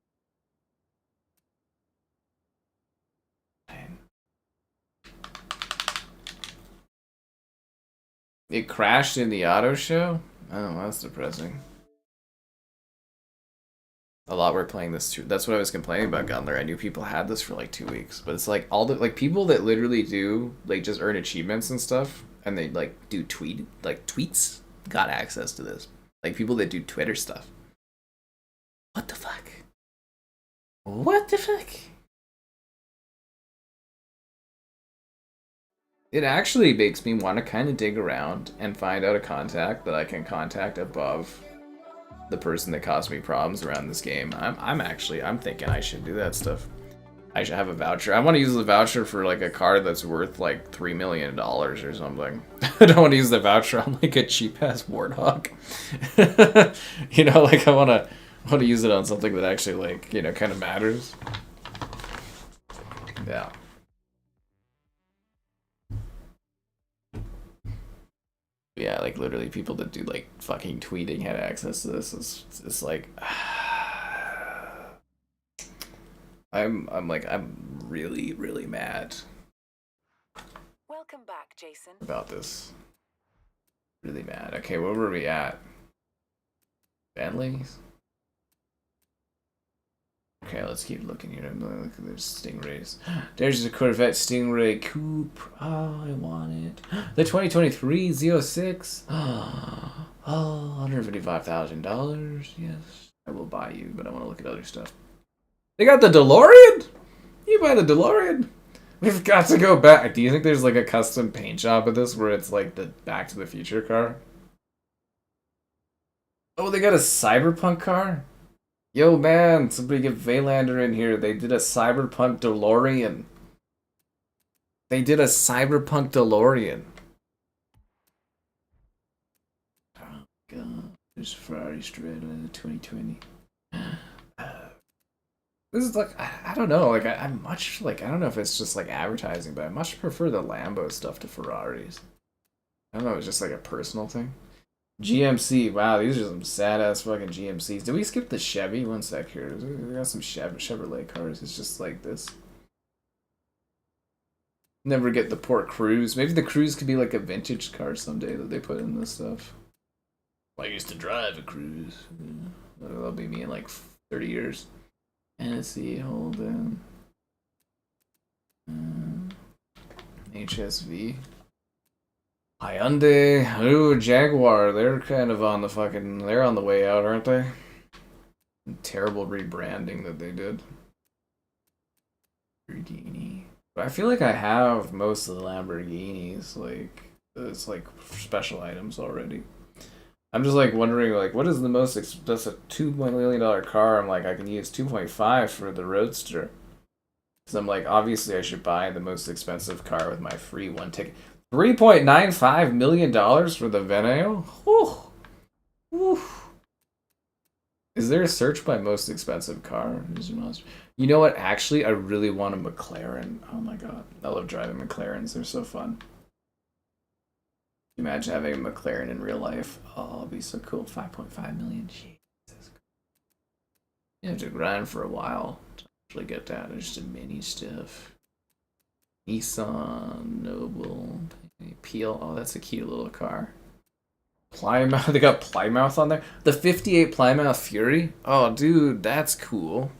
It crashed in the auto show? Oh, that's depressing. A lot were playing this too. That's what I was complaining about, Gunler. I knew people had this for like 2 weeks, but it's like all the like people that literally do like just earn achievements and stuff, and they like do tweets got access to this. Like people that do Twitter stuff. What the fuck? What the fuck? It actually makes me want to kind of dig around and find out a contact that I can contact above the person that caused me problems around this game. I'm thinking I should do that stuff. I should have a voucher. I want to use the voucher for like a car that's worth like $3 million or something. I don't want to use the voucher on like a cheap ass Warthog. You know, like I want to use it on something that actually like, you know, kind of matters. Yeah. Yeah, like literally people that do like fucking tweeting had access to this. It's like I'm really mad. Welcome back, Jason. About this. Really mad. Okay, where were we at? Bentleys? Okay, let's keep looking here. Look, there's Stingrays. There's the Corvette Stingray Coupe. Oh, I want it. The 2023 Z06. Oh, $155,000. Yes, I will buy you, but I want to look at other stuff. They got the DeLorean? You buy the DeLorean? We've got to go back. Do you think there's like a custom paint job of this where it's like the Back to the Future car? Oh, they got a cyberpunk car? Yo, man, somebody get Valander in here. They did a cyberpunk DeLorean. They did a cyberpunk DeLorean. Oh, God. There's Ferrari straight in 2020. This is like, I don't know. Like, I'm much, like, I don't know if it's just like advertising, but I much prefer the Lambo stuff to Ferraris. I don't know, it's just like a personal thing. GMC, wow, these are some sad-ass fucking GMCs. Did we skip the Chevy? One sec here. We got some Chevrolet cars. It's just like this. Never get the port Cruise. Maybe the Cruise could be like a vintage car someday that they put in this stuff. I used to drive a Cruise. Yeah. That'll be me in like 30 years. Hennessy, Holden. HSV. Hyundai, ooh, Jaguar, they're kind of on the fucking, they're on the way out, aren't they? Terrible rebranding that they did. Lamborghini. But I feel like I have most of the Lamborghinis, like, it's like special items already. I'm just like wondering, like, what is the most expensive $2 million car? I'm like, I can use 2.5 for the Roadster. So I'm like, obviously I should buy the most expensive car with my free one ticket. $3.95 million for the Veneo? Whew. Whew. Is there a search by most expensive car? You know what? Actually, I really want a McLaren. Oh my god. I love driving McLarens. They're so fun. Imagine having a McLaren in real life. Oh, it'd be so cool. 5.5 million. Jesus. You have to grind for a while to actually get that. There's just a mini stuff. Nissan, Noble, Peel. Oh, that's a cute little car. Plymouth. They got Plymouth on there. The 58 Plymouth Fury. Oh, dude, that's cool.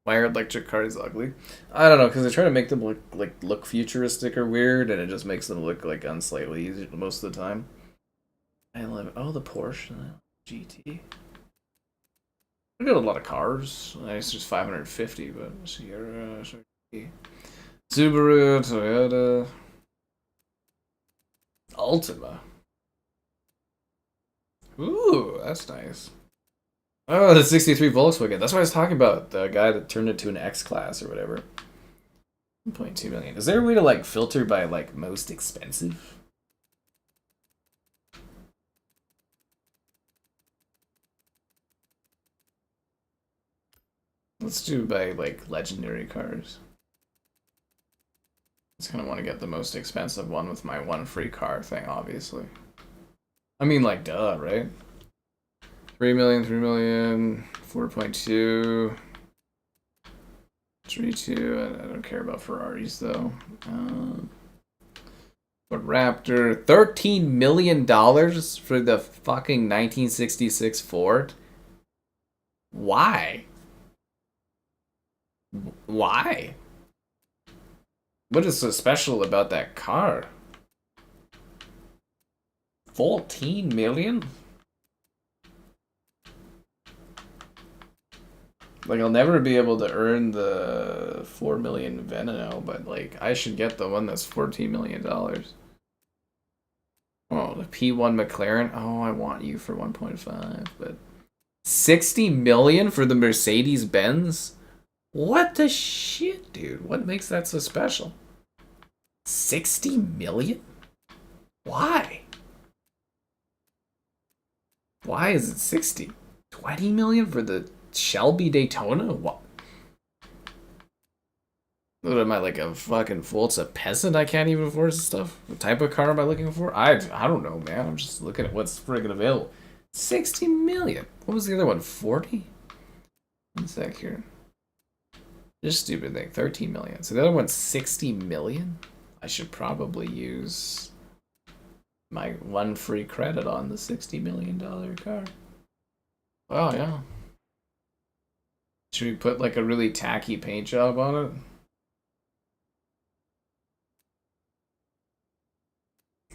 My electric car is ugly. I don't know, because they try to make them look futuristic or weird, and it just makes them look like unslightly easier most of the time. I love it. Oh, the Porsche GT. I got a lot of cars. It's just 550, but Sierra, Subaru, Toyota, Altima. Ooh, that's nice. Oh, the 63 Volkswagen. That's what I was talking about. The guy that turned it to an X-Class or whatever. 1.2 million. Is there a way to like filter by like most expensive? Let's do by like legendary cars. Just gonna want to get the most expensive one with my one free car thing, obviously. I mean, like, duh, right? 3 million, 3 million, 4.2, 3.2. I don't care about Ferraris though. But Raptor, $13 million for the fucking 1966 Ford. Why? Why? What is so special about that car? 14 million? Like, I'll never be able to earn the 4 million Veneno, but like, I should get the one that's $14 million. Oh, the P1 McLaren. Oh, I want you for 1.5, but 60 million for the Mercedes Benz? What the shit, dude? What makes that so special? 60 million? Why? Why is it 60? 20 million for the Shelby Daytona? What? What am I, like a fucking Forza peasant? I can't even afford this stuff? What type of car am I looking for? I don't know, man. I'm just looking at what's friggin' available. 60 million. What was the other one? 40? One sec here. This stupid thing. 13 million. So the other one's 60 million? I should probably use my one free credit on the $60 million car. Oh, yeah. Should we put like a really tacky paint job on it?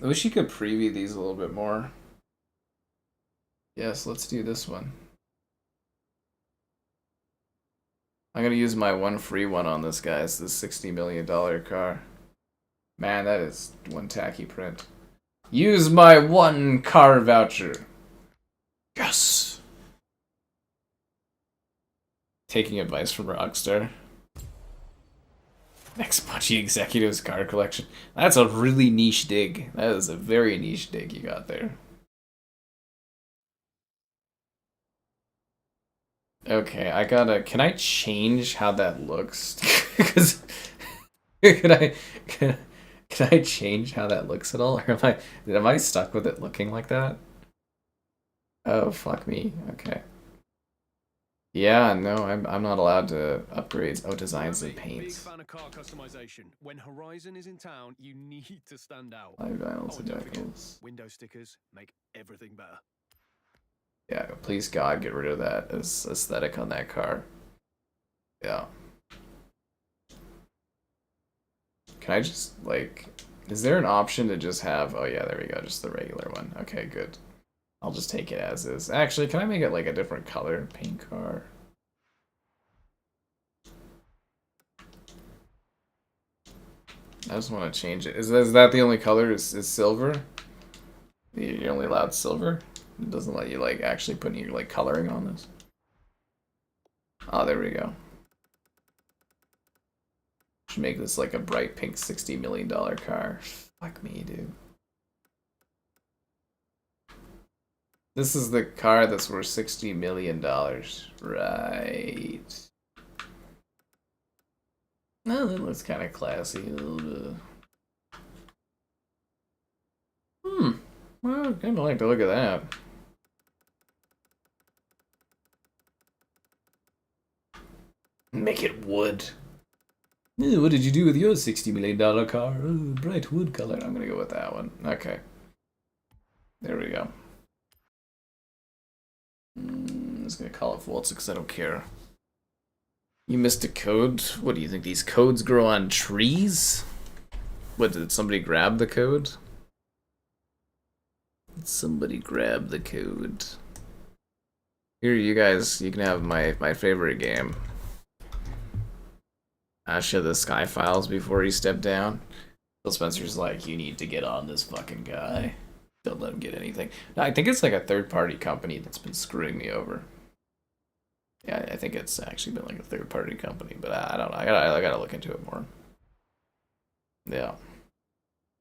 I wish you could preview these a little bit more. Yes, let's do this one. I'm gonna use my one free one on this, guys. This $60 million car. Man, that is one tacky print. Use my one car voucher. Yes! Taking advice from Rockstar. Next Punchy Executives car collection. That's a really niche dig. That is a very niche dig you got there. Okay, I gotta... Can I change how that looks? Because... Can I change how that looks at all? Or am I stuck with it looking like that? Oh, fuck me. Okay. Yeah, no, I'm not allowed to upgrade. Oh, designs and paints. Big fan of car customization. When Horizon is in town, you need to stand out. Live vinyls Oh, and don't forget, decals. window stickers make everything better. Yeah, please God, get rid of that aesthetic on that car. Yeah. Can I just, like... Is there an option to just have... Oh, yeah, there we go. Just the regular one. Okay, good. I'll just take it as is. Actually, can I make it like a different color? Paint car. I just want to change it. Is that the only color? Is silver? You're only allowed silver? It doesn't let you like actually put any like coloring on this. Oh, there we go. Should make this like a bright pink $60 million car. Fuck me, dude. This is the car that's worth $60 million. Right. Oh, that looks kind of classy. A little bit. Well, I kind of like to look at that. Make it wood. Ooh, what did you do with your $60 million car? Ooh, bright wood color. I'm gonna go with that one. Okay. There we go. I'm just gonna call it Forza because I don't care. You missed a code? What do you think, these codes grow on trees? What, did somebody grab the code? Did somebody grab the code? Here, you guys, you can have my favorite game. Ash of the Sky Files before he stepped down. Phil Spencer's like, you need to get on this fucking guy. Don't let him get anything. No, I think it's like a third-party company that's been screwing me over. Yeah, I think it's actually been like a third-party company, but I don't know. I gotta look into it more. Yeah.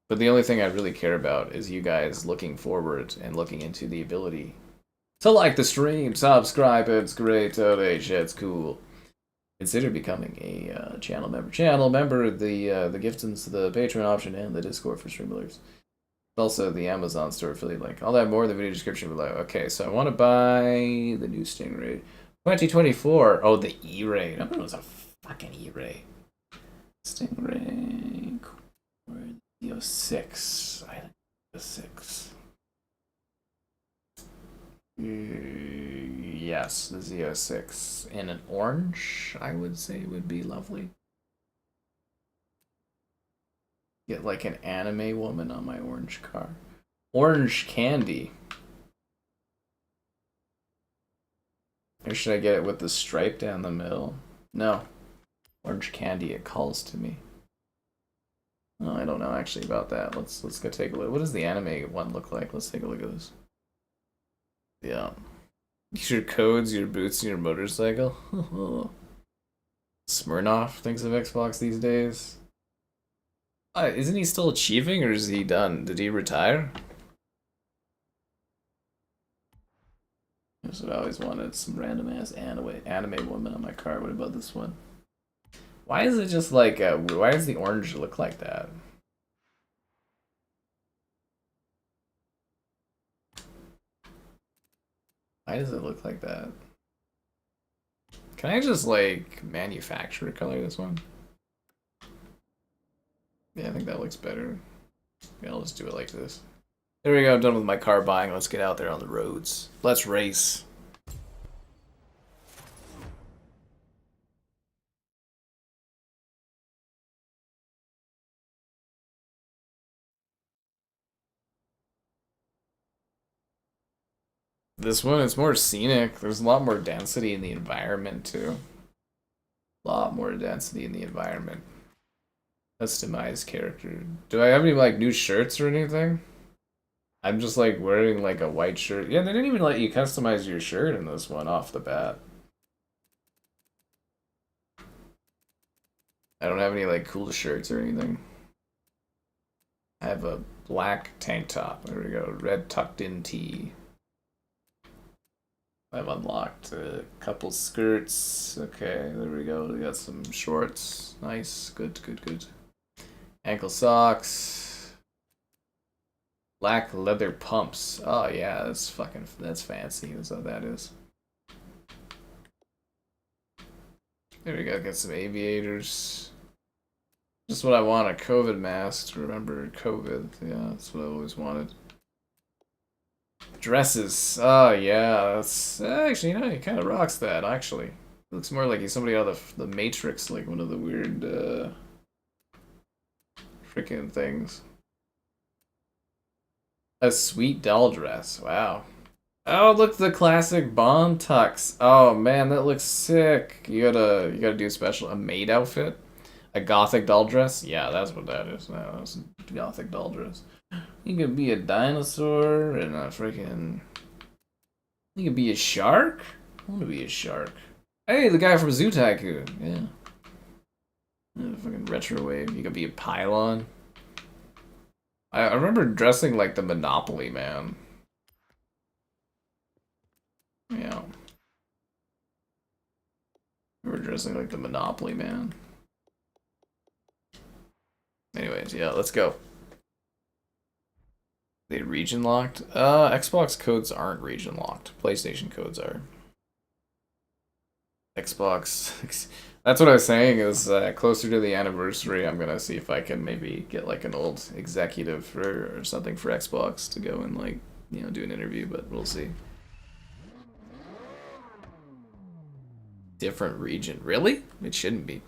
But the only thing I really care about is you guys looking forward and looking into the ability to like the stream, subscribe, it's great, donate, shit's cool. Consider becoming a channel member. Channel member, the giftings, the Patreon option, and the Discord for stream alerts. Also the Amazon store affiliate link. All that more in the video description below. Okay, so I want to buy the new Stingray. 2024. Oh, the E-Ray. I thought it was a fucking E-Ray. Stingray. The 06. I think the 6. Yes, the Z06. And an orange, I would say, would be lovely. Get like an anime woman on my orange car. Orange candy. Or should I get it with the stripe down the middle? No. Orange candy, it calls to me. Oh, I don't know actually about that. Let's go take a look. What does the anime one look like? Let's take a look at this. Yeah. Your codes, your boots, and your motorcycle. Smirnoff thinks of Xbox these days. Isn't he still achieving, or is he done? Did he retire? That's what I always wanted. Some random ass anime woman on my car. What about this one? Why is it just like why does the orange look like that? Why does it look like that? Can I just like manufacture color this one? Yeah, I think that looks better. Yeah, I'll just do it like this. There we go, I'm done with my car buying. Let's get out there on the roads. Let's race. This one, it's more scenic. There's a lot more density in the environment, too. A lot more density in the environment. Customize character. Do I have any, like, new shirts or anything? I'm just, like, wearing, like, a white shirt. Yeah, they didn't even let you customize your shirt in this one off the bat. I don't have any, like, cool shirts or anything. I have a black tank top. There we go. Red tucked-in tee. I've unlocked a couple skirts. Okay, there we go. We got some shorts. Nice. Good, good, good. Ankle socks. Black leather pumps. Oh yeah, that's fancy. That's what that is. There we go. Get some aviators. Just what I want, a COVID mask to remember COVID. Yeah, that's what I always wanted. Dresses. Oh yeah, that's actually, you know, he kind of rocks that. Actually, it looks more like he's somebody out of the Matrix, like one of the weird freaking things. A sweet doll dress. Wow. Oh, look, the classic Bond tux. Oh man, that looks sick. You gotta do a maid outfit, a gothic doll dress. Yeah, that's what that is. No, that's a gothic doll dress. You could be a dinosaur and a freaking. You could be a shark. I want to be a shark. Hey, the guy from Zoo Tycoon. Yeah, fucking retro wave. You could be a pylon. I remember dressing like the Monopoly Man. Yeah. We were dressing like the Monopoly Man. Anyways, yeah, let's go. They region locked? Xbox codes aren't region locked. PlayStation codes are. Xbox. That's what I was saying is closer to the anniversary, I'm gonna see if I can maybe get like an old executive or something for Xbox to go and like, you know, do an interview, but we'll see. Different region. Really? It shouldn't be.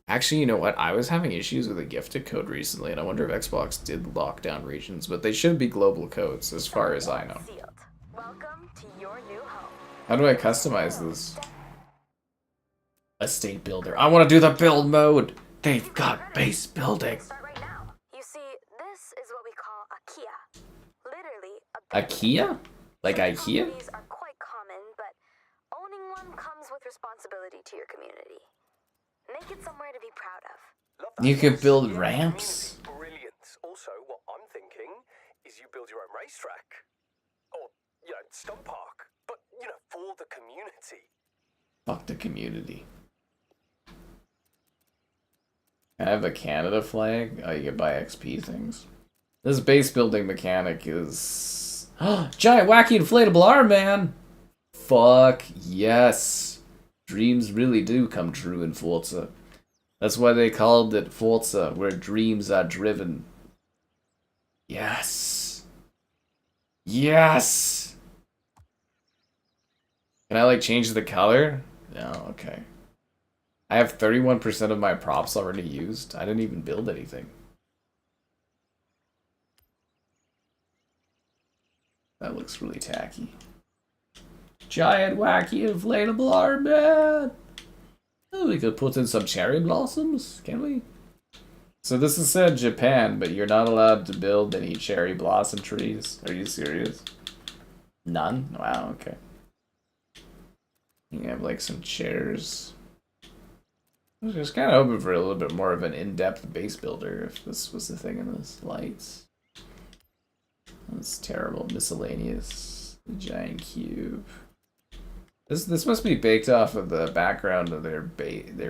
Actually, you know what? I was having issues with a gifted code recently, and I wonder if Xbox did lock down regions, but they should be global codes, as far as I know. Welcome to your new home. How do I customize this? Estate builder. I want to do the build mode! They've got base building! Start right now. You see, this is what we call a Kia. Literally, A Kia? Like IKEA? These are quite common, but owning one comes with responsibility to your community. Make it somewhere to be proud of. Love that. You could Yes, build yeah, ramps? community, brilliant. Also, what I'm thinking is you build your own racetrack. Or, stunt park. But, for the community. Fuck the community. I have a Canada flag. Oh, you can buy XP things. This base building mechanic is... Giant wacky inflatable arm, man! Fuck yes. Dreams really do come true in Forza. That's why they called it Forza, where dreams are driven. Yes. Yes! Can I, change the color? No, okay. I have 31% of my props already used. I didn't even build anything. That looks really tacky. Giant wacky inflatable arm, man! Oh, we could put in some cherry blossoms, can we? So this is said Japan, but you're not allowed to build any cherry blossom trees. Are you serious? None? Wow, okay. You have some chairs. I was just kind of hoping for a little bit more of an in-depth base builder if this was the thing in this. Lights. That's terrible. Miscellaneous. Giant cube. This must be baked off of the background of their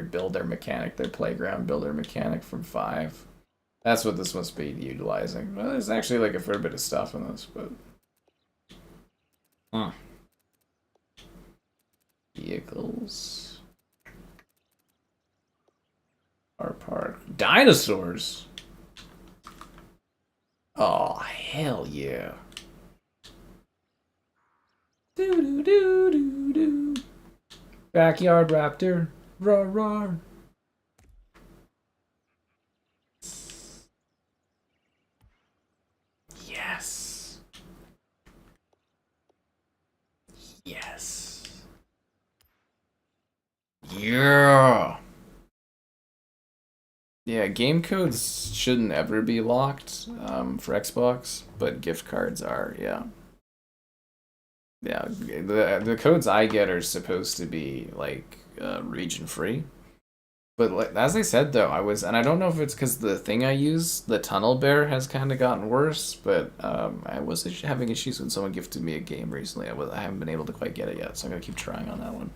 builder mechanic, their playground builder mechanic from 5. That's what this must be utilizing. Well, there's actually a fair bit of stuff in this, but... Huh. Vehicles. Car park. Dinosaurs! Oh, hell yeah. Do do do do do. Backyard raptor. Roar roar. Yes. Yes. Yeah. Yeah, game codes shouldn't ever be locked for Xbox, but gift cards are, yeah. Yeah, the codes I get are supposed to be region free. But as I said though, and I don't know if it's because the thing I use, the Tunnel Bear, has kind of gotten worse. But I was having issues when someone gifted me a game recently. I haven't been able to quite get it yet, so I'm gonna keep trying on that one.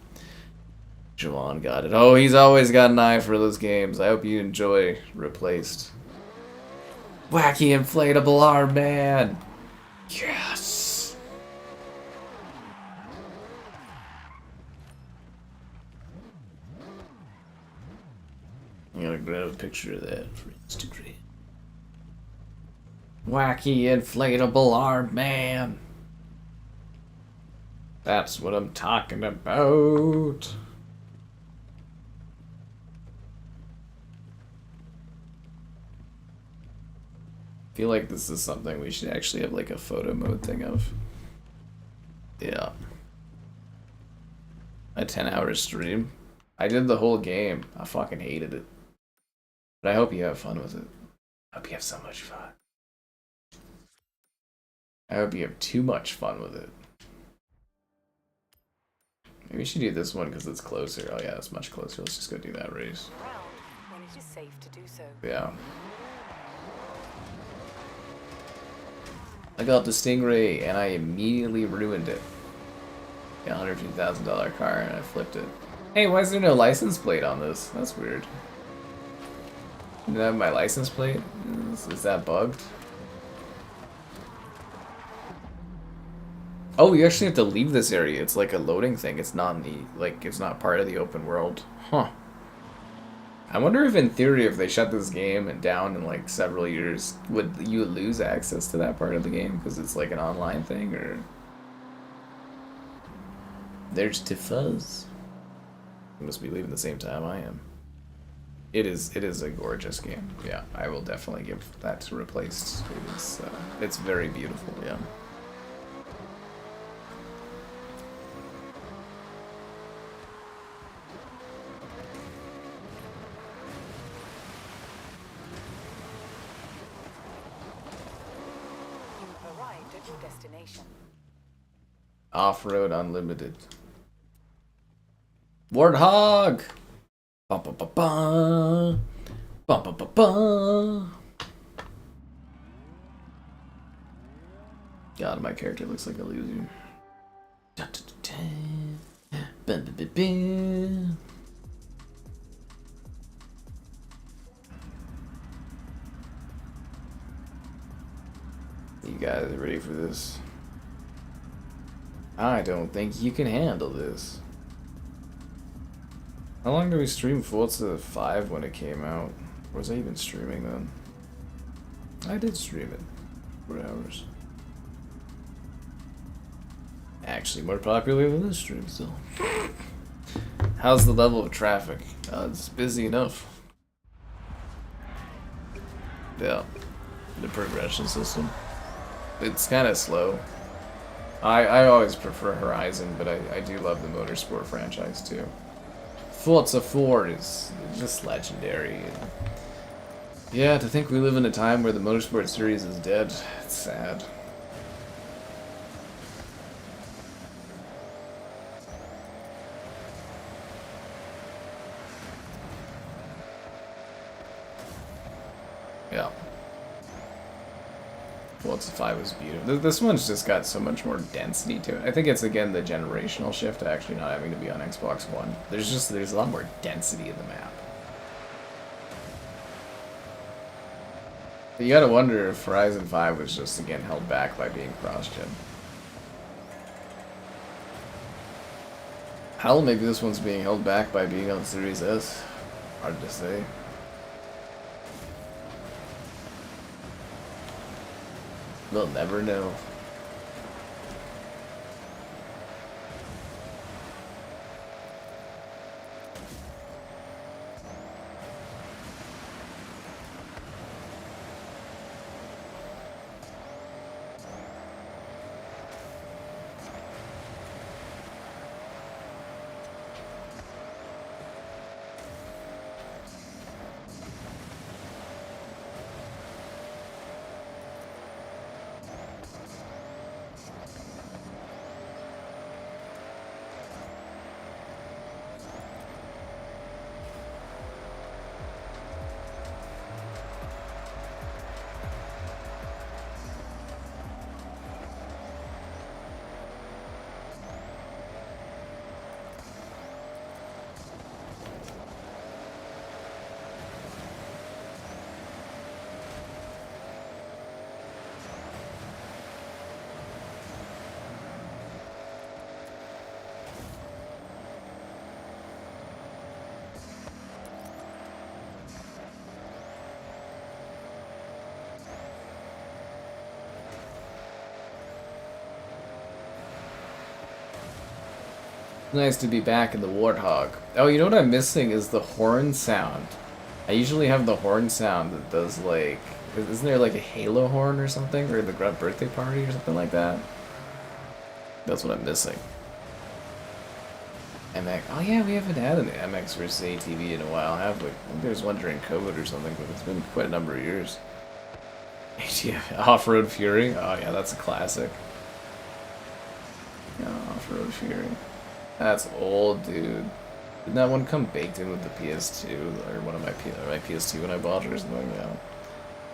Javon got it. Oh, he's always got an eye for those games. I hope you enjoy Replaced. Wacky inflatable arm, man. Yes. I'm gonna grab a picture of that for Instagram. Wacky inflatable arm, man. That's what I'm talking about. I feel like this is something we should actually have a photo mode thing of. Yeah. A 10-hour stream. I did the whole game. I fucking hated it. But I hope you have fun with it. I hope you have so much fun. I hope you have too much fun with it. Maybe we should do this one because it's closer. Oh yeah, it's much closer. Let's just go do that race. When it is safe to do so. Yeah. I got the Stingray and I immediately ruined it. A $150,000 car and I flipped it. Hey, why is there no license plate on this? That's weird. Did I have my license plate? Is that bugged? Oh, you actually have to leave this area. It's like a loading thing. It's not in the, it's not part of the open world. Huh. I wonder if in theory, if they shut this game down in several years, would you lose access to that part of the game because it's an online thing, or there's to fuzz. You must be leaving the same time I am. It is a gorgeous game. Yeah, I will definitely give that to Replaced. It's very beautiful. Yeah. Destination. Off-road unlimited. Warthog! Ba -ba -ba -ba. Ba ba ba ba. God, my character looks like a loser. Da, da, da, da. Ba, ba, ba, ba. You guys are ready for this? I don't think you can handle this. How long did we stream Forza 5 when it came out? Or was I even streaming then? I did stream it. 4 hours. Actually, more popular than this stream still. How's the level of traffic? It's busy enough. Yeah. The progression system. It's kind of slow. I always prefer Horizon, but I do love the Motorsport franchise too. Forza 4 is just legendary. Yeah, to think we live in a time where the Motorsport series is dead, it's sad. Yeah. Forza 5 was beautiful. This one's just got so much more density to it. I think it's, again, the generational shift to actually not having to be on Xbox One. There's a lot more density in the map. But you gotta wonder if Horizon 5 was just, again, held back by being cross-gen. Hell, maybe this one's being held back by being on Series S. Hard to say. We'll never know. Nice to be back in the Warthog. Oh, you know what I'm missing is the horn sound. I usually have the horn sound that does, like... Isn't there like a Halo horn or something? Or the Grunt Birthday Party or something like that? That's what I'm missing. MX. Oh yeah, we haven't had an MX versus ATV in a while, have we? I think there was one during COVID or something, but it's been quite a number of years. Yeah, Off-Road Fury? Oh yeah, that's a classic. Yeah, Off-Road Fury. That's old, dude. Didn't that one come baked in with the PS2 or one of my PS2 when I bought it or something? Yeah.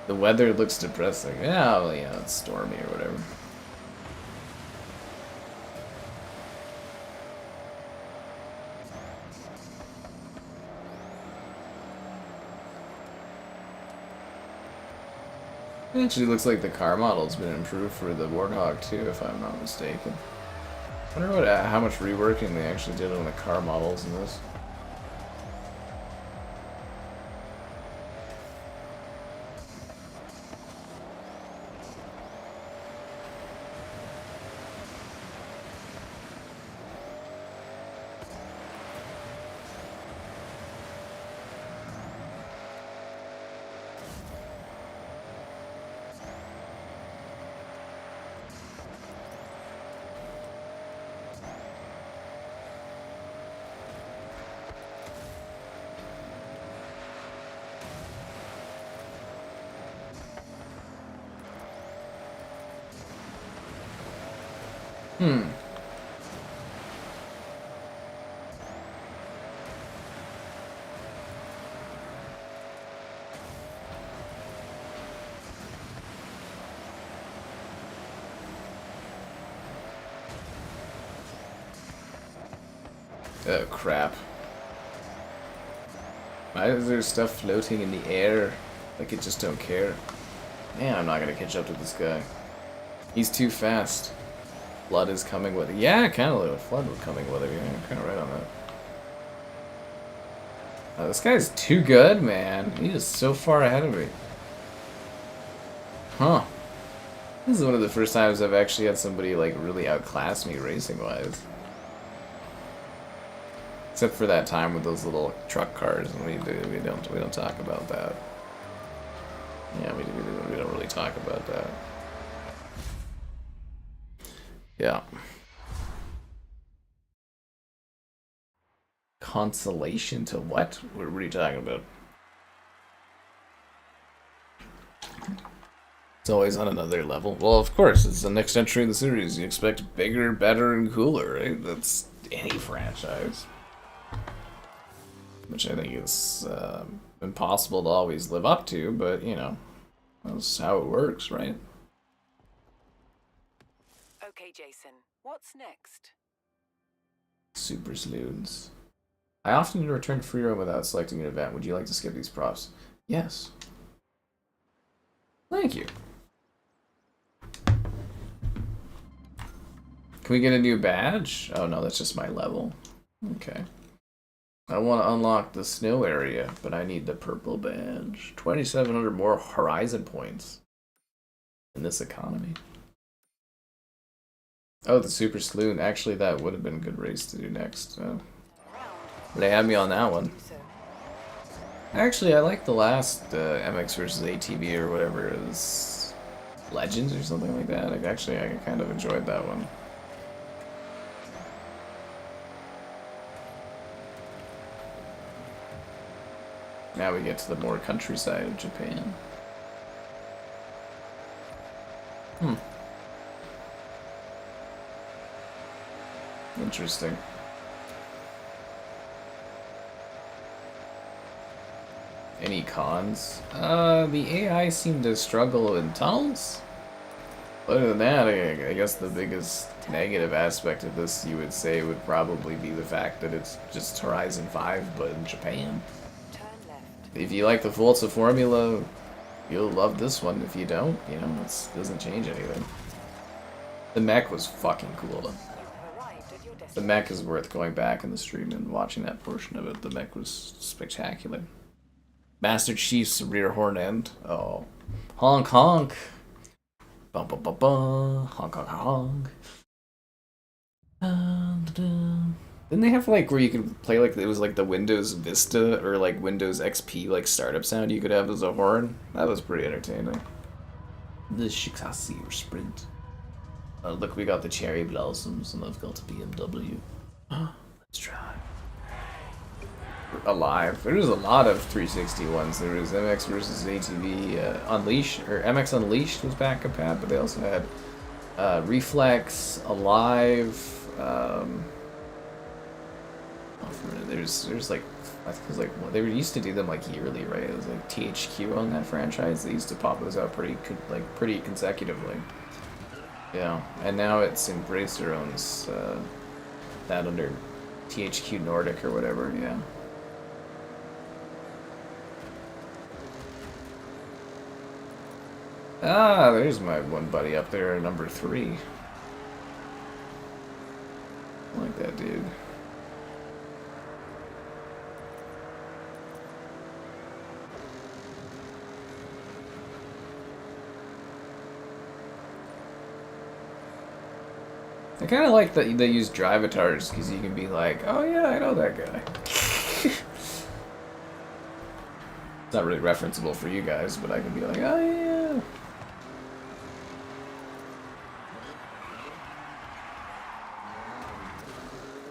The weather looks depressing. Yeah, well, yeah, it's stormy or whatever. It actually looks like the car model's been improved for the Warthog too, if I'm not mistaken. I wonder how much reworking they actually did on the car models in this. Oh crap. Why is there stuff floating in the air? Like it just don't care. Man, I'm not gonna catch up to this guy. He's too fast. Flood is coming with it. Yeah, kind of like flood was coming with it. Yeah, I'm kind of right on that. Oh, this guy's too good, man. He is so far ahead of me. Huh. This is one of the first times I've actually had somebody like really outclass me racing-wise. Except for that time with those little truck cars, and we don't talk about that. Yeah, we don't really talk about that. Yeah. Consolation to what? What are you talking about? It's always on another level. Well, of course, it's the next entry in the series. You expect bigger, better, and cooler, right? That's any franchise. Which I think is impossible to always live up to, but, you know, that's how it works, right? Okay, Jason, what's next? Super Saloons. I often return to free roam without selecting an event. Would you like to skip these props? Yes. Thank you. Can we get a new badge? Oh no, that's just my level. Okay. I want to unlock the snow area, but I need the purple badge. 2,700 more Horizon points in this economy. Oh, the Super Saloon. Actually, that would have been a good race to do next. They had me on that one. Actually, I like the last MX versus ATV or whatever it is. Legends or something like that. Actually, I kind of enjoyed that one. Now we get to the more countryside of Japan. Interesting. Any cons? The AI seemed to struggle in tunnels. Other than that, I guess the biggest negative aspect of this, you would say, would probably be the fact that it's just Horizon 5, but in Japan. If you like the Forza formula, you'll love this one. If you don't, you know, it doesn't change anything. The mech was fucking cool, though. The mech is worth going back in the stream and watching that portion of it. The mech was spectacular. Master Chief's rear horn end. Oh. Honk honk. Bum bum bum bum. Honk honk honk. Didn't they have like where you could play like it was like the Windows Vista or like Windows XP like startup sound you could have as a horn? That was pretty entertaining. The Shikasi or Sprint. Oh, look, we got the cherry blossoms and I've got a BMW. Let's try. Alive. There was a lot of 360 ones. There was MX versus ATV Unleashed, or MX Unleashed was back up at, but they also had Reflex, Alive. There's like, I think it was like, well, they used to do them like yearly, right? It was like THQ on that franchise. They used to pop those out pretty consecutively. Yeah, and now it's Embracer owns that under THQ Nordic or whatever. Yeah. Ah, there's my one buddy up there, number 3. I like that dude. I kind of like that they use drive avatars because you can be like, oh yeah, I know that guy. It's not really referenceable for you guys, but I can be like, oh yeah.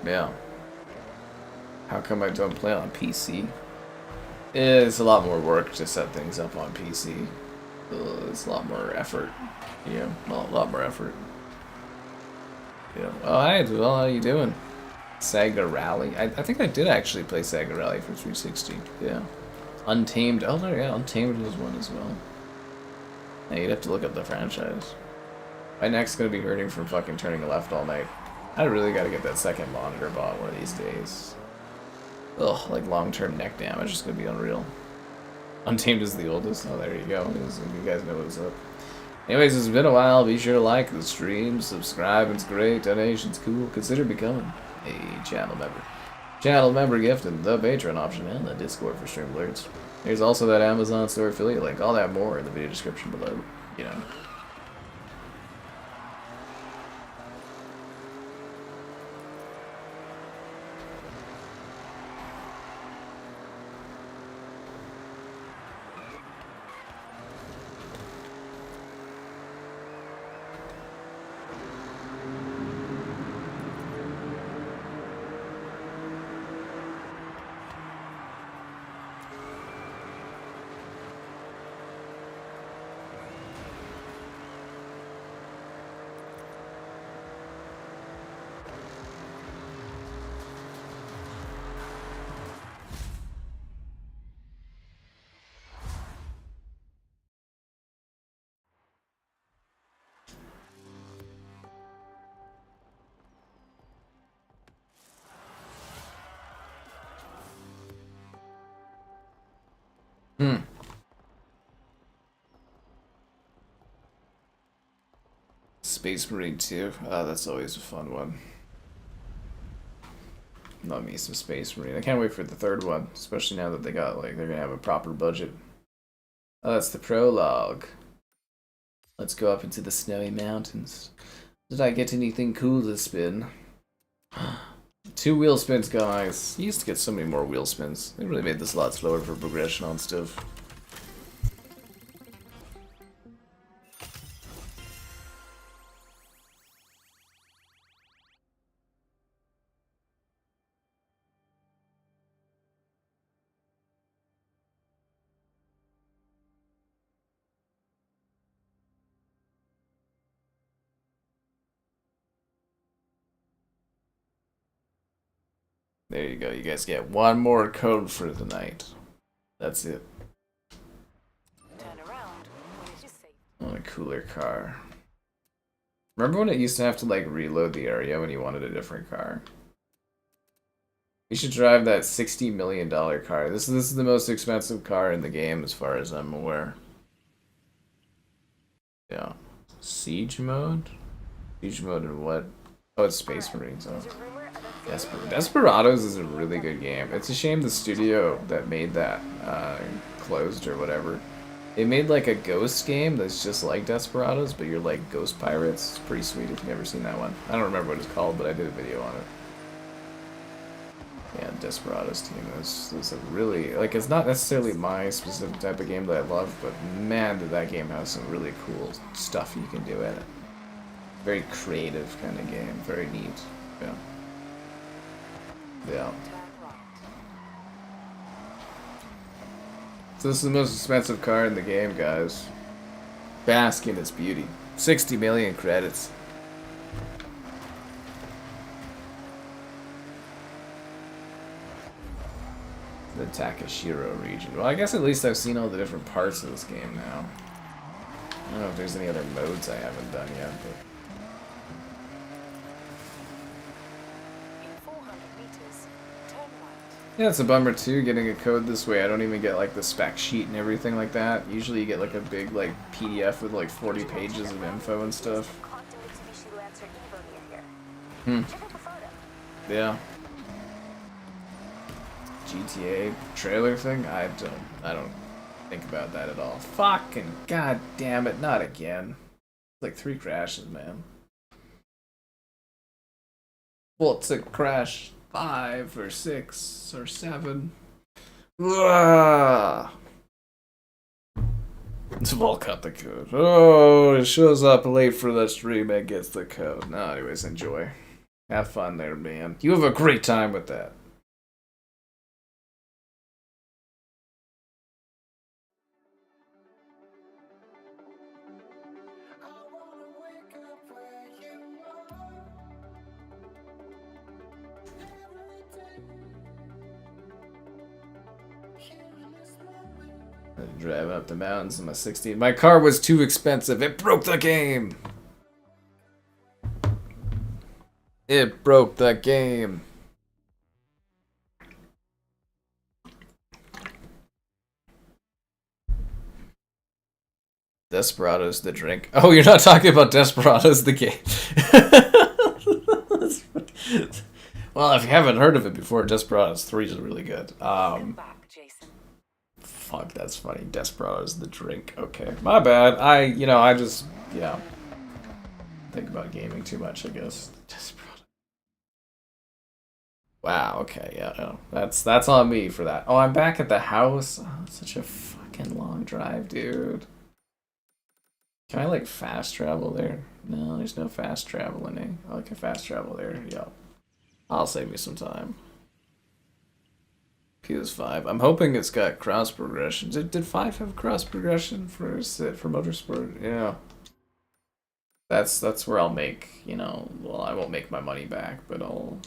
Yeah. How come I don't play on PC? It's a lot more work to set things up on PC. It's a lot more effort. Yeah, well, a lot more effort. Yeah. Oh, hi, Duel. How you doing? Sega Rally. I think I did actually play Sega Rally for 360. Yeah. Untamed. Oh, no, yeah. Untamed was one as well. Yeah, you'd have to look up the franchise. My neck's gonna be hurting from fucking turning left all night. I really gotta get that second monitor bought one of these days. Ugh, like long-term neck damage is gonna be unreal. Untamed is the oldest. Oh, there you go. You guys know what's up. Anyways, it's been a while. Be sure to like the stream, subscribe. It's great. Donation's cool. Consider becoming a channel member. Channel member gift and the Patreon option and the Discord for stream alerts. There's also that Amazon store affiliate link. All that more in the video description below. You know. Space Marine 2. Oh, that's always a fun one. Love me some Space Marine. I can't wait for the third one, especially now that they got, like, they're gonna have a proper budget. Oh, that's the prologue. Let's go up into the snowy mountains. Did I get anything cool to spin? 2 wheel spins, guys. You used to get so many more wheel spins. They really made this a lot slower for progression on stuff. There you go. You guys get one more code for the night. That's it. Turn around when it is safe. On a cooler car. Remember when it used to have to like reload the area when you wanted a different car? You should drive that $60 million car. This is the most expensive car in the game as far as I'm aware. Yeah. Siege mode? Siege mode and what? Oh, it's Space Marines. Oh. Desperados is a really good game. It's a shame the studio that made that closed or whatever. They made like a ghost game that's just like Desperados, but you're like ghost pirates. It's pretty sweet if you've never seen that one. I don't remember what it's called, but I did a video on it. Yeah, Desperados team is a really, like, it's not necessarily my specific type of game that I love, but man, did that game have some really cool stuff you can do in it. Very creative kind of game, very neat. Yeah. Yeah. So this is the most expensive car in the game, guys. Bask in its beauty. 60 million credits. The Takashiro region. Well, I guess at least I've seen all the different parts of this game now. I don't know if there's any other modes I haven't done yet, but... Yeah, it's a bummer too, getting a code this way. I don't even get like the spec sheet and everything like that. Usually you get like a big like PDF with like 40 pages of info and stuff. Yeah. GTA trailer thing? I don't think about that at all. Fucking god damn it, not again. Like 3 crashes, man. Well, it's a crash 5 or 6 or 7. Ugh. We'll cut the code. Oh, it shows up late for the stream and gets the code. No, anyways, enjoy. Have fun there, man. You have a great time with that. Driving up the mountains in my 16. My car was too expensive. It broke the game. It broke the game. Desperados the drink. Oh, you're not talking about Desperados the game. Well, if you haven't heard of it before, Desperados 3 is really good. Fuck, that's funny. Desperados the drink. Okay, my bad. I just, yeah, think about gaming too much, I guess. Desperados. Wow. Okay. Yeah. No, that's on me for that. Oh, I'm back at the house. Oh, it's such a fucking long drive, dude. Can I like fast travel there? No, there's no fast traveling. I like a fast travel there. Yeah. I'll save me some time. PS5. I'm hoping it's got cross progression. Did 5 have cross progression for Motorsport? Yeah. That's where I'll make, well, I won't make my money back, but well,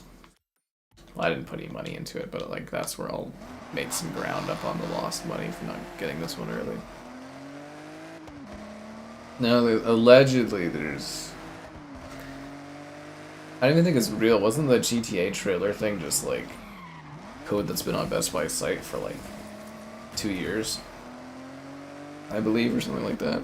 I didn't put any money into it, but like that's where I'll make some ground up on the lost money for not getting this one early. No, allegedly there's... I don't even think it's real. Wasn't the GTA trailer thing just like code that's been on Best Buy's site for like 2 years? I believe, or something like that.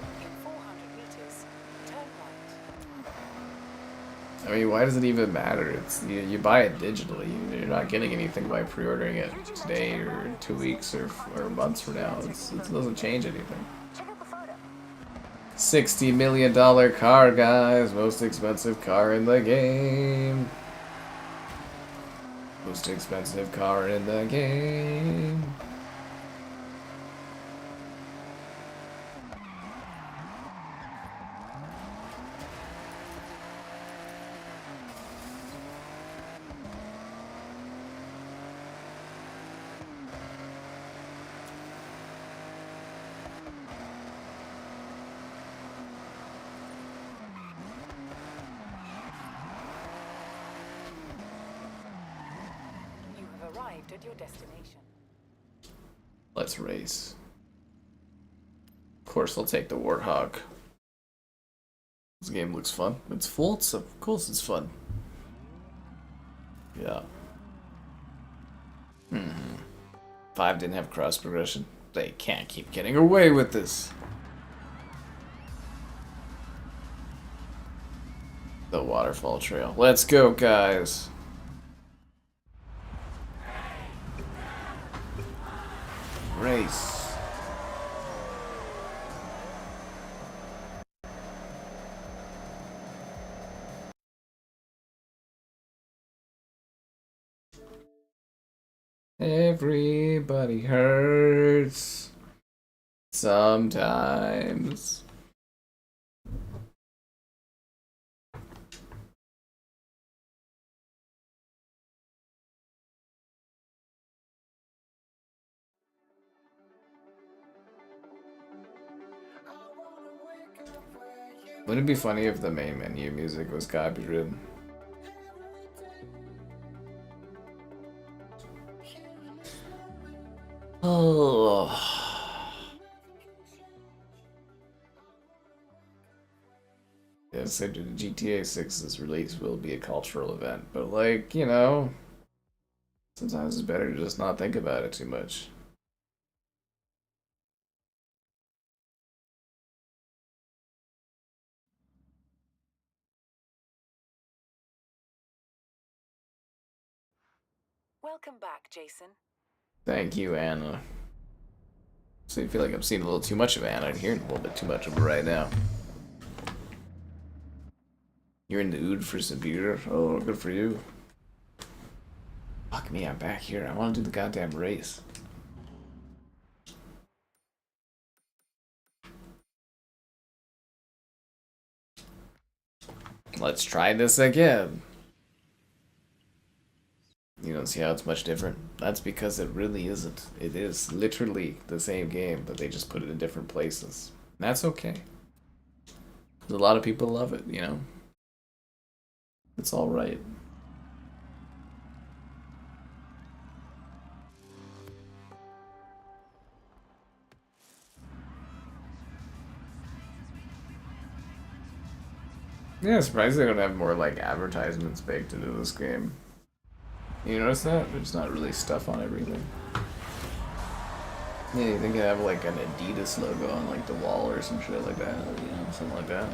I mean, why does it even matter? It's you buy it digitally. You're not getting anything by pre-ordering it today or 2 weeks or months from now. It doesn't change anything. $60 million car, guys. Most expensive car in the game. Most expensive car in the game. At your destination. Let's race. Of course, I'll take the Warthog. This game looks fun. It's full, so of course it's fun. Yeah. 5 didn't have cross progression. They can't keep getting away with this. The waterfall trail. Let's go, guys. Race. Everybody hurts sometimes. Wouldn't it be funny if the main menu music was copyrighted? Oh. Yeah, so GTA 6's release will be a cultural event, but like, sometimes it's better to just not think about it too much. Welcome back, Jason. Thank you, Anna. So I feel like I'm seeing a little too much of Anna and hearing a little bit too much of her right now. You're in the mood for some beer? Oh, good for you. Fuck me, I'm back here. I want to do the goddamn race. Let's try this again. You don't see how it's much different? That's because it really isn't. It is literally the same game, but they just put it in different places. And that's okay. A lot of people love it, It's alright. Yeah, surprised they don't have more like advertisements baked into this game. You notice that? There's not really stuff on everything. Yeah, you think they have like an Adidas logo on like the wall or some shit like that, you know, something like that.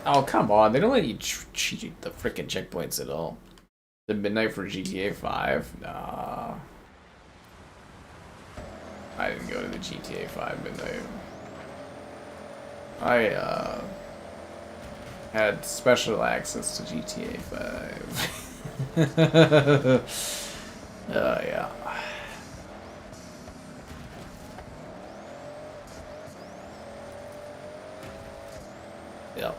Oh, come on. They don't let you cheat the frickin' checkpoints at all. The midnight for GTA 5? Nah. I didn't go to the GTA 5 midnight. I, had special access to GTA 5. Yeah. Yep.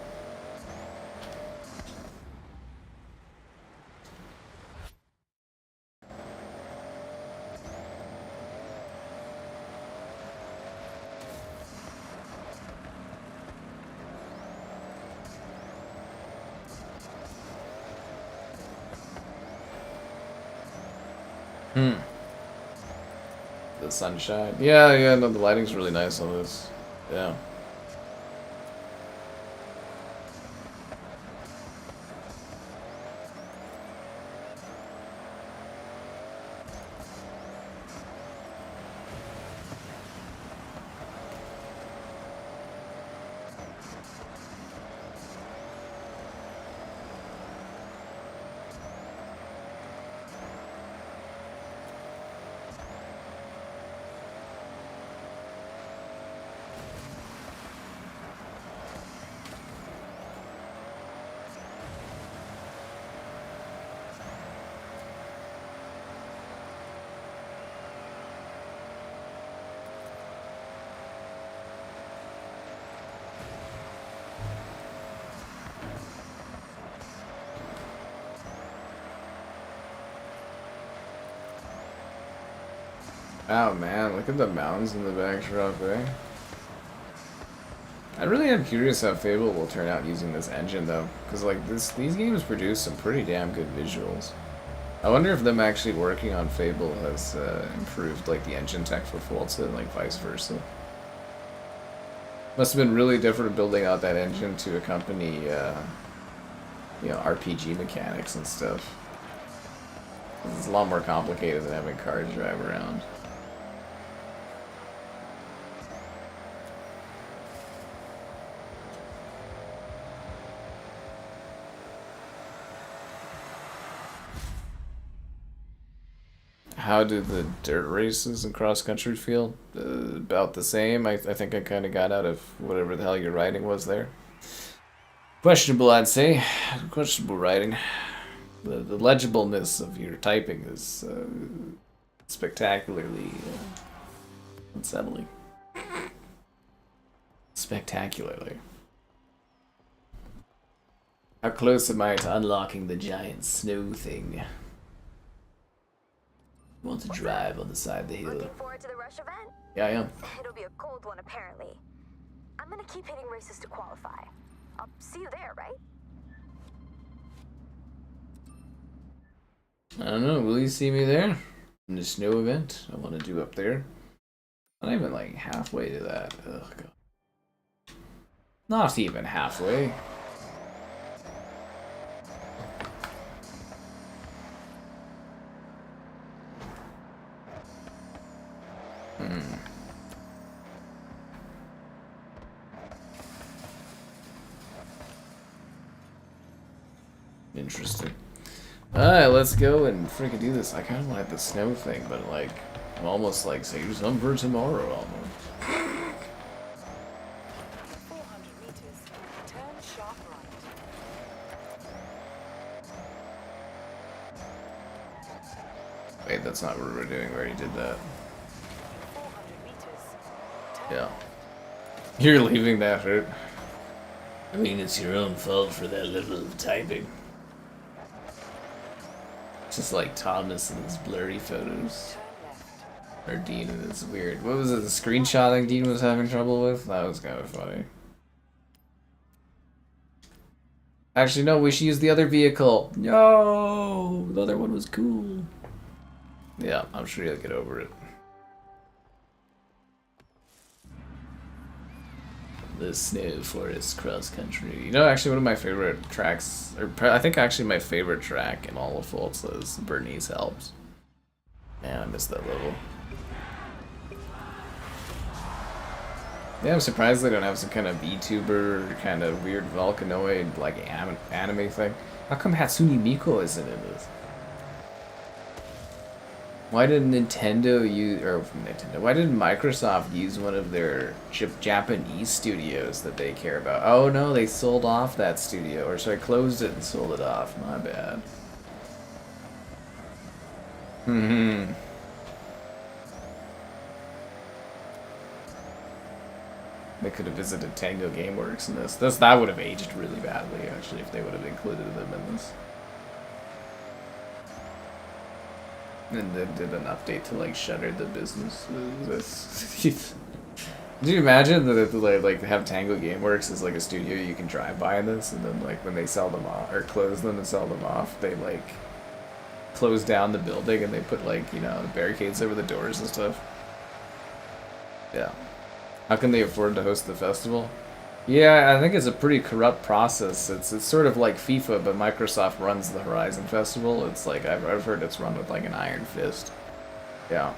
The sunshine. Yeah, no, the lighting's really nice on this. Yeah. Oh man, look at the mountains in the backdrop, eh? I really am curious how Fable will turn out using this engine though, because like these games produce some pretty damn good visuals. I wonder if them actually working on Fable has improved like the engine tech for Forza and like vice versa. Must have been really different building out that engine to accompany you know, RPG mechanics and stuff. It's a lot more complicated than having cars drive around. How did the dirt races and cross country feel? About the same. I think I kind of got out of whatever the hell your writing was there. Questionable, I'd say. Questionable writing. The legibleness of your typing is spectacularly unsettling. Spectacularly. How close am I to unlocking the giant snow thing? Want to drive on the side of the hill. Looking forward to the Rush event? Yeah, I am. It'll be a cold one, apparently. I'm gonna keep hitting races to qualify. I'll see you there, right? I don't know. Will you see me there? In the snow event I want to do up there. Not even like halfway to that. Ugh, God. Not even halfway. Interesting. Alright, let's go and freaking do this. I kind of like the snow thing, but like, I'm almost like save some for tomorrow almost. 400 meters. Turn sharp right. Wait, that's not what we're doing. We already did that. 400 meters. Yeah. You're leaving that hurt. I mean, it's your own fault for that level of typing. Just like Thomas and his blurry photos. Or Dean and his weird. What was it? The screenshotting Dean was having trouble with? That was kind of funny. Actually, no, we should use the other vehicle. No, the other one was cool. Yeah, I'm sure you'll get over it. The snow forest cross country. You know, actually, one of my favorite tracks, or I think actually my favorite track in all of Forza is Bernice Helps. Man, I miss that level. Yeah, I'm surprised they don't have some kind of VTuber, kind of weird Volcanoid, like anime thing. How come Hatsune Miku isn't in this? Why did Nintendo use, or Nintendo, why did Microsoft use one of their Japanese studios that they care about? Oh no, they sold off that studio, or sorry, closed it and sold it off. My bad. Hmm. They could have visited Tango Gameworks in this. That would have aged really badly, actually, if they would have included them in this. And then did an update to like shutter the business. Do you imagine that if like have Tango Gameworks as like a studio you can drive by in this, and then like when they sell them off or close them and sell them off, they like close down the building and they put like, you know, barricades over the doors and stuff. Yeah. How can they afford to host the festival? Yeah, I think it's a pretty corrupt process. It's sort of like FIFA, but Microsoft runs the Horizon Festival. It's like I've heard it's run with like an iron fist. Yeah.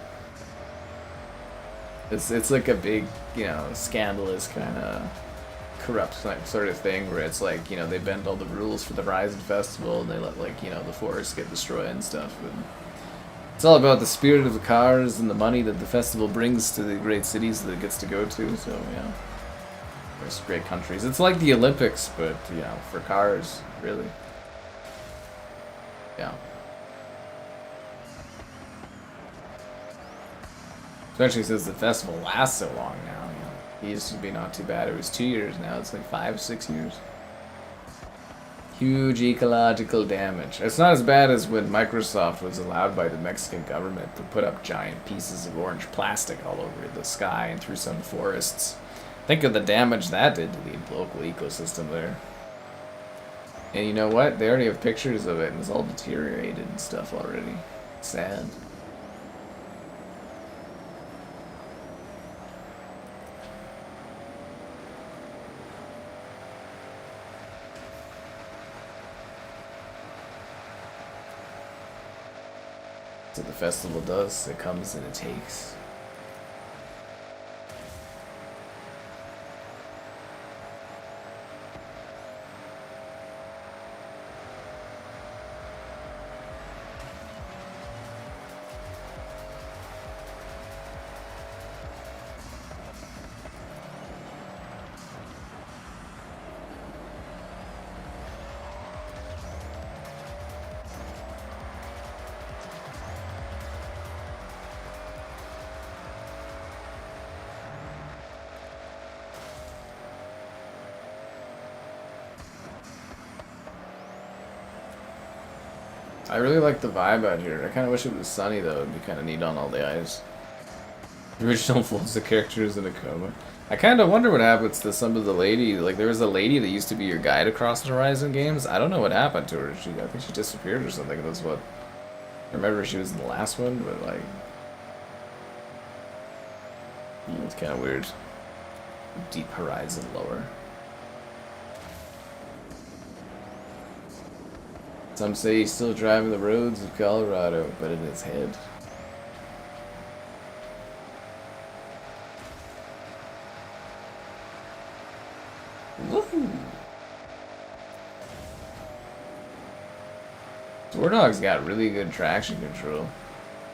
It's like a big, you know, scandalous kind of corrupt sort of thing where it's like, you know, they bend all the rules for the Horizon Festival and they let like, you know, the forests get destroyed and stuff. And it's all about the spirit of the cars and the money that the festival brings to the great cities that it gets to go to. So yeah, there's great countries. It's like the Olympics, but you know, for cars, really. Yeah. Especially since the festival lasts so long now. You know, it used to be not too bad. It was 2 years. Now it's like 5, 6 years. Huge ecological damage. It's not as bad as when Microsoft was allowed by the Mexican government to put up giant pieces of orange plastic all over the sky and through some forests. Think of the damage that did to the local ecosystem there. And you know what? They already have pictures of it and it's all deteriorated and stuff already. Sad. That's what the festival does. It comes and it takes. I really like the vibe out here. I kind of wish it was sunny though. It'd be kind of neat on all the ice. The original Forza character is in a coma. I kind of wonder what happens to some of the lady. Like there was a lady that used to be your guide across the Horizon games. I don't know what happened to her. I think she disappeared or something. That's what. I remember she was in the last one, but like, it's kind of weird. Deep Horizon lore. Some say he's still driving the roads of Colorado, but in his head. Woohoo! Warthog's got really good traction control.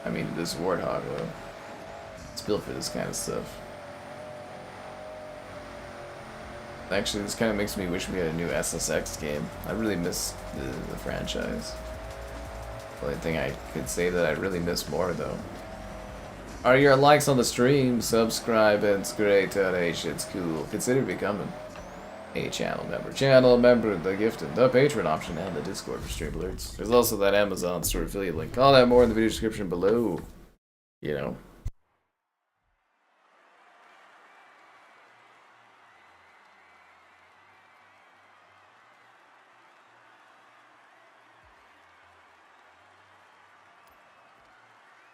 I mean, this Warthog, though. It's built for this kind of stuff. Actually, this kind of makes me wish we had a new SSX game. I really miss the franchise. The only thing I could say that I really miss more, though, are your likes on the stream, subscribe, and it's great, it's cool. Consider becoming a channel member, the gifted, the Patreon option, and the Discord for stream alerts. There's also that Amazon store affiliate link. All that more in the video description below. You know.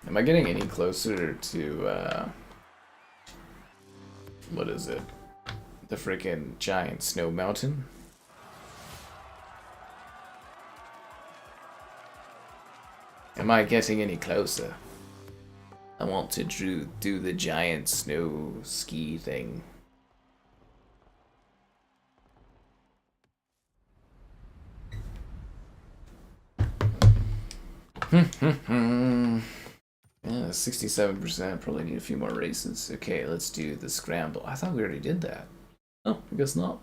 Am I getting any closer to, what is it? The freaking giant snow mountain? Am I getting any closer? I want to do the giant snow ski thing. Yeah, 67%. Probably need a few more races. Okay, let's do the scramble. I thought we already did that. Oh, I guess not.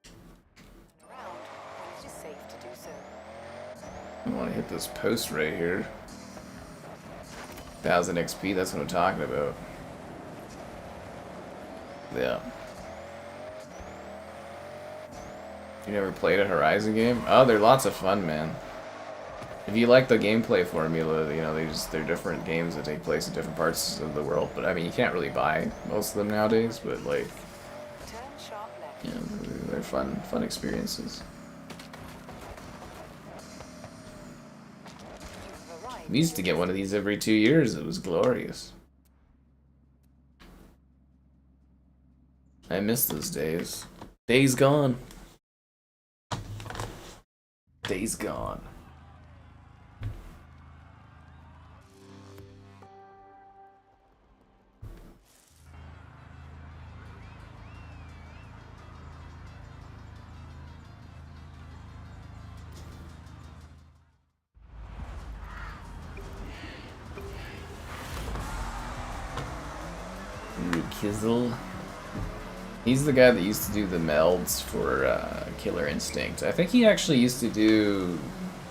It is safe to do so. I want to hit this post right here. 1000 XP, that's what I'm talking about. Yeah. You never played a Horizon game? Oh, they're lots of fun, man. If you like the gameplay formula, you know, they're different games that take place in different parts of the world. But I mean, you can't really buy most of them nowadays. But like, Turn sharp left. you know, they're fun experiences. You've arrived. We used to get one of these every 2 years. It was glorious. I miss those days. Days gone. Days gone. Kizzle. He's the guy that used to do the melds for Killer Instinct. I think he actually used to do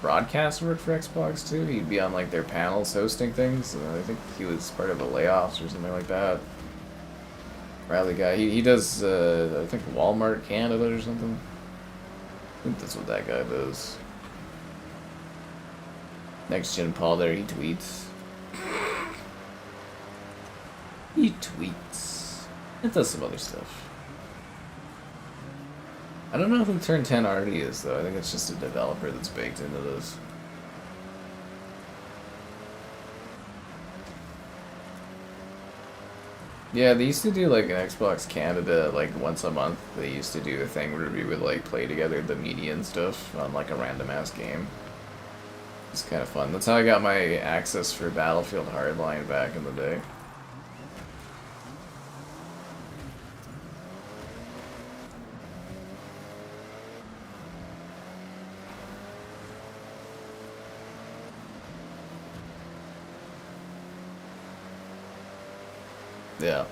broadcast work for Xbox too. He'd be on like their panels hosting things. I think he was part of the layoffs or something like that. Rally guy. He does I think Walmart Canada or something. I think that's what that guy does. Next Gen Paul there, he tweets. He tweets. It does some other stuff. I don't know who Turn 10 already is, though. I think it's just a developer that's baked into this. Yeah, they used to do like an Xbox Canada, like once a month. They used to do a thing where we would like play together the media and stuff on like a random ass game. It's kind of fun. That's how I got my access for Battlefield Hardline back in the day. Yeah.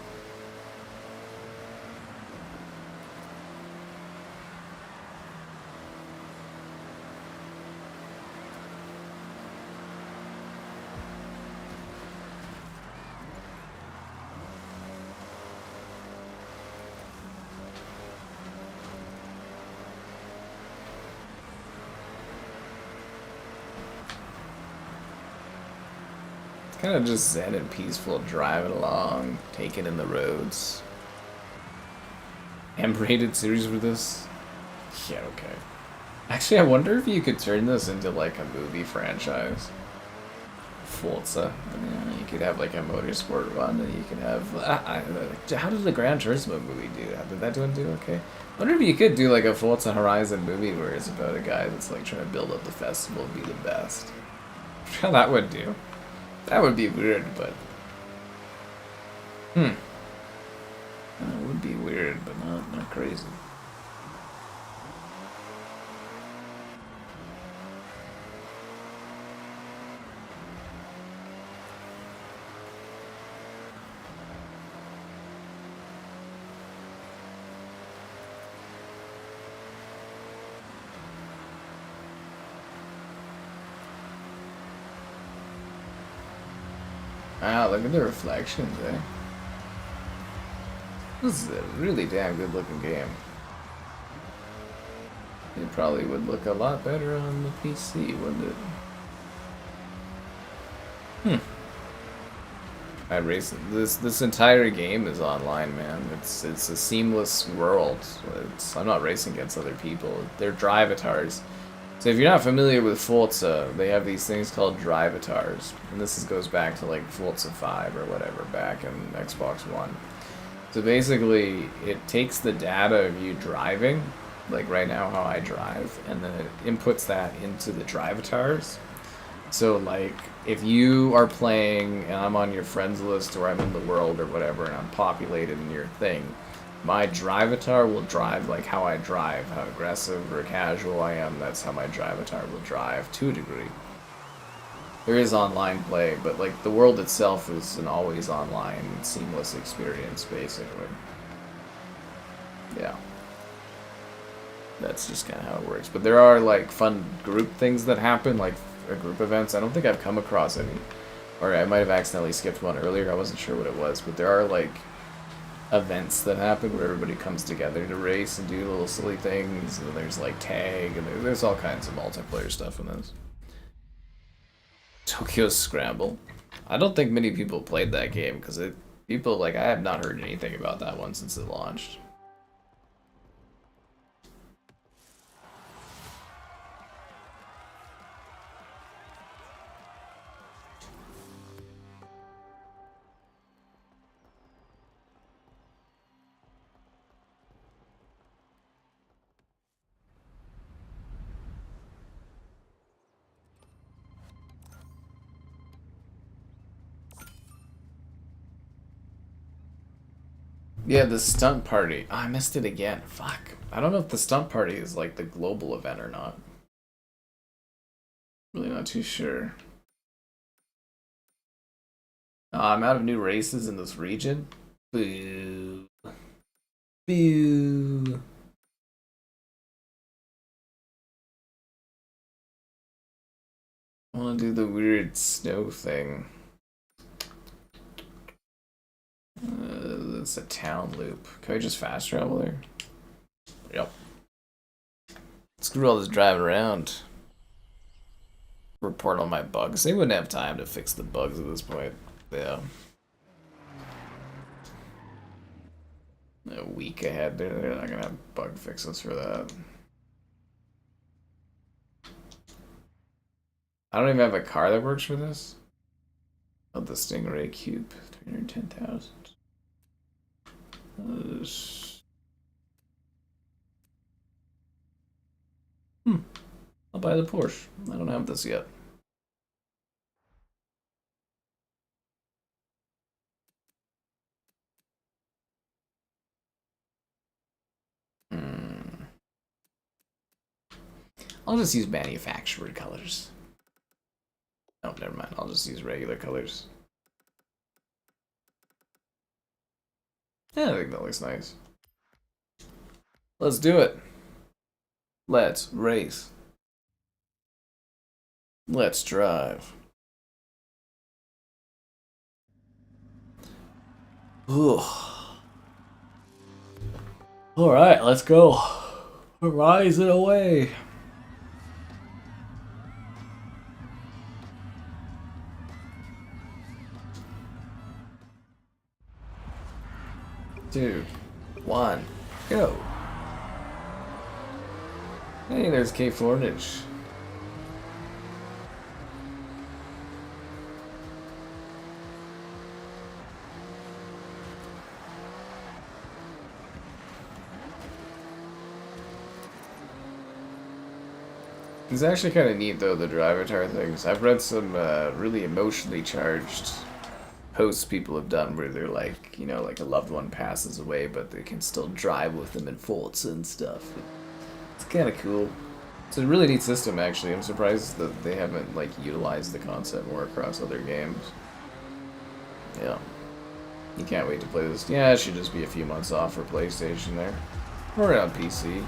Kind of just zen and peaceful, driving along, taking in the roads. M-rated series for this? Yeah, okay. Actually, I wonder if you could turn this into like a movie franchise. Forza. Yeah, you could have like a motorsport one, and you could have. How did the Gran Turismo movie do? Did that one do okay? I wonder if you could do like a Forza Horizon movie where it's about a guy that's like trying to build up the festival and be the best. How that would do. That would be weird, but... That would be weird, but not crazy. Wow, look at the reflections, eh? This is a really damn good looking game. It probably would look a lot better on the PC, wouldn't it? I race this entire game is online, man. It's a seamless world. I'm not racing against other people. They're drivatars. So if you're not familiar with Forza, they have these things called drivatars, and goes back to like Forza 5 or whatever back in Xbox One. So basically, it takes the data of you driving, like right now how I drive, and then it inputs that into the drivatars. So like, if you are playing and I'm on your friends list or I'm in the world or whatever and I'm populated in your thing, my drivatar will drive like how I drive, how aggressive or casual I am, that's how my drivatar will drive to a degree. There is online play, but like the world itself is an always online, seamless experience, basically. Yeah. That's just kind of how it works. But there are like fun group things that happen, like group events. I don't think I've come across any. Or I might have accidentally skipped one earlier, I wasn't sure what it was. But there are like events that happen where everybody comes together to race and do little silly things. And there's like tag, and there's all kinds of multiplayer stuff in this. Tokyo Scramble. I don't think many people played that game because people like I have not heard anything about that one since it launched. Yeah, the stunt party. Oh, I missed it again. Fuck. I don't know if the stunt party is like the global event or not. Really not too sure. I'm out of new races in this region. Boo. Boo. I want to do the weird snow thing. It's a town loop. Can we just fast travel there? Yep. Screw all this driving around. Report on my bugs. They wouldn't have time to fix the bugs at this point. Yeah. A week ahead. They're not gonna have bug fixes for that. I don't even have a car that works for this. Oh, the Stingray Cube. 310,000. I'll buy the Porsche. I don't have this yet. I'll just use manufactured colors. Oh, never mind. I'll just use regular colors. Yeah, I think that looks nice. Let's do it. Let's race. Let's drive. Ooh. Alright, let's go. Horizon away. Two, one, go. Hey, there's Cape Fornage. It's actually kind of neat, though, the drivatar things. I've read some really emotionally charged posts people have done where they're like, you know, like a loved one passes away, but they can still drive with them in Forza and stuff. It's kind of cool. It's a really neat system, actually. I'm surprised that they haven't, like, utilized the concept more across other games. Yeah. You can't wait to play this. Yeah, it should just be a few months off for PlayStation there. Or on PC.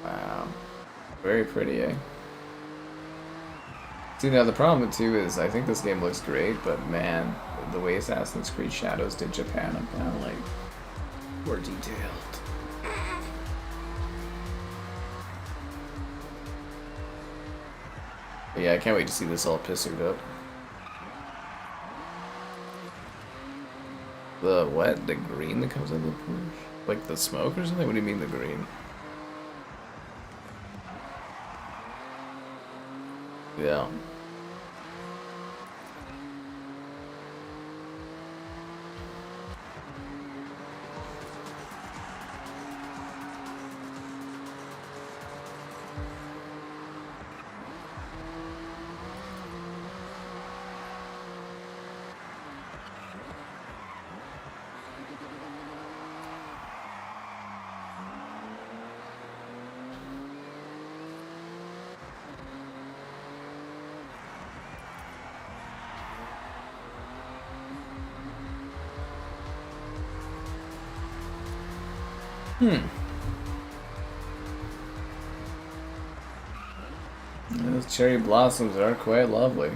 Wow. Very pretty, eh? See, now the problem too is I think this game looks great, but man, the way Assassin's Creed Shadows did Japan, I'm kind of like, more detailed. But yeah, I can't wait to see this all pissered up. The what? The green that comes in the Porsche? Like the smoke or something? What do you mean the green? Yeah. Those cherry blossoms are quite lovely.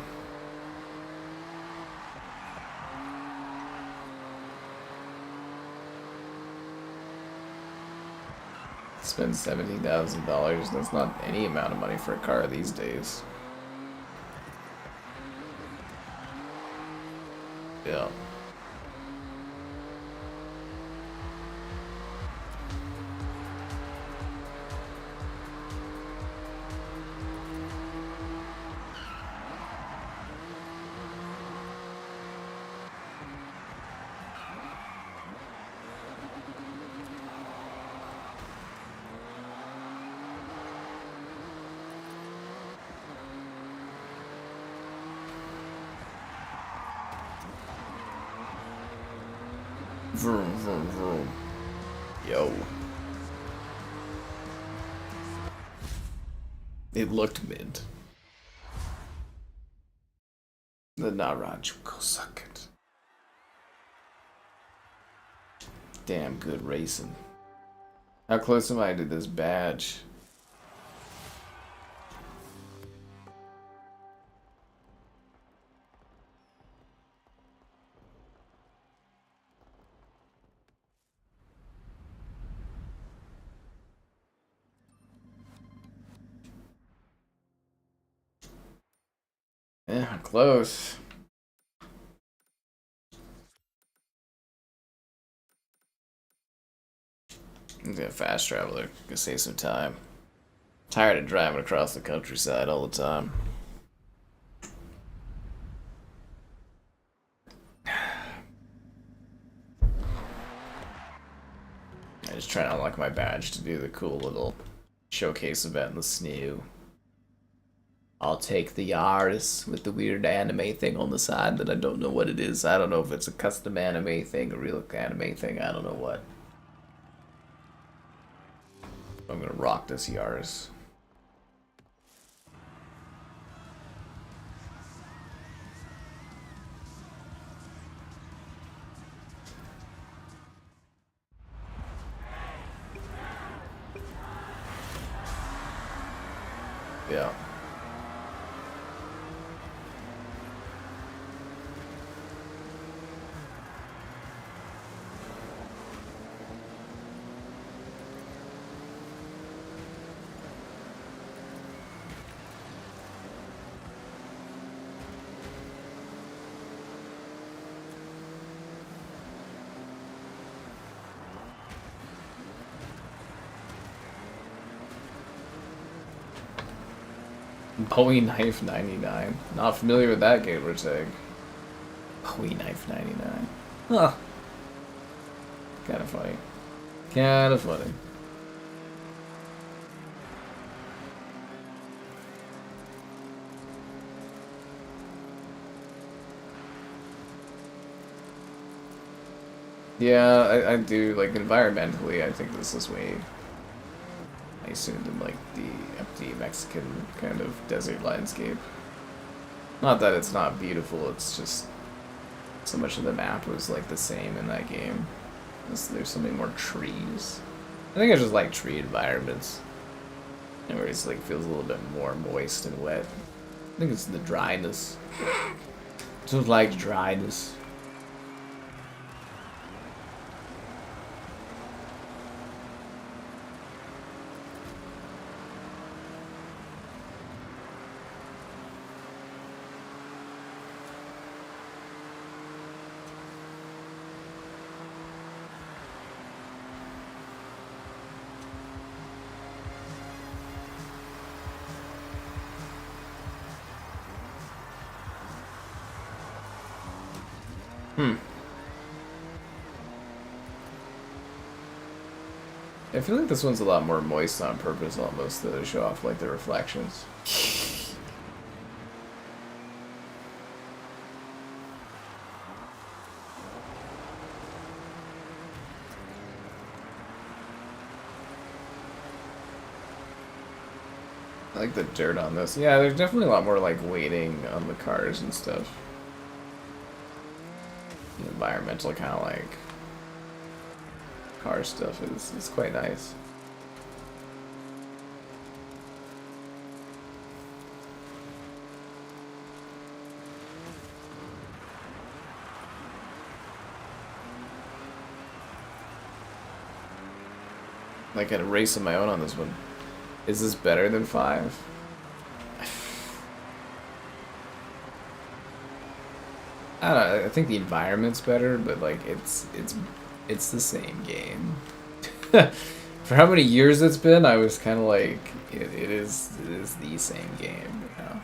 Spend $17,000. That's not any amount of money for a car these days. Yeah. Vroom, vroom, vroom. Yo. It looked mid. The Naraj will go suck it. Damn good racing. How close am I to this badge? Yeah, close. I'm gonna fast traveler. Gonna save some time. Tired of driving across the countryside all the time. I just try to unlock my badge to do the cool little showcase event in the snow. I'll take the Yaris with the weird anime thing on the side that I don't know what it is. I don't know if it's a custom anime thing, a real anime thing, I don't know what. I'm gonna rock this Yaris. Yeah. Bowie Knife 99. Not familiar with that gamer tag. Bowie Knife 99. Huh. Kinda funny. Kinda funny. Yeah, I do, like, environmentally, I think this is way nicer than, like, the empty Mexican kind of desert landscape. Not that it's not beautiful, it's just so much of the map was, like, the same in that game. There's so many more trees. I think I just like tree environments. And where it's, like, feels a little bit more moist and wet. I think it's the dryness. Just like dryness. I feel like this one's a lot more moist on purpose almost to show off like the reflections. I like the dirt on this. Yeah, there's definitely a lot more like weighting on the cars and stuff. The environmental kind of like car stuff is quite nice. Like at a race of my own on this one. Is this better than 5? I don't know, I think the environment's better, but like it's the same game. For how many years it's been, I was kind of like, it is the same game, you know.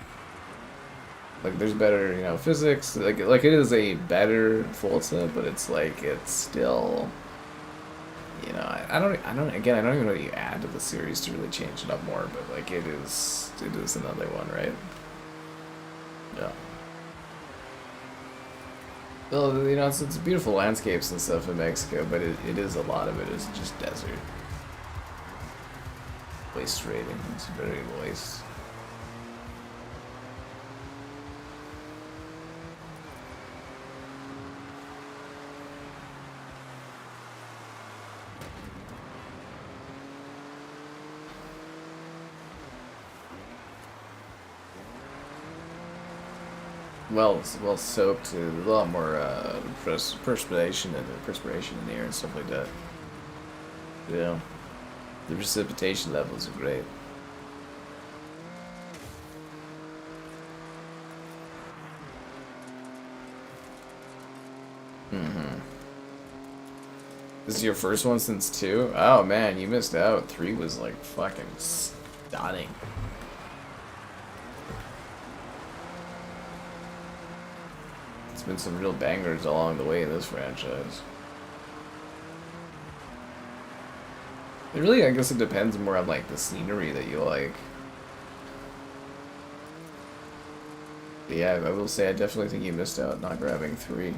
Like there's better, you know, physics. Like it is a better Forza, but it's like it's still. You know, I don't even know what you add to the series to really change it up more, but like it is another one, right? Yeah. Well, you know, it's beautiful landscapes and stuff in Mexico, but it is a lot of it is just desert. Waste rating, it's very moist. Well soaked, a lot more perspiration in the air and stuff like that. Yeah, the precipitation levels are great. This is your first one since 2? Oh man, you missed out. 3 was like fucking stunning. It's been some real bangers along the way in this franchise. It really, I guess it depends more on like the scenery that you like. But yeah, I will say I definitely think you missed out not grabbing 3.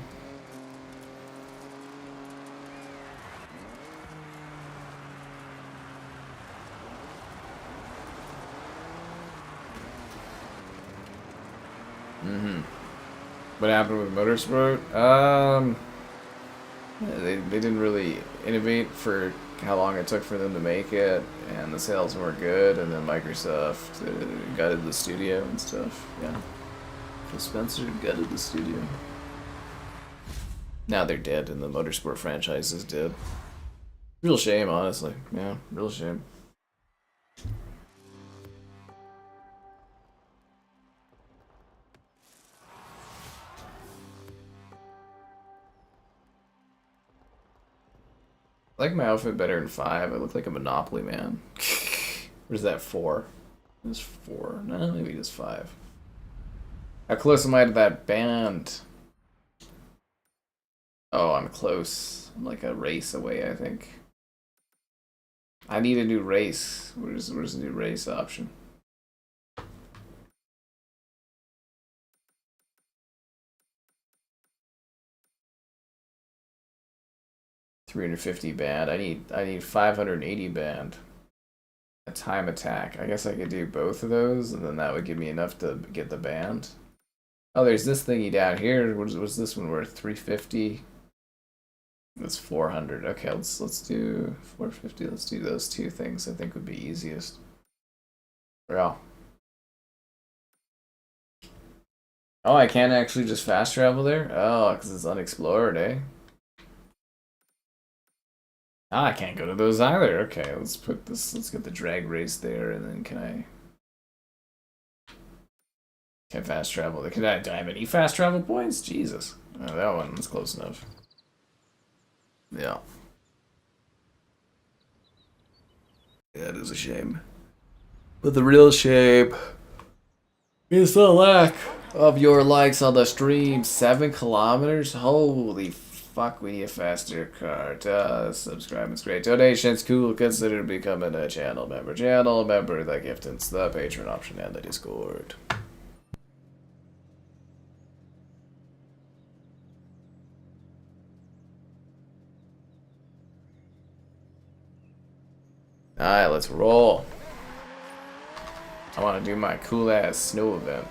What happened with Motorsport? They didn't really innovate for how long it took for them to make it, and the sales weren't good, and then Microsoft gutted the studio and stuff. Yeah. Phil Spencer gutted the studio. Now they're dead, and the Motorsport franchise is dead. Real shame, honestly. Yeah, real shame. I like my outfit better in 5. I look like a Monopoly man. Or is that 4? It's 4. No, maybe it's 5. How close am I to that band? Oh, I'm close. I'm like a race away, I think. I need a new race. Where's the new race option? $350 band. I need 580 band. A time attack. I guess I could do both of those, and then that would give me enough to get the band. Oh, there's this thingy down here. What's this one worth? 350. That's 400. Okay, let's do 450. Let's do those 2 things. I think would be easiest. Yeah. Oh, I can't actually just fast travel there? Oh, because it's unexplored, eh? Ah, I can't go to those either. Okay, let's put this. Let's get the drag race there, and then can I fast travel? Do I have any fast travel points? Jesus, oh, that one's close enough. Yeah, that is a shame. But the real shame is the lack of your likes on the stream. 7 kilometers. Holy fuck, we need a faster car. Subscribe, it's great. Donations, cool. Consider becoming a channel member. Channel member, the giftings, the Patreon option, and the Discord. Alright, let's roll. I want to do my cool ass snow event.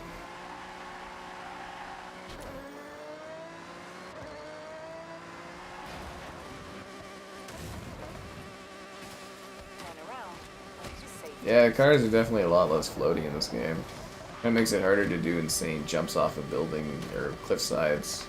Yeah, cars are definitely a lot less floaty in this game. It makes it harder to do insane jumps off a building or cliff sides.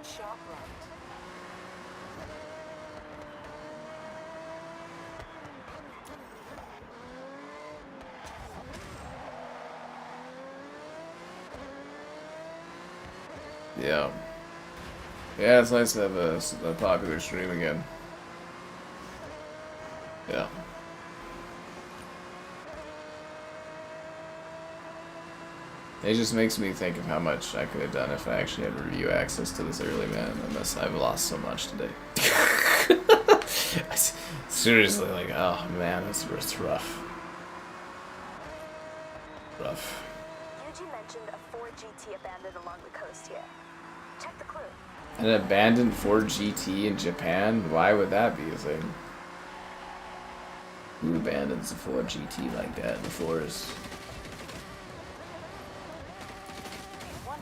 Sharp right. Yeah. Yeah, it's nice to have a popular stream again. Yeah. It just makes me think of how much I could have done if I actually had review access to this early, man. Unless I've lost so much today. Seriously, like, oh man, it's rough. Rough. Yuji mentioned a Ford GT abandoned along the coast here. Check the clue. An abandoned Ford GT in Japan? Why would that be a thing? Who abandons a Ford GT like that in the forest?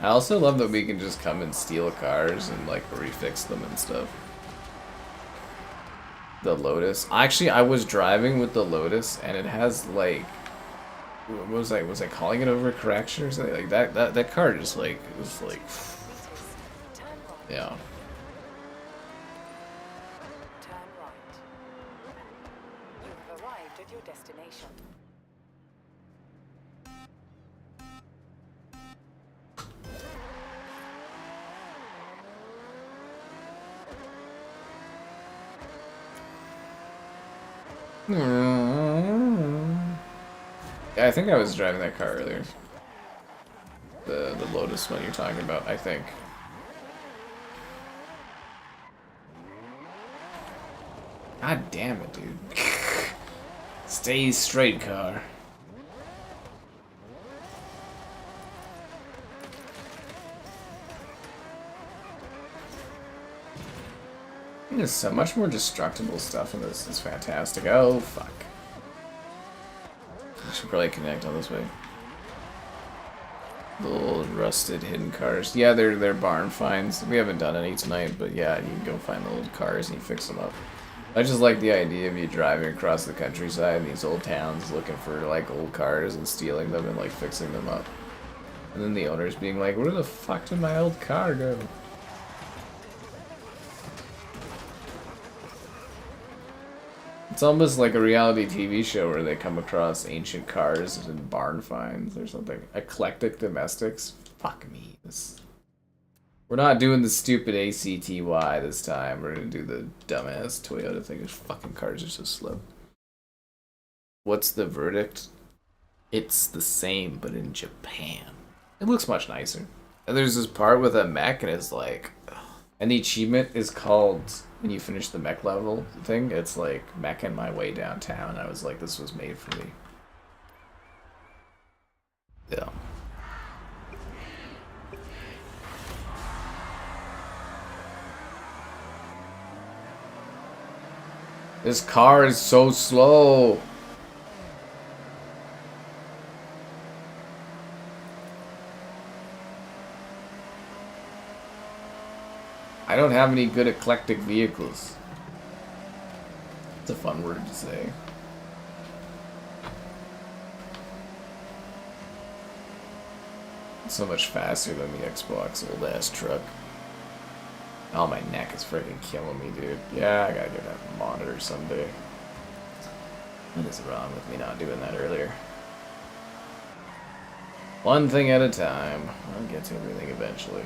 I also love that we can just come and steal cars and like refix them and stuff. The Lotus. Actually, I was driving with the Lotus and it has like, what was I calling it overcorrection or something like that? That car just like was like, yeah. Turn right. You have arrived at your destination. Yeah, I think I was driving that car earlier. The Lotus one you're talking about, I think. God damn it, dude. Stay straight, car. There's so much more destructible stuff in this. It's fantastic. Oh, fuck. I should probably connect on this way. Little rusted hidden cars. Yeah, they're barn finds. We haven't done any tonight, but yeah, you can go find the old cars and you fix them up. I just like the idea of you driving across the countryside in these old towns looking for like old cars and stealing them and like fixing them up. And then the owners being like, where the fuck did my old car go? It's almost like a reality TV show where they come across ancient cars and barn finds or something. Eclectic domestics? Fuck me. We're not doing the stupid ACTY this time. We're gonna do the dumbass Toyota thing. These fucking cars are so slow. What's the verdict? It's the same, but in Japan. It looks much nicer. And there's this part with a mech, and it's like... And the achievement is called, when you finish the mech level thing, it's like, meching my way downtown. I was like, this was made for me. Yeah. This car is so slow. I don't have any good eclectic vehicles. It's a fun word to say. It's so much faster than the Xbox old ass truck. Oh, my neck is freaking killing me, dude. Yeah, I gotta get a monitor someday. What is wrong with me not doing that earlier? One thing at a time. I'll get to everything eventually.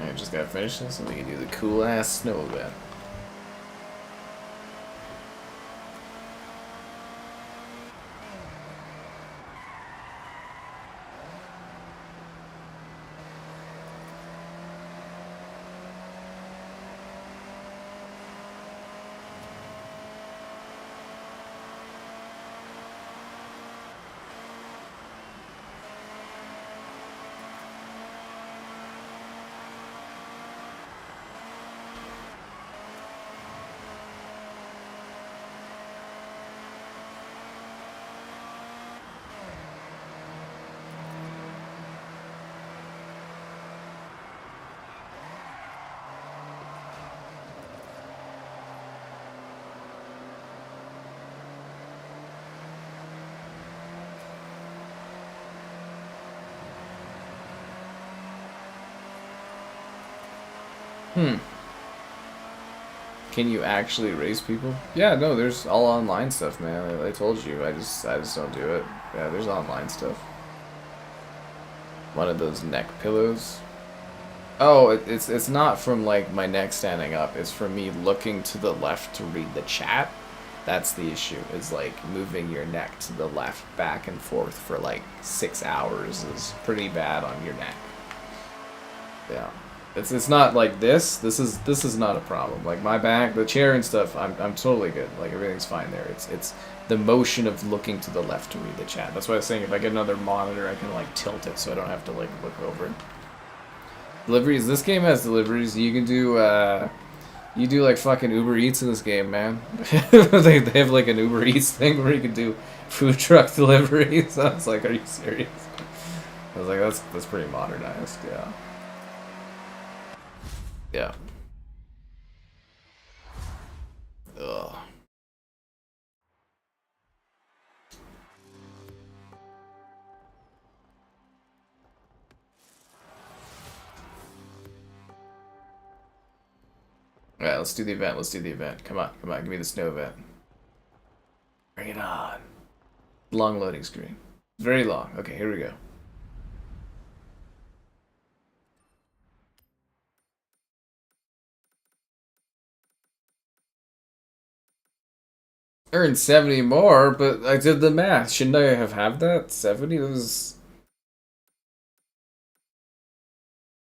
I just gotta finish this so we can do the cool ass snow event. Can you actually race people? Yeah, no, there's all online stuff, man. I told you, I just don't do it. Yeah, there's online stuff. One of those neck pillows. Oh, it's not from like my neck standing up. It's from me looking to the left to read the chat. That's the issue. Is like moving your neck to the left, back and forth for like 6 hours is pretty bad on your neck. Yeah. It's not like this. This is not a problem. Like my back, the chair and stuff, I'm totally good. Like everything's fine there. It's the motion of looking to the left to read the chat. That's why I was saying if I get another monitor, I can like tilt it so I don't have to like look over. Deliveries. This game has deliveries. You can do you do like fucking Uber Eats in this game, man. they have like an Uber Eats thing where you can do food truck deliveries. I was like, are you serious? I was like, that's pretty modernized. Yeah. Yeah. Ugh. Alright, let's do the event. Let's do the event. Come on, come on. Give me the snow event. Bring it on. Long loading screen. Very long. Okay, here we go. Earned 70 more, but I did the math. Shouldn't I have had that? 70? That was...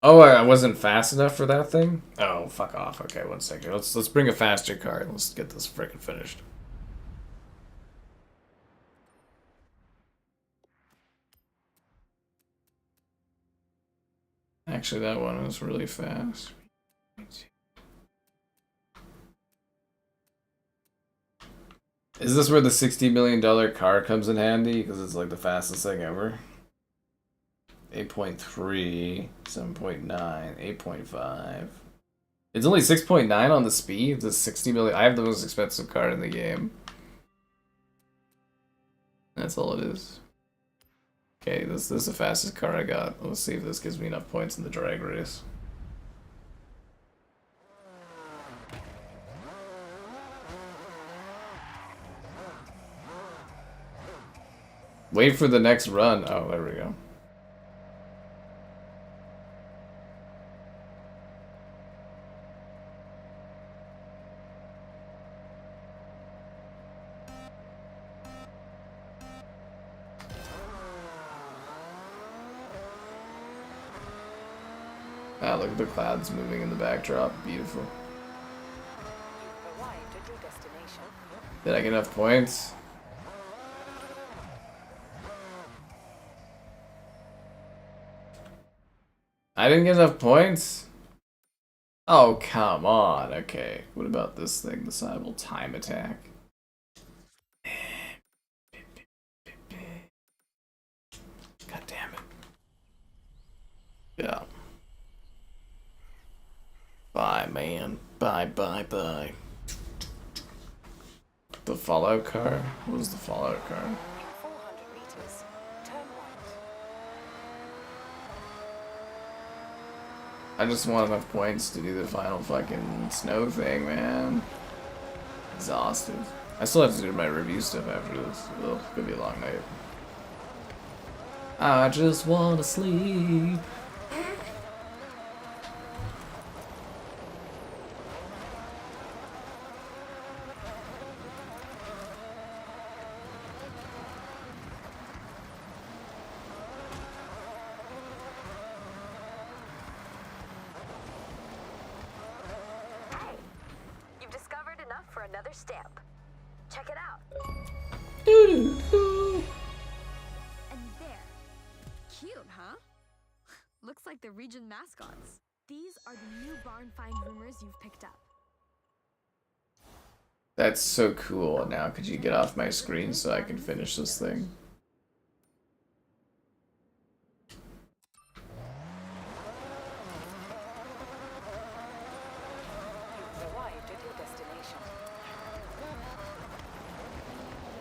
Oh, I wasn't fast enough for that thing? Oh, fuck off. Okay, 1 second. Let's bring a faster car and let's get this frickin' finished. Actually, that one was really fast. Is this where the $60 million car comes in handy? Because it's like the fastest thing ever. 8.3, 7.9, 8.5. It's only 6.9 on the speed. The 60 million. I have the most expensive car in the game. That's all it is. Okay, this is the fastest car I got. Let's see if this gives me enough points in the drag race. Wait for the next run. Oh, there we go. Ah, look at the clouds moving in the backdrop. Beautiful. You've arrived at your destination. Did I get enough points? I didn't get enough points? Oh, come on. Okay. What about this thing? The Decidable time attack. God damn it. Yeah. Bye, man. Bye, bye, bye. The Fallout car? What was the Fallout car? In 400 meters, turn right. I just want enough points to do the final fucking snow thing, man. Exhausted. I still have to do my review stuff after this. Ugh, it's gonna be a long night. I just wanna sleep. You've discovered enough for another stamp. Check it out. Doo-doo-doo. And there. Cute, huh? Looks like the region mascots. These are the new barn find rumors you've picked up. That's so cool. Now, could you get off my screen so I can finish this thing? You've arrived at your destination.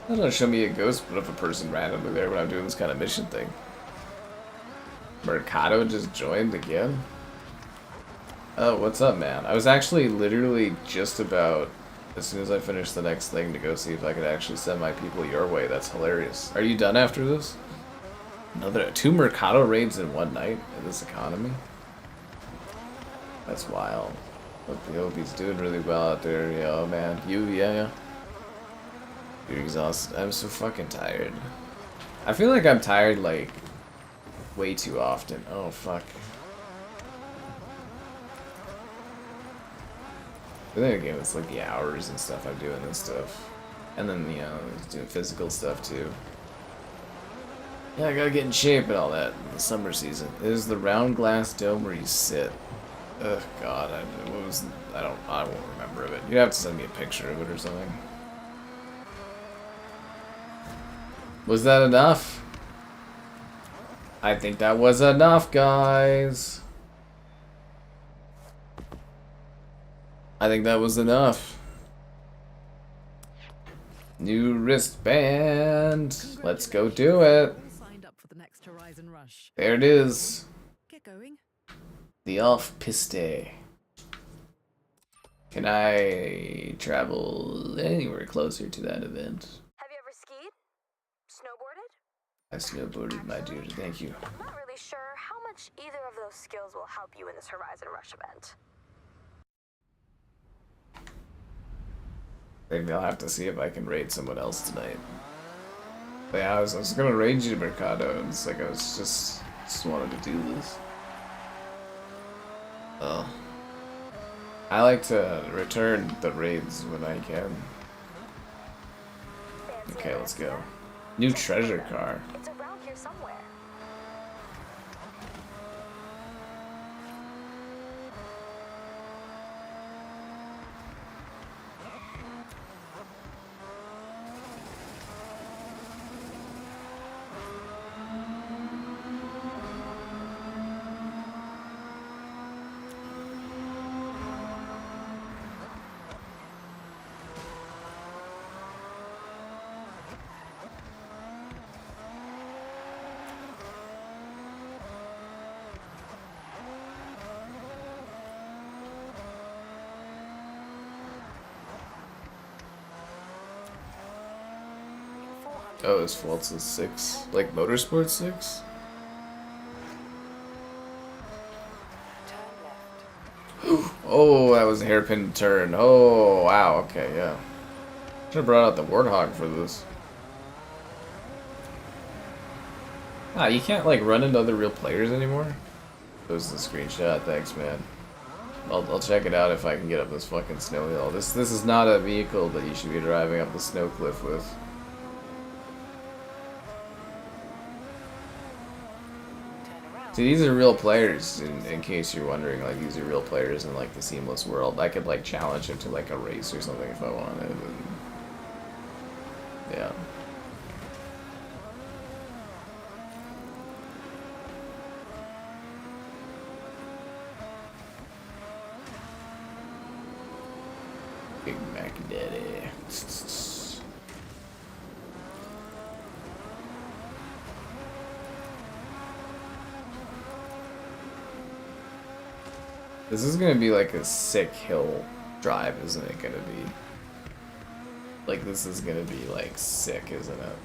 I don't know, show me a ghost put up a person randomly there when I'm doing this kind of mission thing. Mercado just joined again? Oh, what's up, man? I was actually literally just about, as soon as I finish the next thing, to go see if I could actually send my people your way. That's hilarious. Are you done after this? Another 2 Mercado raids in one night in this economy? That's wild. Hope he's doing really well out there. Yeah, man. Yeah. You're exhausted. I'm so fucking tired. I feel like I'm tired, like, way too often. Oh, fuck. But then again, it's like the hours and stuff I'm doing and stuff. And then, you know, doing physical stuff too. Yeah, I gotta get in shape and all that in the summer season. It is the round glass dome where you sit. Ugh, God, I won't remember of it. You'd have to send me a picture of it or something. Was that enough? I think that was enough, guys. I think that was enough. New wristband. Let's go do it. All signed up for the next Horizon rush. There it is. Get going. The off-piste. Can I travel anywhere closer to that event? Have you ever skied? Snowboarded? I snowboarded, my dude. Thank you. I'm not really sure how much either of those skills will help you in this Horizon Rush event. Maybe I'll have to see if I can raid someone else tonight. But yeah, I was gonna raid you, Mercado, and it's like I was just wanted to do this. Oh. I like to return the raids when I can. Okay, let's go. New treasure car. It's around here somewhere. Oh, it's Forza 6? Like Motorsport 6? Turn left. Oh, that was a hairpin turn. Oh, wow, okay, yeah. Should have brought out the Warthog for this. Ah, you can't, like, run into other real players anymore? There's the screenshot, thanks, man. I'll check it out if I can get up this fucking snow hill. This is not a vehicle that you should be driving up the snow cliff with. Turn around See, these are real players, in case you're wondering. Like, these are real players in, like, the Seamless world. I could, like, challenge them to, like, a race or something if I wanted. And, yeah. Big Mac Daddy. This is gonna be like a sick hill drive, isn't it gonna be? Like, this is gonna be like sick, isn't it?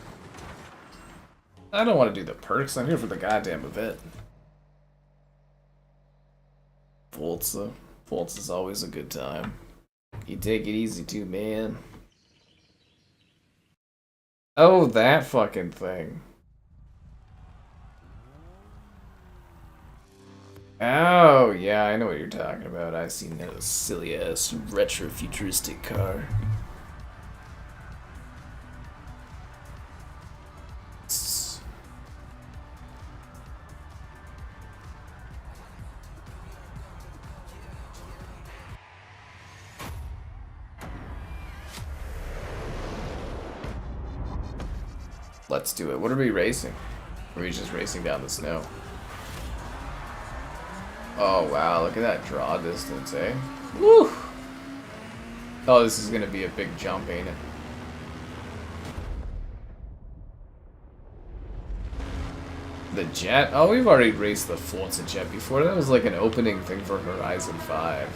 I don't want to do the perks, I'm here for the goddamn event. Forza. Forza's always a good time. You take it easy too, man. Oh, that fucking thing. Oh, yeah, I know what you're talking about. I've seen that silly-ass retro-futuristic car. Let's do it. What are we racing? Or are we just racing down the snow? Oh wow, look at that draw distance, eh? Woo! Oh, this is gonna be a big jump, ain't it? The jet? Oh, we've already raced the Forza jet before. That was like an opening thing for Horizon 5.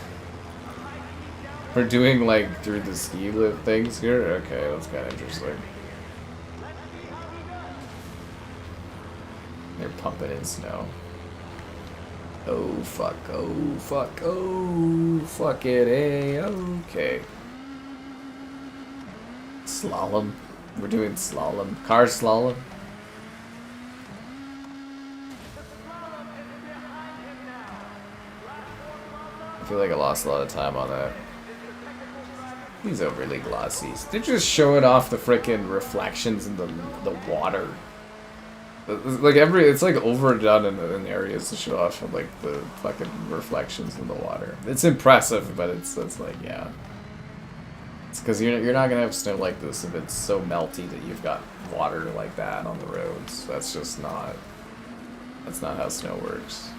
We're doing like through the ski lift things here? Okay, that's kind of interesting. They're pumping in snow. Oh fuck, oh fuck, oh fuck it, eh? Okay. Slalom. We're doing slalom. Car slalom. I feel like I lost a lot of time on that. These overly glossies. They're just showing off the frickin' reflections in the water. Like it's like overdone in areas to show off of like the fucking reflections in the water. It's impressive, but it's like, yeah. It's because you're not gonna have snow like this if it's so melty that you've got water like that on the roads. That's just not. That's not how snow works.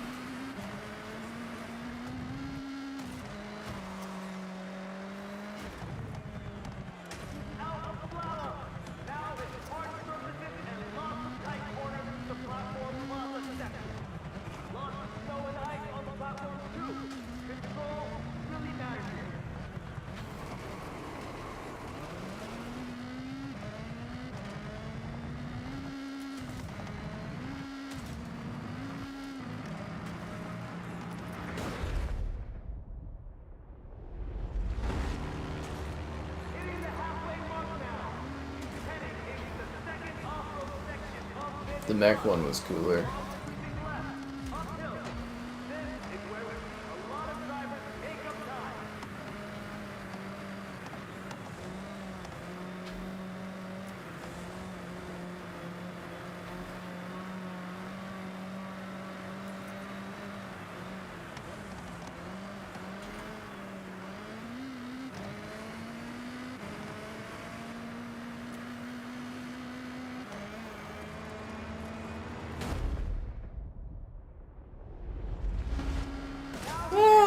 The mech one was cooler.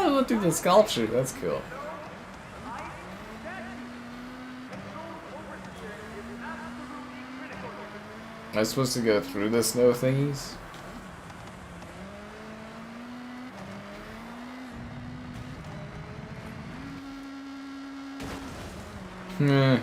Look through the sculpture, that's cool. Am I supposed to go through the snow thingies? Hmm.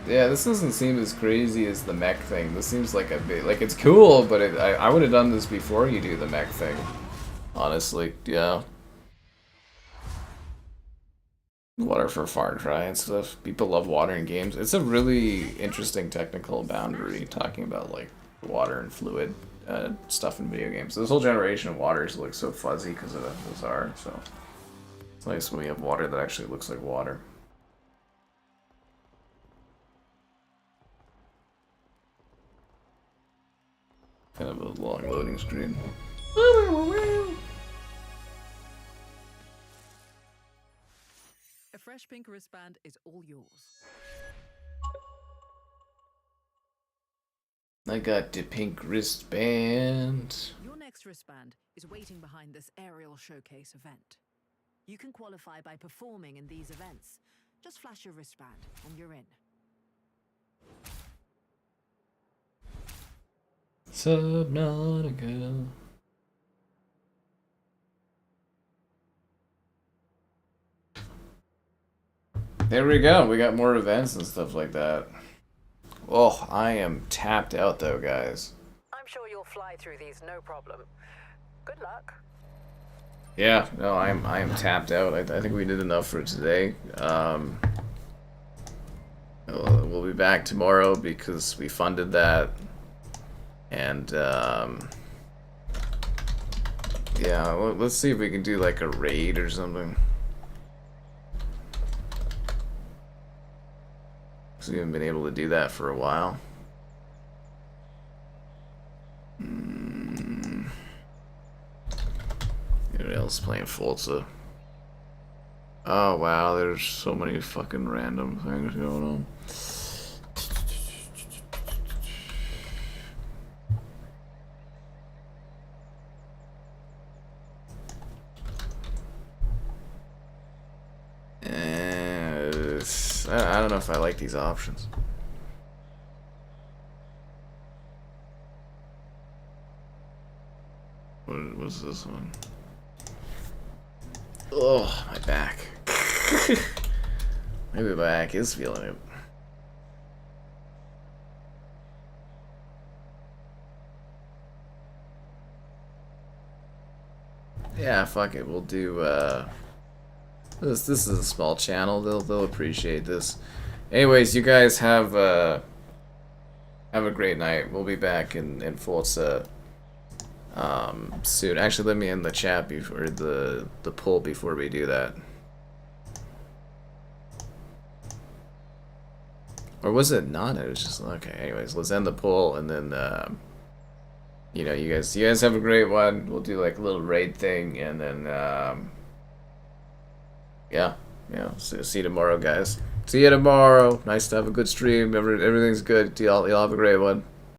Yeah, this doesn't seem as crazy as the mech thing. This seems like a bit like it's cool, but I would have done this before you do the mech thing. Honestly, yeah. Water for Far Cry and stuff. People love water in games. It's a really interesting technical boundary talking about like water and fluid stuff in video games. This whole generation of waters looks so fuzzy because of those are. So it's nice when we have water that actually looks like water. Kind of a long loading screen. A fresh pink wristband is all yours. I got the pink wristband. Your next wristband is waiting behind this aerial showcase event. You can qualify by performing in these events. Just flash your wristband and you're in. Subnautica. There we go. We got more events and stuff like that. Oh, I am tapped out though, guys. I'm sure you'll fly through these no problem. Good luck. Yeah, no, I am tapped out. I think we did enough for today. We'll be back tomorrow because we funded that, and yeah, let's see if we can do like a raid or something. Because we haven't been able to do that for a while. Who else playing Forza? Oh wow, there's so many fucking random things going on. I don't know if I like these options. What was this one? Oh, my back. Maybe my back is feeling it. Yeah, fuck it. We'll do this is a small channel. They'll appreciate this. Anyways, you guys have a great night. We'll be back in Forza soon. Actually, let me end the chat before the poll before we do that. Or was it not? It was just okay. Anyways, let's end the poll and then you know, you guys have a great one. We'll do like a little raid thing and then yeah, see you tomorrow, guys. See you tomorrow. Nice to have a good stream. Everything's good. Y'all have a great one.